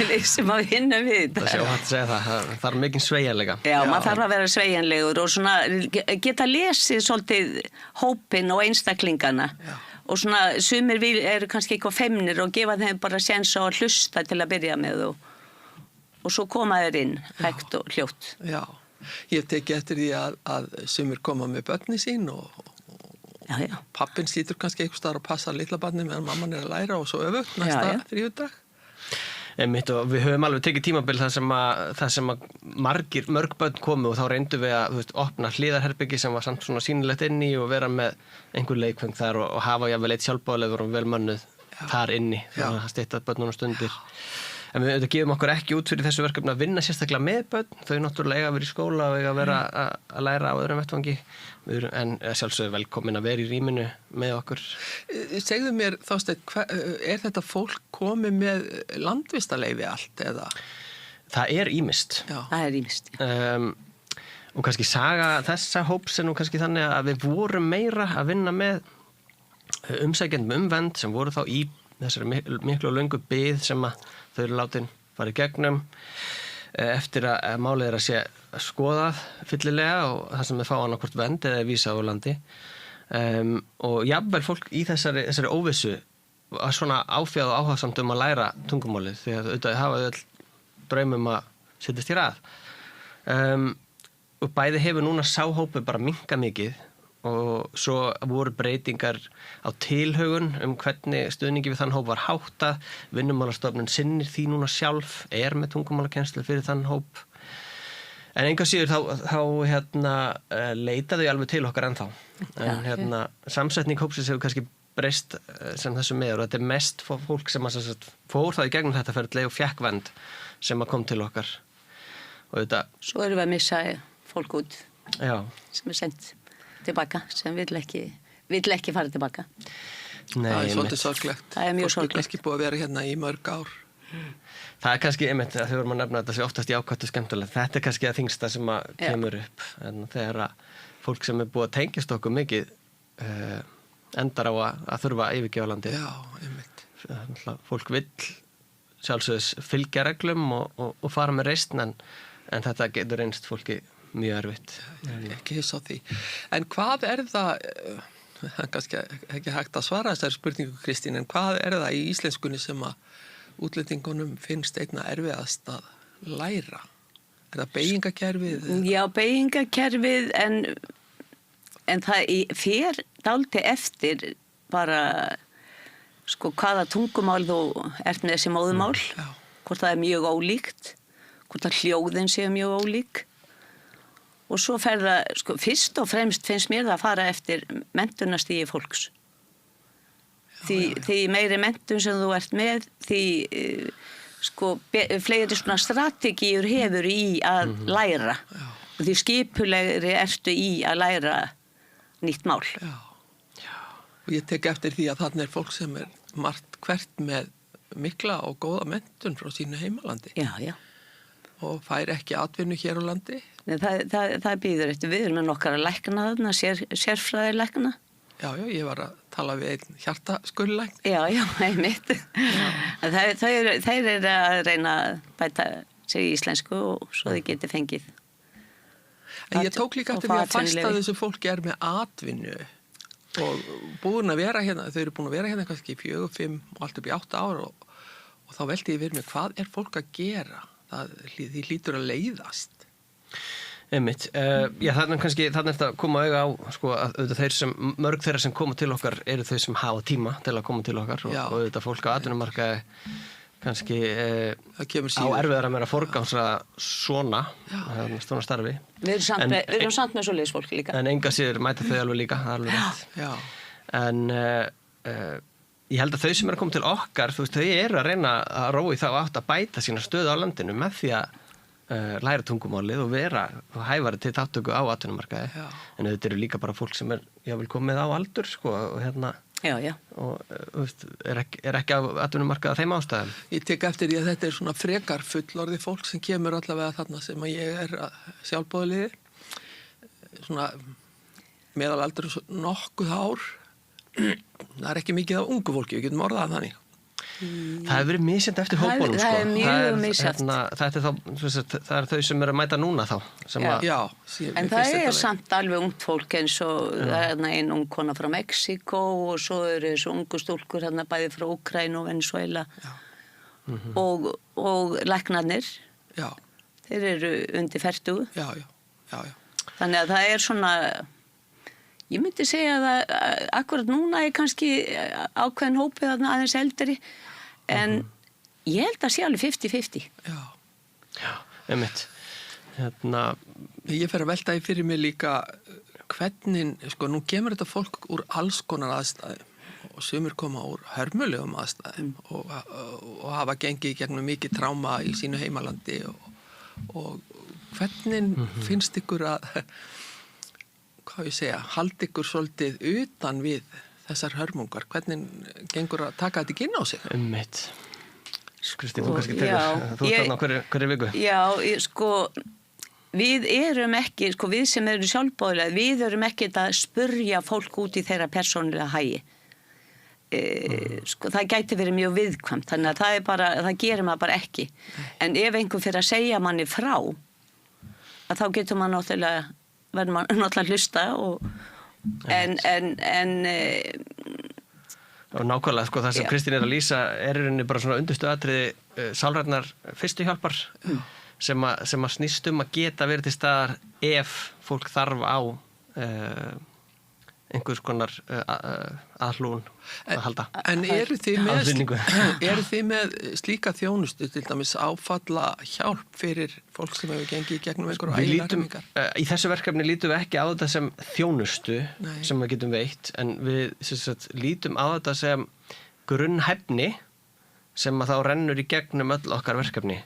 við sem að vinna við þetta. Það sé óhætt að segja það þarf mikið sveigjanleika. Já, maður þarf að vera sveigjanlegur og svona geta lesið svolítið hópin og einstaklingana. Já. Og svona sumir eru kannski eitthvað feimnir og gefa þeim bara séns á að hlusta til að byrja með og svo koma þeir inn hægt og hljótt. Já, ég teki eftir því að sumir koma með börni sín og Pappin slítur kannski einhvers staðar að passa litla barni meðan mamman að læra og svo öfugt næsta þriðjudag. Og við höfum alveg tekið tímabil þar sem að mörg börn komu og þá reyndum við að opna hliðarherbyggi sem var samt svona sýnilegt inni og vera með einhver leikfeng þar og hafa jafnvel eitt sjálfboðaliður og vel mönnuð þar inni þannig að stytta börnunum stundir. En við gefum okkur ekki út fyrir þessu verkefni að vinna sérstaklega með börn. Þau náttúrulega eiga að vera í skóla og eiga að vera að læra á öðrum vettvangi. En sjálfsögðu velkomin að vera í rýminu með okkur. Segðu mér, Þorsteinn, er þetta fólk komið með landvistarleyfi allt eða? Það er ýmist. Það er ýmist. Og kannski saga þessa hóps er nú kannski þannig að við vorum meira að vinna með umsækjendum vernd sem voru þá í þessari miklu og löngu bið sem að þau eru látin fara í gegnum eftir að málið að sé skoðað fyllilega og það sem þau fá annarkvort vernd eða vísa úr landi. Og jafnvel fólk í þessari óvissu var svona áfjáð og áhugsamt að læra tungumálið því að auðvitað hafa öll draumum að setjast í rað. Og bæði hefur núna sáhópi bara minkað mikið og svo voru breytingar á tilhögun hvernig stuðningi við þann hóp var háttað. Vinnumálastofnun sinnir því núna sjálf, með tungumálakennslu fyrir þann hóp. En enga síður þá leitaðu alveg til okkar ennþá. En samsetning hópsins hefur kannski breyst sem þessu meður og þetta mest fólk sem fór það í gegnum þetta ferli og fékk vernd sem kom til okkar. Og þetta... Svo erum við að missa fólk út sem sendt tilbaka sem vill ekki fara tilbaka. Nei, það svolítið sorglegt. Það mjög sorglegt. Fólk er ekki búið að vera hérna í mörg ár. Það kannski, að þau vorum að nefna þetta sé oftast jákvætt og skemmtilegt. Þetta kannski að þingsta sem að kemur upp. En þegar að fólk sem búið að tengjast okkur mikið endar á að þurfa að yfirgefa landið. Fólk vill sjálfsögðis fylgja reglum og fara með reisn en þetta getur reynst fólki mjög erfitt. Ekki hissa á því. En hvað er það kannski ekki hægt að svara þessari spurningu, Kristín, en hvað er það í íslenskunni sem að útlendingunum finnst einna erfiðast að læra? Er það beygingakerfið? Já, beygingakerfið en það fer dálítið eftir bara hvaða tungumál þú ert með sem móðumál, hvort það er mjög ólíkt, hvort það hljóðin séu mjög ólík. Og svo fer það, fyrst og fremst finnst mér það að fara eftir menntunarstigi fólks. Því meiri menntun sem þú ert með, því fleiri svona strategíur hefur í að læra. Og því skipulegri ertu í að læra nýtt mál. Og ég tek eftir því að þarna er fólk sem er margt hvert með mikla og góða menntun frá sínu heimalandi. Já. Og fær ekki atvinnu hér á landi? Nei, það býður eftir. Við erum með nokkar að lækna þarna, sérfræði lækna. Já, ég var að tala við einn hjartaskurðlækn. Já, einmitt. Þeir eru að reyna að bæta sig í íslensku og svo þið geti fengið. En ég tók líka eftir því að fæsta þessu fólki er með atvinnu og búin að vera hérna, þau eru búin að vera hérna kannski í 4, 5 og allt upp í 8 ár og þá velti ég verið með hvað er fólk að gera? Því hlýtur að leiðast. Einmitt. Þannig er þetta að koma auga á að mörg þeirra sem koma til okkar eru þau sem hafa tíma til að koma til okkar og auðvitað fólk á atvinnumarkaði kannski á erfiðara með að forgangsa svona starfi. Við erum samt með svoleiðis fólk líka. En enga síður mæta þau alveg líka, það er alveg rétt. En ég held að þau sem eru að koma til okkar, þau eru að reyna að rói þá átt að bæta sína stöðu á landinu með því að læra tungumálið og vera hæfari til þáttöku á atvinnumarkaði. En þetta eru líka bara fólk sem er jável komið á aldur og og er ekki á atvinnumarkaði þeim ástæðum. Ég tek eftir því að þetta er svona frekar fullorðið fólk sem kemur allavega þarna sem að ég er sjálfboðaliði. Svona meðalaldur nokkuð ár. Það er ekki mikið af ungu fólki, við getum orðað þannig. Það hefur verið misjænt eftir hópunum. Það er mjög misjænt. Það er þau sem eru að mæta núna þá. En það er samt alveg ungt fólk eins og það er ein ung kona frá Mexíkó og svo eru þessu ungu stúlkur hérna bæði frá Úkraínu og Venezuela. Og læknarnir. Þeir eru undir 40. Já. Þannig að það er svona... Ég myndi segja að akkurat núna kannski ákveðin hópið aðeins eldri, en ég held að sé alveg 50-50. Já, einmitt. Ég fer að velta í fyrir mig líka hvernig, sko, nú kemur þetta fólk úr alls konar aðstæðum og sumir koma úr hörmulegum aðstæðum og hafa gengið gegnum mikið tráma í sínu heimalandi og hvernig finnst ykkur að, hvað ég segja, halda ykkur svolítið utan við þessar hörmungar? Hvernig gengur að taka þetta ekki inn á sig? Einmitt. Kristi, þú kannski tegur, þú ert þarna hverju viku. Já, sko, við erum ekki, sko, við sem erum sjálfboðilega, við erum ekki að spurja fólk út í þeirra persónulega hagi. Sko, það gæti verið mjög viðkvæmt, þannig að það er bara, það gerir maður bara ekki. En ef einhver fyrir að segja manni frá, að þá getur maður náttúrulega, verður maður náttúrulega að hlusta og nákvæmlega, sko, það sem Kristín er að lýsa er í rauninni bara svona undirstu atriði sálrænnar fyrstu hjálpar sem að snýst að geta verið til staðar ef fólk þarf á einhvers konar aðhlúun að halda. En eru þið með slíka þjónustu, til dæmis áfalla hjálp fyrir fólk sem hefur gengið í gegnum einhverju ægilarmingar? Í þessu verkefni lítum við ekki á þetta sem þjónustu sem við getum veitt, en við lítum á þetta sem grunnhæfni sem að þá rennur í gegnum öll okkar verkefni.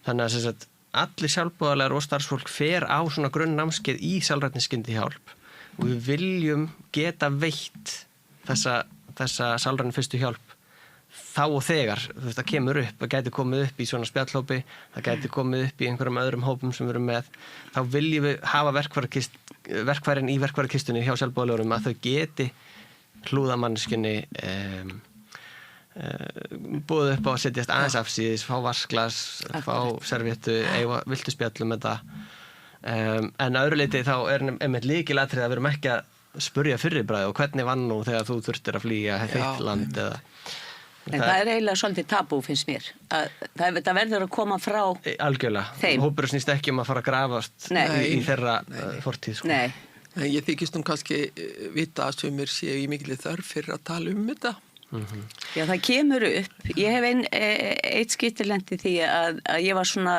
Þannig að allir sjálfboðaliðar og starfsfólk fer á svona grunnnámskeið í sálrænni skyndihjálp og við viljum geta veitt þessa sálrænni fyrstu hjálp þá og þegar það kemur upp, það gæti komið upp í svona spjallhópi, það gæti komið upp í einhverjum öðrum hópum sem við erum með, þá viljum við hafa verkfærin í verkfærikistunni hjá sjálfboðaliðurum að þau geti hlúða manneskjunni búið upp á að setjast aðeins afsíðis, fá vasklas, fá servéttu, viltu spjallum þetta. En öðru leiti þá er einmitt lykilatriði að við erum ekki að spurja fyrirbræði og hvernig vann nú þegar þú þurftir að flýja þitt land eða. En það er eiginlega svolítið tabú finnst mér. Það verður að koma frá algjörlega. Þeim. Hópur snýst ekki að fara að grafast í þeirra fortíð. Sko. Nei. En ég þykist kannski vita að sumir séu í mikilli þörf fyrir að tala þetta. Já, það kemur upp. Ég hef eitt skiptilendi því að ég var svona,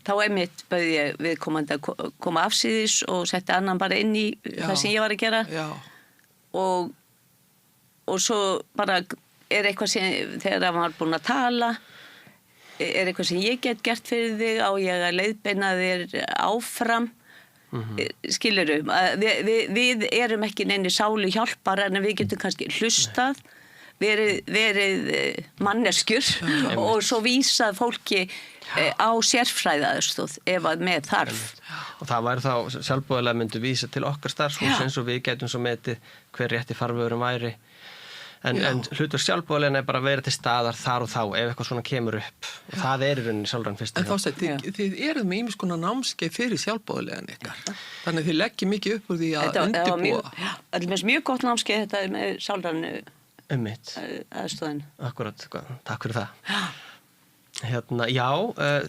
þá einmitt bauði ég viðkomandi að koma afsíðis og setti annan bara inn í það sem ég var að gera. Já. Og svo bara er eitthvað sem, þegar hann var búin að tala, er eitthvað sem ég get gert fyrir þig, á ég að leiðbeina þér áfram. Skilurðu, við erum ekki neini sálu hjálpar en við getum kannski hlustað, verið manneskjur og svo vísað fólki á sérfræðaaðstoð ef að með þarf. Og það væri þá sjálfboðaliðar myndu vísa til okkar starfshúsins og við getum svo metið hver rétti farvegurum væri. En hlutur sjálfboðaliðarna er bara að vera til staðar þar og þá ef eitthvað svona kemur upp. Og það er í rauninni sálræn fyrsta hjálp. En þá þið eruð með ýmis konar námskeið fyrir sjálfboðaliðarna ykkar. Þannig að þið leggið mikið upp úr því að undirbúa. Þetta er mjög gott námskeið þetta með sálrænu aðstofan. Akkurat, takk fyrir það.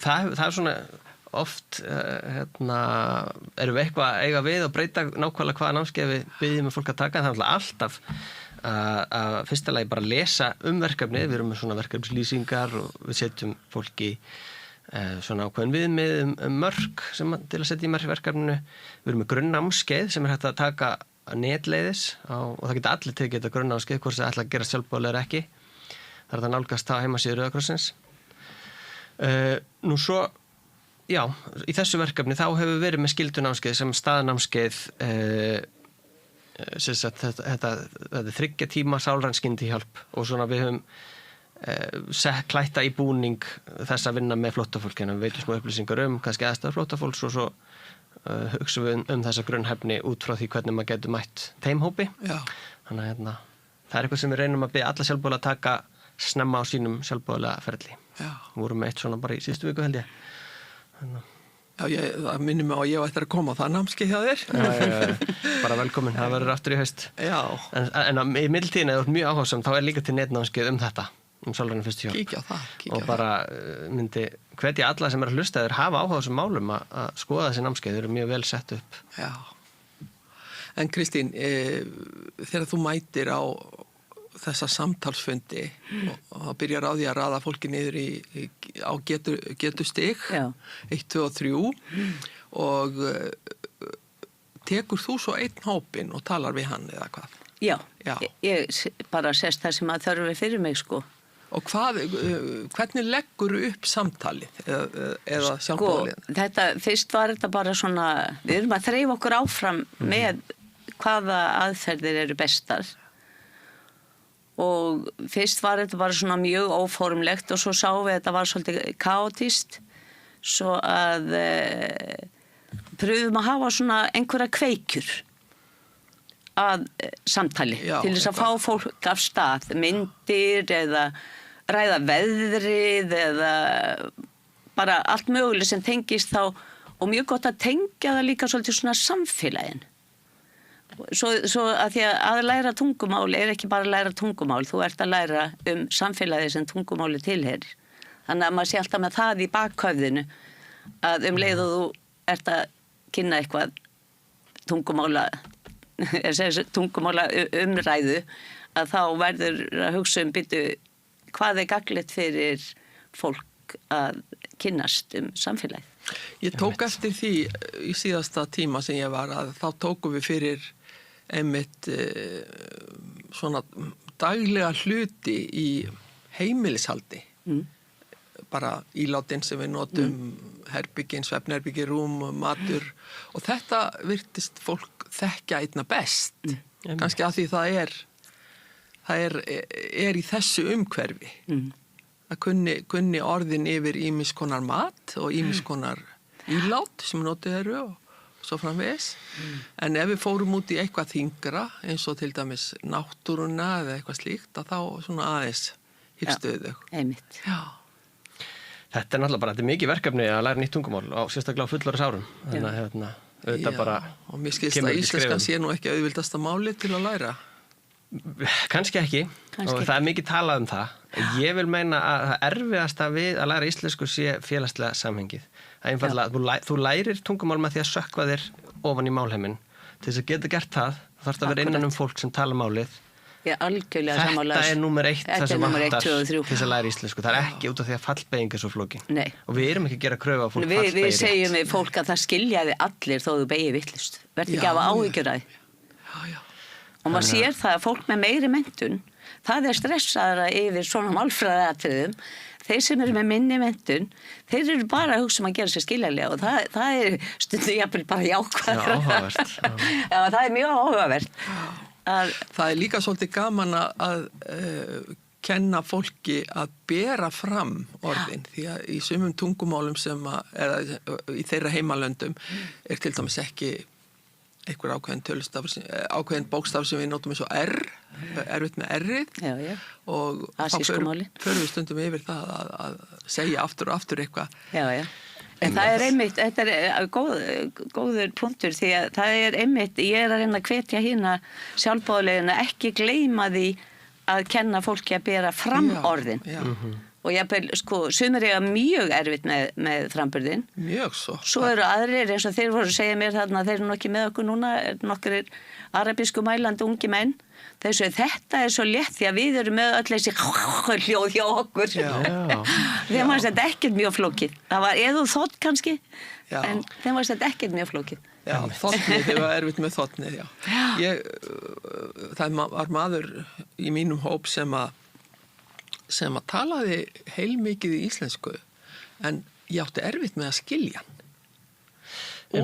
Það er svona oft erum við eitthvað eiga við og breyta nákvæmlega hvaða námskeið við byggjum með fólk að taka. Það er alltaf að fyrsta lagi bara lesa verkefni. Við erum með svona verkefnislýsingar og við setjum fólki svona ákveðin viðmið mörk til að setja í verkefninu. Við erum með grunnnámskeið sem er hægt að taka netleiðis og það geta allir tekið þetta grunnnámskeið hvort það ætla að gera sjálfboðaliðar ekki. Það er það nálgast á heimasíðu Rauða krossins. Nú svo, í þessu verkefni þá hefur verið með skyldunámskeið sem staðnámskeið þetta er 3 tíma sálræn skyndihjálp og svona við höfum klætta í búning þess að vinna með flóttafólkina. Við veitum smá upplýsingar kannski aðstæður flóttafólks og svo hugsa við þessa grunnhæfni út frá því hvernig maður getur mætt þeimhópi. Þannig að það er eitthvað sem við reynum að biðja alla sjálfboðaliða að taka snemma á sínum sjálfboðaliða ferli. Við vorum með eitt svona bara í síðustu viku held ég. Það minnir mig á að ég ætti að koma á það námskeið hjá þér. Bara velkomin, það verður aftur í haust. En í miðltíðinni eða mjög áhugasam þá er líka til netnámskeið þetta. Sálræna fyrstu hjálp. Kíkja á það. Og bara myndi hvetja alla sem er að hlusta þeir hafa áhuga á þessum málum að skoða þessi námskeið, þeir eru mjög vel sett upp. Já. En Kristín, þegar þú mætir á þessa samtalsfundi og það byrjar á því að raða fólki niður á getustig 1, 2 og 3 og tekur þú svo einn hópinn og talar við hann eða hvað? Já. Ég bara sést það sem að þörfi fyrir mig sko. Og hvernig leggur upp samtalið eða sjálfboðaliðin? Fyrst var þetta bara svona, við erum að þreifa okkur áfram með hvaða aðferðir eru bestar og fyrst var þetta bara svona mjög óformlegt og svo sáum við að þetta var svolítið kaotist svo að pröfum að hafa svona einhverja kveikjur að samtali til þess að fá fólk af stað, myndir eða ræða veðrið eða bara allt möguleg sem tengist þá og mjög gott að tengja það líka svolítið svona samfélagin. Svo að því að læra tungumál er ekki bara að læra tungumál, þú ert að læra samfélagið sem tungumáli tilheyrir. Þannig að maður sé alltaf með það í bakhöfðinu að leið og þú ert að kynna eitthvað tungumála umræðu að þá verður að hugsa byttu hvað gagnlegt fyrir fólk að kynnast samfélagið. Ég tók eftir því í síðasta tíma sem ég var að þá tókum við fyrir einmitt svona daglega hluti í heimilishaldi. Bara ílátin sem við notum, herbyggin, svefnherbyggi, rúm, matur og þetta virtist fólk þekkja einna best. Kannski að því það er í þessu umhverfi. Það kunni orðin yfir ýmis konar mat og ýmis konar ílát sem notið eru og svo framvegis. En ef við fórum út í eitthvað þyngra eins og til dæmis náttúruna eða eitthvað slíkt að þá svona aðeins hyggstuðu þau. Einmitt. Já. Þetta náttúrulega bara, þetta mikið verkefni að læra nýtt tungumál á sérstaklega á fullorðinsárum. Þannig að auðvitað bara og mér skilst að íslenskan sé nú ekki auðvildasta máli til að læra. Kannski ekki og það mikið talað það. Ég vil meina að það erfiðasta við að læra íslensku sé félagslega samhengið. Það er einfaldlega að þú lærir tungumál með því að sökkva þér ofan í málheiminn. Til þess að geta gert það þarfst að vera innan fólk sem tala málið. Þetta er númer 1 það sem vantar til þess að læra íslensku. Það er ekki út af því að fallbeyging er svo flókin. Nei. Og við erum ekki að gera kröfu á fólk fallbeygir. Við segjum við fólk að það skiljaði allir þó þú beygir vitlaust. Verð ekki að hafa áhyggjur af því. Og maður sér það að fólk með meiri menntun, það er stressaðara yfir svona málfræðatriðum. Þeir sem eru með minni menntun, þeir eru bara að hugsa að gera sér skiljanlega og það er stundum jafnvel bara jákvæðara. Það er mjög áhugavert. Það er líka svolítið gaman að kenna fólki að bera fram orðin því að í sumum tungumálum eða í þeirra heimalöndum er til dæmis ekki einhver ákveðin bókstaf sem við notum eins og erfitt með R-ið og þá förum við stundum yfir það að segja aftur og aftur eitthvað. En það er einmitt, þetta er góður punktur því að það er einmitt, ég er að reyna að hvetja hérna sjálfboðaliðina ekki gleyma því að kenna fólki að bera fram orðin. Og sumir eiga mjög erfitt með framburðin. Mjög svo. Svo eru aðrir eins og þeir voru að segja mér þarna, þeir eru nokkið með okkur núna, nokkur arabísku mælandi ungi menn. Þeir segja þetta er svo létt því að við erum með öll þessi hljóð hjá okkur. Þeim var þetta ekkert mjög flókið. Það var eða þótt kannski, en þeim var þetta ekkert mjög flókið. Já, þóttnið, þeir var erfitt með þóttnið, það var maður í mínum hóp sem að talaði heilmikið í íslensku en ég átti erfitt með að skilja hann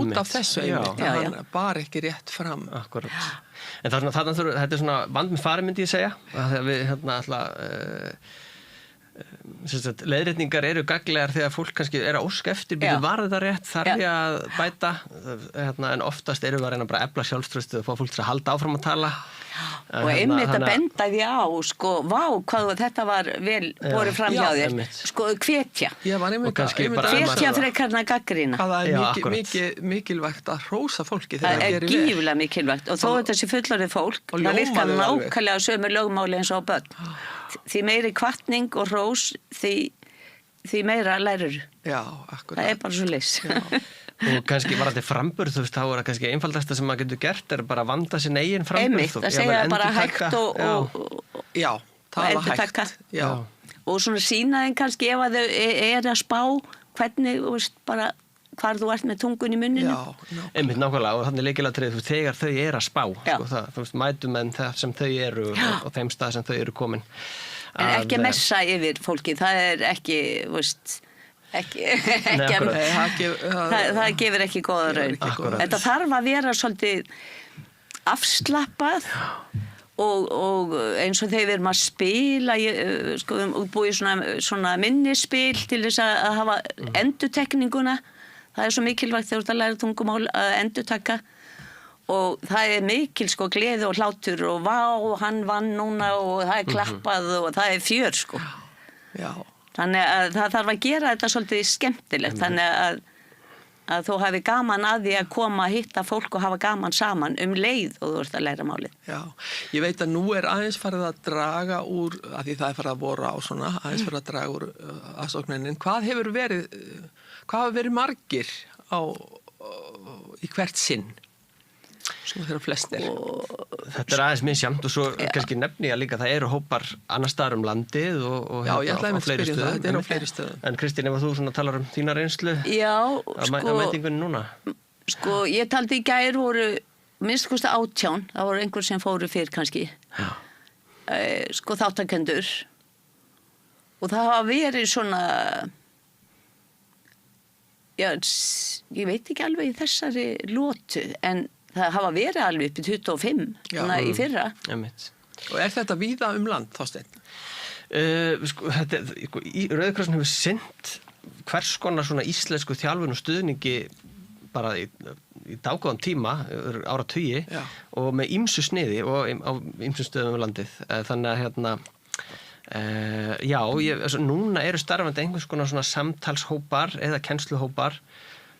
út af þessu einmitt að hann bar ekki rétt fram. Akkurat. En þetta er svona vand með fari myndi ég segja að við leiðrétningar eru gagnlegar þegar fólk kannski er að óska eftir var þetta rétt, þarf ég að bæta en oftast eru við að reyna bara að efla sjálfstraustið og fá fólk til að halda áfram að tala og einmitt að benda því á hvað þetta var vel borið fram hjá þér hvetja hvetja frekarna gagnrýna. Það er mikilvægt að hrósa fólki þegar það er gífurlega mikilvægt og þó þetta sé fullorðið fólk það virkar nákvæmlega sömu lögmáli eins og börn. Því meiri hvatning og hrós því meira lærur. Já, akkurat. Það er bara svo leys. Og kannski varandi framburð, þú veist, þá það kannski einfaldasta sem maður getur gert bara að vanda sin eigin framburð. Einmitt, að segja bara hægt og já, tala hægt. Já. Og svona sína þeim kannski ef að þau að spá hvernig, þú veist, bara hvar þú ert með tungun í munninu. Já, einmitt nákvæmlega, og þannig leikilatrið þegar þau að spá, sko, það, þú veist, mætum en það sem þau eru og þeim stað sem þau eru komin. En ekki að messa yfir fólki, það ekki, þú veist, það gefur ekki góða raun. Þetta þarf að vera svolítið afslappað og eins og þegar við erum að spila, sko, við erum búið svona minnispil til þess að hafa endurtekninguna. Það svo mikilvægt þegar þú ert að læra tungumál að endurtaka og það mikil sko gleði og hlátur og vá, hann vann núna og það klappað og það fjör sko. Já. Þannig að það þarf að gera þetta svolítið skemmtilegt, þannig að þú hafi gaman að því að koma að hitta fólk og hafa gaman saman leið og þú ert að læra málið. Já, ég veit að nú aðeins farið að draga úr, að því það farið að voru á svona, aðeins farið að draga úr aðsókninni. Hvað hafa verið margir í hvert sinn? Svona þeirra flestir. Þetta aðeins misjafnt og svo kannski nefni ég líka, það eru hópar annar staðar landið og já, ég ætlaði að spyrja það, þetta á fleiri stöðum. En Kristín, ef þú talar þína reynslu að mætingunni núna? Sko, ég taldi í gær voru minnst kosti 18, það voru einhver sem fóru fyrr kannski. Sko, þáttakendur. Og það hafa verið svona, ég veit ekki alveg í þessari lotu, en það hafa verið alveg upp í 25 í fyrra. Og þetta víða land, Þorsteinn? Rauði krossin hefur sinnt hvers konar svona íslensku þjálfun og stuðningi bara í dágóðan tíma, áratugi, og með ýmsu sniði og á ýmsum stöðum landið. Þannig að núna eru starfandi einhvers konar svona samtalshópar eða kennsluhópar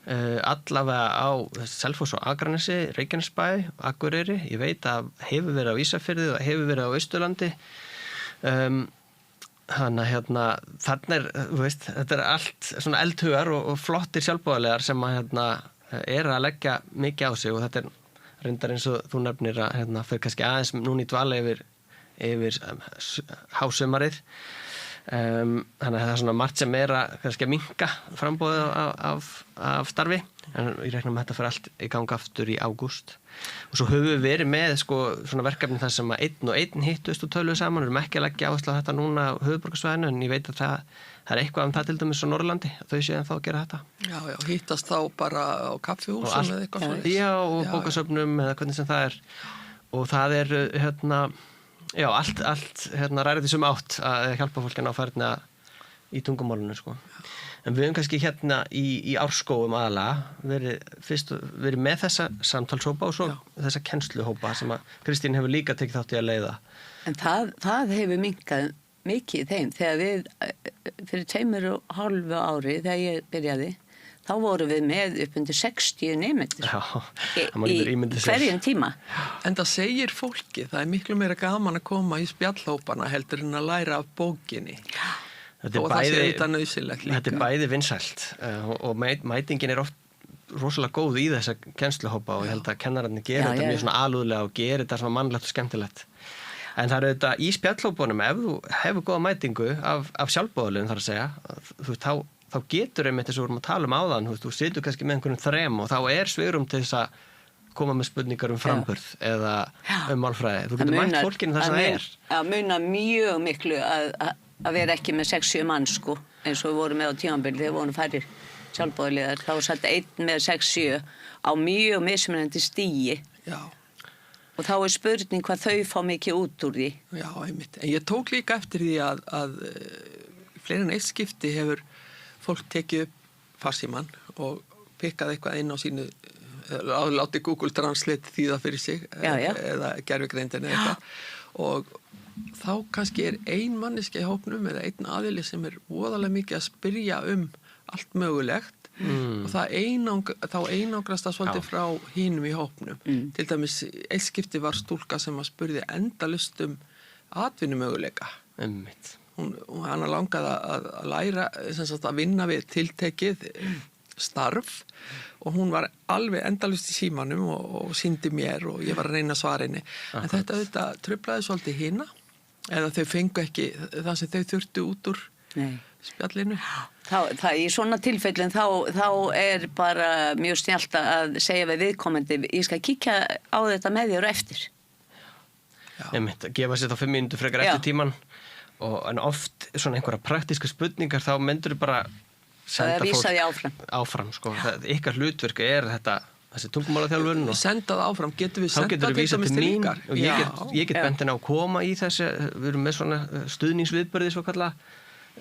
allavega á Selfoss og Akranesi, Reykjanesbæ, Akureyri. Ég veit að hefur verið á Ísafirði og hefur verið á Austurlandi. Þannig að þarna þú veist, þetta allt svona eldhugar og flottir sjálfboðaliðar sem að leggja mikið á sig, og þetta reyndar eins og þú nefnir að fyrir kannski aðeins núna í dvala yfir hásumarið. Þannig að það svona margt sem kannski að minnka framboðið af starfi, en ég reikna með þetta fyrir allt í gang aftur í ágúst. Og svo höfum við verið með svona verkefni þar sem að einn og einn hittust og töluðu saman, við erum ekki að leggja áherslu á þetta núna á höfuðborgarsvæðinu, en ég veit að það eitthvað það til dæmis á Norðurlandi, þau séu ennþá að gera þetta. Já, hittast þá bara á kaffihúsum eða eitthvað svona. Já, og bókasöfnum eða hvernig sem það og það allt ræðið sem átt að hjálpa fólkina á færðina í tungumálinu, sko. En við höfum kannski í Árskógum aðalega verið með þessa samtalshópa og svo þessa kennsluhópa sem að Kristín hefur líka tekið þátt í að leiða. En það hefur minnkað mikið þeim. Þegar við fyrir 2,5 ári, þegar ég byrjaði, þá vorum við með upp undir 60 nemendur í hverjum tíma. En það segir fólki, það miklu meira gaman að koma í spjallhópana heldur en að læra af bókinni. Og það sé þetta nauðsynlegt líka. Þetta bæði vinsælt og mætingin oft rosalega góð í þessa kennsluhópa og ég held að kennararnir gera þetta mjög svona alúðlega og gera þetta svona mannlegt og skemmtilegt. En það þetta í spjallhópunum, ef þú hefur góða mætingu af sjálfboðaliðum þar að segja, þú veist, þá getur einmitt þess að við vorum að tala áðan, þú situr kannski með einhvern þrem og þá svigrúm til þess að koma með spurningar framburð eða málfræði. Þú getur mætt fólkinu þar sem það munar mjög miklu að vera ekki með 6-7 mann, sko, eins og við vorum með á tímabili þegar við vorum færir sjálfboðaliðar. Þá satt einn með 6-7 á mjög mismunandi stigi. Já. Og þá spurning hvað þau fá mikið út úr því. Já, einmitt. En ég tók líka eftir því að fleiri en eitt skipti hefur fólk tekið upp farsímann og pikkað eitthvað inn á sínu, láti Google Translate þýða fyrir sig eða gervigreindin eða eitthvað, og þá kannski ein manneski í hópnum eða einn aðili sem voðalega mikið að spyrja allt mögulegt og þá einangrast það svolítið frá hinum í hópnum. Til dæmis eitt skipti var stúlka sem að spurði endalaust atvinnumöguleika. Einmitt. Hann langaði að læra, að vinna við tiltekið starf og hún var alveg endalaust í símanum og sýndi mér og ég var að reyna að svara henni. En þetta auðvitað truflaði svolítið hina eða þau fengu ekki það sem þau þurftu út úr spjallinu. Í svona tilfellin þá bara mjög snjallt að segja við viðkomandi, ég skal kíkja á þetta með þér og eftir. Einmitt, að gefa sér þá 5 mínútur frekar eftir tíman en oft svona einhverja praktíska spurningar þá myndur bara senda fólk áfram sko. Ykkar hlutverk þessi tungumálaþjálfun og senda það áfram, getum við senda það vísa til mín og ég get bent henni á að koma í þessi, við erum með svona stuðningsviðburði svo kalla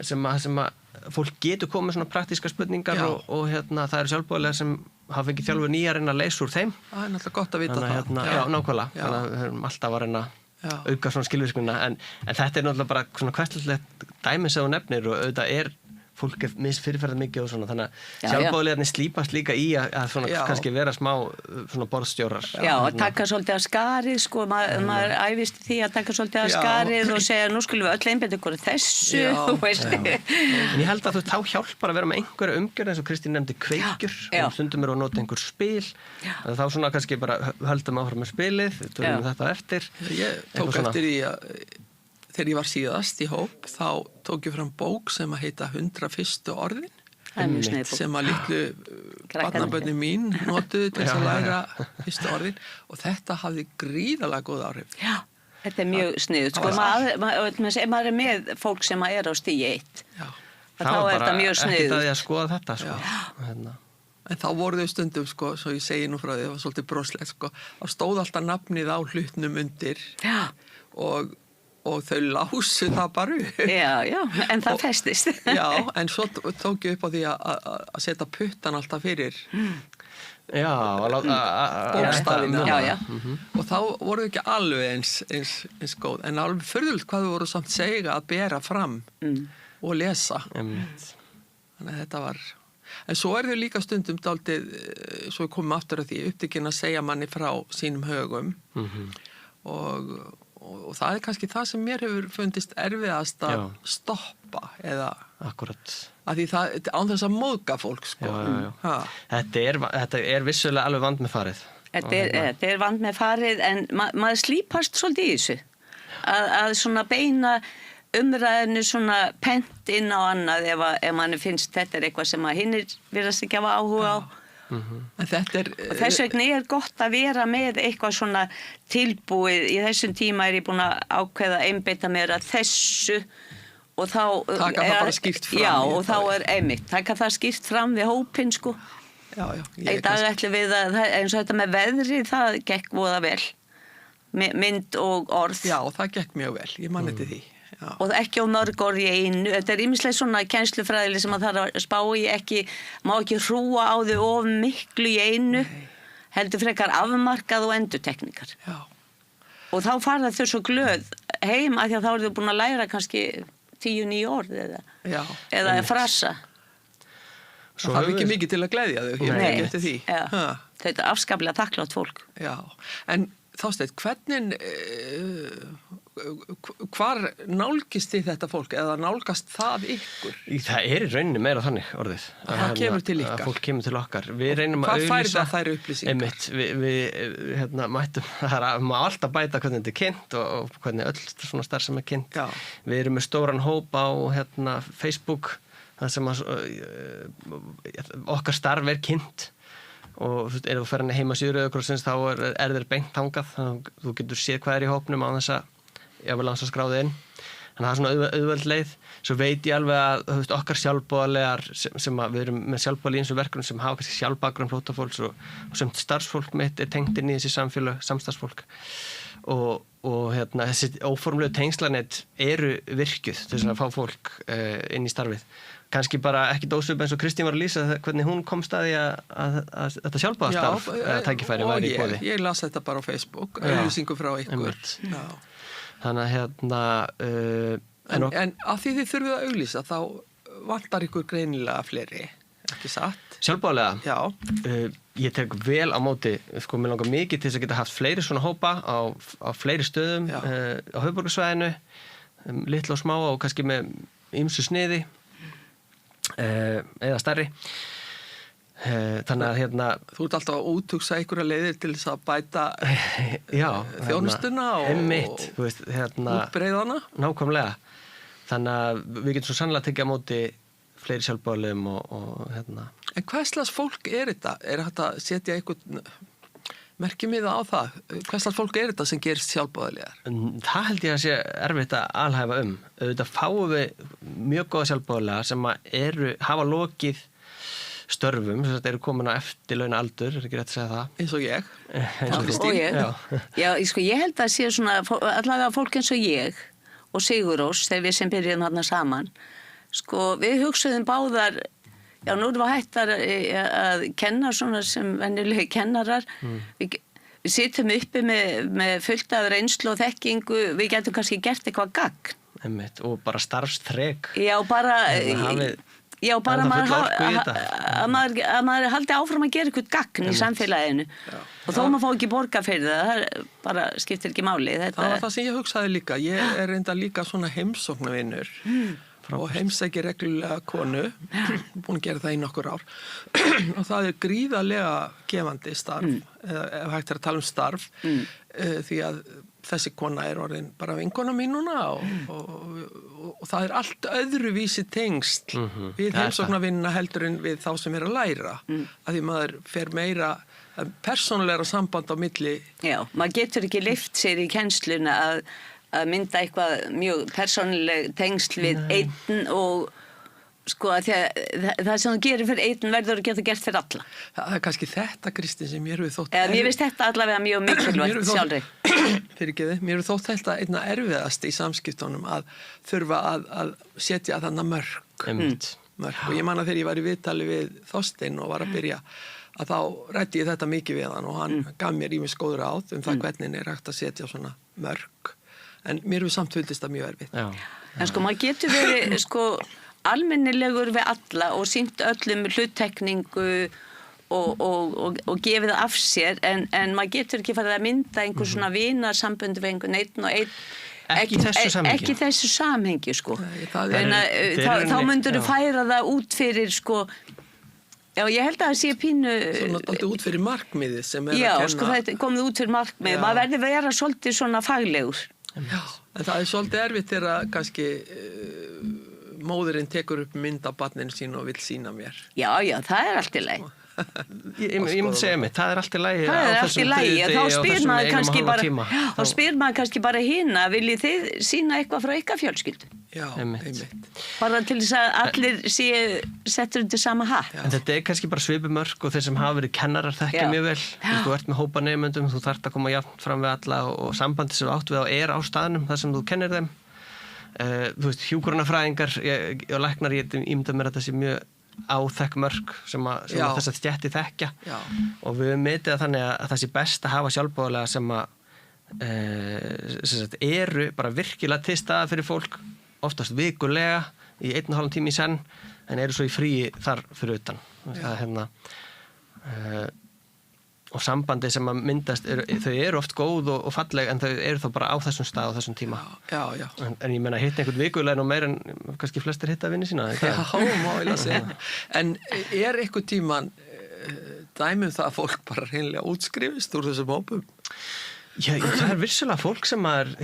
sem að fólk getur komið með svona praktíska spurningar og það eru sjálfboðaliðar sem hafa fengið þjálfun í að reyna að leysa úr þeim. Það er náttúrulega gott að vita það. Já, nákvæmlega. Þannig að við höfum alltaf að reyna auka svona skilvirknina en þetta er náttúrulega bara svona hverslegt dæmi sem þú nefnir og auðvitað fólk fyrirferðar mikið og svona þannig að sjálfboðaliðarnir slípast líka í að svona kannski vera smá svona borðstjórar. Já, að taka svolítið að skarið sko, maður æfist því að taka svolítið að skarið og segja nú skulum við öll einbeita ykkur þessu, þú veist. En ég held að þá hjálpar að vera með einhverja umgjörð eins og Kristín nefndi kveikjur og stundum að nota einhver spil þá svona kannski bara höldum áfram með spilið, tölum þetta eftir. Ég tók eftir í þegar ég var síðast í hóp, þá tók ég fram bók sem að heita 100 fyrstu orðin sem að litlu barnabörnin mín notuðu til að læra fyrstu orðin og þetta hafði gríðarlega góð áhrif. Já, þetta mjög sniðugt. Sko, maður er með fólk sem er á stigi 1 og þá er þetta mjög sniðugt. Ekkert að ég að skoða þetta sko. En þá voru þau stundum, sko, svo ég segi nú frá því, það var svolítið broslegt, sko, þá stóð alltaf nafnið á hlutnum undir og þau lásu það bara upp. Já, en það festist. Já, en svo tók ég upp á því að setja puttan alltaf fyrir bókstafina. Já. Og þá voru þau ekki alveg eins góð, en alveg furðulegt hvað þau voru samt segja að bera fram og lesa. Þannig að þetta var... En svo þau líka stundum dálítið, svo við komum aftur að því, upptekinn að segja manni frá sínum högum og það er kannski það sem mér hefur fundist erfiðast að stoppa eða að því það án þess að móðga fólk sko. Þetta er vissulega alveg vandmeðfarið. Þetta er vandmeðfarið en maður slípast svolítið í þessu að svona beina umræðinu svona pent inn á annað ef manni finnst þetta er eitthvað sem að hinnir virðast ekki hafa áhuga á. En þetta og þess vegna er gott að vera með eitthvað svona tilbúið í þessum tíma ég búin að ákveða einbeita mér að þessu og þá taka það bara skýrt fram og þá einmitt, taka það skýrt fram við hópinn sko í dag ætlum við að eins og þetta með veðri það gekk voða vel mynd og orð það gekk mjög vel, ég man eftir því og ekki á mörg orð í einu þetta er ýmislegt svona kennslufræðileg sem að það að spá í má ekki hrúa á þau of miklu í einu heldur frekar afmarkað og endurtekningar og þá fara þau svo glöð heim að því að þá eru þau búin að læra kannski 10 nýju orð eða frasa það er ekki mikið til að gleðja þau ég ekki eftir því þetta er afskaplega þakklátt fólk en Þorsteinn, hvernig hvar nálgist þið þetta fólk eða nálgast það ykkur? Það er í rauninni meira þannig orðið. Það kemur til ykkar? Að fólk kemur til okkar. Við reynum að auglýsa. Hvað fær það þær upplýsingar? Einmitt, við mættum, það má alltaf bæta hvernig þetta er kynnt og hvernig öll svona starf sem er kynnt. Við erum með stóran hóp á Facebook, þar sem okkar starf er kynnt. Og ef þú fer henni heima síður Rauðakrossins þá er þér beint þangað þannig að þú getur séð hvað er í hópnum á þess að ég vil lansa skráði inn þannig að það er svona auðveld leið svo veit ég alveg að okkar sjálfboðalegar sem að við erum með sjálfboðali í eins og verkefnum sem hafa kannski sjálfbakgrunn flóttafólks og sem starfsfólk mitt er tengt inn í þessi samfélag samstarfsfólk og þessi óformlegu tengslanett eru virkjuð til þess að fá fólk inn í starfið kannski bara ekki dósup eins og Kristín var að lýsa hvernig hún komst að því að þetta sjálfboðastarf tækifæri væri í boði. Ég las þetta bara á Facebook, auðlýsingu frá ykkur. Þannig En af því þið þurfið að auglýsa þá vantar ykkur greinilega fleiri, ekki satt? Sjálfboðalega? Já. Ég tek vel á móti, sko, mér langar mikið til þess að geta haft fleiri svona hópa á fleiri stöðum á höfuðborgarsvæðinu, litla og smá og kannski með ýmsu sniði eða stærri Þannig að hérna... Þú ert alltaf að úthugsa einhverja leiðir til þess að bæta þjónustuna og útbreiðana. Nákvæmlega. Þannig að við getum svo sannlega að tekja á móti fleiri sjálfboðaliðum og hérna... En hvað slags fólk er þetta? Er þetta að setja einhvern merkimiða á það? Hvað slags fólk er þetta sem gerist sjálfboðaliðar? Það held ég að sé erfitt að alhæfa Auðvitað fáum við mjög góða sjálfboðaliða sem hafa lokið störfum, þess að þetta eru komin á eftirlauna aldur, er ekki rétt að segja það? Eins og ég. Og ég. Já, ég held að sé svona, allavega fólk eins og ég og Sigurós, þegar við sem byrjum þarna saman, við hugsaðum báðar, já, nú erum við hættar að kenna svona sem venjulegi kennarar, við sitjum uppi með fullt af reynslu og þekkingu, við getum kannski gert eitthvað gagn. Einmitt, og bara starfstrek. Já, bara... Já, bara að maður haldi áfram að gera eitthvað gagn í samfélaginu og þó maður fá ekki borga fyrir það bara skiptir ekki máli. Það var það sem ég hugsaði líka. Ég er reynda líka svona heimsóknarvinur og heimsæki reglulega konu, búin að gera það í nokkur ár og það er gríðarlega gefandi starf, ef hægt er að tala starf, því að þessi kona er orðin bara vinkona mín núna og það er allt öðruvísi tengsl við heimsóknarvinnuna heldur en við þá sem er að læra að því maður fer meira persónulegra samband á milli. Já, maður getur ekki lyft sér í kennsluna að mynda eitthvað mjög persónuleg tengsl við einn og að það sem þú gerir fyrir einn verður að geta gert fyrir alla. Það er kannski þetta, Kristín, sem mér hefur þótt... Mér finnst þetta allavega mjög mikilvægt sjálfri. Mér hefur þótt þetta einna erfiðast í samskiptunum að þurfa að setja þarna mörk. Og ég man að þegar ég var í viðtali við Þorstein og var að byrja að þá ræddi ég þetta mikið við hann og hann gaf mér ýmis góð ráð það hvernig er hægt að setja svona mörk. En mér hefur samt fundist það mjög erfitt. En maður getur verið almennilegur við alla og sýnt öllum hluttekningu og gefið það af sér en maður getur ekki farið að mynda einhver svona vinarsambund við einhvern einn og einn ekki þessu samhengi þá myndur þú færa það út fyrir já, ég held að það sé pínu svona alltaf út fyrir markmiðið sem er já, að kenna það komið út fyrir markmiðið maður verður að vera svolítið svona faglegur já, en það er svolítið erfitt þegar kannski móðurinn tekur upp mynd af barninu sín og vill sýna mér. Já, það er allt í lagi. Ég myndi segja mig, það er allt í lagi. Það er allt í lagi, þá spyr maður kannski bara hina, viljið þið sýna eitthvað frá ykkar fjölskyldu? Já, einmitt. Bara til þess að allir settur undir sama hatt. En þetta er kannski bara svipumörk og þeir sem hafa verið kennarar þekkja mjög vel. Þú ert með hópa nemendum, þú þarft að koma jafnt fram við alla og sambandi sem átt við á er á staðnum þar sem þú kennir þeim. Þú veist, hjúkrunarfræðingar og læknar, ég ímynda mér að það sé mjög áþekk mörk sem þess að stétti þekkja og við metið að þannig að það sé best að hafa sjálfboðalega sem eru bara virkilega til staða fyrir fólk oftast vikulega í 1,5 tíma í senn en eru svo í fríi þar fyrir utan það og sambandi sem að myndast þau eru oft góð og falleg en þau eru þá bara á þessum stað og þessum tíma en ég meina hitta einhvern vikulega og meira en kannski flestir hitta vinni sína má ég að segja en er einhvern tíman dæmum það að fólk bara hreinlega útskrifist úr þessum hópum? Já, það er vissulega fólk sem maður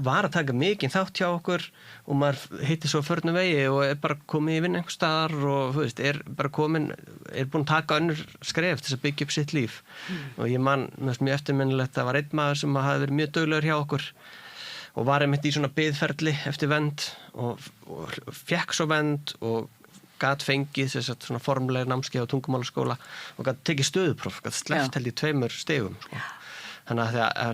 var að taka mikinn þátt hjá okkur og maður hitti svo förnu vegi og er bara komið í vinna einhver staðar og þú veist, er búin að taka önnur skref til að byggja upp sitt líf og ég man mjög eftirminnilegt að það var einn maður sem hafði verið mjög duglegur hjá okkur og var einmitt í svona biðferli eftir vernd og fékk svo vernd og gat fengið svona formlega námskeið á tungumálaskóla og gat tekið stöðupróf, gat sleppt held í 2 stigum Þannig að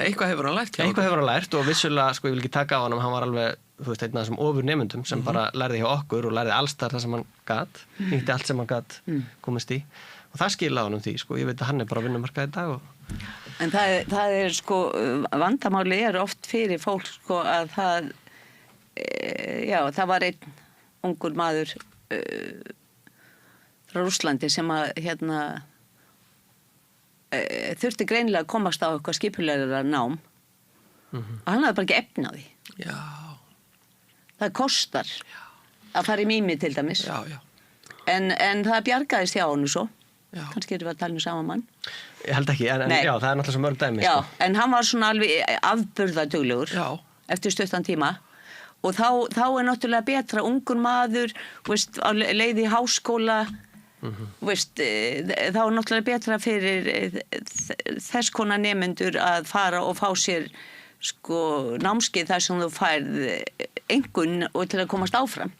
eitthvað hefur hann lært. Eitthvað hefur hann lært og vissulega, ég vil ekki taka á hann var alveg, þú veist, einn af þessum ofurnemendum sem bara lærði hjá okkur og lærði allstar það sem hann gat, nýtti allt sem hann gat komist í. Og það skilaði hann því, ég veit að hann er bara á vinnumarkaði í dag. En það er, vandamáli er oft fyrir fólk, að það var einn ungur maður frá Rússlandi sem að, þurfti greinilega að komast á eitthvað skipulegra nám og hann hafði bara ekki efni á því. Já. Það kostar að fara í mými til dæmis. Já. En það bjargaðist hjá honum svo. Kannski erum við að tala sama mann. Ég held ekki, en já, það náttúrulega svo mörg dæmi. Já, en hann var svona alveg afburðaduglegur eftir stuttan tíma. Og þá náttúrulega betra ungur maður, veist, á leið í háskóla, veist, þá náttúrulega betra fyrir þess konar nemendur að fara og fá sér sko námskeið þar sem þú færð engun og til að komast áfram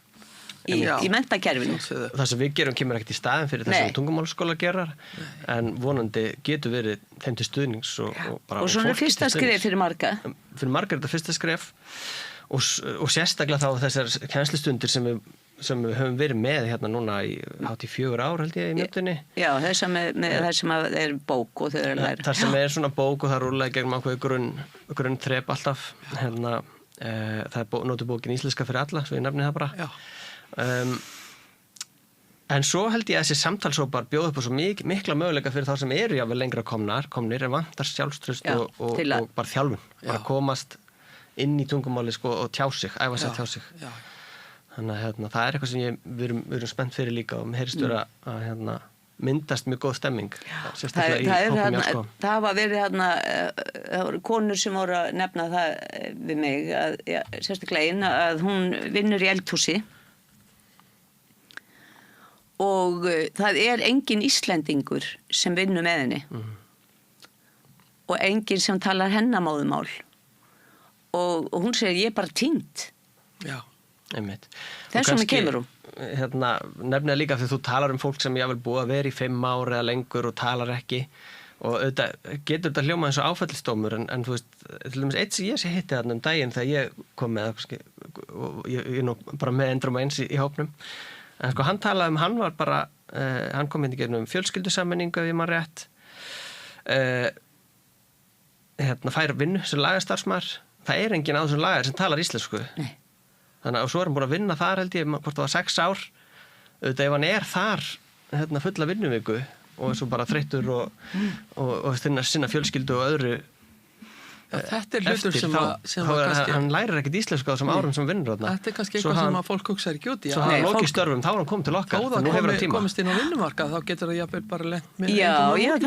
í menntakerfinu. Það sem við gerum kemur ekkert í staðin fyrir það sem tungumálskóla gerar, en vonandi getur verið þeim til stuðnings og svona fyrsta skref fyrir marga. Fyrir marga þetta fyrsta skref og sérstaklega þá þessar kennslustundir sem við höfum verið með hérna núna í 4 ár held ég í mjöndinni. Já, það sem er bók og þau eru að læra. Það sem er svona bók og það rúlaði gegnum ákveði grunnþrep alltaf. Hérna, það er notubókin Íslenska fyrir alla, svo ég nefni það bara. En svo held ég að þessi samtalsópar bjóða upp á svo mikla möguleika fyrir þá sem eru jáfnvel lengra komnir en vantar sjálfstraust og bara þjálfun. Bara komast inn í tungumáli sko, og tjá sig, æfa sig að tjá sig. Þannig að hérna, það er eitthvað sem við erum spennt fyrir líka og mér heyrist vera að hérna, myndast mjög góð stemming. Það hafa verið hérna, það voru konur sem voru að nefna það við mig, sérstaklega einn að hún vinnur í eldhúsi og það er engin Íslendingur sem vinnur með henni og engin sem talar hennamáðumál og hún segir ég er bara týnd. Já, einmitt. Þess vegna kemur hún. Hérna, nefnilega líka þegar þú talar fólk sem ég vil búið að vera í 5 ár eða lengur og talar ekki og getur þetta hljóma eins og áfællistómur en þú veist, til dæmis eitt sem ég hitti þarna daginn þegar ég kom með og ég nú bara með endrum eins í hópnum en sko hann talaði hann var bara hann kom inn í gegnum fjölskyldusammenningu ef ég man rétt hérna fær vinnu sem lagarstarfsmaður það er enginn á þessum lagar sem talar íslensku. Nei. Þannig að svo er hann búin að vinna þar held ég, hvort það var 6 ár auðvitað ef hann er þar hérna, fulla vinnuviku og svo bara þreyttur og sinna fjölskyldu og öðru þetta er hlutur sem kannski hann lærir ekkert íslensku á þessum árum sem vinnur þarna. Þetta er kannski eitthvað sem að fólk hugsa ekki út í. Svo hann lokið störfum, þá er hann komið til okkar góða komist inn á vinnumarkað, þá getur það jafnvel bara lent með Já,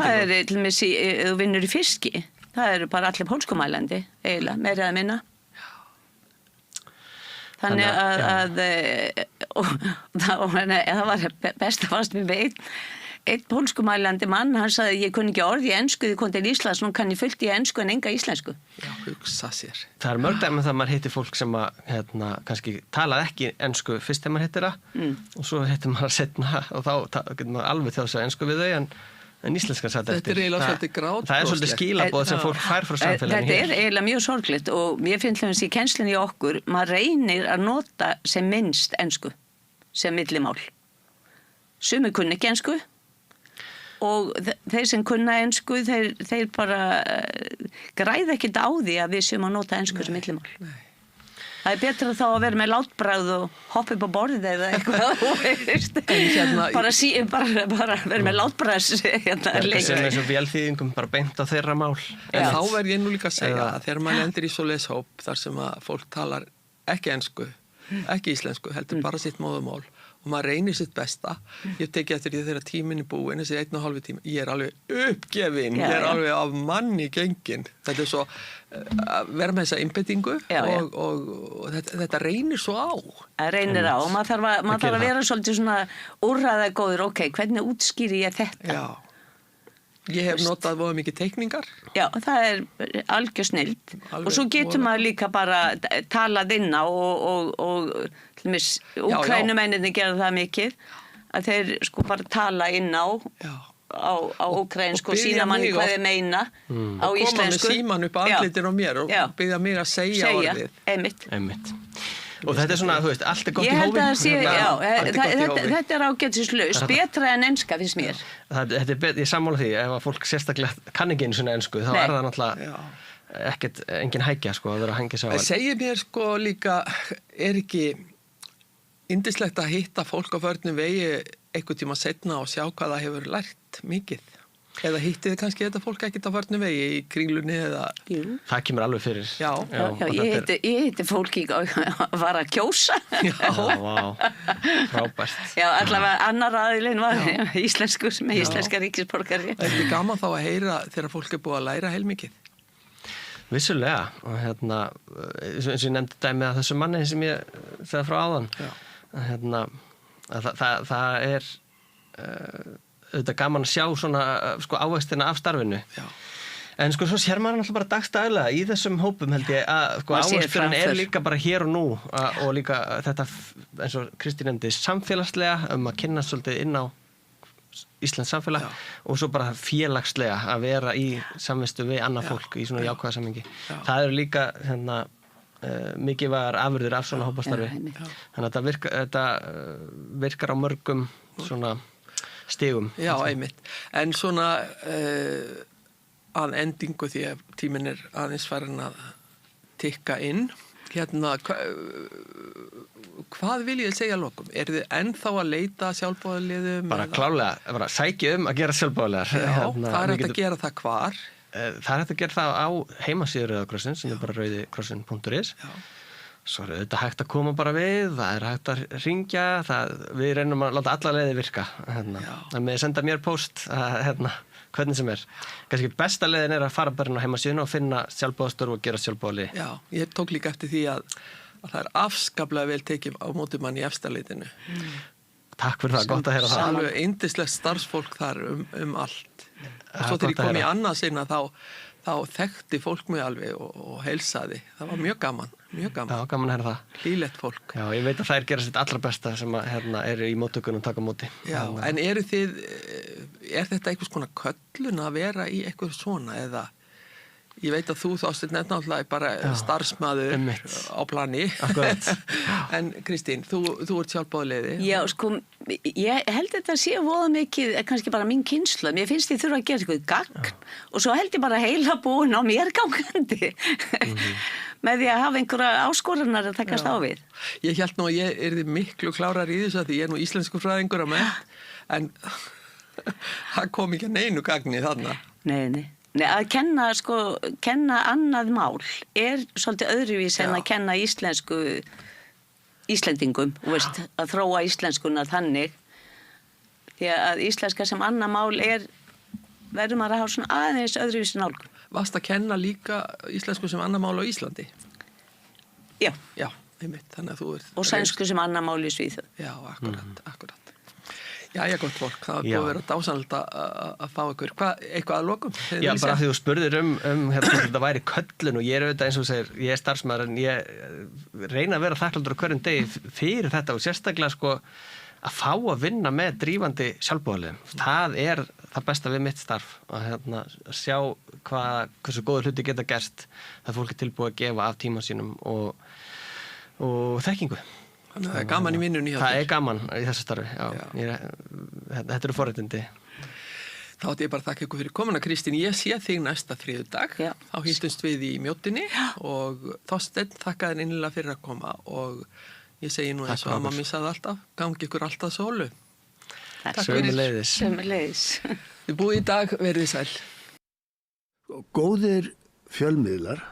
það er til með þú vinnur í fiski það eru bara allir pólskumælandi eiginlega, meira eða minna Þannig að það var best að fast við einn pólskumælandi mann, hann sagði ég kunni ekki orð í ensku, þið kom til Íslands, nú kann ég fullt í ensku en enga íslensku. Já, hugsa sér. Það er mörg dæmi það maður hittir fólk sem að kannski talaði ekki ensku fyrst þegar maður hittir það og svo hittir maður setna og þá getur maður alveg þjóð sér ensku við þau en íslenskan satt eftir. Þetta er eiginlega svolítið grátbroslegt. Það er svolítið skilaboð sem fólk fær frá samfélaginu hér. Þetta er eiginlega mjög sorglegt og mér finnst hljóðans í kennslunni í okkur, maður reynir að nota sem minnst ensku, sem millimál. Sumir kunni ekki ensku og þeir sem kunna ensku, þeir bara græða ekkert á því að við séum að nota ensku sem millimál. Nei. Það er betra þá að vera með látbragð og hoppa upp á borðið eða eitthvað bara vera með látbragðs sem er svo vélþýðingum bara beint á þeirra mál en þá verð ég nú líka að segja að þegar maður lendir í svoleiðis hóp þar sem að fólk talar ekki ensku ekki íslensku, heldur bara sitt móðumál og maður reynir sitt besta ég teki eftir því þegar tíminn er búinn þessi 1,5 tíma, ég er alveg uppgefin ég er alveg af manni gengin þetta er svo vera með þessa einbeitingu og þetta reynir svo á það reynir á og maður þarf að vera svolítið svona úrræðagóður ok, hvernig útskýri ég þetta ég hef notað voða mikið teikningar já, það er algjör snild og svo getur maður líka bara talað inn á og Úkraínumenninni gera það mikið að þeir sko bara tala inn á úkraínsku og sína manni hvað þeir meina á íslensku. Og koma með síman upp andlitir á mér og biðja mig að segja orðið. Einmitt. Og þetta er svona, þú veist, allt er gott í hófi. Þetta er ágætislaust, betra en enska finnst mér. Ég sammála því, ef að fólk sérstaklega kann ekki einu svona ensku, þá er það náttúrulega ekkert, engin hækja sko að vera að hengja sig á. Það segir mér sko líka, er ekki yndislegt að hitta fólk á förnum vegi einhvern tíma setna og sjá hvað það hefur lært mikið. Eða hittið þið kannski þetta fólk ekkert á farnu vegi í Kringlunni eða... Jú. Það kemur alveg fyrir. Já, ég hitti fólki að var að kjósa. Já, vá, frábært. Já, allavega annar aðilinn var íslensku með íslenska ríkisborgari. Er þetta gaman þá að heyra þegar fólk búið að læra heilmikið? Vissulega, og eins og ég nefndi dæmið að þessu manni sem ég segði frá áðan, það er auðvitað gaman að sjá svona ávextina af starfinu. Já. En svo sér maður alltaf bara dagstaglega í þessum hópum held ég að ávexturinn er líka bara hér og nú og líka þetta, eins og Kristín nefndi, samfélagslega að kynna svolítið inn á Íslands samfélag og svo bara félagslega að vera í samvistu við annað fólk í svona jákvæða samhengi. Það eru líka mikilvægar afurðir af svona hópastarfi. Þannig að þetta virkar á mörgum svona stigum. Já, einmitt. En svona að endingu því að tíminn er aðeins farin að tikka inn. Hvað viljið þið segja að lokum? Eru þið ennþá að leita sjálfboðaliðum? Bara klálega, bara sækja að gera sjálfboðaliðar. Já, það er hægt að gera það hvar? Það er hægt að gera það á heimasíðu Rauða krossins sem er bara rauðikrossin.is. Svo er þetta hægt að koma bara við, það er hægt að hringja, við reynum að láta alla leiði virka. Það með senda mér post, hvernig sem er. Kannski besta leiðin er að fara bara inn á heimasíðuna og finna sjálfboðastörf og gera sjálfboðali. Já, ég tók líka eftir því að það er afskaplega vel tekið á móti mann í efstaleitinu. Takk fyrir það, gott að heyra það. Það er alveg yndislegt starfsfólk þar allt. Og svo þegar ég kom í annað sinna þá þekkti fólk mig alveg og heilsaði. Það var mjög gaman. Já, gaman að heyra það. Hlýlegt fólk. Já, ég veit að þær gera sitt allra besta sem eru í móttökunum taka móti. Já, en er þetta einhvers konar köllun að vera í eitthvað svona eða ég veit að þú þást náttúrulega bara starfsmaður á plani. Akkurat. En Kristín, þú ert sjálfboðaliði. Já, sko, ég held þetta sé voða mikið, kannski bara mín kynslóð. Mér finnst ég þurfa að gera eitthvað gagn og svo held ég bara heila búin á mér gangandi. Með því að hafa einhverja áskorunar að takast á við. Ég held nú að ég yrði miklu klárar í þessu að því ég er nú íslensku fræðingur að mennt, en það kom ekki að neinu gagni þarna. Nei. Nei, að kenna annað mál er svolítið öðruvís en að kenna Íslendingum, veist, að þróa íslenskuna þannig. Því að íslenska sem annað mál verður maður að hafa svona aðeins öðruvísi nálgun. Varst að kenna líka íslensku sem annað mál á Íslandi? Já. Já, einmitt, þannig að þú ert... Og sænsku sem annað mál í Svíþjóð. Já, akkurat. Jæja, gott fólk, það er búið að vera dásanlegt að fá eitthvað að lokum. Já, bara því þú spurðir þetta væri köllun og ég er auðvitað eins og segir, ég er starfsmaður en ég reyna að vera þakkláttur á hverjum degi fyrir þetta og sérstaklega að fá að vinna með drífandi sjálfboðaliðum. Það er það besta við mitt starf að sjá hversu góður hluti geta gerst það fólk er tilbúið að gefa af tíma sínum og þekkingu. Þannig að það er gaman í vinnunni hjá þér. Það er gaman í þessu starfi, já. Þetta eru forréttindi. Þá ætti ég bara að þakka ykkur fyrir komuna, Kristín. Ég sé þig næsta þriðjudag. Þá hittumst við í Mjóttinni og Þorsteinn þakka þér innilega fyrir að koma og ég segi nú eins og að mamma sagði alltaf, gangi ykkur alltaf sólu. Takk fyrir. Sömuleiðis. Þið búið í dag, verðið sæl. Góðir fjölmiðlar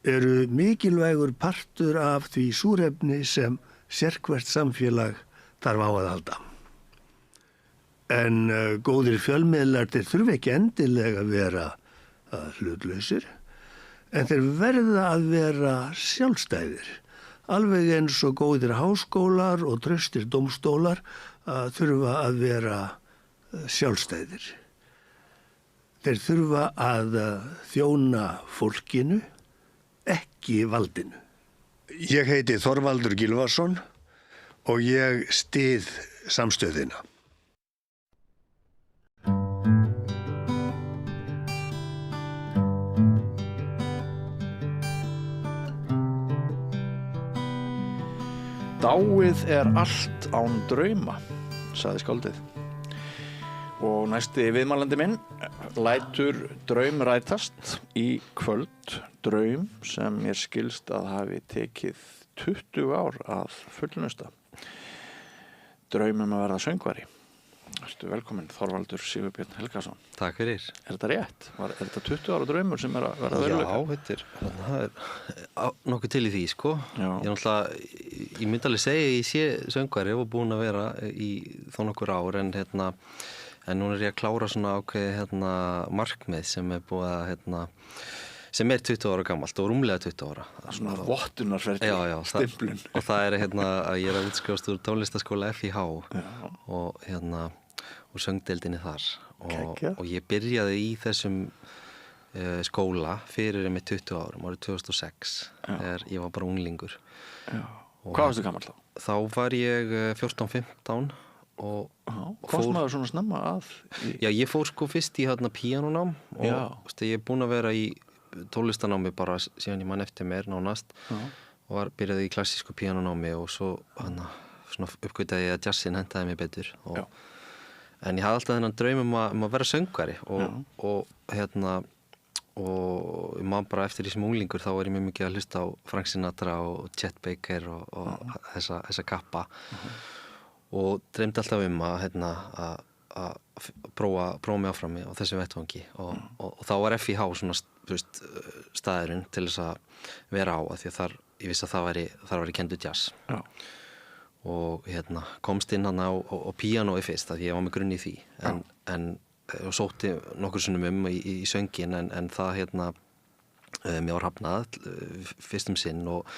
eru mikilvægur partur af því súrefni sem sérhvert samfélag þarf á að halda. En góðir fjölmiðlar þeir þurfa ekki endilega að vera hlutlausir, en þeir verða að vera sjálfstæðir. Alveg eins og góðir háskólar og traustir dómstólar þurfa að vera sjálfstæðir. Þeir þurfa að þjóna fólkinu, ekki valdinu. Ég heiti Þorvaldur Gylfason og ég styð samstöðina. Dáið er allt án drauma, sagði skáldið. Og næsti viðmælandi minn lætur draum rætast í kvöld, draum sem mér skilst að hafi tekið 20 ár að fullnusta. Draum að verða söngvari. Ertu velkominn, Þorvaldur Sigurbjörn Helgason. Takk fyrir. Er þetta rétt? Er þetta 20 ára draumur sem að verða veruleika? Já, það er nokkuð til í því, sko. Ég myndi alveg segja ég sé söngvari og búin að vera í þó nokkur ár, en núna er ég að klára svona ákveði markmið sem er búið að sem er 20 ára gamalt og rúmlega 20 ára. Svona vottunarferli, stimplun. Og það er að ég er að útskrifast úr tónlistaskóla FIH og söngdeildinni þar. Og ég byrjaði í þessum skóla fyrir með 20 árum, árið 2006, þegar ég var bara unglingur. Hvað varstu gamall þá? Þá var ég 14-15 og komst maður svona snemma að? Já, ég fór sko fyrst í píanónám og ég er búin að vera í tónlistanámi bara síðan ég mann eftir mér nánast og byrjaði í klassísku píanónámi og svo svona uppgötaði ég að jazzin hentaði mig betur en ég hafði alltaf þennan draum að vera söngvari og ég man bara eftir því sem unglingur þá var ég mjög mikið að hlusta á Frank Sinatra og Chet Baker og þessa kappa og dreymdi alltaf að prófa mig áfram á þessum vettvangi og þá var FIH svona staðurinn til þess að vera á að því að ég vissi að þar væri kenndur jazz og komst inn á píanói fyrst að ég var með grunn í því en sótti nokkur sinnum í söngin en það mér var hafnað fyrst sinn og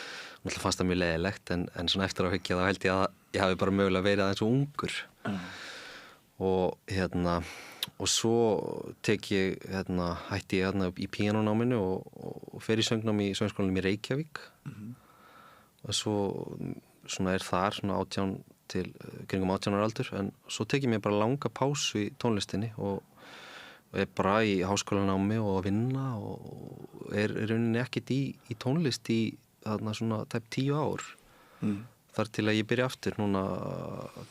náttúrulega fannst það mjög leiðilegt en svona eftir að hyggja þá held ég að ég hafi bara mögulega verið aðeins ungur og svo hætti ég í píanónáminu og fer í söngnám í söngskólanum í Reykjavík og svo svona er þar svona 18 til kringum 18 ára aldur en svo tek ég mér bara langa pásu í tónlistinni og er bara í háskólanámi og að vinna og er rauninni ekkert í tónlist í svona tæp 10 ár þar til að ég byrja aftur núna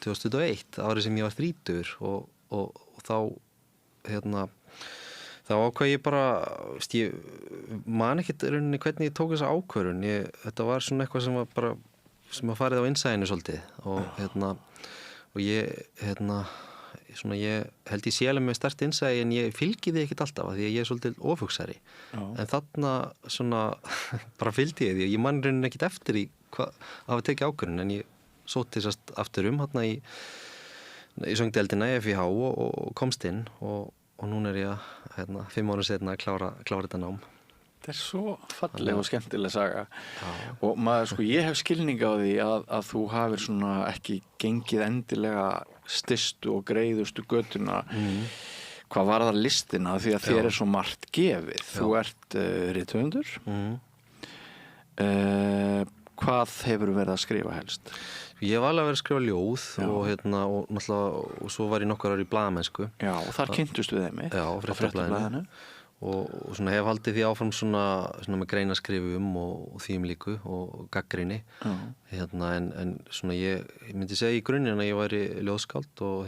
2021, árið sem ég var 30 og þá þá ákvað ég bara ég man ekkert rauninni hvernig ég tók þessa ákvörðun þetta var svona eitthvað sem var bara sem að farið á innsæðinu svolítið og ég ég held ég sé alveg með sterkt innsæði en ég fylgi því ekkert alltaf því að ég er svolítið ofugsari en þarna svona bara fylgdi ég því og ég man rauninni ekkert eftir í að hafa tekið ákvörðun en ég sótti sérst aftur í söngdeildina í FIH og komst inn og núna er ég 5 árum seinna að klára þetta nám. Þetta er svo falleg og skemmtileg saga og maður ég hef skilning á því að þú hafir svona ekki gengið endilega stystu og greiðustu götuna hvað varðar listina því að þér er svo margt gefið. Þú ert rithöfundur. Hvað hefur verið að skrifa helst? Ég hef alveg verið að skrifa ljóð og náttúrulega og svo var ég nokkur ár í blaðamennsku. Já, og þar kynntust við þeim á Fréttablaðinu og svona hef haldið því áfram svona með greinaskrifum og því líku og gagnrýni en svona ég myndi segja í grunninn að ég væri ljóðskáld og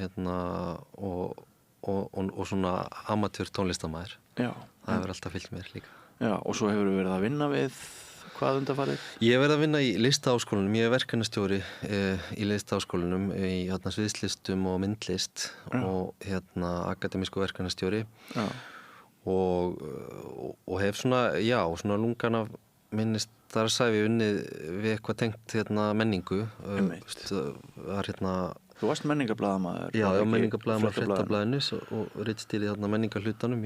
svona amatör tónlistarmaður. Það hefur alltaf fylgt mér líka. Já, og svo hefur verið að vinna við hvað undanfarið? Ég hef verið að vinna í Listaháskólanum, ég er verkefnastjóri í Listaháskólanum í sviðslistum og myndlist og akademísku verkefnastjóri og hef svona lungan af minni starfsævi unnið við eitthvað tengt menningu. Þú varst menningarblaðamaður. Já, menningarblaðamaður Fréttablaðinu og ritstýrði menningarhlutanum.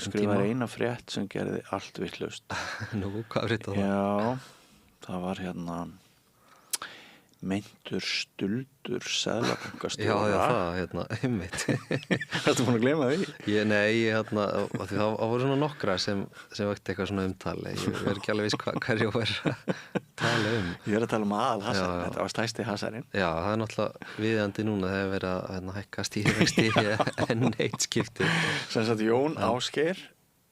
Skrifaði eina frétt sem gerði allt vitlaust. Nú, hvað frétt það? Já, það var meintur stuldur seðlabankastjóra. Já, það, einmitt. Ertu búin að gleyma því? Nei, það voru svona nokkra sem vekti eitthvað svona umtali. Ég verð ekki alveg viss hvað ég var að tala um. Ég verð að tala um aðalhasarinn, þetta var stærsti hasarinn. Já, það er náttúrulega viðandi núna þegar verið að hækka stýrivexti enn eitt skipti. Sem sagt Jón Ásgeir,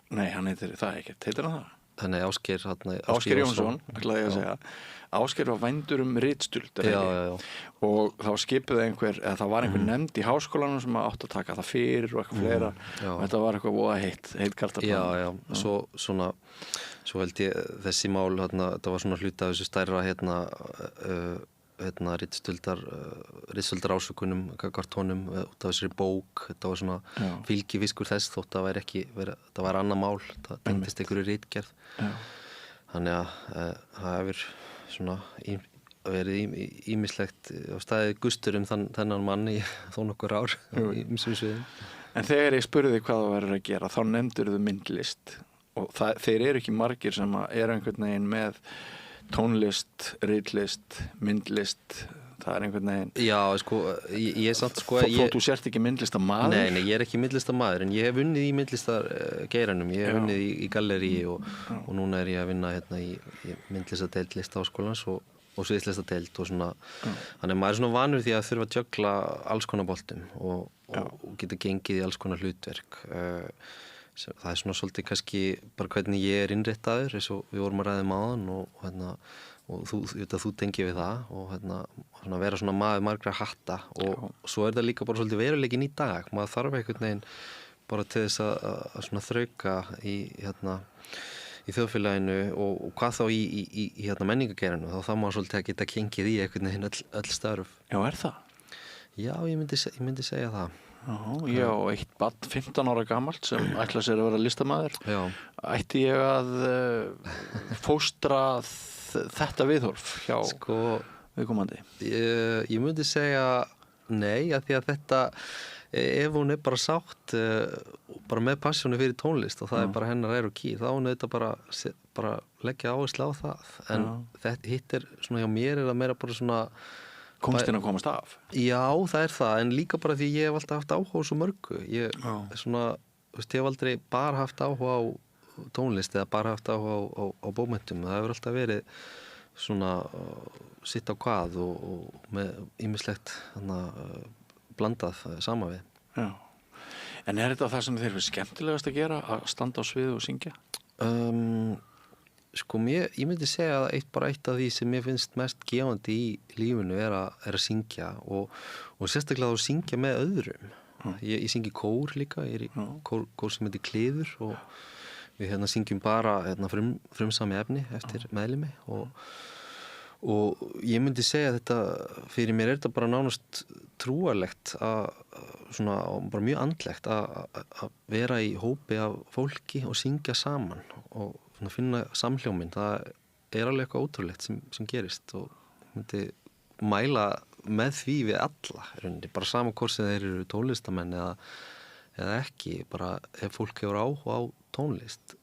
nei, hann heitir það ekkert, heitir hann það? Þannig Ásgeir Jónsson, ætlaði ég að segja. Ásgeir var vændur ritstuld og þá skipuði það var einhver nefnd í háskólanum sem átt að taka það fyrir og eitthvað fleira og þetta var eitthvað voða heitt kartaplan. Já, svo held ég þessi mál, þetta var svona hluti af þessu stærra ritstildar ásökunum gagnvart honum út af þessari bók. Þetta var svona fylgifiskur þess þótt það væri ekki, það var annað mál, það tengdist einhverju ritgerð. Þannig að það hefur svona verið ýmislegt á staðið gustur þennan mann í þó nokkur ár í ýmsum sviðum. En þegar ég spurði þig hvað þú verður að gera, þá nefndur þú myndlist og þeir eru ekki margir sem eru einhvern veginn með tónlist, ritlist, myndlist, það einhvern veginn. Já, ég samt Þótt þú sért ekki myndlistamaður? Nei, ég er ekki myndlistamaður, en ég hef vunnið í myndlistargeiranum, ég hef vunnið í galleríi og núna er ég að vinna í myndlistadeild Listaháskólans og sviðslistadeild og svona. Þannig maður er svona vanur því að þurfa að jögla alls konar boltum og geta gengið í alls konar hlutverk. Það er svona svolítið kannski bara hvernig ég er innréttaður, eins og við vorum að ræða áðan og þú tengir við það og svona vera svona maður margra hatta og svo er það líka bara svolítið veruleikin í dag. Maður þarf einhvern veginn bara til þess að svona þrauka í þjóðfélaginu og hvað þá í menningargeiranu, þá maður svolítið að geta gengið í einhvern veginn öll störf. Já, er það? Já, ég myndi segja það. Ég á eitt barn 15 ára gamalt sem ætla sér að vera listamaður. Ætti ég að fóstra þetta viðhorf hjá viðkomandi? Ég myndi segja nei, af því að þetta, ef hún er bara sátt bara með passjónu fyrir tónlist og það er bara hennar og ký, þá hún þetta bara leggja áherslu á það. En þetta hitt er svona hjá mér er það meira bara svona Kunstin að komast af? Já, það er það, en líka bara því ég hef alltaf haft áhuga á svo mörgu. Ég hef aldrei bara haft áhuga á tónlist eða bara haft áhuga á bókmenntum. Það hefur alltaf verið svona sitt á hvað og með ýmislegt blandað sama við. Já. En er þetta það sem þeir eru skemmtilegast að gera, að standa á sviði og syngja? Ég myndi segja að eitt af því sem ég finnst mest gefandi í lífinu er að syngja og sérstaklega að syngja með öðrum. Ég syngi kór líka, ég er í kór sem heitir Kliður og við syngjum bara frumsami efni eftir meðlimi og ég myndi segja að þetta, fyrir mér er þetta bara nánast trúarlegt svona bara mjög andlegt að vera í hópi af fólki og syngja saman og finna samhljóminn. Það er alveg eitthvað ótrúlegt sem gerist og myndi mæla með því við alla, bara sama hvort sem þeir eru tónlistamenn eða ekki, bara ef fólk hefur áhuga á tónlist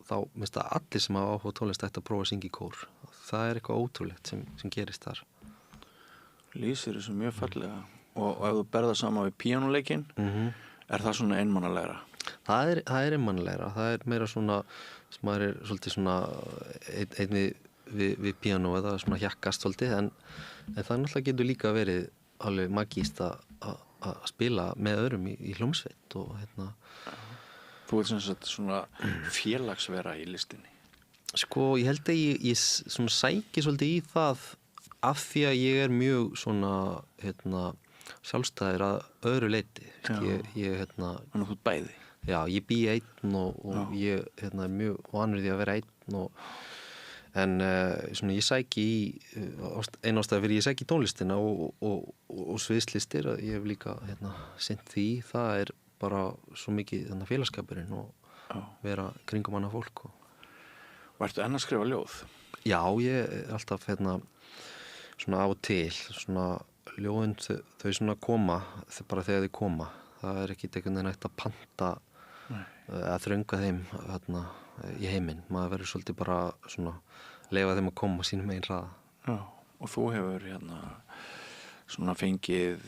þá minnst að allir sem hafa áhuga á tónlist ætti að prófa að syngja í kór. Það er eitthvað ótrúlegt sem gerist þar. Lýsir þessu mjög fallega og ef þú berða saman við píanóleikinn, er það svona einmannalegra? Það er einmannalegra, það er meira svona sem maður er svolítið svona einn við píanó eða svona hjakkast svolítið en það náttúrulega getur líka verið alveg magíst að spila með öðrum í hljómsveit og Þú ert svona félagsvera í listinni? Ég held að ég svona sæki svolítið í það af því að ég er mjög svona sjálfstæður að öðru leyti. Þannig þú ert bæði? Já, ég bý einn og ég er mjög vanur því að vera einn en svona ég sæki í einn ástæða fyrir ég sæki í tónlistina og sviðslistir ég hef líka sinnt því það er bara svo mikið félagskapurinn og vera kringum annað fólk Og ertu enn að skrifa ljóð? Já, ég er alltaf svona á og til svona ljóðin þau svona koma bara þegar þau koma það er ekki einhvern veginn hægt að panta að þrönga þeim í heiminn, maður verður svolítið bara svona leyfa þeim að koma sínum einn hraða. Já, og þú hefur svona fengið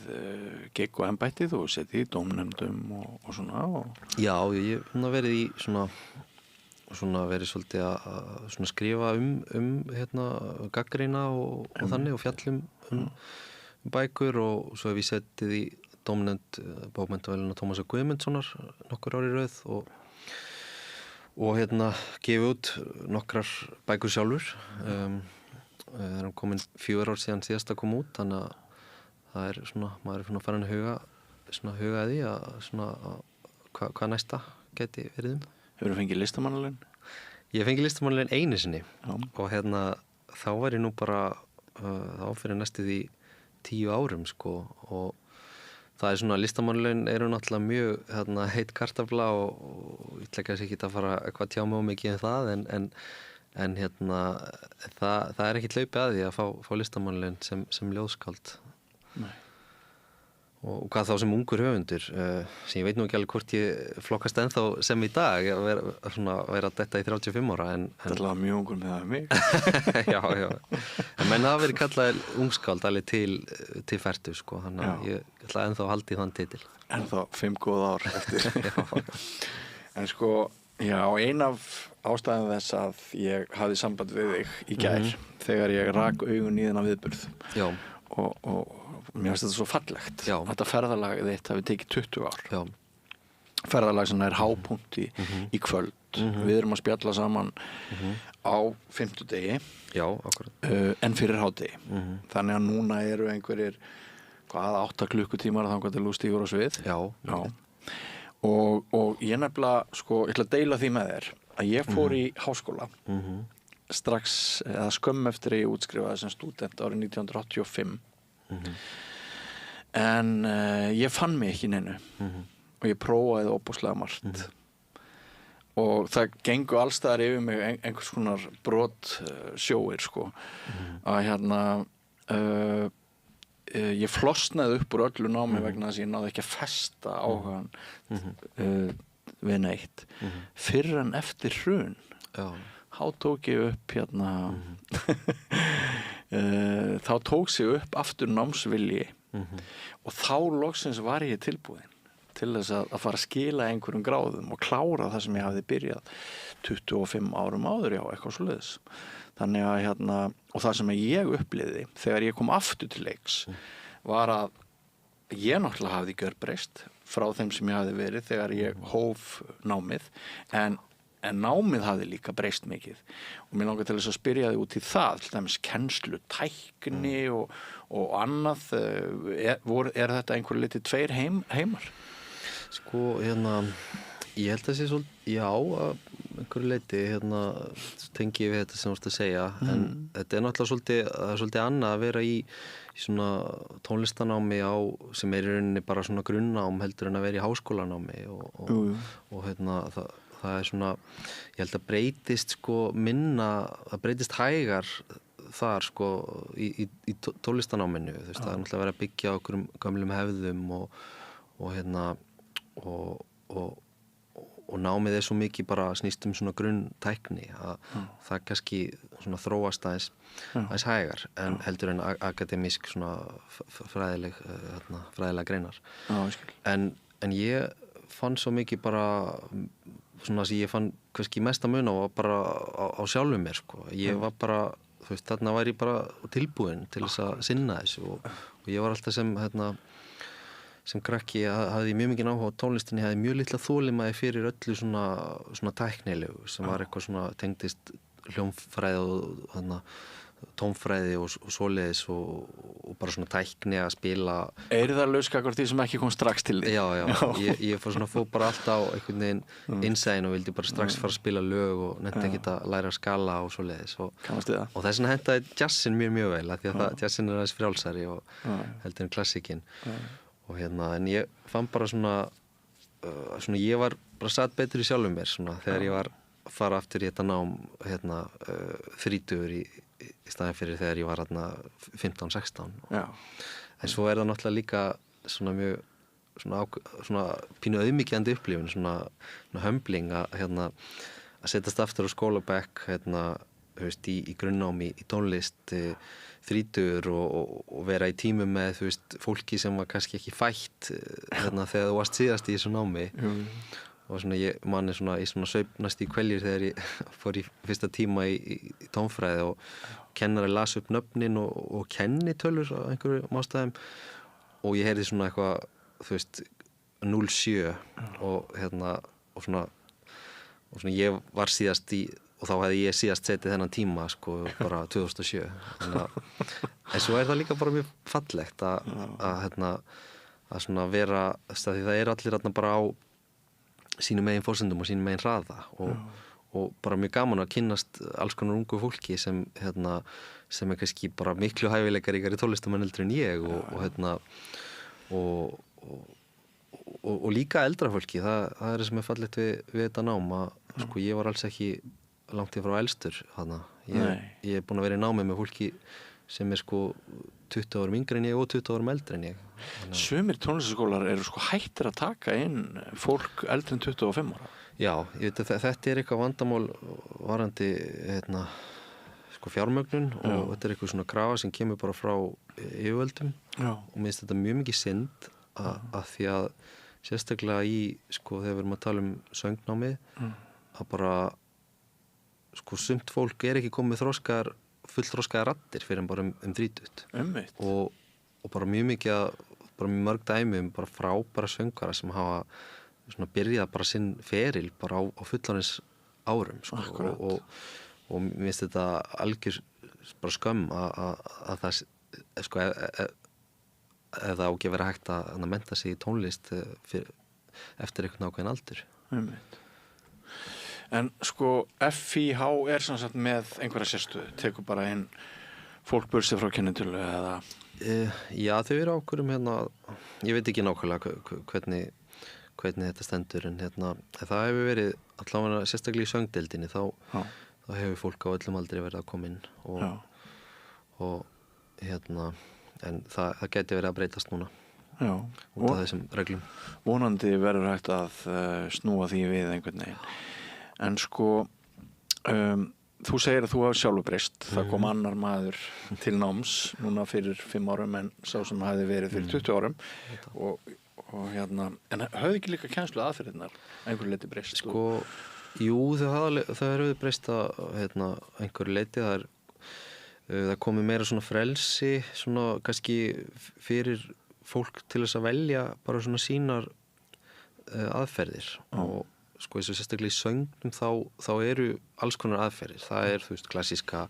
gigg og embættið og setið í dómnefndum og svona Já, ég hef verið í svona verið svolítið að svona skrifa gagnrýna og þannig og fjallum bækur og svo hef ég setið í dómnefnd bókmenntaverðlauna Tómasar Guðmundssonar nokkur ár í röð og gefið út nokkrar bækur sjálfur það er komin 4 ár síðan síðast að koma út þannig að það er svona, maður er svona farin að huga að því að svona hvað næsta geti verið Hefur þú fengið listamannalaun? Ég fengið listamannalaun einu sinni og þá var ég nú bara þá fyrir næstu því 10 árum sko og það svona listamannlaun eru náttúrulega mjög heit kartafla og ég ætla kannski ekki að fara eitthvað tjá mig mikið það en það ekki hlaupið að því að fá listamannlaun sem ljóðskáld. Nei. Og hvað þá sem ungur höfundur sem ég veit nú ekki alveg hvort ég flokkast ennþá sem í dag að vera detta í 35 ára en þetta er alveg mjög ungur með það mig. Já en menn það verið kallað ungskáld alveg til fertu sko þannig að ég ætla ennþá að halda í þann titil ennþá 5 góð ár eftir. En sko ein af ástæðum þess að ég hafði samband við þig í gær þegar ég rak augun í þennan viðburð og mér finnst þetta svo fallegt. Þetta ferðalag þitt hafi tekið 20 ár. Ferðalag sem er hápunkt í kvöld. Við erum að spjalla saman á 50 en fyrir hádegi. Þannig að núna eru einhverjir 8 klukkutímar þangað til þú stígur á svið. Og ég nefnilega ég ætla að deila því með þér að ég fór í háskóla strax eða skömm eftir að ég útskrifaði sem stúdent árið 1985. En ég fann mig ekki neinu og ég prófaði óbúslega margt og það gengur allstaðar yfir mig einhvers konar brot sjóir sko að ég flosnaði upp úr öllu námi vegna þess að ég náði ekki að festa áhugann við neitt fyrr en eftir hrun þá tók ég upp þá tók sig upp aftur námsvilji og þá loksins var ég tilbúin til þess að fara að skila einhverjum gráðum og klára það sem ég hafði byrjað 25 árum áður eitthvað svoleiðis. Þannig að og það sem ég upplifði þegar ég kom aftur til leiks var að ég náttúrulega hafði gjörbreyst frá þeim sem ég hafði verið þegar ég hóf námið en námið hafði líka breyst mikið og mér langar til þess að spyrja þig út í það til dæmis kennslu, tækni og annað er þetta einhver litið 2 heimar? Sko, ég held að sé svolítið, að einhverju leiti tengi ég við þetta sem þú ert að segja en þetta er náttúrulega svolítið annað að vera í svona tónlistanámi sem í rauninni bara svona grunnnám heldur en að vera í háskólanámi og það svona, ég held að breytist minna, það breytist hægar þar í tónlistanáminu, það er náttúrulega að vera að byggja á okkur gamlum hefðum og námið er svo mikið bara snýst svona grunntækni að það kannski svona þróast aðeins hægar en heldur en akademísk svona fræðilega greinar en ég fann svo mikið bara svona sem ég fann kannski mesta mun á bara á sjálfum mér ég var bara, þarna var ég bara tilbúin til þess að sinna þessu og ég var alltaf sem krakki hafði mjög mikið áhuga á tónlistinni, hafði mjög litla þolinmæði fyrir öllu svona tæknilegu sem var eitthvað svona tengdist hljómfræði og tónfræði og svoleiðis og bara svona tækni að spila. Það lauskakar því sem ekki kom strax til því? Já, ég fór bara alltaf á einhvern veginn innsæðin og vildi bara strax fara að spila lög og nefndi ekki að læra að skala og svoleiðis og þess vegna hentaði jazzin mjög vel af því að jazzin er aðeins frjálsari og heldur en klassikinn og en ég fann bara svona ég var bara satt betur í sjálfum mér svona þegar ég var að fara aftur í þetta nám 30 í staðin fyrir þegar ég var 15-16 en svo það náttúrulega líka svona mjög svona pínu auðmýkjandi upplifun svona humbling að setjast aftur á skólabekk í grunnnámi í tónlist 30 og vera í tímum með fólki sem var kannski ekki fætt þegar þú varst síðast í þessu námi og svona ég manni svona sveifnast í kveljur þegar ég fór í fyrsta tíma í tónfræði og kennari las upp nöfnin og kennitölur á einhverjum ástæðum og ég heyrði svona eitthvað 07 og svona ég var síðast og þá hefði ég síðast setið þennan tíma bara 2007 en svo það líka bara mjög fallegt að svona vera því það allir bara á sínum megin forsendum og sínum megin hraða og og bara mjög gaman að kynnast alls konar ungu fólki sem sem kannski bara miklu hæfileikaríkari tónlistamenn heldur en ég og líka eldra fólki, það er sem fallegt við þetta nám að sko ég var alls ekki langt í frá elstur þarna. Ég búin að vera í námi með fólki sem sko 20 árum yngri en ég og 20 árum eldri en ég. Sumir tónlistaskólar eru sko hættir að taka inn fólk eldri en 25 ára. Já, ég veit að þetta eitthvað vandamál varandi sko fjármögnun og þetta eitthvað svona krafa sem kemur bara frá yfirvöldum og mér finnst þetta mjög mikið synd að því að sérstaklega í sko þegar við erum að tala söngnámi að bara sko sumt fólk ekki komið fullþroskaðar raddir fyrir bara 30 og bara mjög mikið bara mjög mörg dæmi bara frábæra söngvara sem hafa svona byrjað bara sinn feril bara á fullorðins árum sko, og mér finnst þetta algjör bara skömm að það sko ef það á ekki að vera hægt að mennta sig í tónlist eftir einhvern ákveðin aldur. En sko FIH er sem sagt með einhverja sérstöðu, tekur bara inn fólk bursi frá kennitölu eða? Já, þau eru ákveðum ég veit ekki nákvæmlega hvernig þetta stendur en það hefur verið allavega sérstaklega í söngdeildinni þá hefur fólk á öllum aldrei verið að koma inn og en það gæti verið að breytast núna út af þessum reglum. Vonandi verður hægt að snúa því við einhvern veginn. En sko, þú segir að þú hafa sjálfur breyst. Það kom annar maður til náms núna fyrir 5 árum en sá sem hafði verið fyrir 20 árum. En höfðu ekki líka kennslu aðferðirnar einhverju leyti breyst? Sko, jú, það hefur breyst að einhverju leyti. Það komið meira svona frelsi, svona kannski fyrir fólk til þess að velja bara svona sínar aðferðir og sko eins og sérstaklega í söngnum þá eru alls konar aðferðir. Það þú veist, klassíska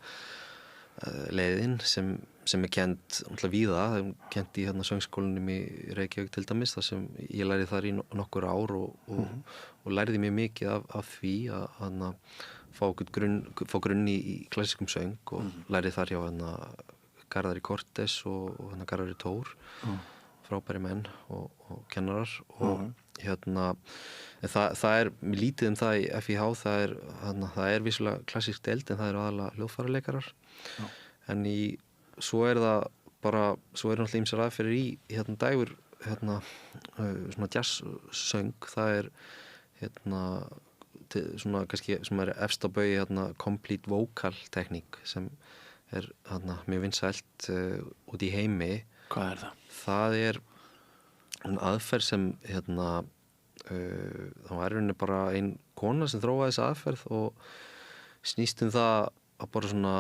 leiðin sem kennd víða, það kennd í söngskólanum í Reykjavík til dæmis, þar sem ég lærði þar í nokkur ár og lærði mjög mikið af því að fá grunn í klassískum söng og lærði þar hjá Garðari Cortes og Garðari Tór, frábæri menn og kennarar og en það lítið það í FIH, það er vissulega klassísk deild en það eru aðalega hljóðfæraleikarar en svo er það bara, svo eru náttúrulega ýmsar aðferðir í dægur svona jazzsöng, það svona kannski sem efst á baugi complete vocal tekník sem mjög vinsælt út í heimi. Hvað er það? Það er aðferð sem þá er rauninni bara ein kona sem þróaði þessa aðferð og snýst það að bara svona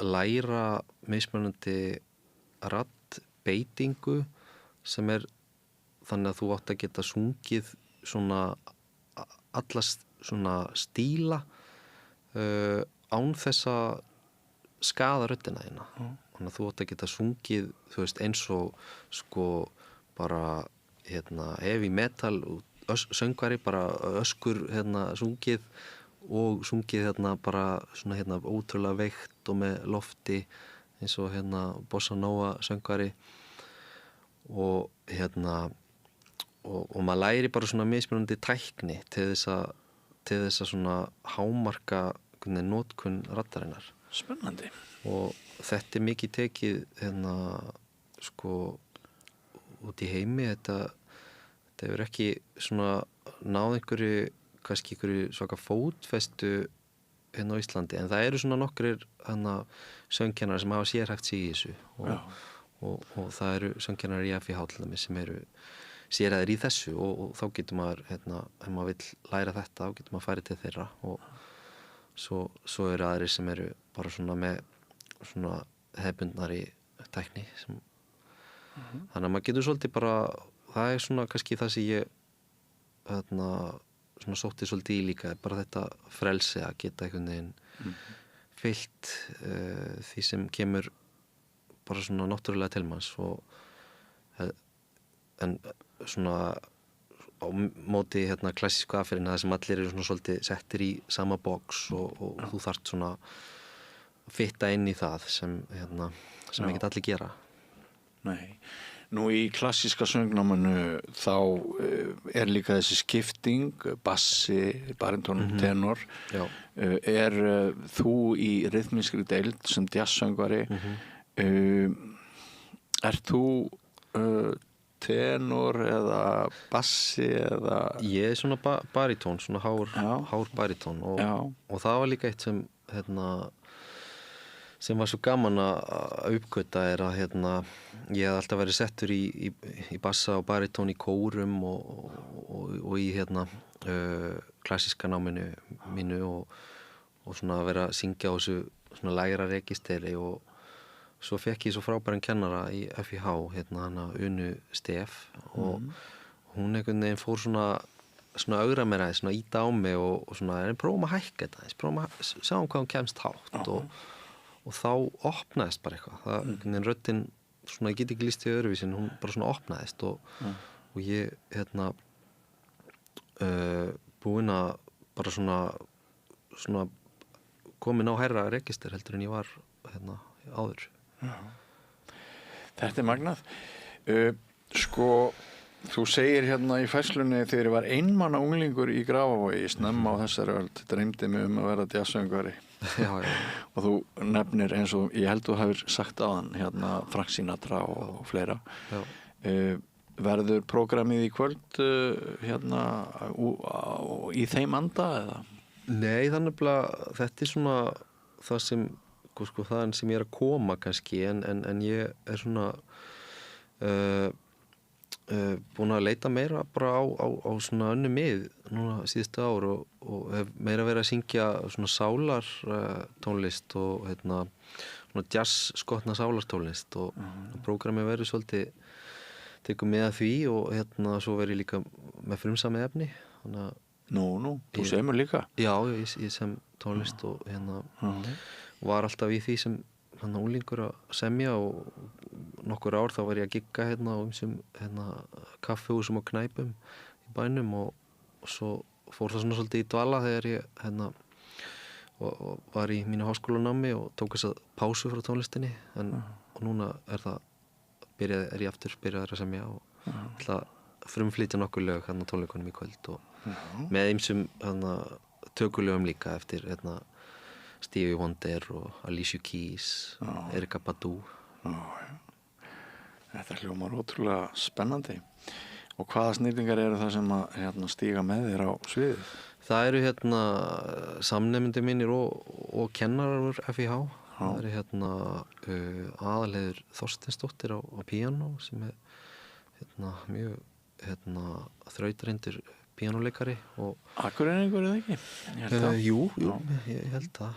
læra mismunandi raddbeitingu sem þannig að þú átt að geta sungið svona alla svona stíla án þess að skaða röddina þína. Þannig að þú átt að geta sungið, þú veist, eins og sko bara heavy metal söngvari, bara öskur sungið og sungið bara svona ótrúlega veikt og með lofti eins og bossa nova söngvari og og maður læri bara svona mismunandi tækni til þess að svona hámarka notkun raddarinnar. Spennandi. Og þetta mikið tekið sko út í heimi, þetta hefur ekki svona náð kannski einhverju svaka fótfestu á Íslandi, en það eru svona nokkrir söngkennarar sem hafa sérhæft sig í þessu og það eru söngkennarar í FIH til dæmis sem eru sérhæfðir í þessu og þá getur maður, ef maður vill læra þetta, þá getur maður farið til þeirra og svo eru aðrir sem eru bara svona með svona hefbundnari tækni sem þannig að maður getur svolítið bara, það er svona kannski það sem ég svona sótti svolítið í líka, bara þetta frelsi að geta einhvern veginn fylgt því sem kemur bara svona náttúrulega til manns en svona á móti klassísku aðferðinni þar sem allir eru svona svolítið settir í sama box og þú þarft svona að fitta inn í það sem ekki allir gera. Nei. Nú í klassíska söngnáminu þá líka þessi skipting, bassi, baríton, tenor. Þú í rytmískri deild sem jazzsöngvari, þú tenor eða bassi eða... Ég svona baritón, svona hár baritón og það var líka eitt sem sem var svo gaman að uppgöta að ég hef alltaf verið settur í bassa og baritón í kórum og í klassíska náminu mínu og svona að vera að syngja á þessu svona lægra registeri og svo fekk ég svo frábæran kennara í FIH, hana Unu Stef og hún einhvern veginn fór svona augra mér aðeins, svona íta á mig og svona, prófum að hækka þetta aðeins, sjáum hvað hún kemst hátt og þá opnaðist bara eitthvað, röddin svona, ég get ekki lýst í öðruvísin, hún bara svona opnaðist og ég búinn að bara svona komin á hærra register heldur en ég var áður. Já. Þetta magnað. Sko, þú segir í færslunni þegar ég var einmanna unglingur í Grafavogi snemma á þessari öld, dreymdi mig að vera jazzsöngvari. Já. Og þú nefnir eins og ég held þú hafir sagt áðan Frank Sinatra og fleira. Verður prógramið í kvöld í þeim anda eða? Nei, þannig að þetta svona það sem það sem ég að koma kannski en ég svona búin að leita meira bara á svona önnu mið núna síðustu ár og hef meira verið að syngja svona sálar tónlist og svona jazz skotna sálartónlist og prógramið verður svolítið tekur með að því og svo verið líka með frumsamið efni Nú, þú semur líka? Já, ég sem tónlist og var alltaf í því sem unglingur að semja og nokkur ár þá var ég að gigga á ýmsum kaffihúsum og knæpum í bænum og svo fór það svona svolítið í dvala þegar ég var í mínu háskólanámi og tók þess að pásu frá tónlistinni og núna er ég aftur byrjaður að semja og ætla að frumflytja nokkur lög tónleikunum í kvöld og með ýmsum tökulögum líka eftir Stevie Wonder og Alicia Keys, Erykah Badu. Þetta hljómar ótrúlega spennandi. Og hvaða snillingar eru það sem að stíga með þér á sviðið? Það eru samnemendur mínir og kennarar úr FIH. Það eru Aðalheiður Þorsteinsdóttir á píanó sem mjög þrautreyndur píanóleikari og Akureyringur eða ekki? Jú, ég held það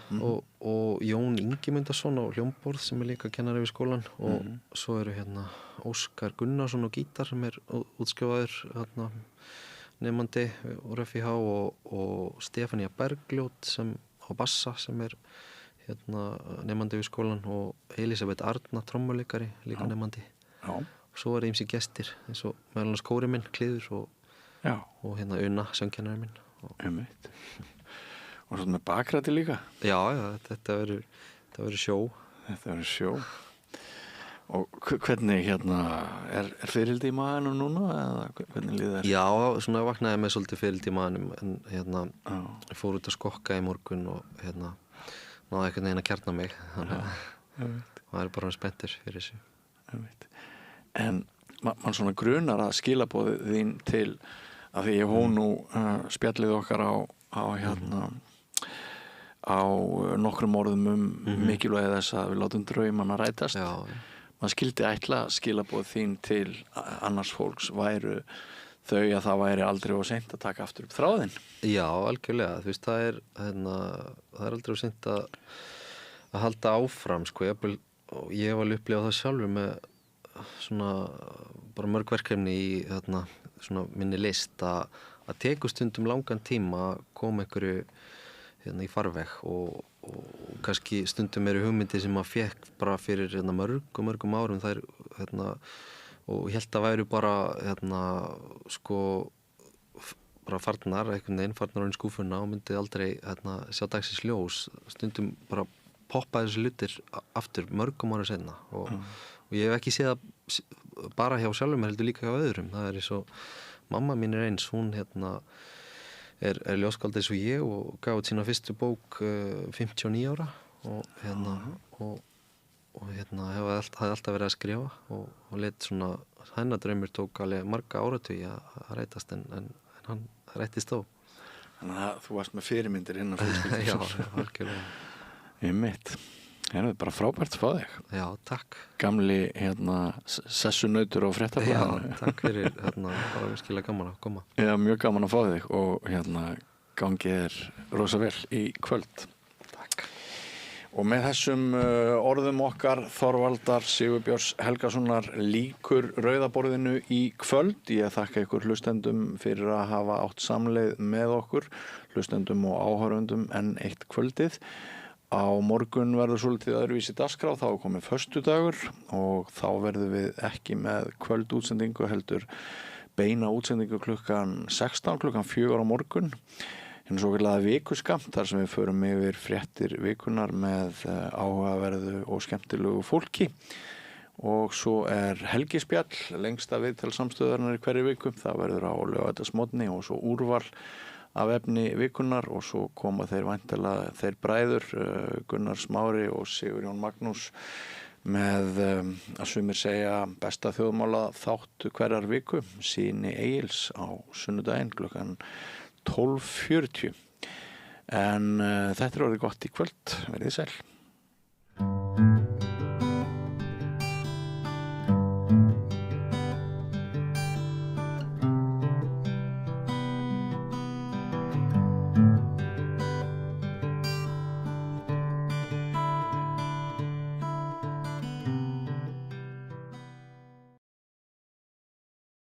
og Jón Ingimundarson á hljómborð sem líka kennari við skólan og svo eru Óskar Gunnarsson á gítar sem útskrifaður nemandi úr FIH og Stefania Bergljót sem á bassa sem nemandi við skólan og Elisabeth Arna trommuleikari líka nemandi og svo eru ýmsir gestir eins og meðal annars kóri minn Kliður og Una, söngkennari minn. Og svo með bakræti líka? Já, þetta verður sjó. Þetta verður sjó. Og hvernig er fyrildi í maðanum núna eða hvernig líður þér? Já, svona vaknaði með svolítið fyrildi í maðanum en ég fór út að skokka í morgun og náði einhvern veginn að kjarna mig þannig að maður er bara spenntur fyrir þessu. En mann svona grunar að skilaboðið þín til að því ég hó nú spjallið okkar á nokkrum orðum mikilvægi þess að við látum draumana rætast. Man skildi ætla skilaboðið þín til annars fólks væru þau að það væri aldrei of seint að taka aftur upp þráðinn. Já, algjörlega. Þú veist, það er aldrei of seint að halda áfram, sko. Ég hef alveg upplifað það sjálfur með svona bara mörg verkefni í svona minni list að tekur stundum langan tíma að koma einhverju í farveg og kannski stundum eru hugmyndir sem maður fékk bara fyrir mörgum árum þær og ég held að væru bara sko bara farnar, einhvern veginn farnar á einn skúfuna og myndi aldrei sjá dagsins ljós. Stundum bara poppa þessi hlutir aftur mörgum ára seinna og ég hef ekki séð það bara hjá sjálfum mér, heldur líka hjá öðrum. Það eins og mamma mín eins, hún er ljóskáld eins og ég og gaf út sína fyrstu bók 59 ára og hafði alltaf verið að skrifa og let svona, hennar draumur tók alveg marga áratugi að rætast en hann rættist þó. Þannig að þú varst með fyrirmyndir innan fjölskyldu. Já, algjörlega. Einmitt. Það er bara frábært að fá þig. Já, takk. Gamli sessunautur á Fréttablaðinu. Já, takk fyrir, bara virkilega gaman að koma. Já, mjög gaman að fá þig og gangið er rosa vel í kvöld. Takk. Og með þessum orðum okkar Þorvaldar Sigurbjörns Helgasonar lýkur Rauðaborðinu í kvöld. Ég þakka ykkur hlustendum fyrir að hafa átt samleið með okkur, hlustendum og áhorfendum enn eitt kvöldið. Á morgun verður svolítið öðruvísi dagskrá, þá er komið föstudagur og þá verðum við ekki með kvöldútsendingu heldur beina útsendingu klukkan 16, klukkan 4 á morgun. En svo kallaða vikuskamt þar sem við förum yfir fréttir vikunar með áhugaverðu og skemmtilegu fólki. Og svo er helgispjall, lengsta viðtalssamstöðarnar í hverju viku. Það verður á laugardagsmorgni og svo úrval af efni vikunar og svo koma þeir væntanlega þeir bræður Gunnar Smári og Sigurjón Magnús með að sumir segja besta þjóðmála þátt hverjar viku, Sýni Egils á sunnudaginn klukkan 12:40. En þetta er orðið gott í kvöld, verið sæl.